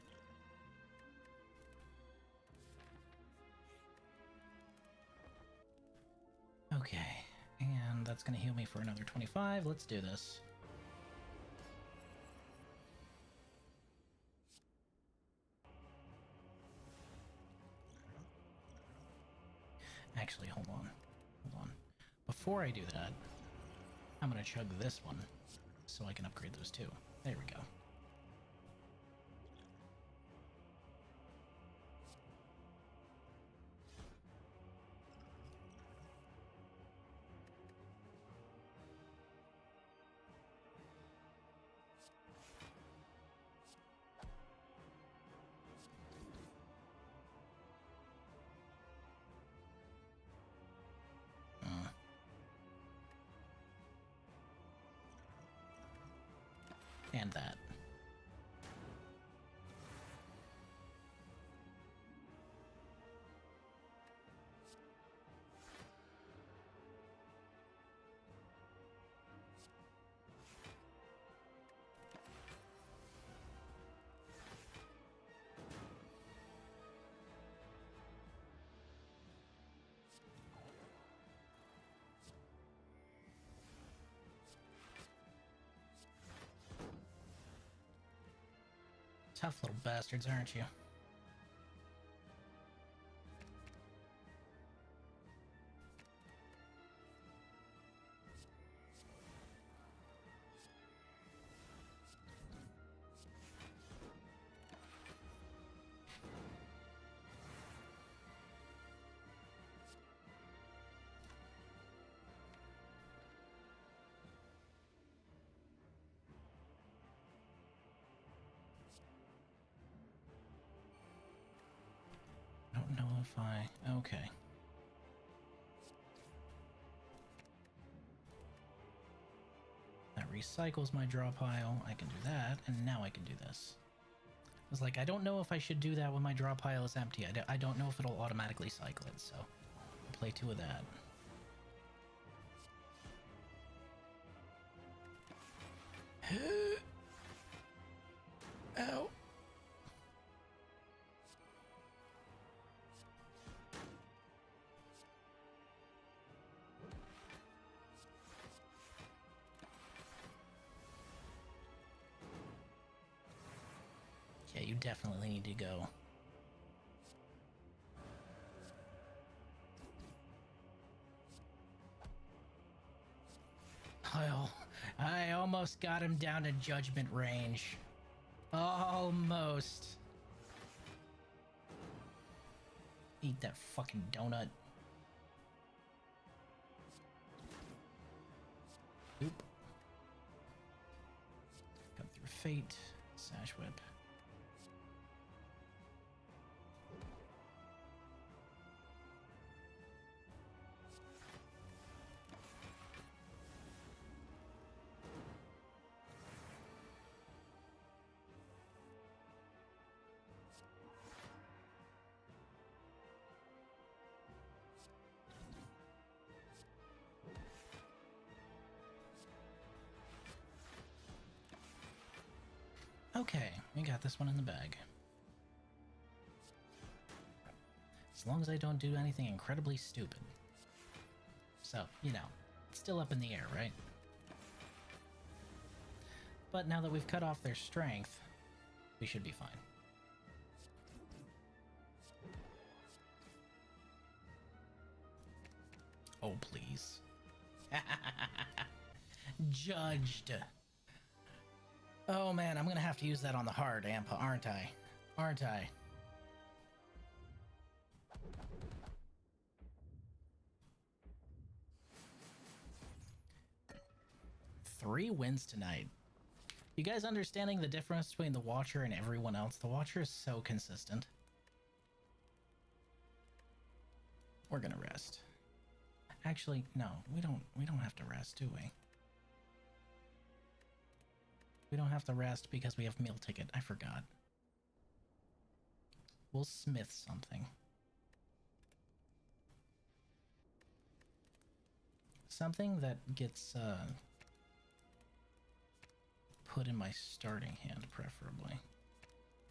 Okay, and that's gonna heal me for another 25. Let's do this. Actually, hold on. Hold on. Before I do that, I'm gonna chug this one so I can upgrade those two. There we go. And that. Tough little bastards, aren't you? I don't know if I... Okay. That recycles my draw pile. I can do that, and now I can do this. I was like, I don't know if I should do that when my draw pile is empty. I don't know if it'll automatically cycle it, so I'll play two of that. Ow. Yeah, you definitely need to go. Oh, I almost got him down to judgment range. Almost. Eat that fucking donut. Oop. Come through fate. Sash whip. Okay, we got this one in the bag. As long as I don't do anything incredibly stupid. So, you know, it's still up in the air, right? But now that we've cut off their strength, we should be fine. Oh, please. Judged. Oh man, I'm gonna have to use that on the hard amp, aren't I? Aren't I? Three wins tonight. You guys understanding the difference between the Watcher and everyone else? The Watcher is so consistent. We're gonna rest. Actually, no, we don't have to rest, do we? We don't have to rest because we have meal ticket. I forgot. We'll smith something. Something that gets put in my starting hand, preferably.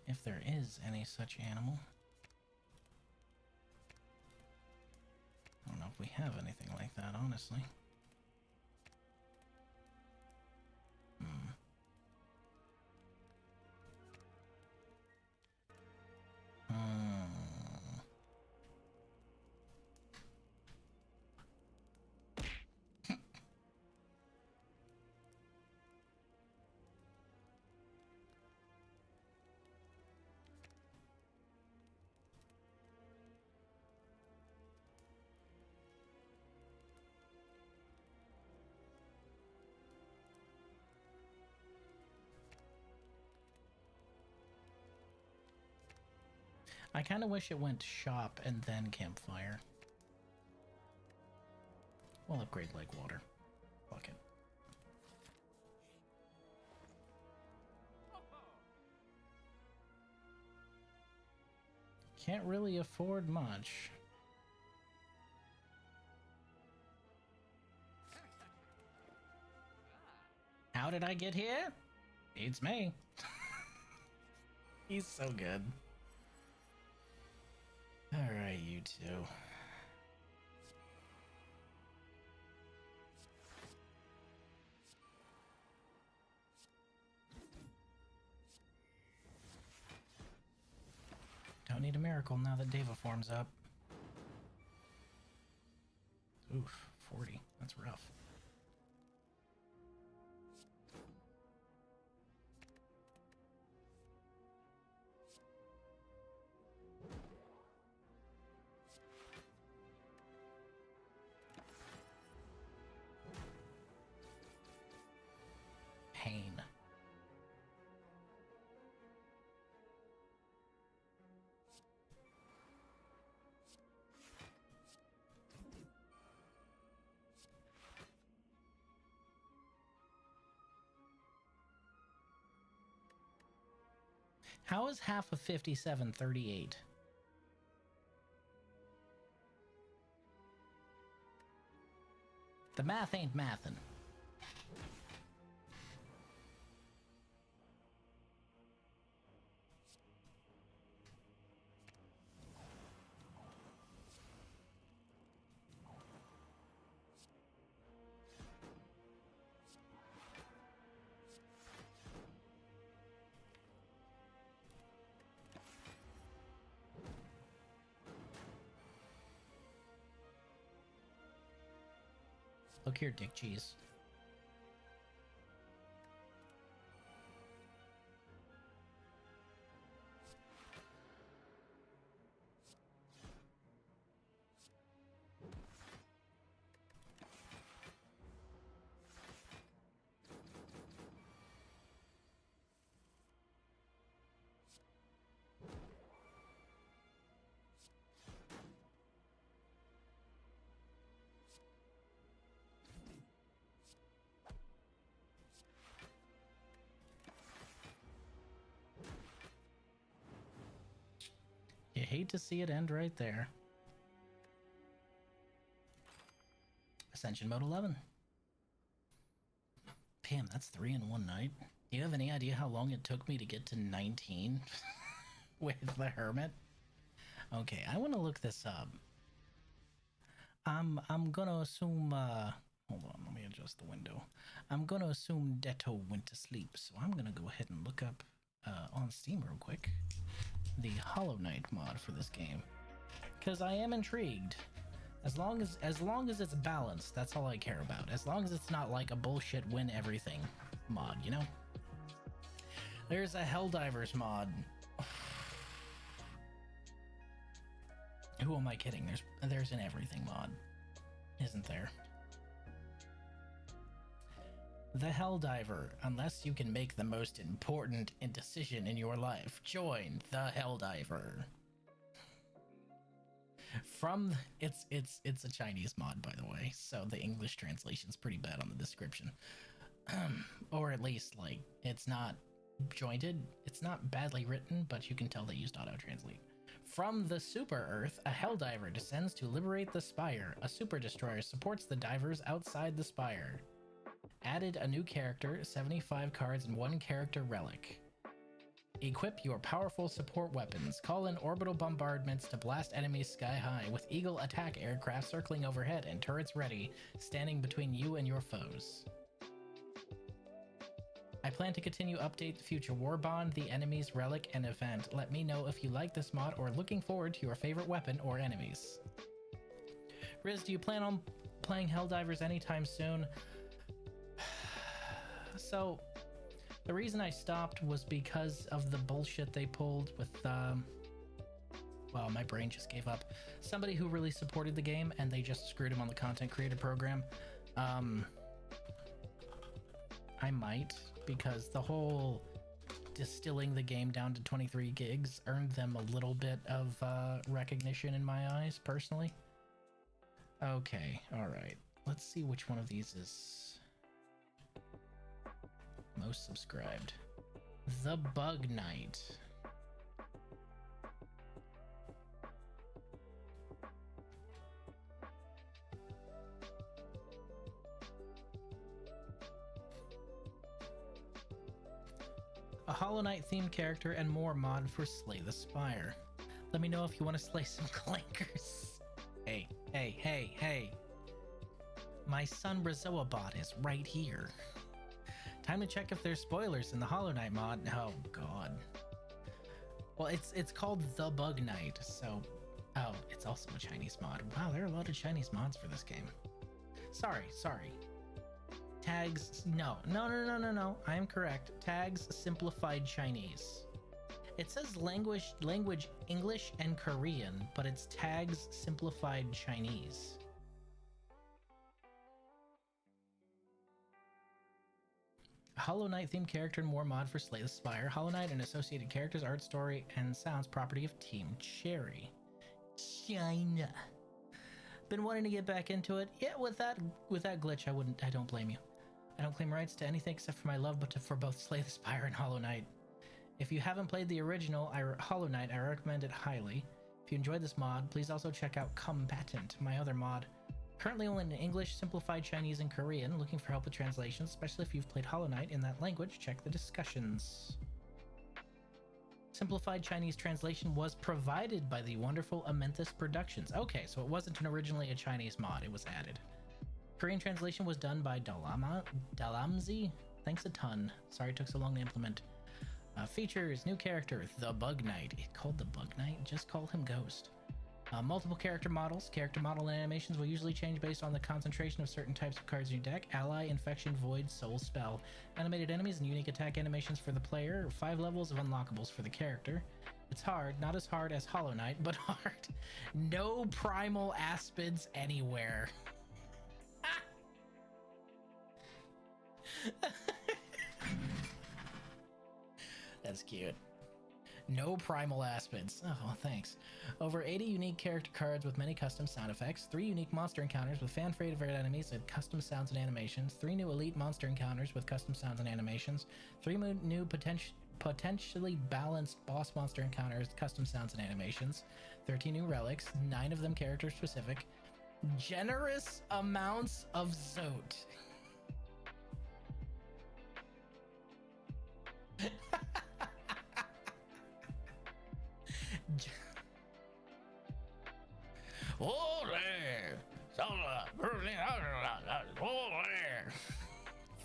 If there is any such animal. I don't know if we have anything like that, honestly. I kind of wish it went shop and then campfire. We'll upgrade lake water. Fuck it. Can't really afford much. How did I get here? It's me. He's so good. Alright, you two. Don't need a miracle now that Deva forms up. Oof, 40. That's rough. Pain. How is half of 57 38? The math ain't mathin'. Look here, dick cheese. You hate to see it end right there. Ascension mode 11. Damn, that's 3 in one night. Do you have any idea how long it took me to get to 19 with the Hermit? Okay, I want to look this up. I'm gonna assume, hold on, let me adjust the window. I'm gonna assume Detto went to sleep, so I'm gonna go ahead and look up on Steam real quick the Hollow Knight mod for this game, because I am intrigued. As long as it's balanced, that's all I care about. As long as it's not like a bullshit win everything mod, you know? There's a Helldivers mod. Who am I kidding? There's an everything mod, isn't there? The Helldiver. Unless you can make the most important decision in your life, join the Helldiver. It's a Chinese mod, by the way, so the English translation's pretty bad on the description. Or at least, like, it's not jointed. It's not badly written, but you can tell they used auto-translate. From the Super Earth, a Helldiver descends to liberate the Spire. A Super Destroyer supports the divers outside the Spire. Added a new character, 75 cards, and 1 character relic. Equip your powerful support weapons. Call in orbital bombardments to blast enemies sky high, with Eagle attack aircraft circling overhead and turrets ready, standing between you and your foes. I plan to continue update the future Warbond, the enemy's relic, and event. Let me know if you like this mod or looking forward to your favorite weapon or enemies. Riz, do you plan on playing Helldivers anytime soon? So, the reason I stopped was because of the bullshit they pulled with, well, my brain just gave up. Somebody who really supported the game, and they just screwed him on the content creator program. I might, because the whole distilling the game down to 23 gigs earned them a little bit of recognition in my eyes, personally. Okay, alright. Let's see which one of these is most subscribed. The Bug Knight. A Hollow Knight themed character and more mod for Slay the Spire. Let me know if you want to slay some clankers. Hey, hey, hey, hey. My son Brazoabot is right here. Time to check if there's spoilers in the Hollow Knight mod. Oh god. Well, it's called The Bug Knight, so... Oh, it's also a Chinese mod. Wow, there are a lot of Chinese mods for this game. Sorry. Tags, no. I am correct. Tags simplified Chinese. It says language English and Korean, but it's tags simplified Chinese. Hollow Knight themed character and more mod for Slay the Spire. Hollow Knight and associated characters, art, story, and sounds property of Team Cherry. China. Been wanting to get back into it. Yeah, with that glitch, I don't blame you. I don't claim rights to anything except for my love, for both Slay the Spire and Hollow Knight. If you haven't played the original Hollow Knight, I recommend it highly. If you enjoyed this mod, please also check out Combatant, my other mod. Currently only in English, simplified Chinese, and Korean. Looking for help with translations, especially if you've played Hollow Knight in that language, check the discussions. Simplified Chinese translation was provided by the wonderful Amenthus Productions. Okay, so it wasn't originally a Chinese mod, it was added. Korean translation was done by Dalamzi. Thanks a ton. Sorry it took so long to implement. Features, new character, the Bug Knight. Called the Bug Knight? Just call him Ghost. Multiple character models. Character model and animations will usually change based on the concentration of certain types of cards in your deck. Ally, Infection, Void, Soul Spell. Animated enemies and unique attack animations for the player. 5 levels of unlockables for the character. It's hard, not as hard as Hollow Knight, but hard. No primal aspids anywhere. That's cute. No primal aspids. Oh, thanks. Over 80 unique character cards with many custom sound effects, 3 unique monster encounters with fan-favorite enemies and custom sounds and animations, 3 new elite monster encounters with custom sounds and animations, 3 new potentially balanced boss monster encounters, custom sounds and animations, 13 new relics, 9 of them character specific, generous amounts of Zote.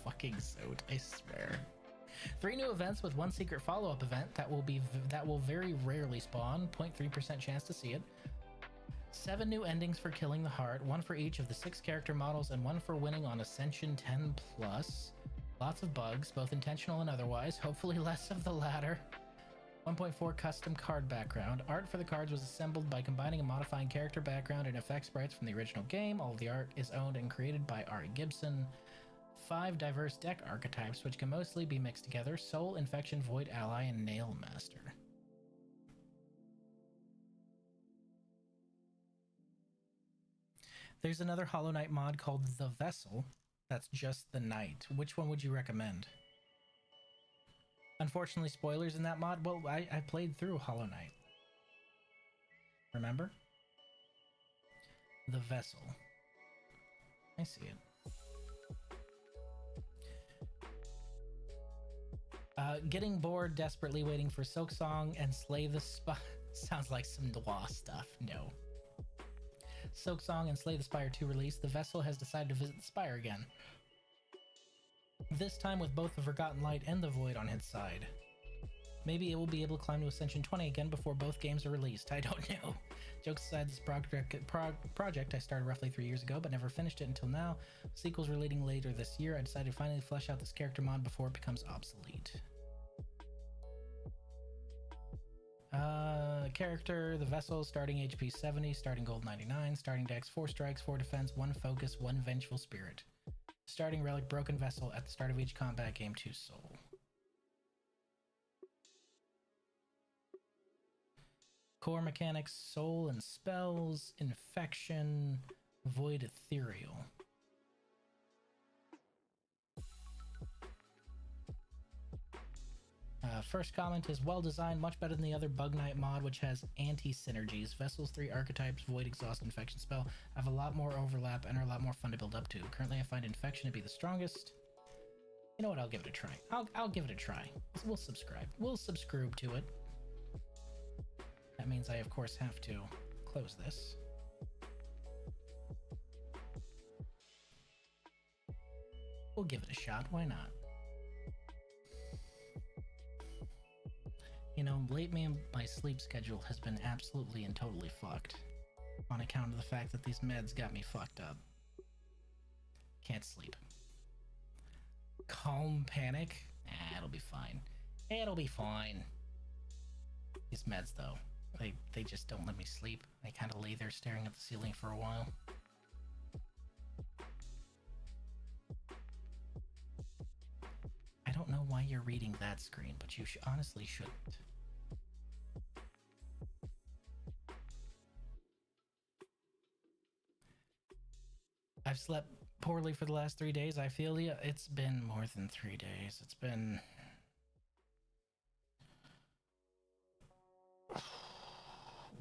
Fucking Zote, I swear. 3 new events with 1 secret follow-up event that will very rarely spawn. 0.3% chance to see it. 7 new endings for killing the heart, 1 for each of the 6 character models, and 1 for winning on Ascension 10 plus. Lots of bugs, both intentional and otherwise. Hopefully less of the latter. 1.4 custom card background. Art for the cards was assembled by combining and modifying character background and effect sprites from the original game. All of the art is owned and created by Ari Gibson. 5 diverse deck archetypes, which can mostly be mixed together: Soul, Infection, Void Ally, and Nail Master. There's another Hollow Knight mod called The Vessel. That's just the knight. Which one would you recommend? Unfortunately, spoilers in that mod. Well, I played through Hollow Knight. Remember? The Vessel. I see it. Getting bored, desperately waiting for Silksong and Slay the Spire. Sounds like some noir stuff. No. Silksong and Slay the Spire 2 release, the Vessel has decided to visit the Spire again. This time with both the Forgotten Light and the Void on its side. Maybe it will be able to climb to Ascension 20 again before both games are released. I don't know. Jokes aside, this project I started roughly 3 years ago, but never finished it until now. Sequels relating later this year. I decided to finally flesh out this character mod before it becomes obsolete. Character, the Vessel, starting HP 70, starting gold 99, starting dex 4 strikes, 4 defense, 1 focus, 1 vengeful spirit. Starting relic, Broken Vessel, at the start of each combat game, 2 soul. Core mechanics: soul and spells, infection, void ethereal. First comment is well designed, much better than the other Bug Knight mod, which has anti-synergies. Vessel's 3 archetypes, Void, Exhaust, Infection spell, have a lot more overlap and are a lot more fun to build up to. Currently I find Infection to be the strongest. You know what, I'll give it a try. I'll give it a try. We'll subscribe. We'll subscribe to it. That means I, of course, have to close this. We'll give it a shot, why not? You know, lately my sleep schedule has been absolutely and totally fucked. On account of the fact that these meds got me fucked up. Can't sleep. Calm panic? It'll be fine. It'll be fine. These meds, though, they just don't let me sleep. I kind of lay there staring at the ceiling for a while. I don't know why you're reading that screen, but you honestly shouldn't. I've slept poorly for the last 3 days. I feel you. It's been more than 3 days. It's been...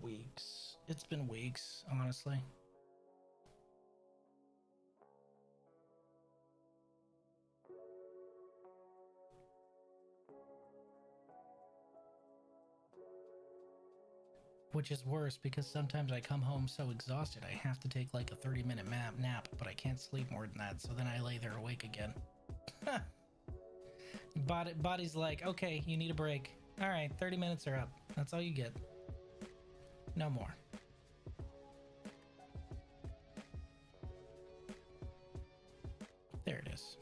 weeks. It's been weeks, honestly. Which is worse because sometimes I come home so exhausted I have to take like a 30-minute nap, but I can't sleep more than that, so then I lay there awake again. Body's like, okay, you need a break. Alright, 30 minutes are up. That's all you get. No more. There it is.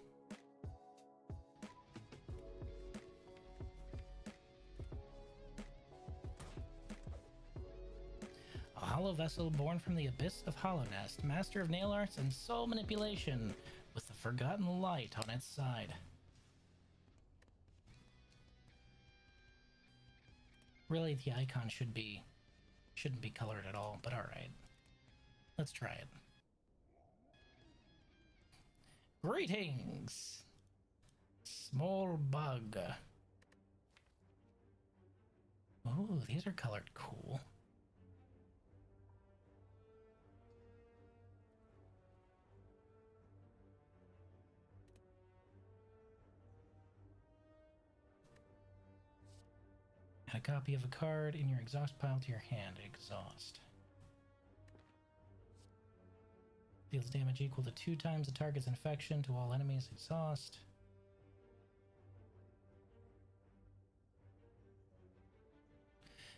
A hollow vessel born from the abyss of Hollow Nest, master of nail arts and soul manipulation, with the Forgotten Light on its side. Really, the icon shouldn't be colored at all, but alright. Let's try it. Greetings! Small bug. Oh, these are colored cool. Add a copy of a card in your exhaust pile to your hand. Exhaust. Deals damage equal to 2 times the target's infection to all enemies. Exhaust.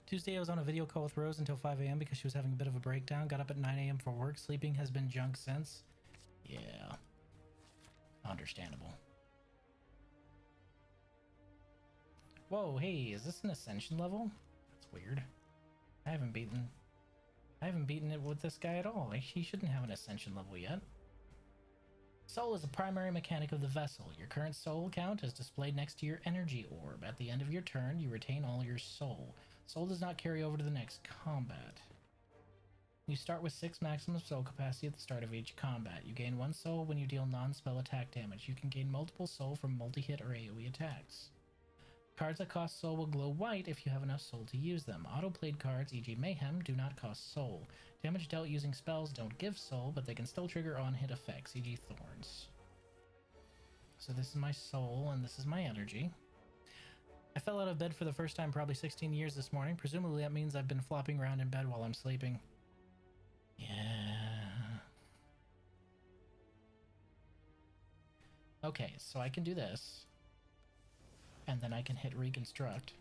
Tuesday, I was on a video call with Rose until 5 a.m. because she was having a bit of a breakdown. Got up at 9 a.m. for work. Sleeping has been junk since. Yeah. Understandable. Whoa, hey, is this an ascension level? That's weird. I haven't beaten it with this guy at all. He shouldn't have an ascension level yet. Soul is a primary mechanic of the vessel. Your current soul count is displayed next to your energy orb. At the end of your turn, you retain all your soul. Soul does not carry over to the next combat. You start with 6 maximum soul capacity at the start of each combat. You gain 1 soul when you deal non-spell attack damage. You can gain multiple soul from multi-hit or AoE attacks. Cards that cost soul will glow white if you have enough soul to use them. Auto-played cards, e.g. Mayhem, do not cost soul. Damage dealt using spells don't give soul, but they can still trigger on-hit effects, e.g. Thorns. So this is my soul, and this is my energy. I fell out of bed for the first time probably 16 years this morning. Presumably that means I've been flopping around in bed while I'm sleeping. Yeah. Okay, so I can do this. And then I can hit reconstruct.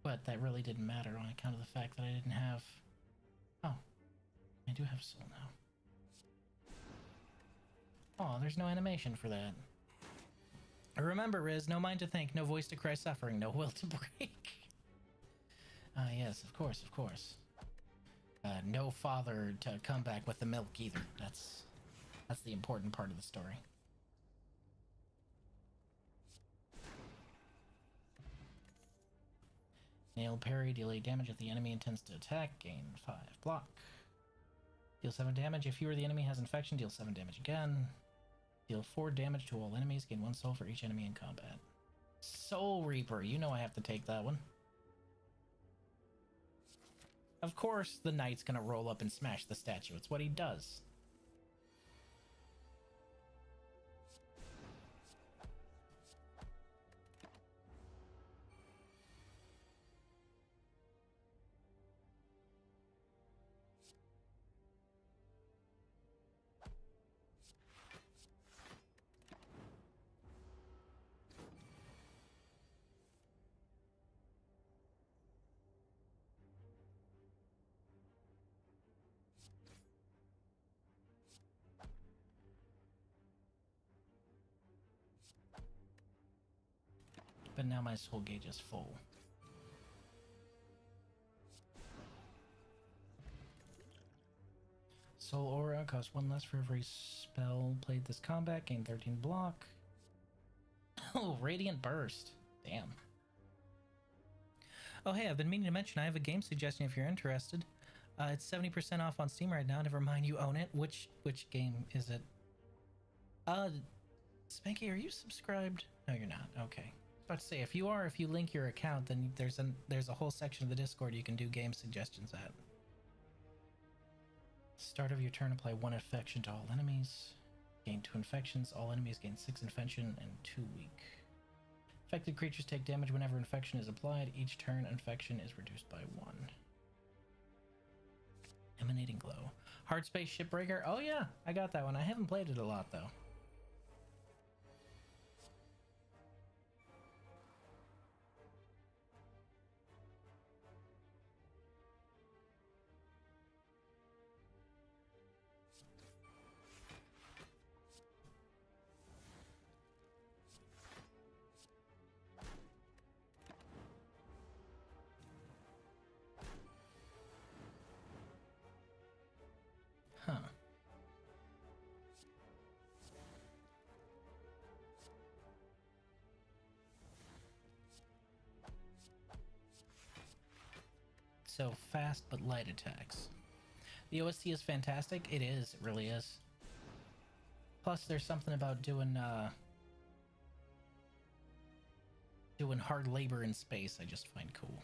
But that really didn't matter on account of the fact that I didn't have... Oh, I do have soul now. Oh, there's no animation for that. Remember, Riz, no mind to think, no voice to cry suffering, no will to break. Yes, of course, of course. No father to come back with the milk either. That's the important part of the story. Nail parry, deal 8 damage if the enemy intends to attack, gain 5 block. Deal 7 damage if you or the enemy has infection, deal 7 damage again. Deal 4 damage to all enemies, gain 1 soul for each enemy in combat. Soul Reaper, you know I have to take that one. Of course the knight's gonna roll up and smash the statue, it's what he does. But now my soul gauge is full. Soul Aura costs 1 less for every spell played this combat, gain 13 block. Oh, Radiant Burst. Damn. Oh hey, I've been meaning to mention I have a game suggestion if you're interested. It's 70% off on Steam right now, never mind you own it. Which game is it? Spanky, are you subscribed? No, you're not. Okay. About to say, if you are, if you link your account, then there's a whole section of the Discord you can do game suggestions at. Start of your turn, apply 1 infection to all enemies. Gain 2 infections. All enemies gain 6 infection and 2 weak. Affected creatures take damage whenever infection is applied. Each turn, infection is reduced by 1. Emanating glow. Hard Space Shipbreaker. Oh yeah, I got that one. I haven't played it a lot though. Huh. So fast but light attacks. The OST is fantastic. It is. It really is. Plus, there's something about doing hard labor in space I just find cool.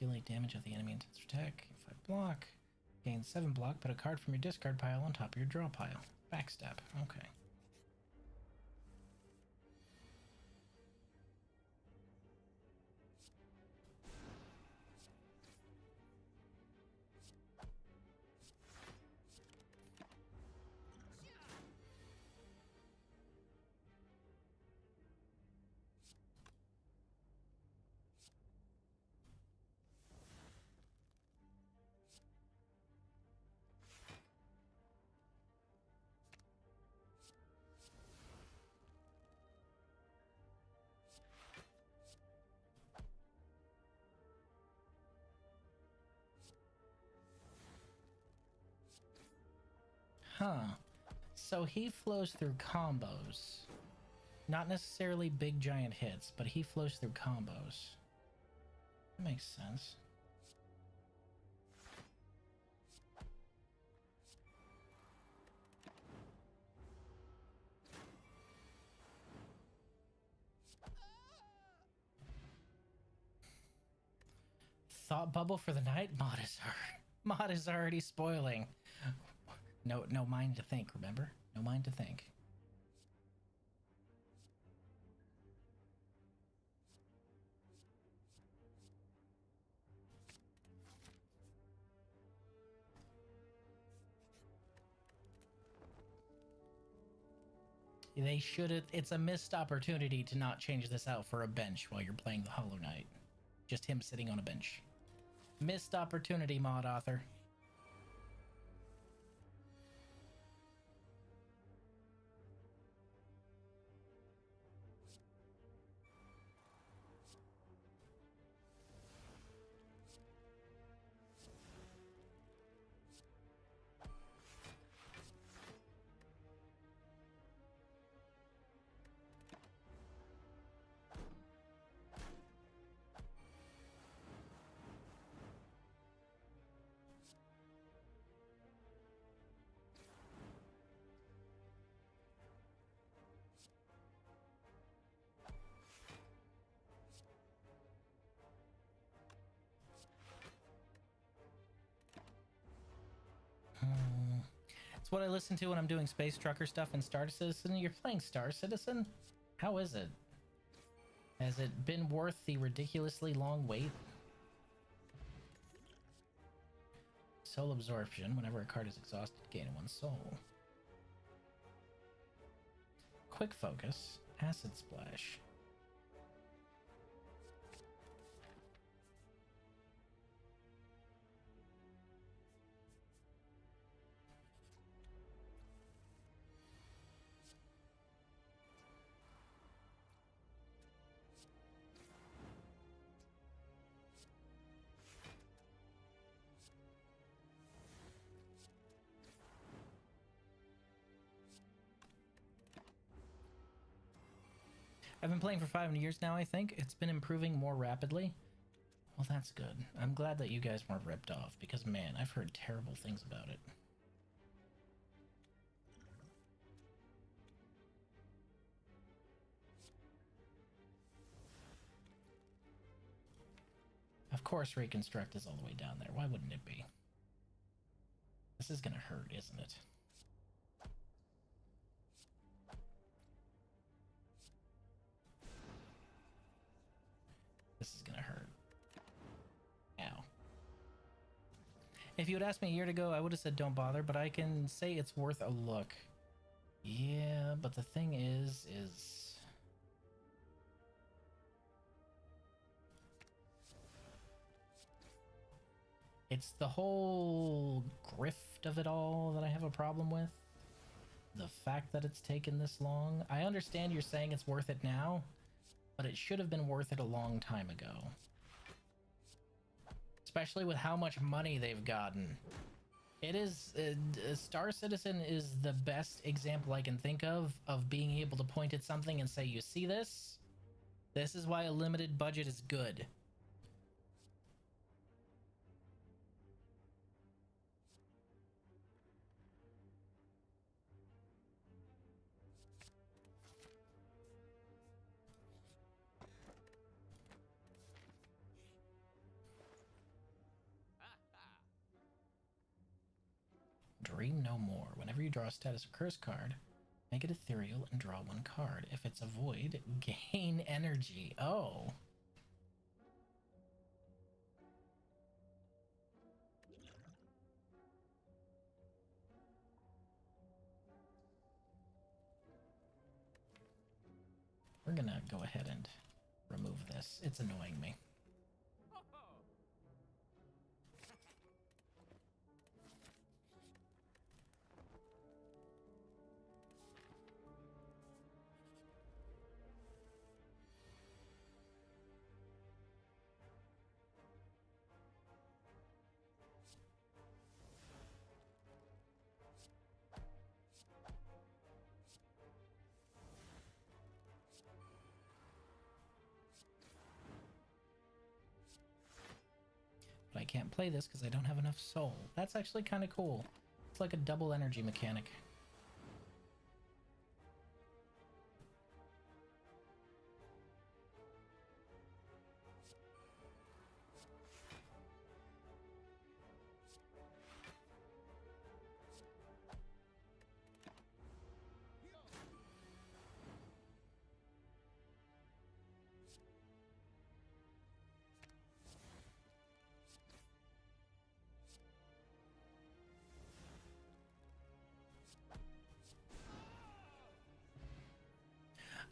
Deal 8 damage of the enemy intense attack. 5 block. Gain 7 block. Put a card from your discard pile on top of your draw pile. Backstab. Okay. Huh. So he flows through combos. Not necessarily big giant hits, but he flows through combos. That makes sense. Thought bubble for the night? Mod is already spoiling. No mind to think, remember? No mind to think. They should. It's a missed opportunity to not change this out for a bench while you're playing the Hollow Knight. Just him sitting on a bench. Missed opportunity, mod author. It's what I listen to when I'm doing Space Trucker stuff in Star Citizen. You're playing Star Citizen? How is it? Has it been worth the ridiculously long wait? Soul Absorption. Whenever a card is exhausted, gain 1 soul. Quick Focus. Acid Splash. I've been playing for 5 years now, I think. It's been improving more rapidly. Well, that's good. I'm glad that you guys weren't ripped off, because, man, I've heard terrible things about it. Of course Reconstruct is all the way down there. Why wouldn't it be? This is gonna hurt, isn't it? This is gonna hurt. Ow. If you had asked me a year ago, I would have said don't bother, but I can say it's worth a look. Yeah, but the thing is... It's the whole grift of it all that I have a problem with. The fact that it's taken this long. I understand you're saying it's worth it now, but it should have been worth it a long time ago. Especially with how much money they've gotten. It is... Star Citizen is the best example I can think of being able to point at something and say, you see this? This is why a limited budget is good. Dream No More. Whenever you draw a status or curse card, make it ethereal and draw one card. If it's a void, gain energy. Oh. We're gonna go ahead and remove this. It's annoying me. But I can't play this because I don't have enough soul. That's actually kind of cool. It's like a double energy mechanic.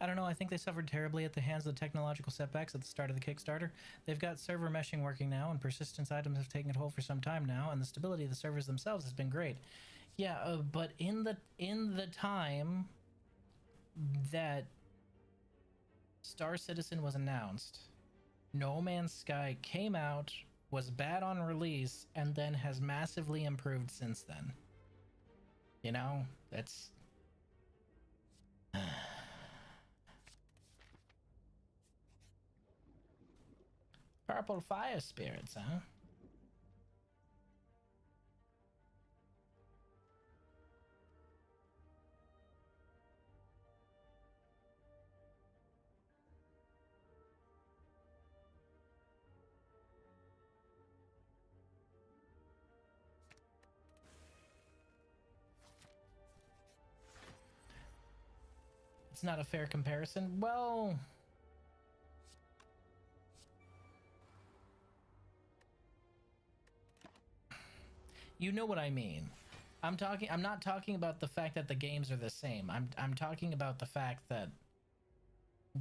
I don't know, I think they suffered terribly at the hands of the technological setbacks at the start of the Kickstarter. They've got server meshing working now, and persistence items have taken hold for some time now, and the stability of the servers themselves has been great. Yeah, but in the time that Star Citizen was announced, No Man's Sky came out, was bad on release, and then has massively improved since then. You know, that's... Purple fire spirits, huh? It's not a fair comparison. Well... You know what I mean. I'm not talking about the fact that the games are the same. I'm talking about the fact that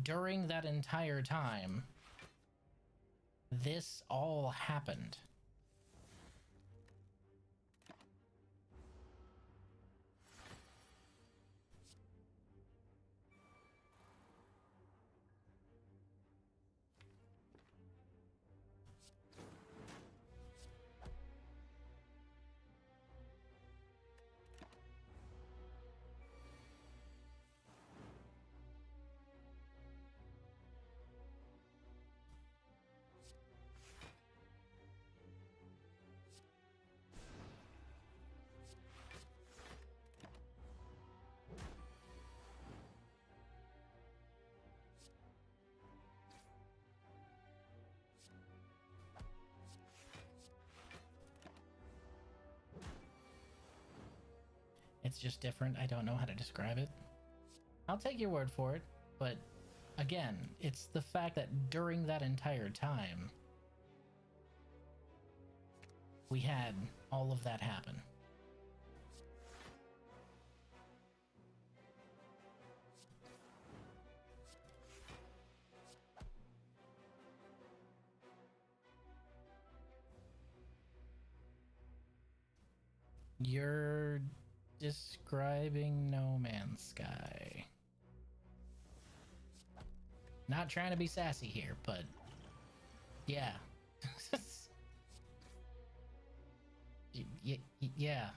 during that entire time, this all happened. It's just different. I don't know how to describe it. I'll take your word for it, but again, it's the fact that during that entire time, we had all of that happen. You're describing No Man's Sky. Not trying to be sassy here, but yeah. Yeah.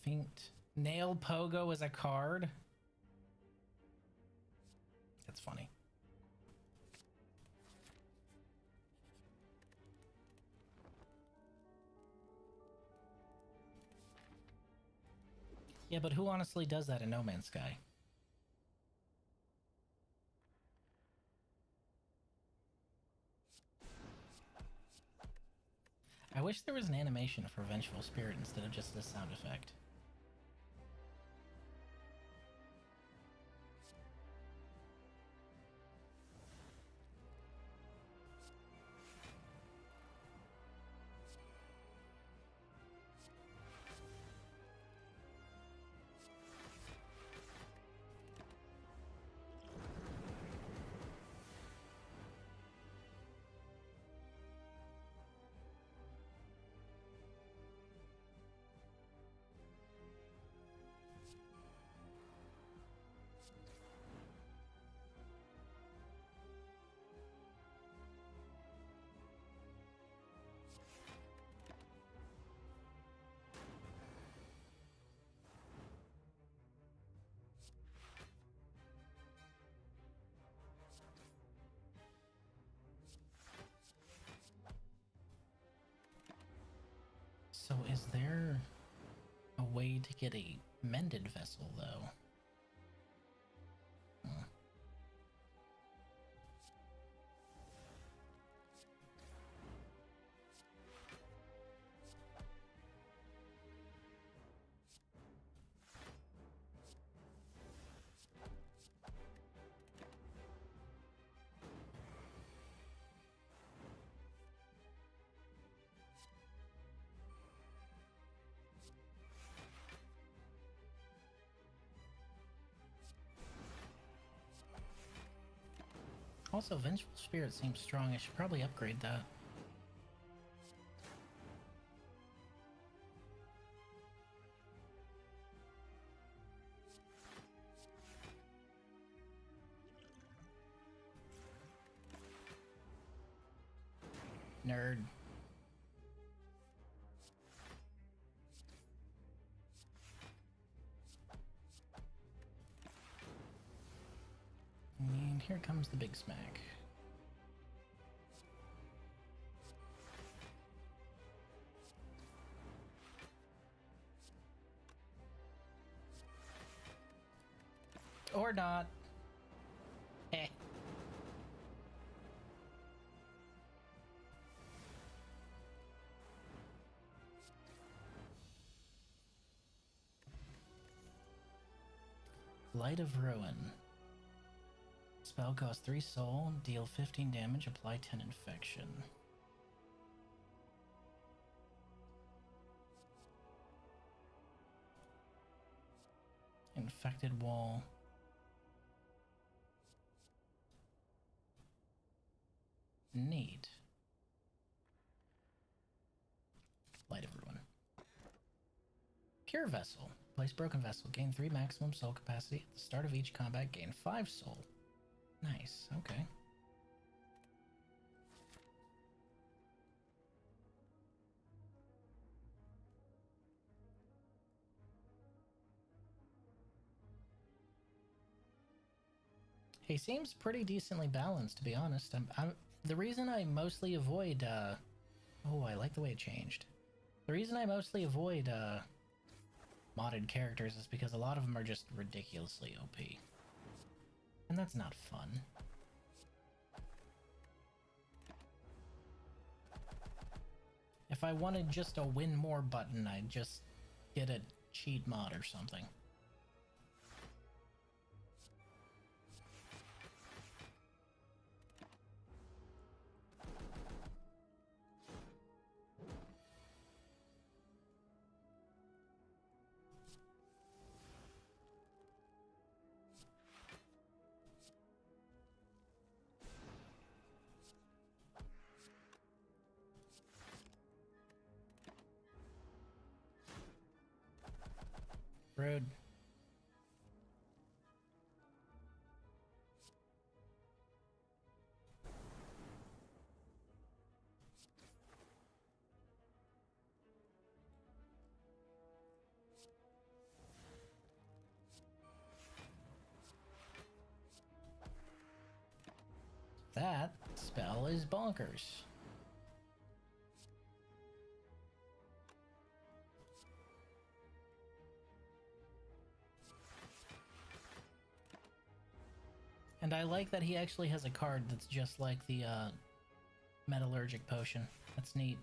Faint. Nail Pogo as a card? That's funny. Yeah, but who honestly does that in No Man's Sky? I wish there was an animation for Vengeful Spirit instead of just a sound effect. So is there a way to get a mended vessel, though? Hmm. Also, Vengeful Spirit seems strong. I should probably upgrade that. Nerd. And here comes the big smack. Or not. Eh. Light of Ruin. Spell costs 3 soul, deal 15 damage, apply 10 infection. Infected wall. Neat. Light of Ruin. Cure Vessel. Place Broken Vessel. Gain 3 maximum soul capacity. At the start of each combat, gain 5 soul. Nice, okay. He seems pretty decently balanced, to be honest. The reason I mostly avoid, oh, I like the way it changed. The reason I mostly avoid, modded characters is because a lot of them are just ridiculously OP. And that's not fun. If I wanted just a win more button, I'd just get a cheat mod or something. Rude. is bonkers. And I like that he actually has a card that's just like the metallurgic potion. That's neat.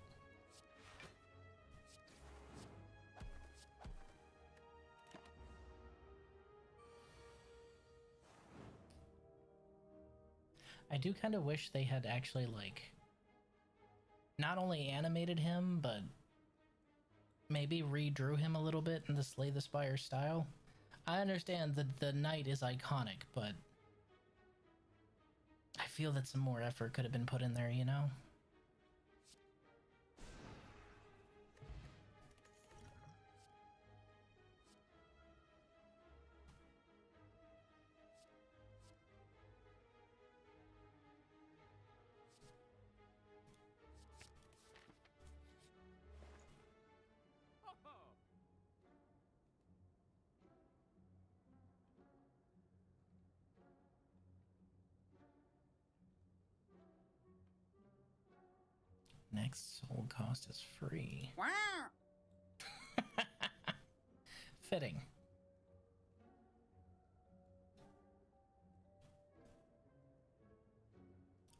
I do kind of wish they had actually, like, not only animated him, but maybe redrew him a little bit in the Slay the Spire style. I understand that the knight is iconic, but I feel that some more effort could have been put in there, you know? Next soul cost is free. Fitting.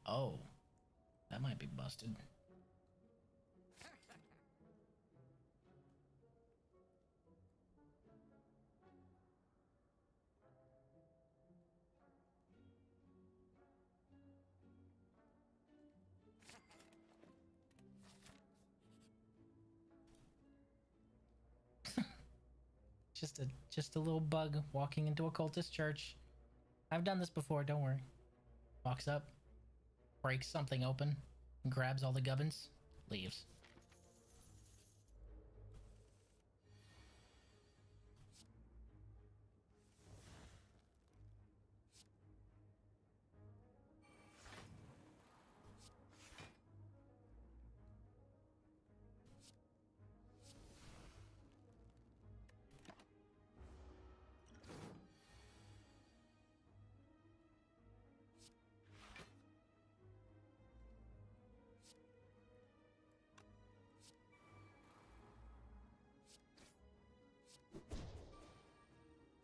Oh, that might be busted. Just a little bug walking into a cultist church. I've done this before, don't worry. Walks up, breaks something open, grabs all the gubbins, leaves.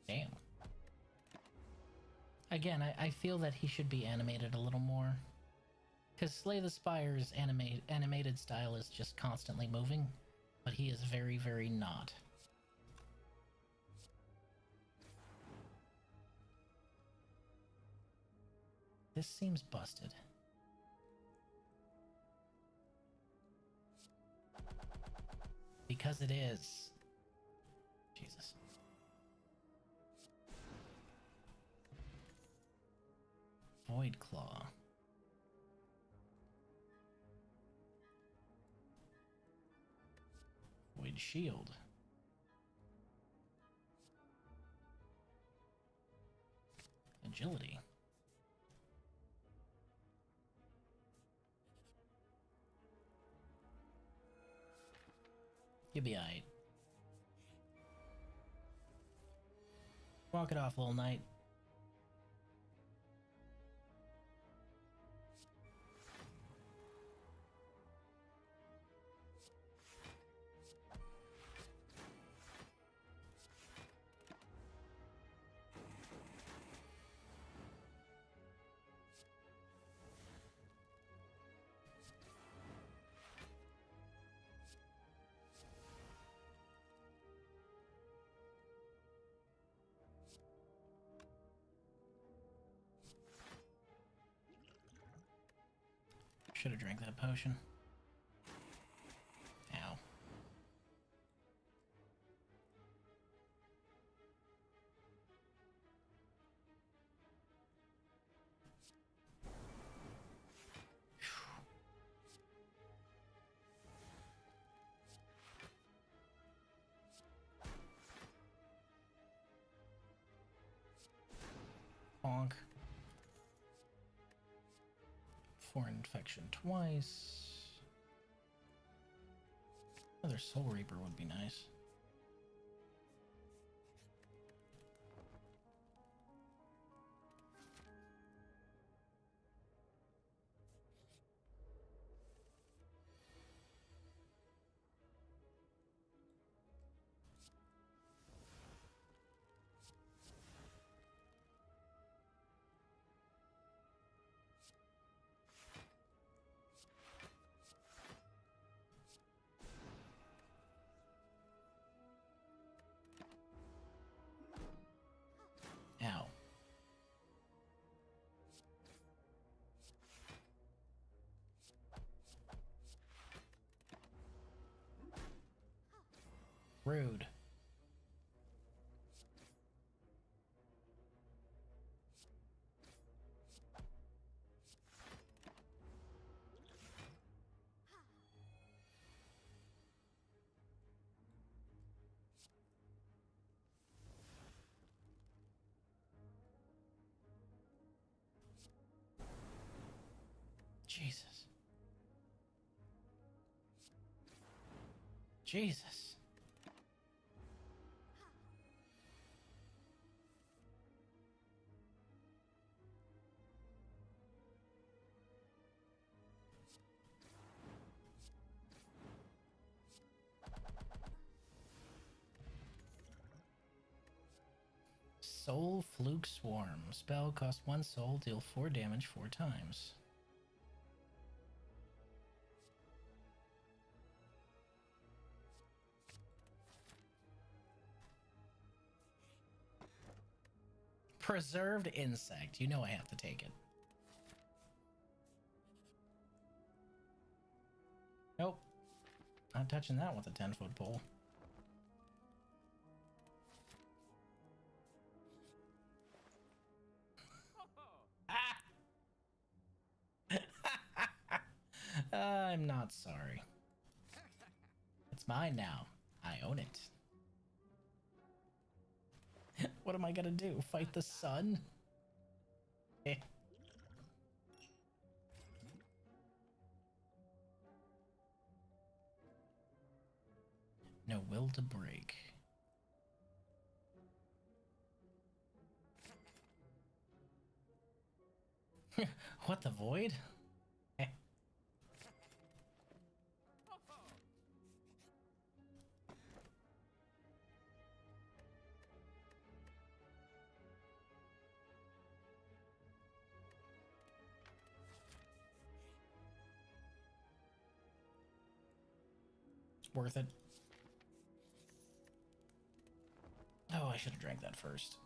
Damn. Again, I feel that he should be animated a little more. Because Slay the Spire's animated style is just constantly moving, but he is very, very not. This seems busted. Because it is. Jesus. Void Claw. Void Shield. Agility. You'll be alright. Walk it off, little knight. Should have drank that potion. Ow. Bonk. For infection twice. Another Soul Reaper would be nice. Rude. Jesus. Jesus. Soul Fluke Swarm. Spell costs 1 soul, deal 4 damage 4 times. Preserved Insect. You know I have to take it. Nope. Not touching that with a 10-foot pole. I'm not sorry. It's mine now. I own it. What am I gonna do? Fight the sun? Eh. No will to break. What, the void? Eh. It's worth it. Oh, I should have drank that first.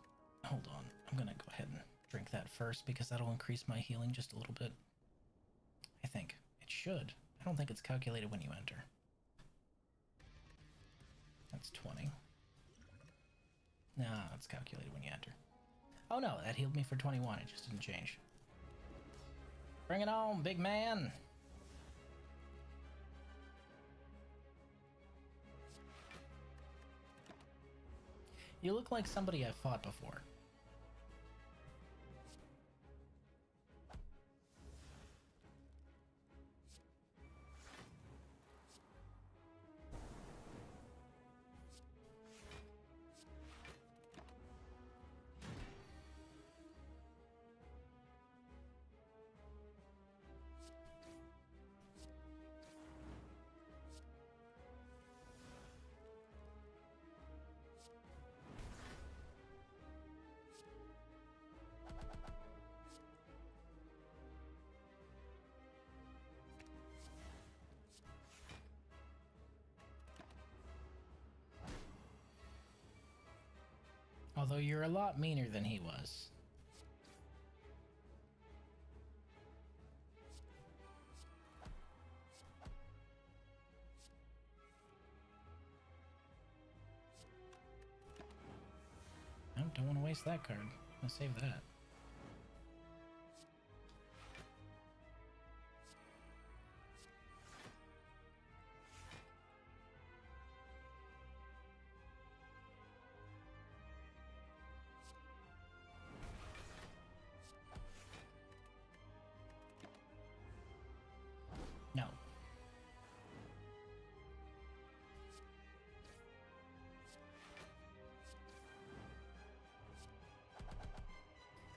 Hold on. I'm gonna go ahead and drink that first because that'll increase my healing just a little bit. I think. It should. I don't think it's calculated when you enter. That's 20. Nah, it's calculated when you enter. Oh no, that healed me for 21. It just didn't change. Bring it on, big man! You look like somebody I've fought before. Although you're a lot meaner than he was. I don't want to waste that card. I'll save that. No.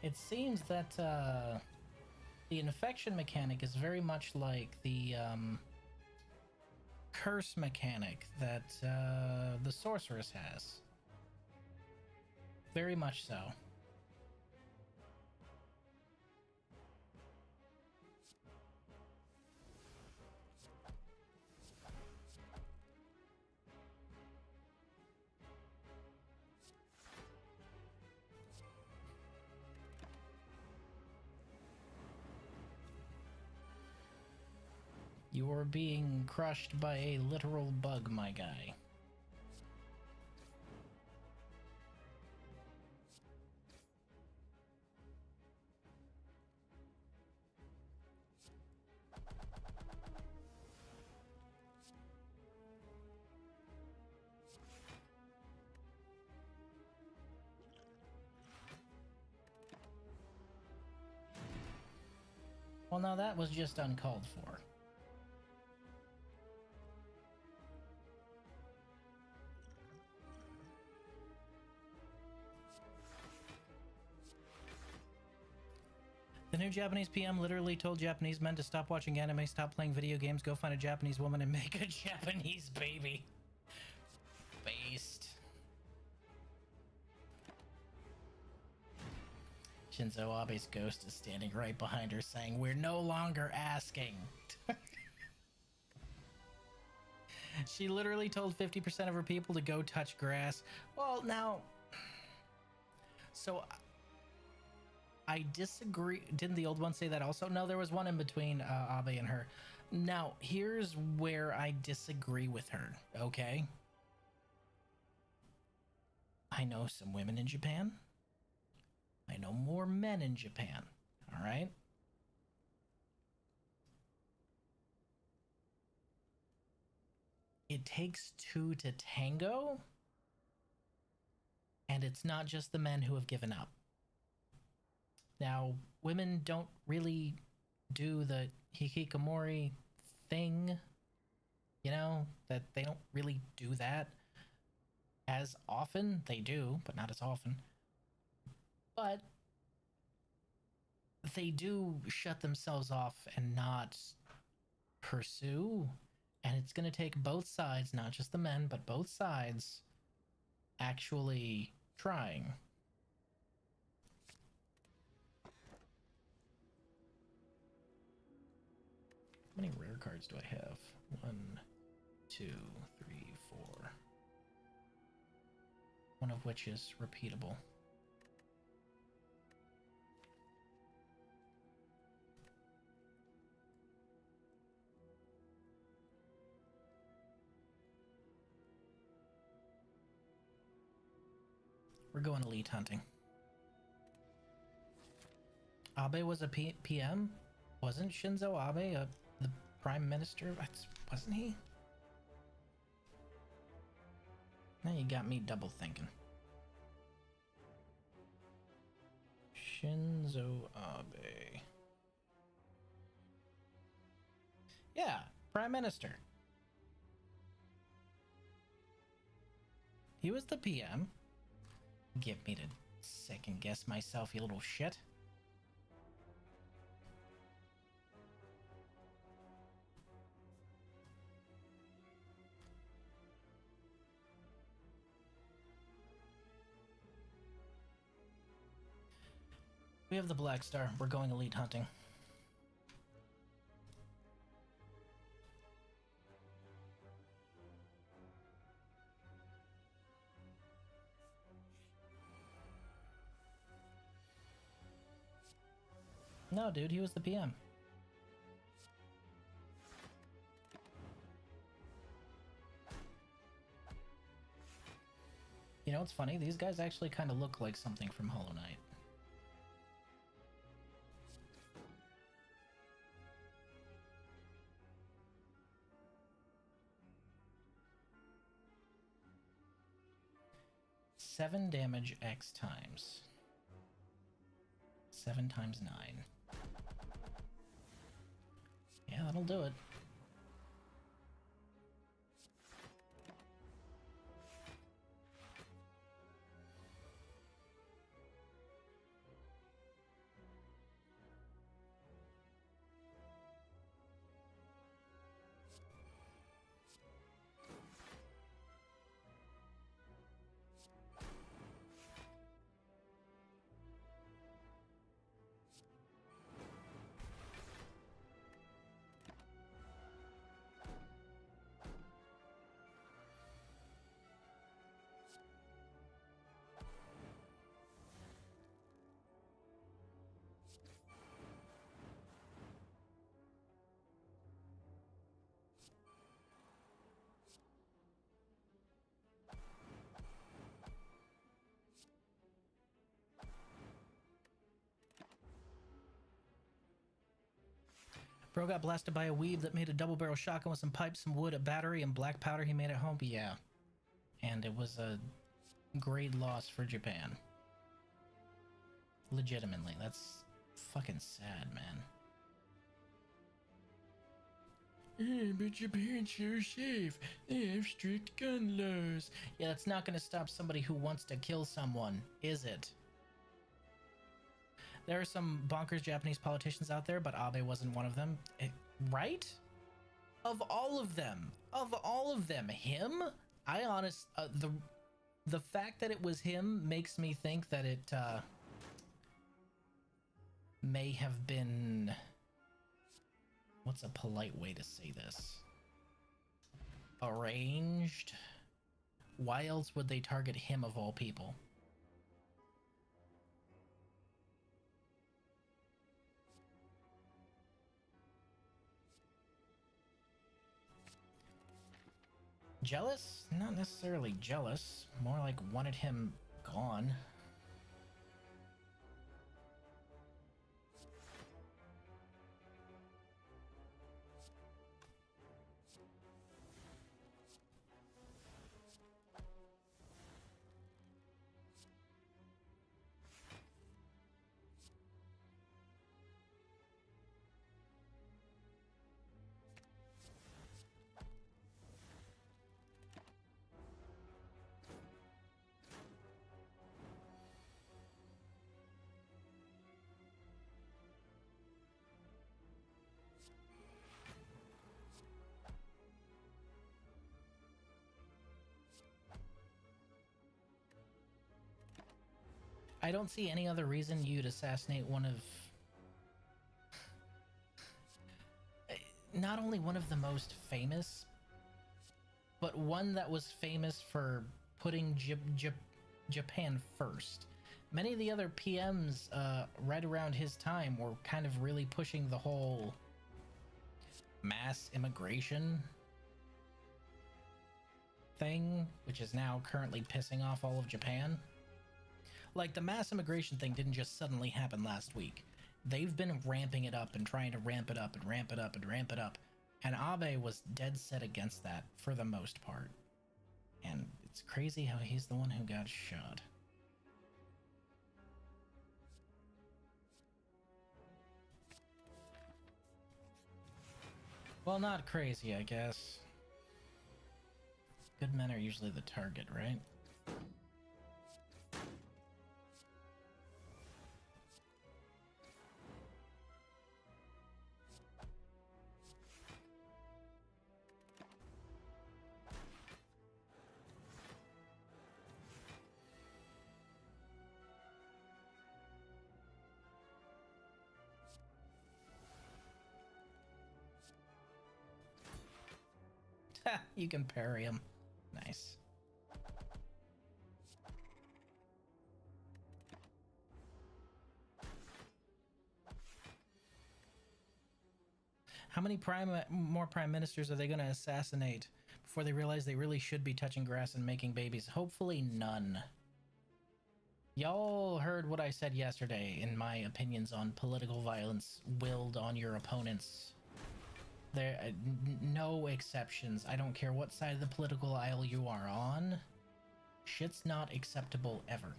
It seems that the infection mechanic is very much like the curse mechanic that the sorceress has. Very much so. You are being crushed by a literal bug, my guy. Well, no, that was just uncalled for. The new Japanese PM literally told Japanese men to stop watching anime, stop playing video games, go find a Japanese woman and make a Japanese baby. Based. Shinzo Abe's ghost is standing right behind her saying, "We're no longer asking." She literally told 50% of her people to go touch grass. Well, now... So... I disagree. Didn't the old one say that also? No, there was one in between Abe and her. Now, here's where I disagree with her, okay? I know some women in Japan. I know more men in Japan, all right? It takes two to tango, and it's not just the men who have given up. Now, women don't really do the hikikomori thing, you know, that they don't really do that as often. They do, but not as often. But they do shut themselves off and not pursue. And it's going to take both sides, not just the men, but both sides actually trying. How many rare cards do I have? 1, 2, 3, 4. One of which is repeatable. We're going elite hunting. Abe was a PM? Wasn't Shinzo Abe the prime minister? Wasn't he? Now you got me double thinking. Shinzo Abe. Yeah, prime minister. He was the PM. Get me to second guess myself, you little shit. We have the Black Star. We're going elite hunting. No, dude, he was the PM. You know what's funny? These guys actually kind of look like something from Hollow Knight. Seven damage X times. 7 times 9. Yeah, that'll do it. Bro got blasted by a weeb that made a double barrel shotgun with some pipes, some wood, a battery, and black powder he made at home. Yeah. And it was a great loss for Japan. Legitimately. That's fucking sad, man. But Japan's so safe. They have strict gun laws. Yeah, that's not going to stop somebody who wants to kill someone, is it? There are some bonkers Japanese politicians out there, but Abe wasn't one of them. Right? Of all of them, him? The fact that it was him makes me think that it may have been, what's a polite way to say this? Arranged? Why else would they target him of all people? Jealous? Not necessarily jealous. More like wanted him gone. I don't see any other reason you'd assassinate one of... not only one of the most famous, but one that was famous for putting Japan first. Many of the other PMs right around his time were kind of really pushing the whole mass immigration thing, which is now currently pissing off all of Japan. Like, the mass immigration thing didn't just suddenly happen last week. They've been ramping it up and trying to ramp it up and ramp it up and ramp it up. And Abe was dead set against that for the most part. And it's crazy how he's the one who got shot. Well, not crazy, I guess. Good men are usually the target, right? You can parry him. Nice. How many more prime ministers are they going to assassinate before they realize they really should be touching grass and making babies? Hopefully none. Y'all heard what I said yesterday in my opinions on political violence willed on your opponents. There, no exceptions. I don't care what side of the political aisle you are on. Shit's not acceptable ever.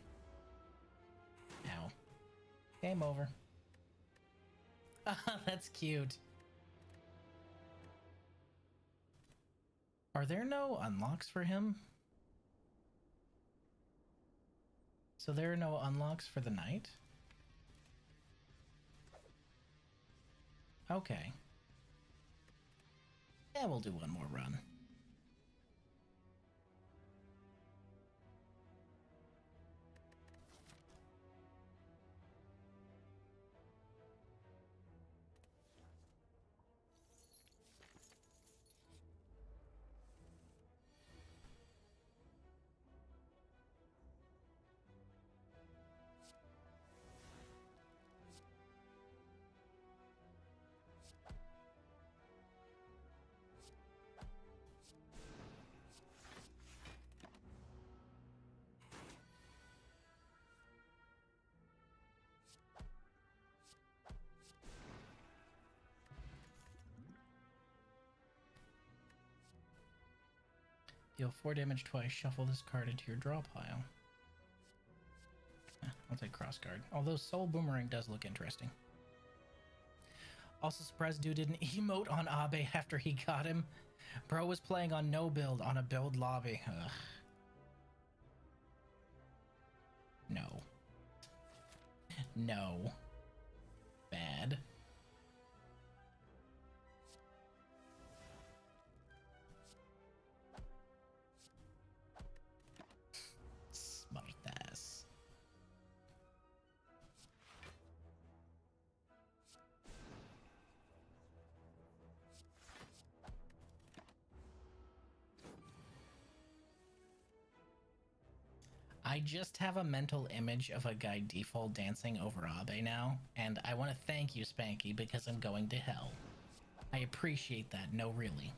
Ow. Game over. That's cute. Are there no unlocks for him? So there are no unlocks for the night? Okay. Yeah, we'll do one more run. Deal 4 damage twice, shuffle this card into your draw pile. I'll take cross guard. Although Soul Boomerang does look interesting. Also surprised dude didn't emote on Abe after he got him. Bro was playing on no build on a build lobby. Ugh. No. No. Bad. Smart ass. I just have a mental image of a guy default dancing over Abe now, and I want to thank you, Spanky, because I'm going to hell. I appreciate that, no really.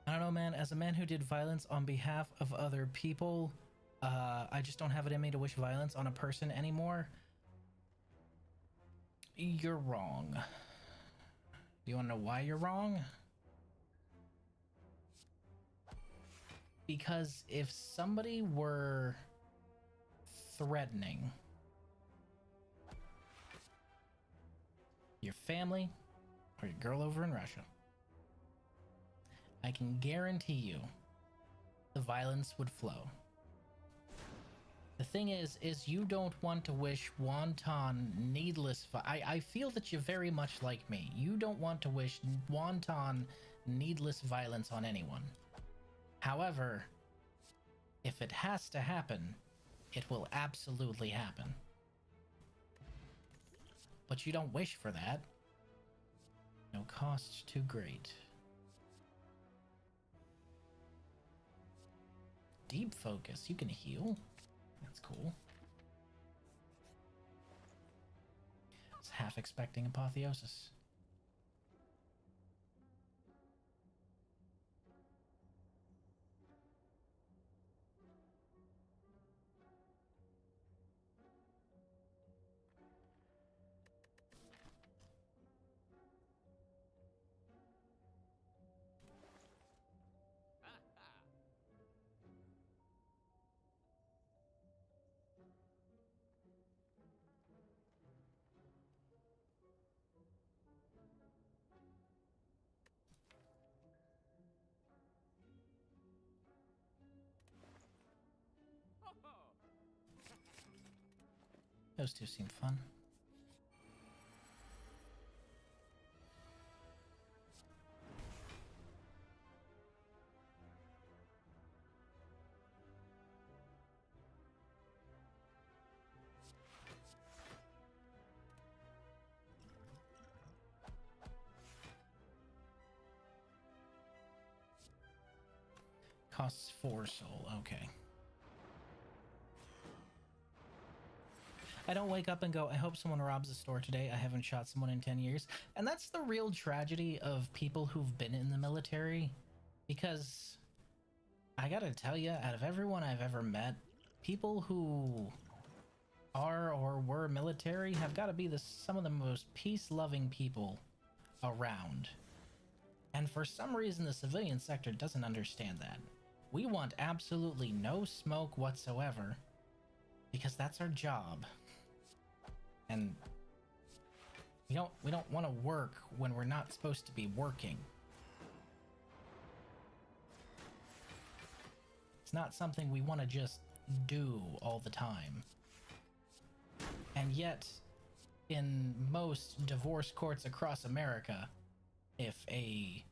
I don't know, man. As a man who did violence on behalf of other people, I just don't have it in me to wish violence on a person anymore. You're wrong. Do you want to know why you're wrong? Because if somebody were threatening your family or your girl over in Russia, I can guarantee you the violence would flow. The thing is you don't want to wish wanton, needless I feel that you're very much like me. You don't want to wish wanton, needless violence on anyone. However, if it has to happen, it will absolutely happen. But you don't wish for that. No cost too great. Deep focus, you can heal. That's cool. I was half expecting apotheosis. Those two seem fun. Costs 4 soul, okay. I don't wake up and go, I hope someone robs the store today. I haven't shot someone in 10 years. And that's the real tragedy of people who've been in the military. Because I gotta tell you, out of everyone I've ever met, people who are or were military have got to be some of the most peace-loving people around. And for some reason, the civilian sector doesn't understand that. We want absolutely no smoke whatsoever, because that's our job. And we don't want to work when we're not supposed to be working. It's not something we want to just do all the time. And yet, in most divorce courts across America, if a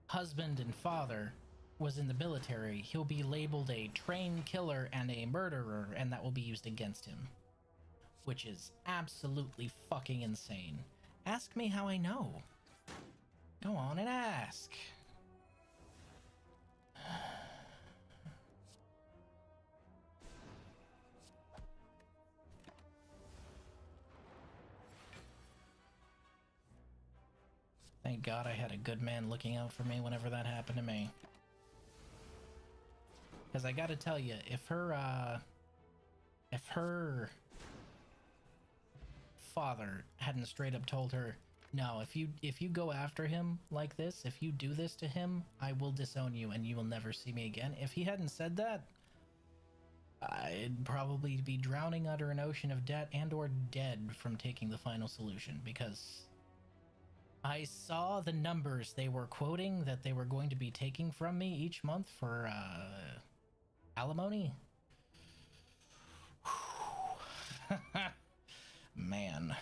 husband and father was in the military, he'll be labeled a trained killer and a murderer, and that will be used against him. Which is absolutely fucking insane. Ask me how I know. Go on and ask. Thank God I had a good man looking out for me whenever that happened to me. Because I gotta tell you, if her If her father hadn't straight up told her, no, if you go after him like this, if you do this to him, I will disown you and you will never see me again. If he hadn't said that, I'd probably be drowning under an ocean of debt and or dead from taking the final solution, because I saw the numbers they were quoting that they were going to be taking from me each month for alimony. Man.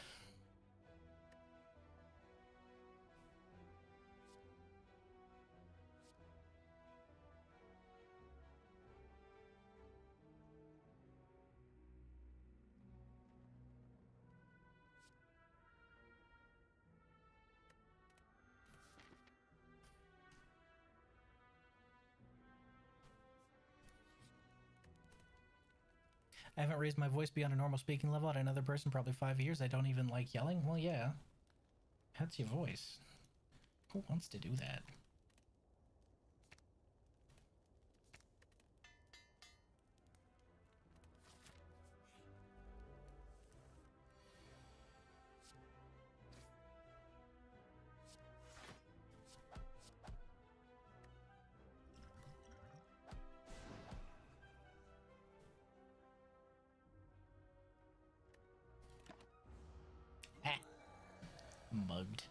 I haven't raised my voice beyond a normal speaking level at another person probably 5 years. I don't even like yelling. Well, yeah. That's your voice. Who wants to do that? Ah. Mugged.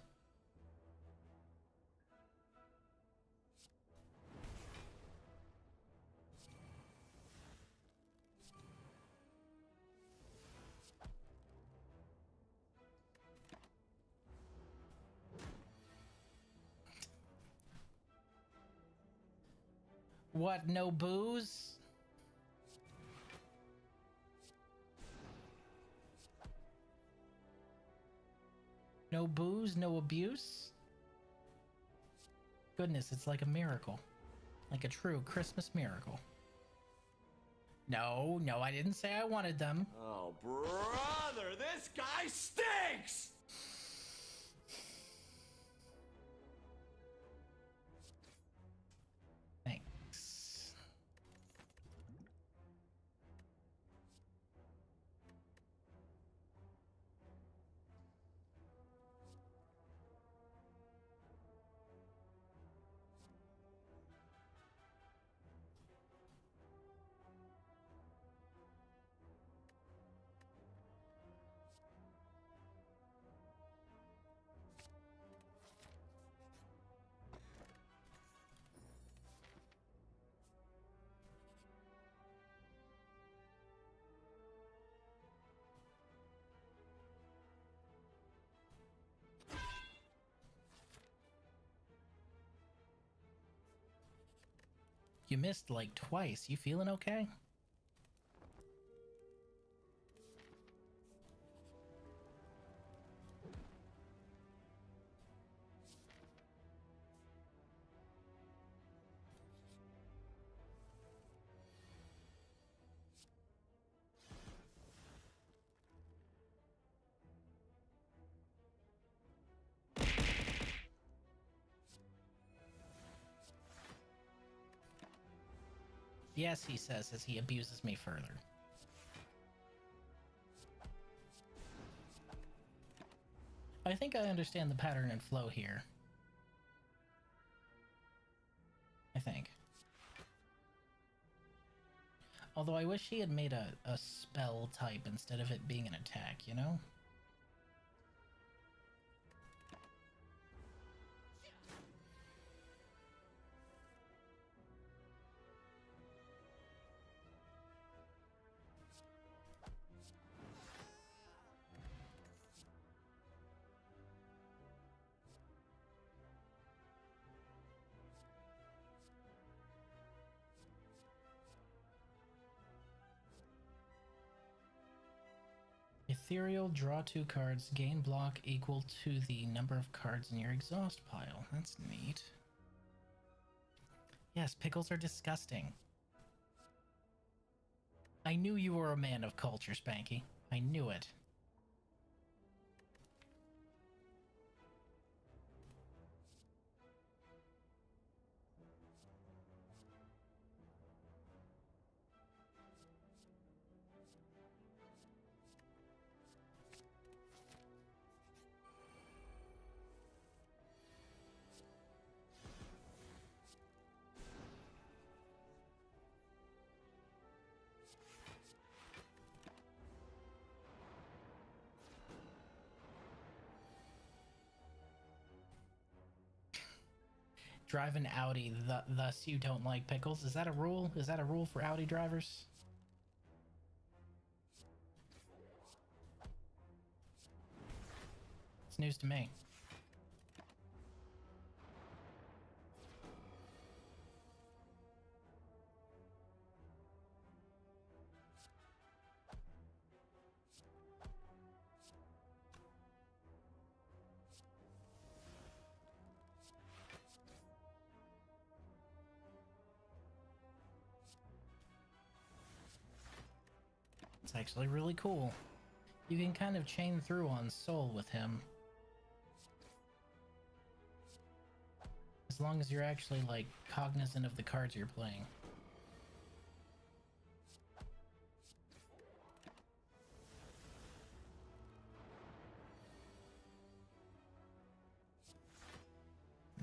What, no booze? No booze, no abuse? Goodness, it's like a miracle. Like a true Christmas miracle. No, no, I didn't say I wanted them. Oh, brother, this guy stinks! Thanks. You missed like twice. You feeling okay? Yes, he says as he abuses me further. I think I understand the pattern and flow here. I think. Although I wish he had made a spell type instead of it being an attack, you know? Ethereal, draw 2 cards, gain block equal to the number of cards in your exhaust pile. That's neat. Yes, pickles are disgusting. I knew you were a man of culture, Spanky. I knew it. Drive an Audi, thus you don't like pickles. Is that a rule? Is that a rule for Audi drivers? It's news to me. It's actually really cool. You can kind of chain through on Soul with him. As long as you're actually, like, cognizant of the cards you're playing.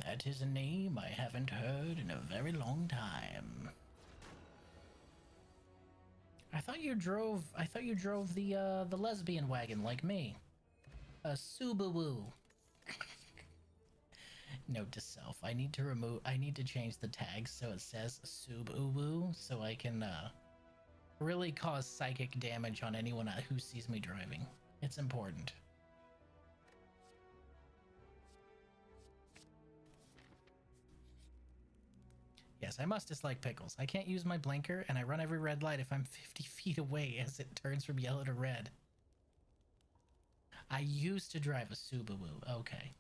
That is a name I haven't heard in a very long time. I thought you drove the lesbian wagon like me. A Subaru. Note to self, I need to change the tags so it says Subaru so I can really cause psychic damage on anyone who sees me driving. It's important. Yes, I must dislike pickles. I can't use my blinker, and I run every red light if I'm 50 feet away as it turns from yellow to red. I used to drive a Subaru. Okay.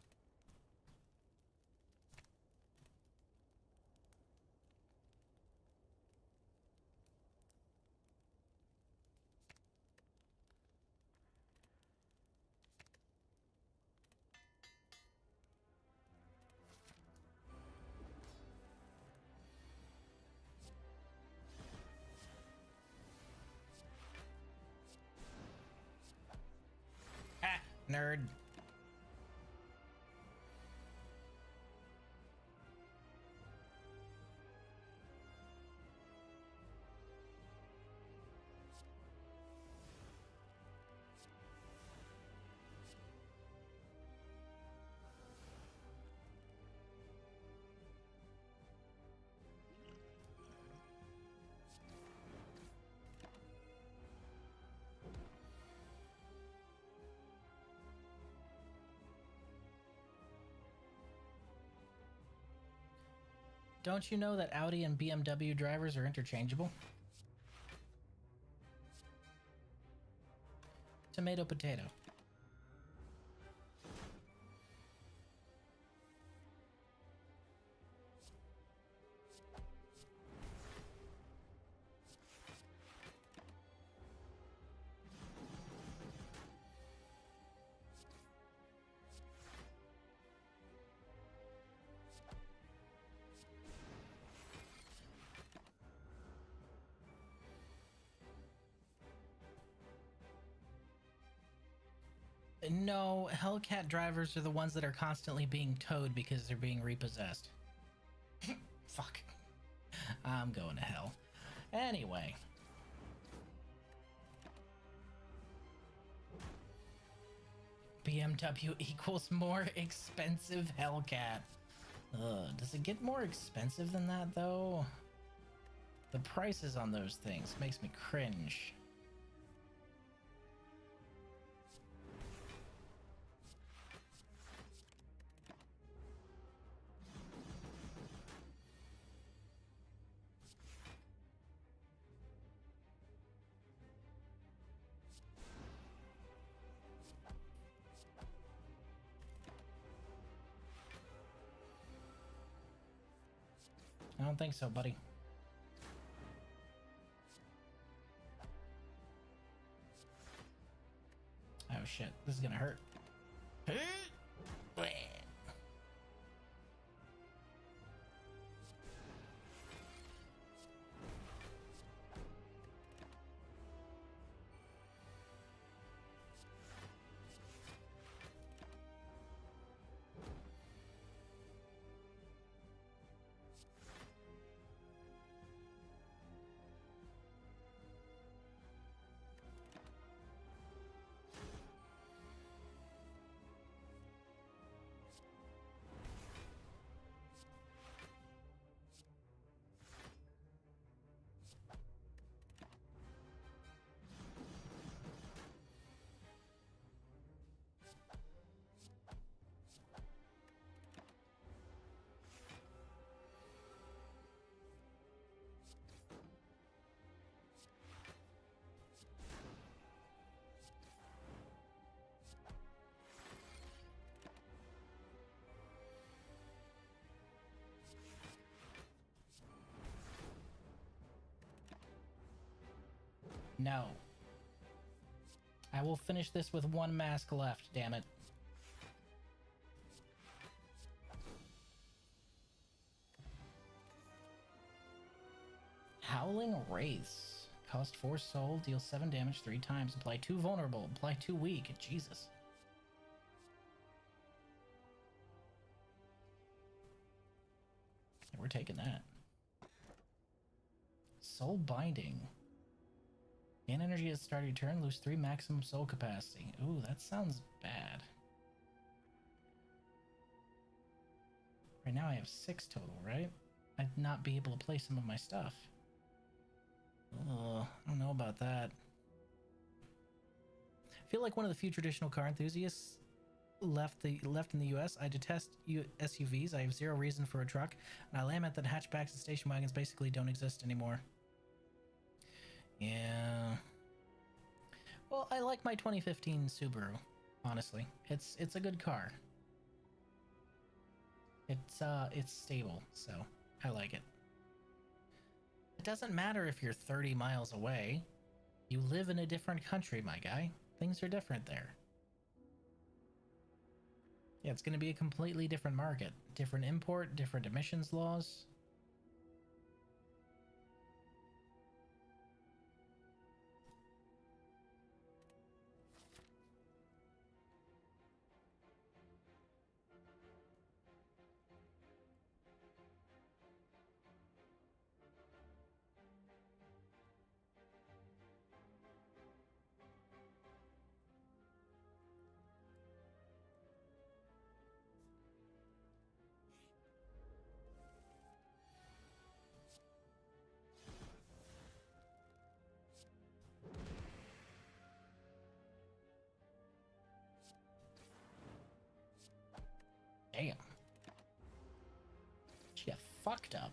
Ah, nerd. Don't you know that Audi and BMW drivers are interchangeable? Tomato, potato. No, Hellcat drivers are the ones that are constantly being towed because they're being repossessed. Fuck. I'm going to hell. Anyway. BMW equals more expensive Hellcat. Does it get more expensive than that, though? The prices on those things makes me cringe. I don't think so, buddy. Oh shit, this is gonna hurt. No. I will finish this with one mask left, damn it. Howling Wraiths. Cost 4 soul, deal 7 damage 3 times. Apply 2 vulnerable, apply 2 weak. Jesus. Yeah, we're taking that. Soul Binding. Gain energy at the start of your turn, lose 3 maximum soul capacity. Ooh, that sounds bad. Right now I have 6 total, right? I'd not be able to play some of my stuff. Oh, I don't know about that. I feel like one of the few traditional car enthusiasts left in the US. I detest SUVs. I have zero reason for a truck, and I lament that hatchbacks and station wagons basically don't exist anymore. Yeah. Well, I like my 2015 Subaru, honestly. It's a good car. It's stable, so I like it. It doesn't matter if you're 30 miles away. You live in a different country, my guy. Things are different there. Yeah, it's going to be a completely different market. Different import, different emissions laws. Damn. She got fucked up.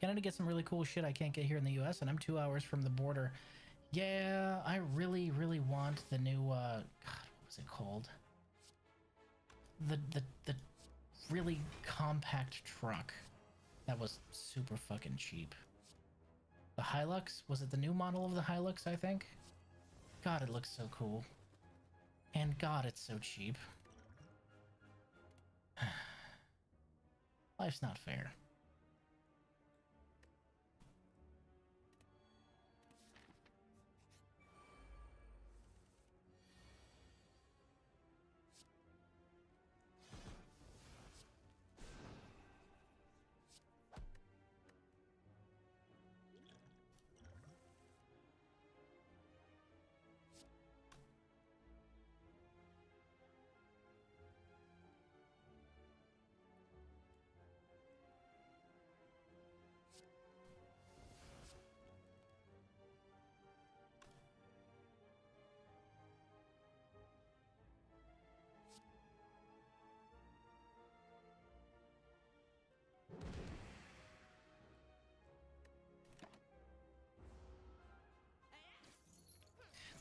Canada gets some really cool shit I can't get here in the US, and I'm 2 hours from the border. Yeah, I really, really want the new, God, what was it called? The really compact truck that was super fucking cheap. The Hilux? Was it the new model of the Hilux, I think? God, it looks so cool. And God, it's so cheap. Life's not fair.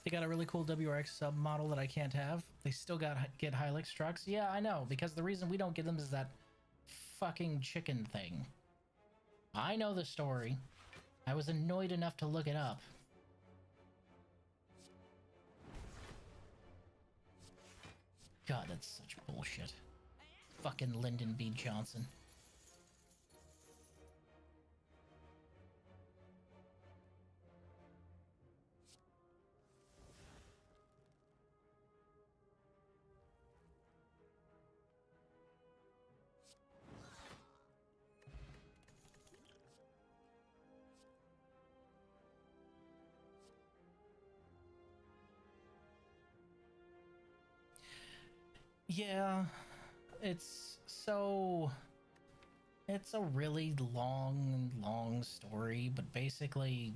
They got a really cool WRX sub model that I can't have. They still get Hilux trucks. Yeah, I know, because the reason we don't get them is that fucking chicken thing. I know the story. I was annoyed enough to look it up. God, that's such bullshit. Fucking Lyndon B. Johnson. Yeah, it's a really long story, but basically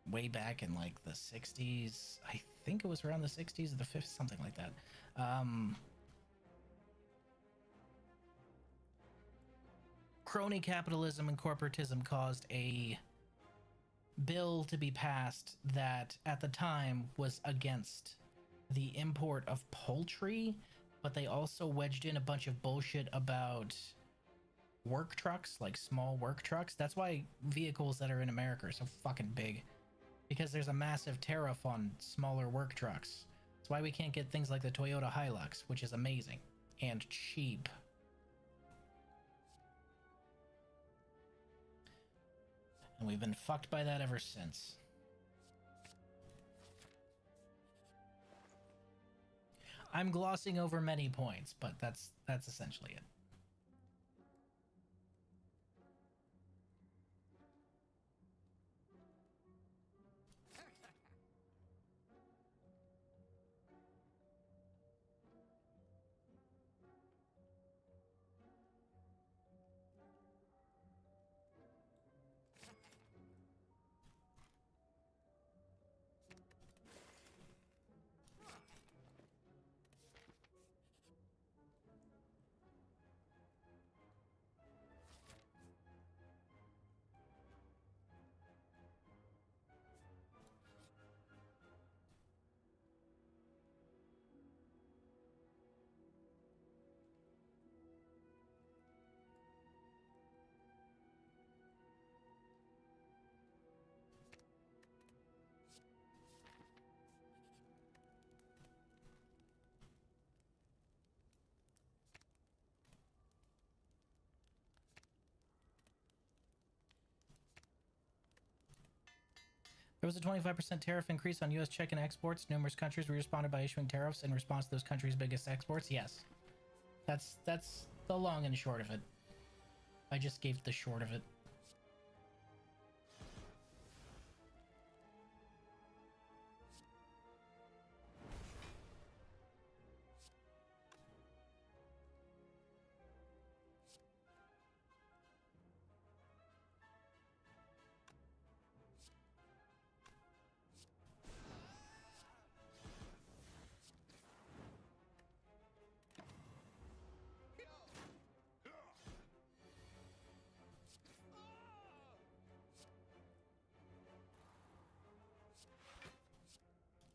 way back in like the 60s, I think it was around the 60s or the 50s, something like that. Crony capitalism and corporatism caused a bill to be passed that at the time was against the import of poultry, but they also wedged in a bunch of bullshit about work trucks, like small work trucks. That's why vehicles that are in America are so fucking big, because there's a massive tariff on smaller work trucks. That's why we can't get things like the Toyota Hilux, which is amazing and cheap. And we've been fucked by that ever since. I'm glossing over many points, but that's essentially it. There was a 25% tariff increase on U.S. chicken exports. Numerous countries responded by issuing tariffs in response to those countries' biggest exports. Yes. That's the long and short of it. I just gave the short of it.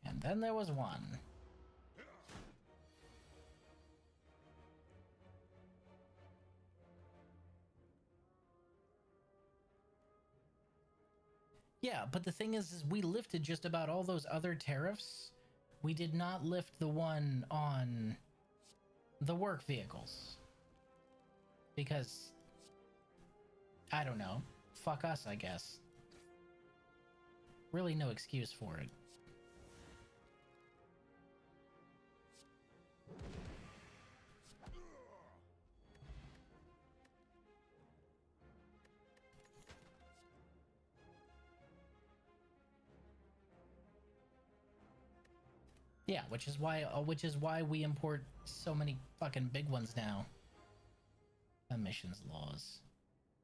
And then there was one. Yeah, but the thing is we lifted just about all those other tariffs. We did not lift the one on the work vehicles. Because, I don't know. Fuck us, I guess. Really no excuse for it. Yeah, which is why we import so many fucking big ones now. Emissions laws.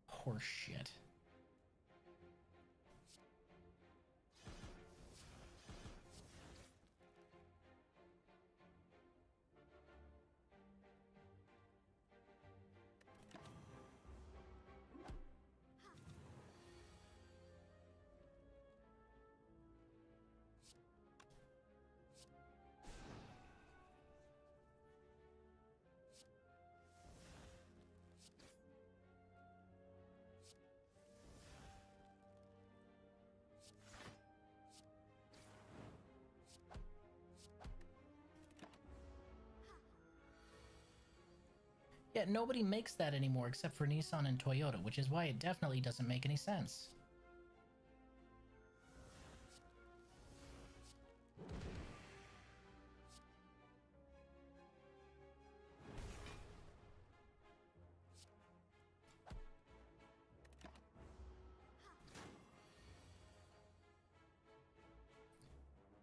Horse shit. Yeah, nobody makes that anymore except for Nissan and Toyota, which is why it definitely doesn't make any sense.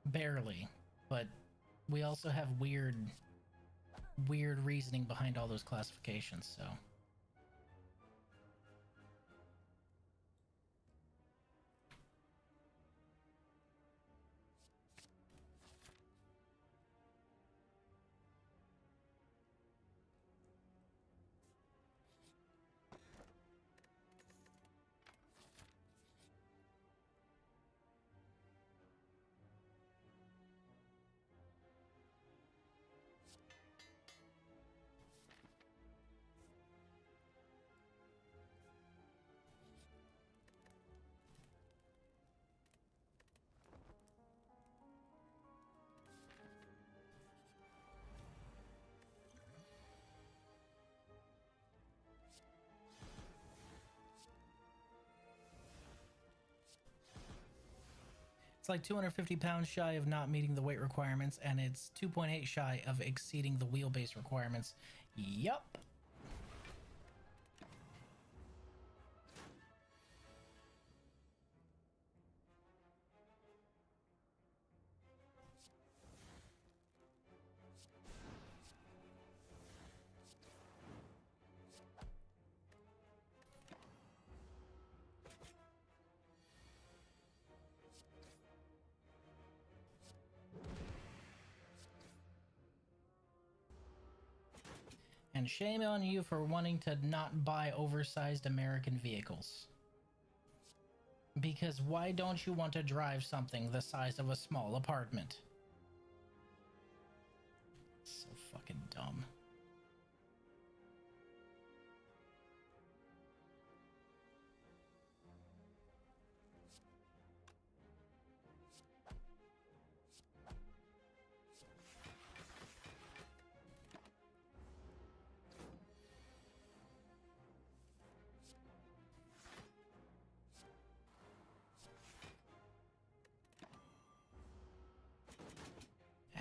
Barely, but we also have weird reasoning behind all those classifications, so. It's like 250 pounds shy of not meeting the weight requirements, and it's 2.8 shy of exceeding the wheelbase requirements. Yup. And shame on you for wanting to not buy oversized American vehicles. Because why don't you want to drive something the size of a small apartment? So fucking dumb.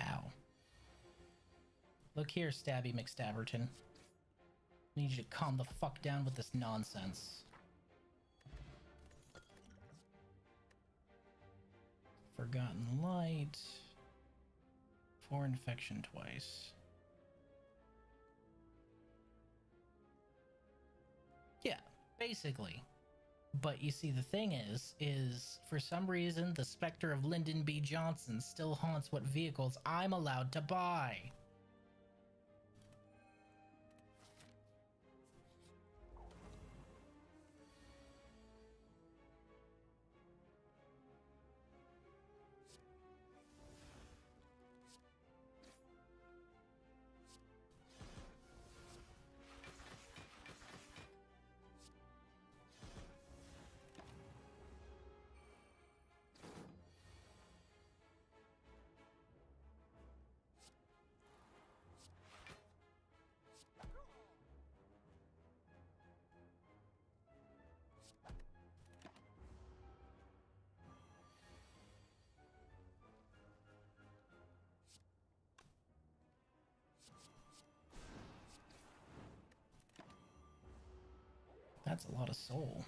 Ow. Look here, Stabby McStabberton. I need you to calm the fuck down with this nonsense. Forgotten Light. 4 infection twice. Yeah, basically. But you see, the thing is for some reason, the specter of Lyndon B. Johnson still haunts what vehicles I'm allowed to buy. That's a lot of soul.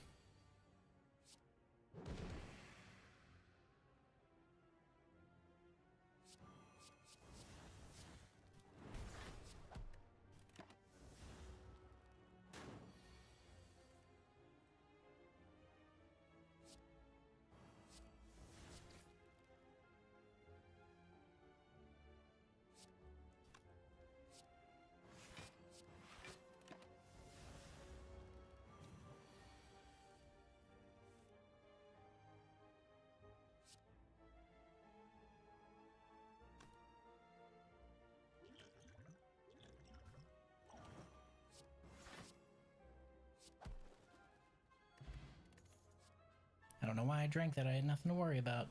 I don't know why I drank that. I had nothing to worry about.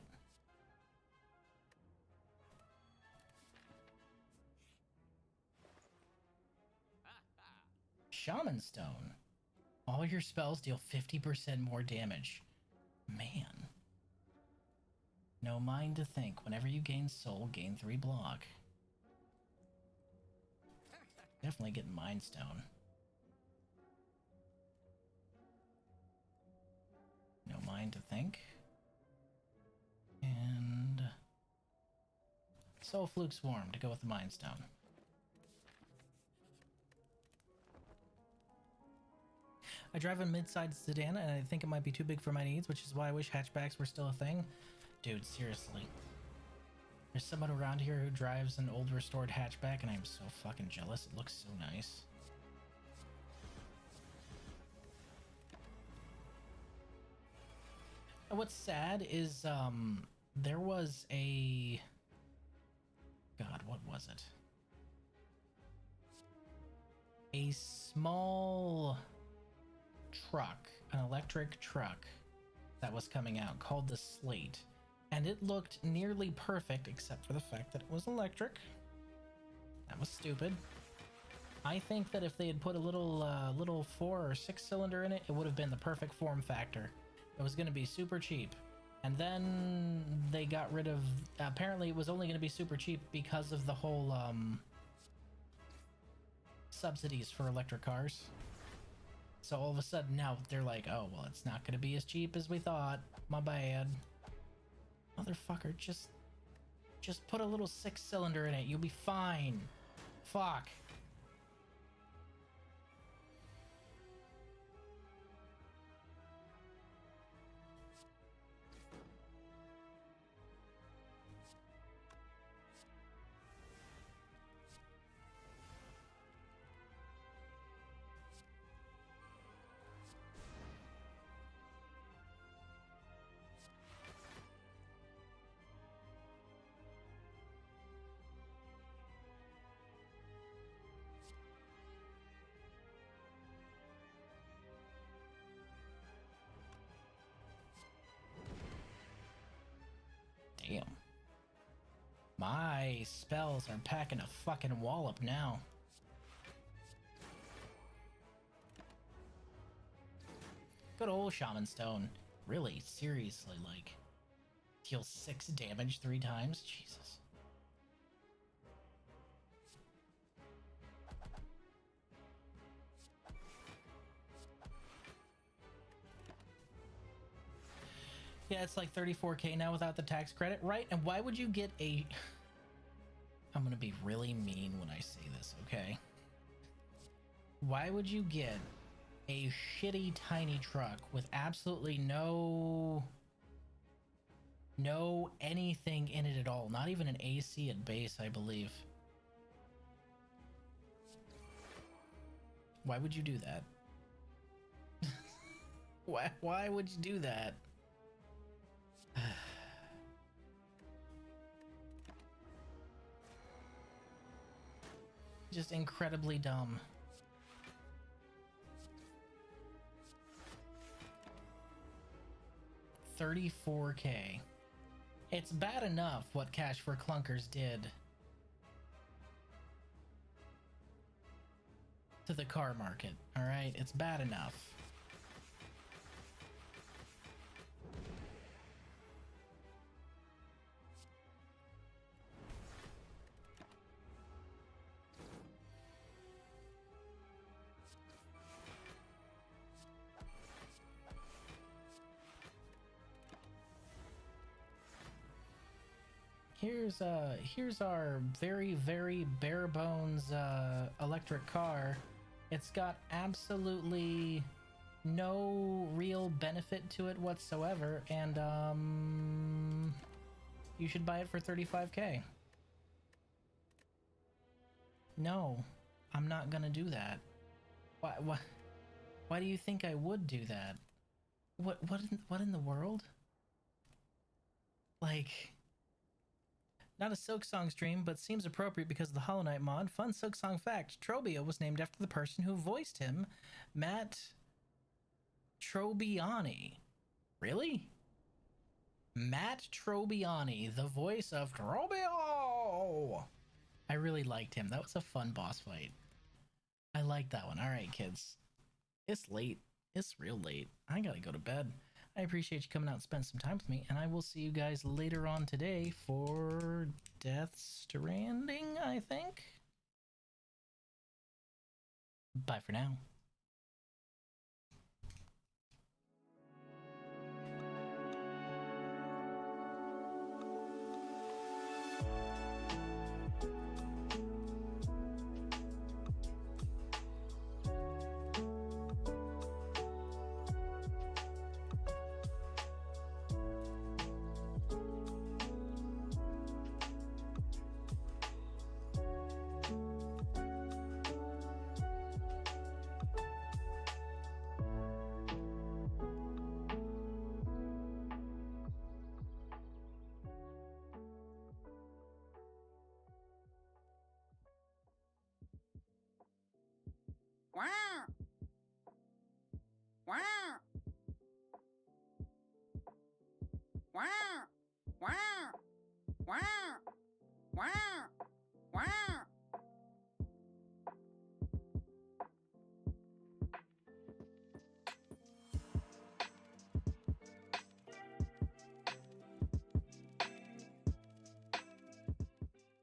Shaman Stone. All your spells deal 50% more damage. Man. No mind to think. Whenever you gain soul, gain 3 block. Definitely getting Mind Stone. No mind to think. And Soul Fluke Swarm to go with the Mind Stone. I drive a mid-sized sedan and I think it might be too big for my needs, which is why I wish hatchbacks were still a thing. Dude, seriously. There's someone around here who drives an old restored hatchback and I'm so fucking jealous. It looks so nice. What's sad is there was a God, what was it? A small truck, an electric truck that was coming out called the Slate, and it looked nearly perfect except for the fact that it was electric. That was stupid. I think that if they had put a little 4 or 6 cylinder in it, it would have been the perfect form factor. It was going to be super cheap, And then they got rid of, apparently it was only going to be super cheap because of the whole subsidies for electric cars. So all of a sudden now they're like, oh, well, it's not going to be as cheap as we thought. My bad. Motherfucker, just put a little 6-cylinder in it. You'll be fine. Fuck. Damn. My spells are packing a fucking wallop now. Good old Shaman Stone. Really, seriously, like, deals 6 damage 3 times? Jesus. Yeah, it's like 34k now without the tax credit, right? And why would you get a... I'm gonna be really mean when I say this, okay? Why would you get a shitty tiny truck with absolutely no anything in it at all? Not even an AC at base, I believe. Why would you do that? Why would you do that? Just incredibly dumb. $34k. It's bad enough what Cash for Clunkers did to the car market, all right? It's bad enough. Here's our very, very bare bones electric car. It's got absolutely no real benefit to it whatsoever, and you should buy it for 35k. No, I'm not gonna do that. Why do you think I would do that? What in the world? Like, not a Silksong stream, but seems appropriate because of the Hollow Knight mod. Fun Silksong fact: Trobia was named after the person who voiced him, Matt Trobiani. Really? Matt Trobiani, the voice of Trobio! I really liked him. That was a fun boss fight. I like that one. All right, kids. It's late. It's real late. I gotta go to bed. I appreciate you coming out and spending some time with me, and I will see you guys later on today for Death Stranding, I think. Bye for now. Wow! Wow!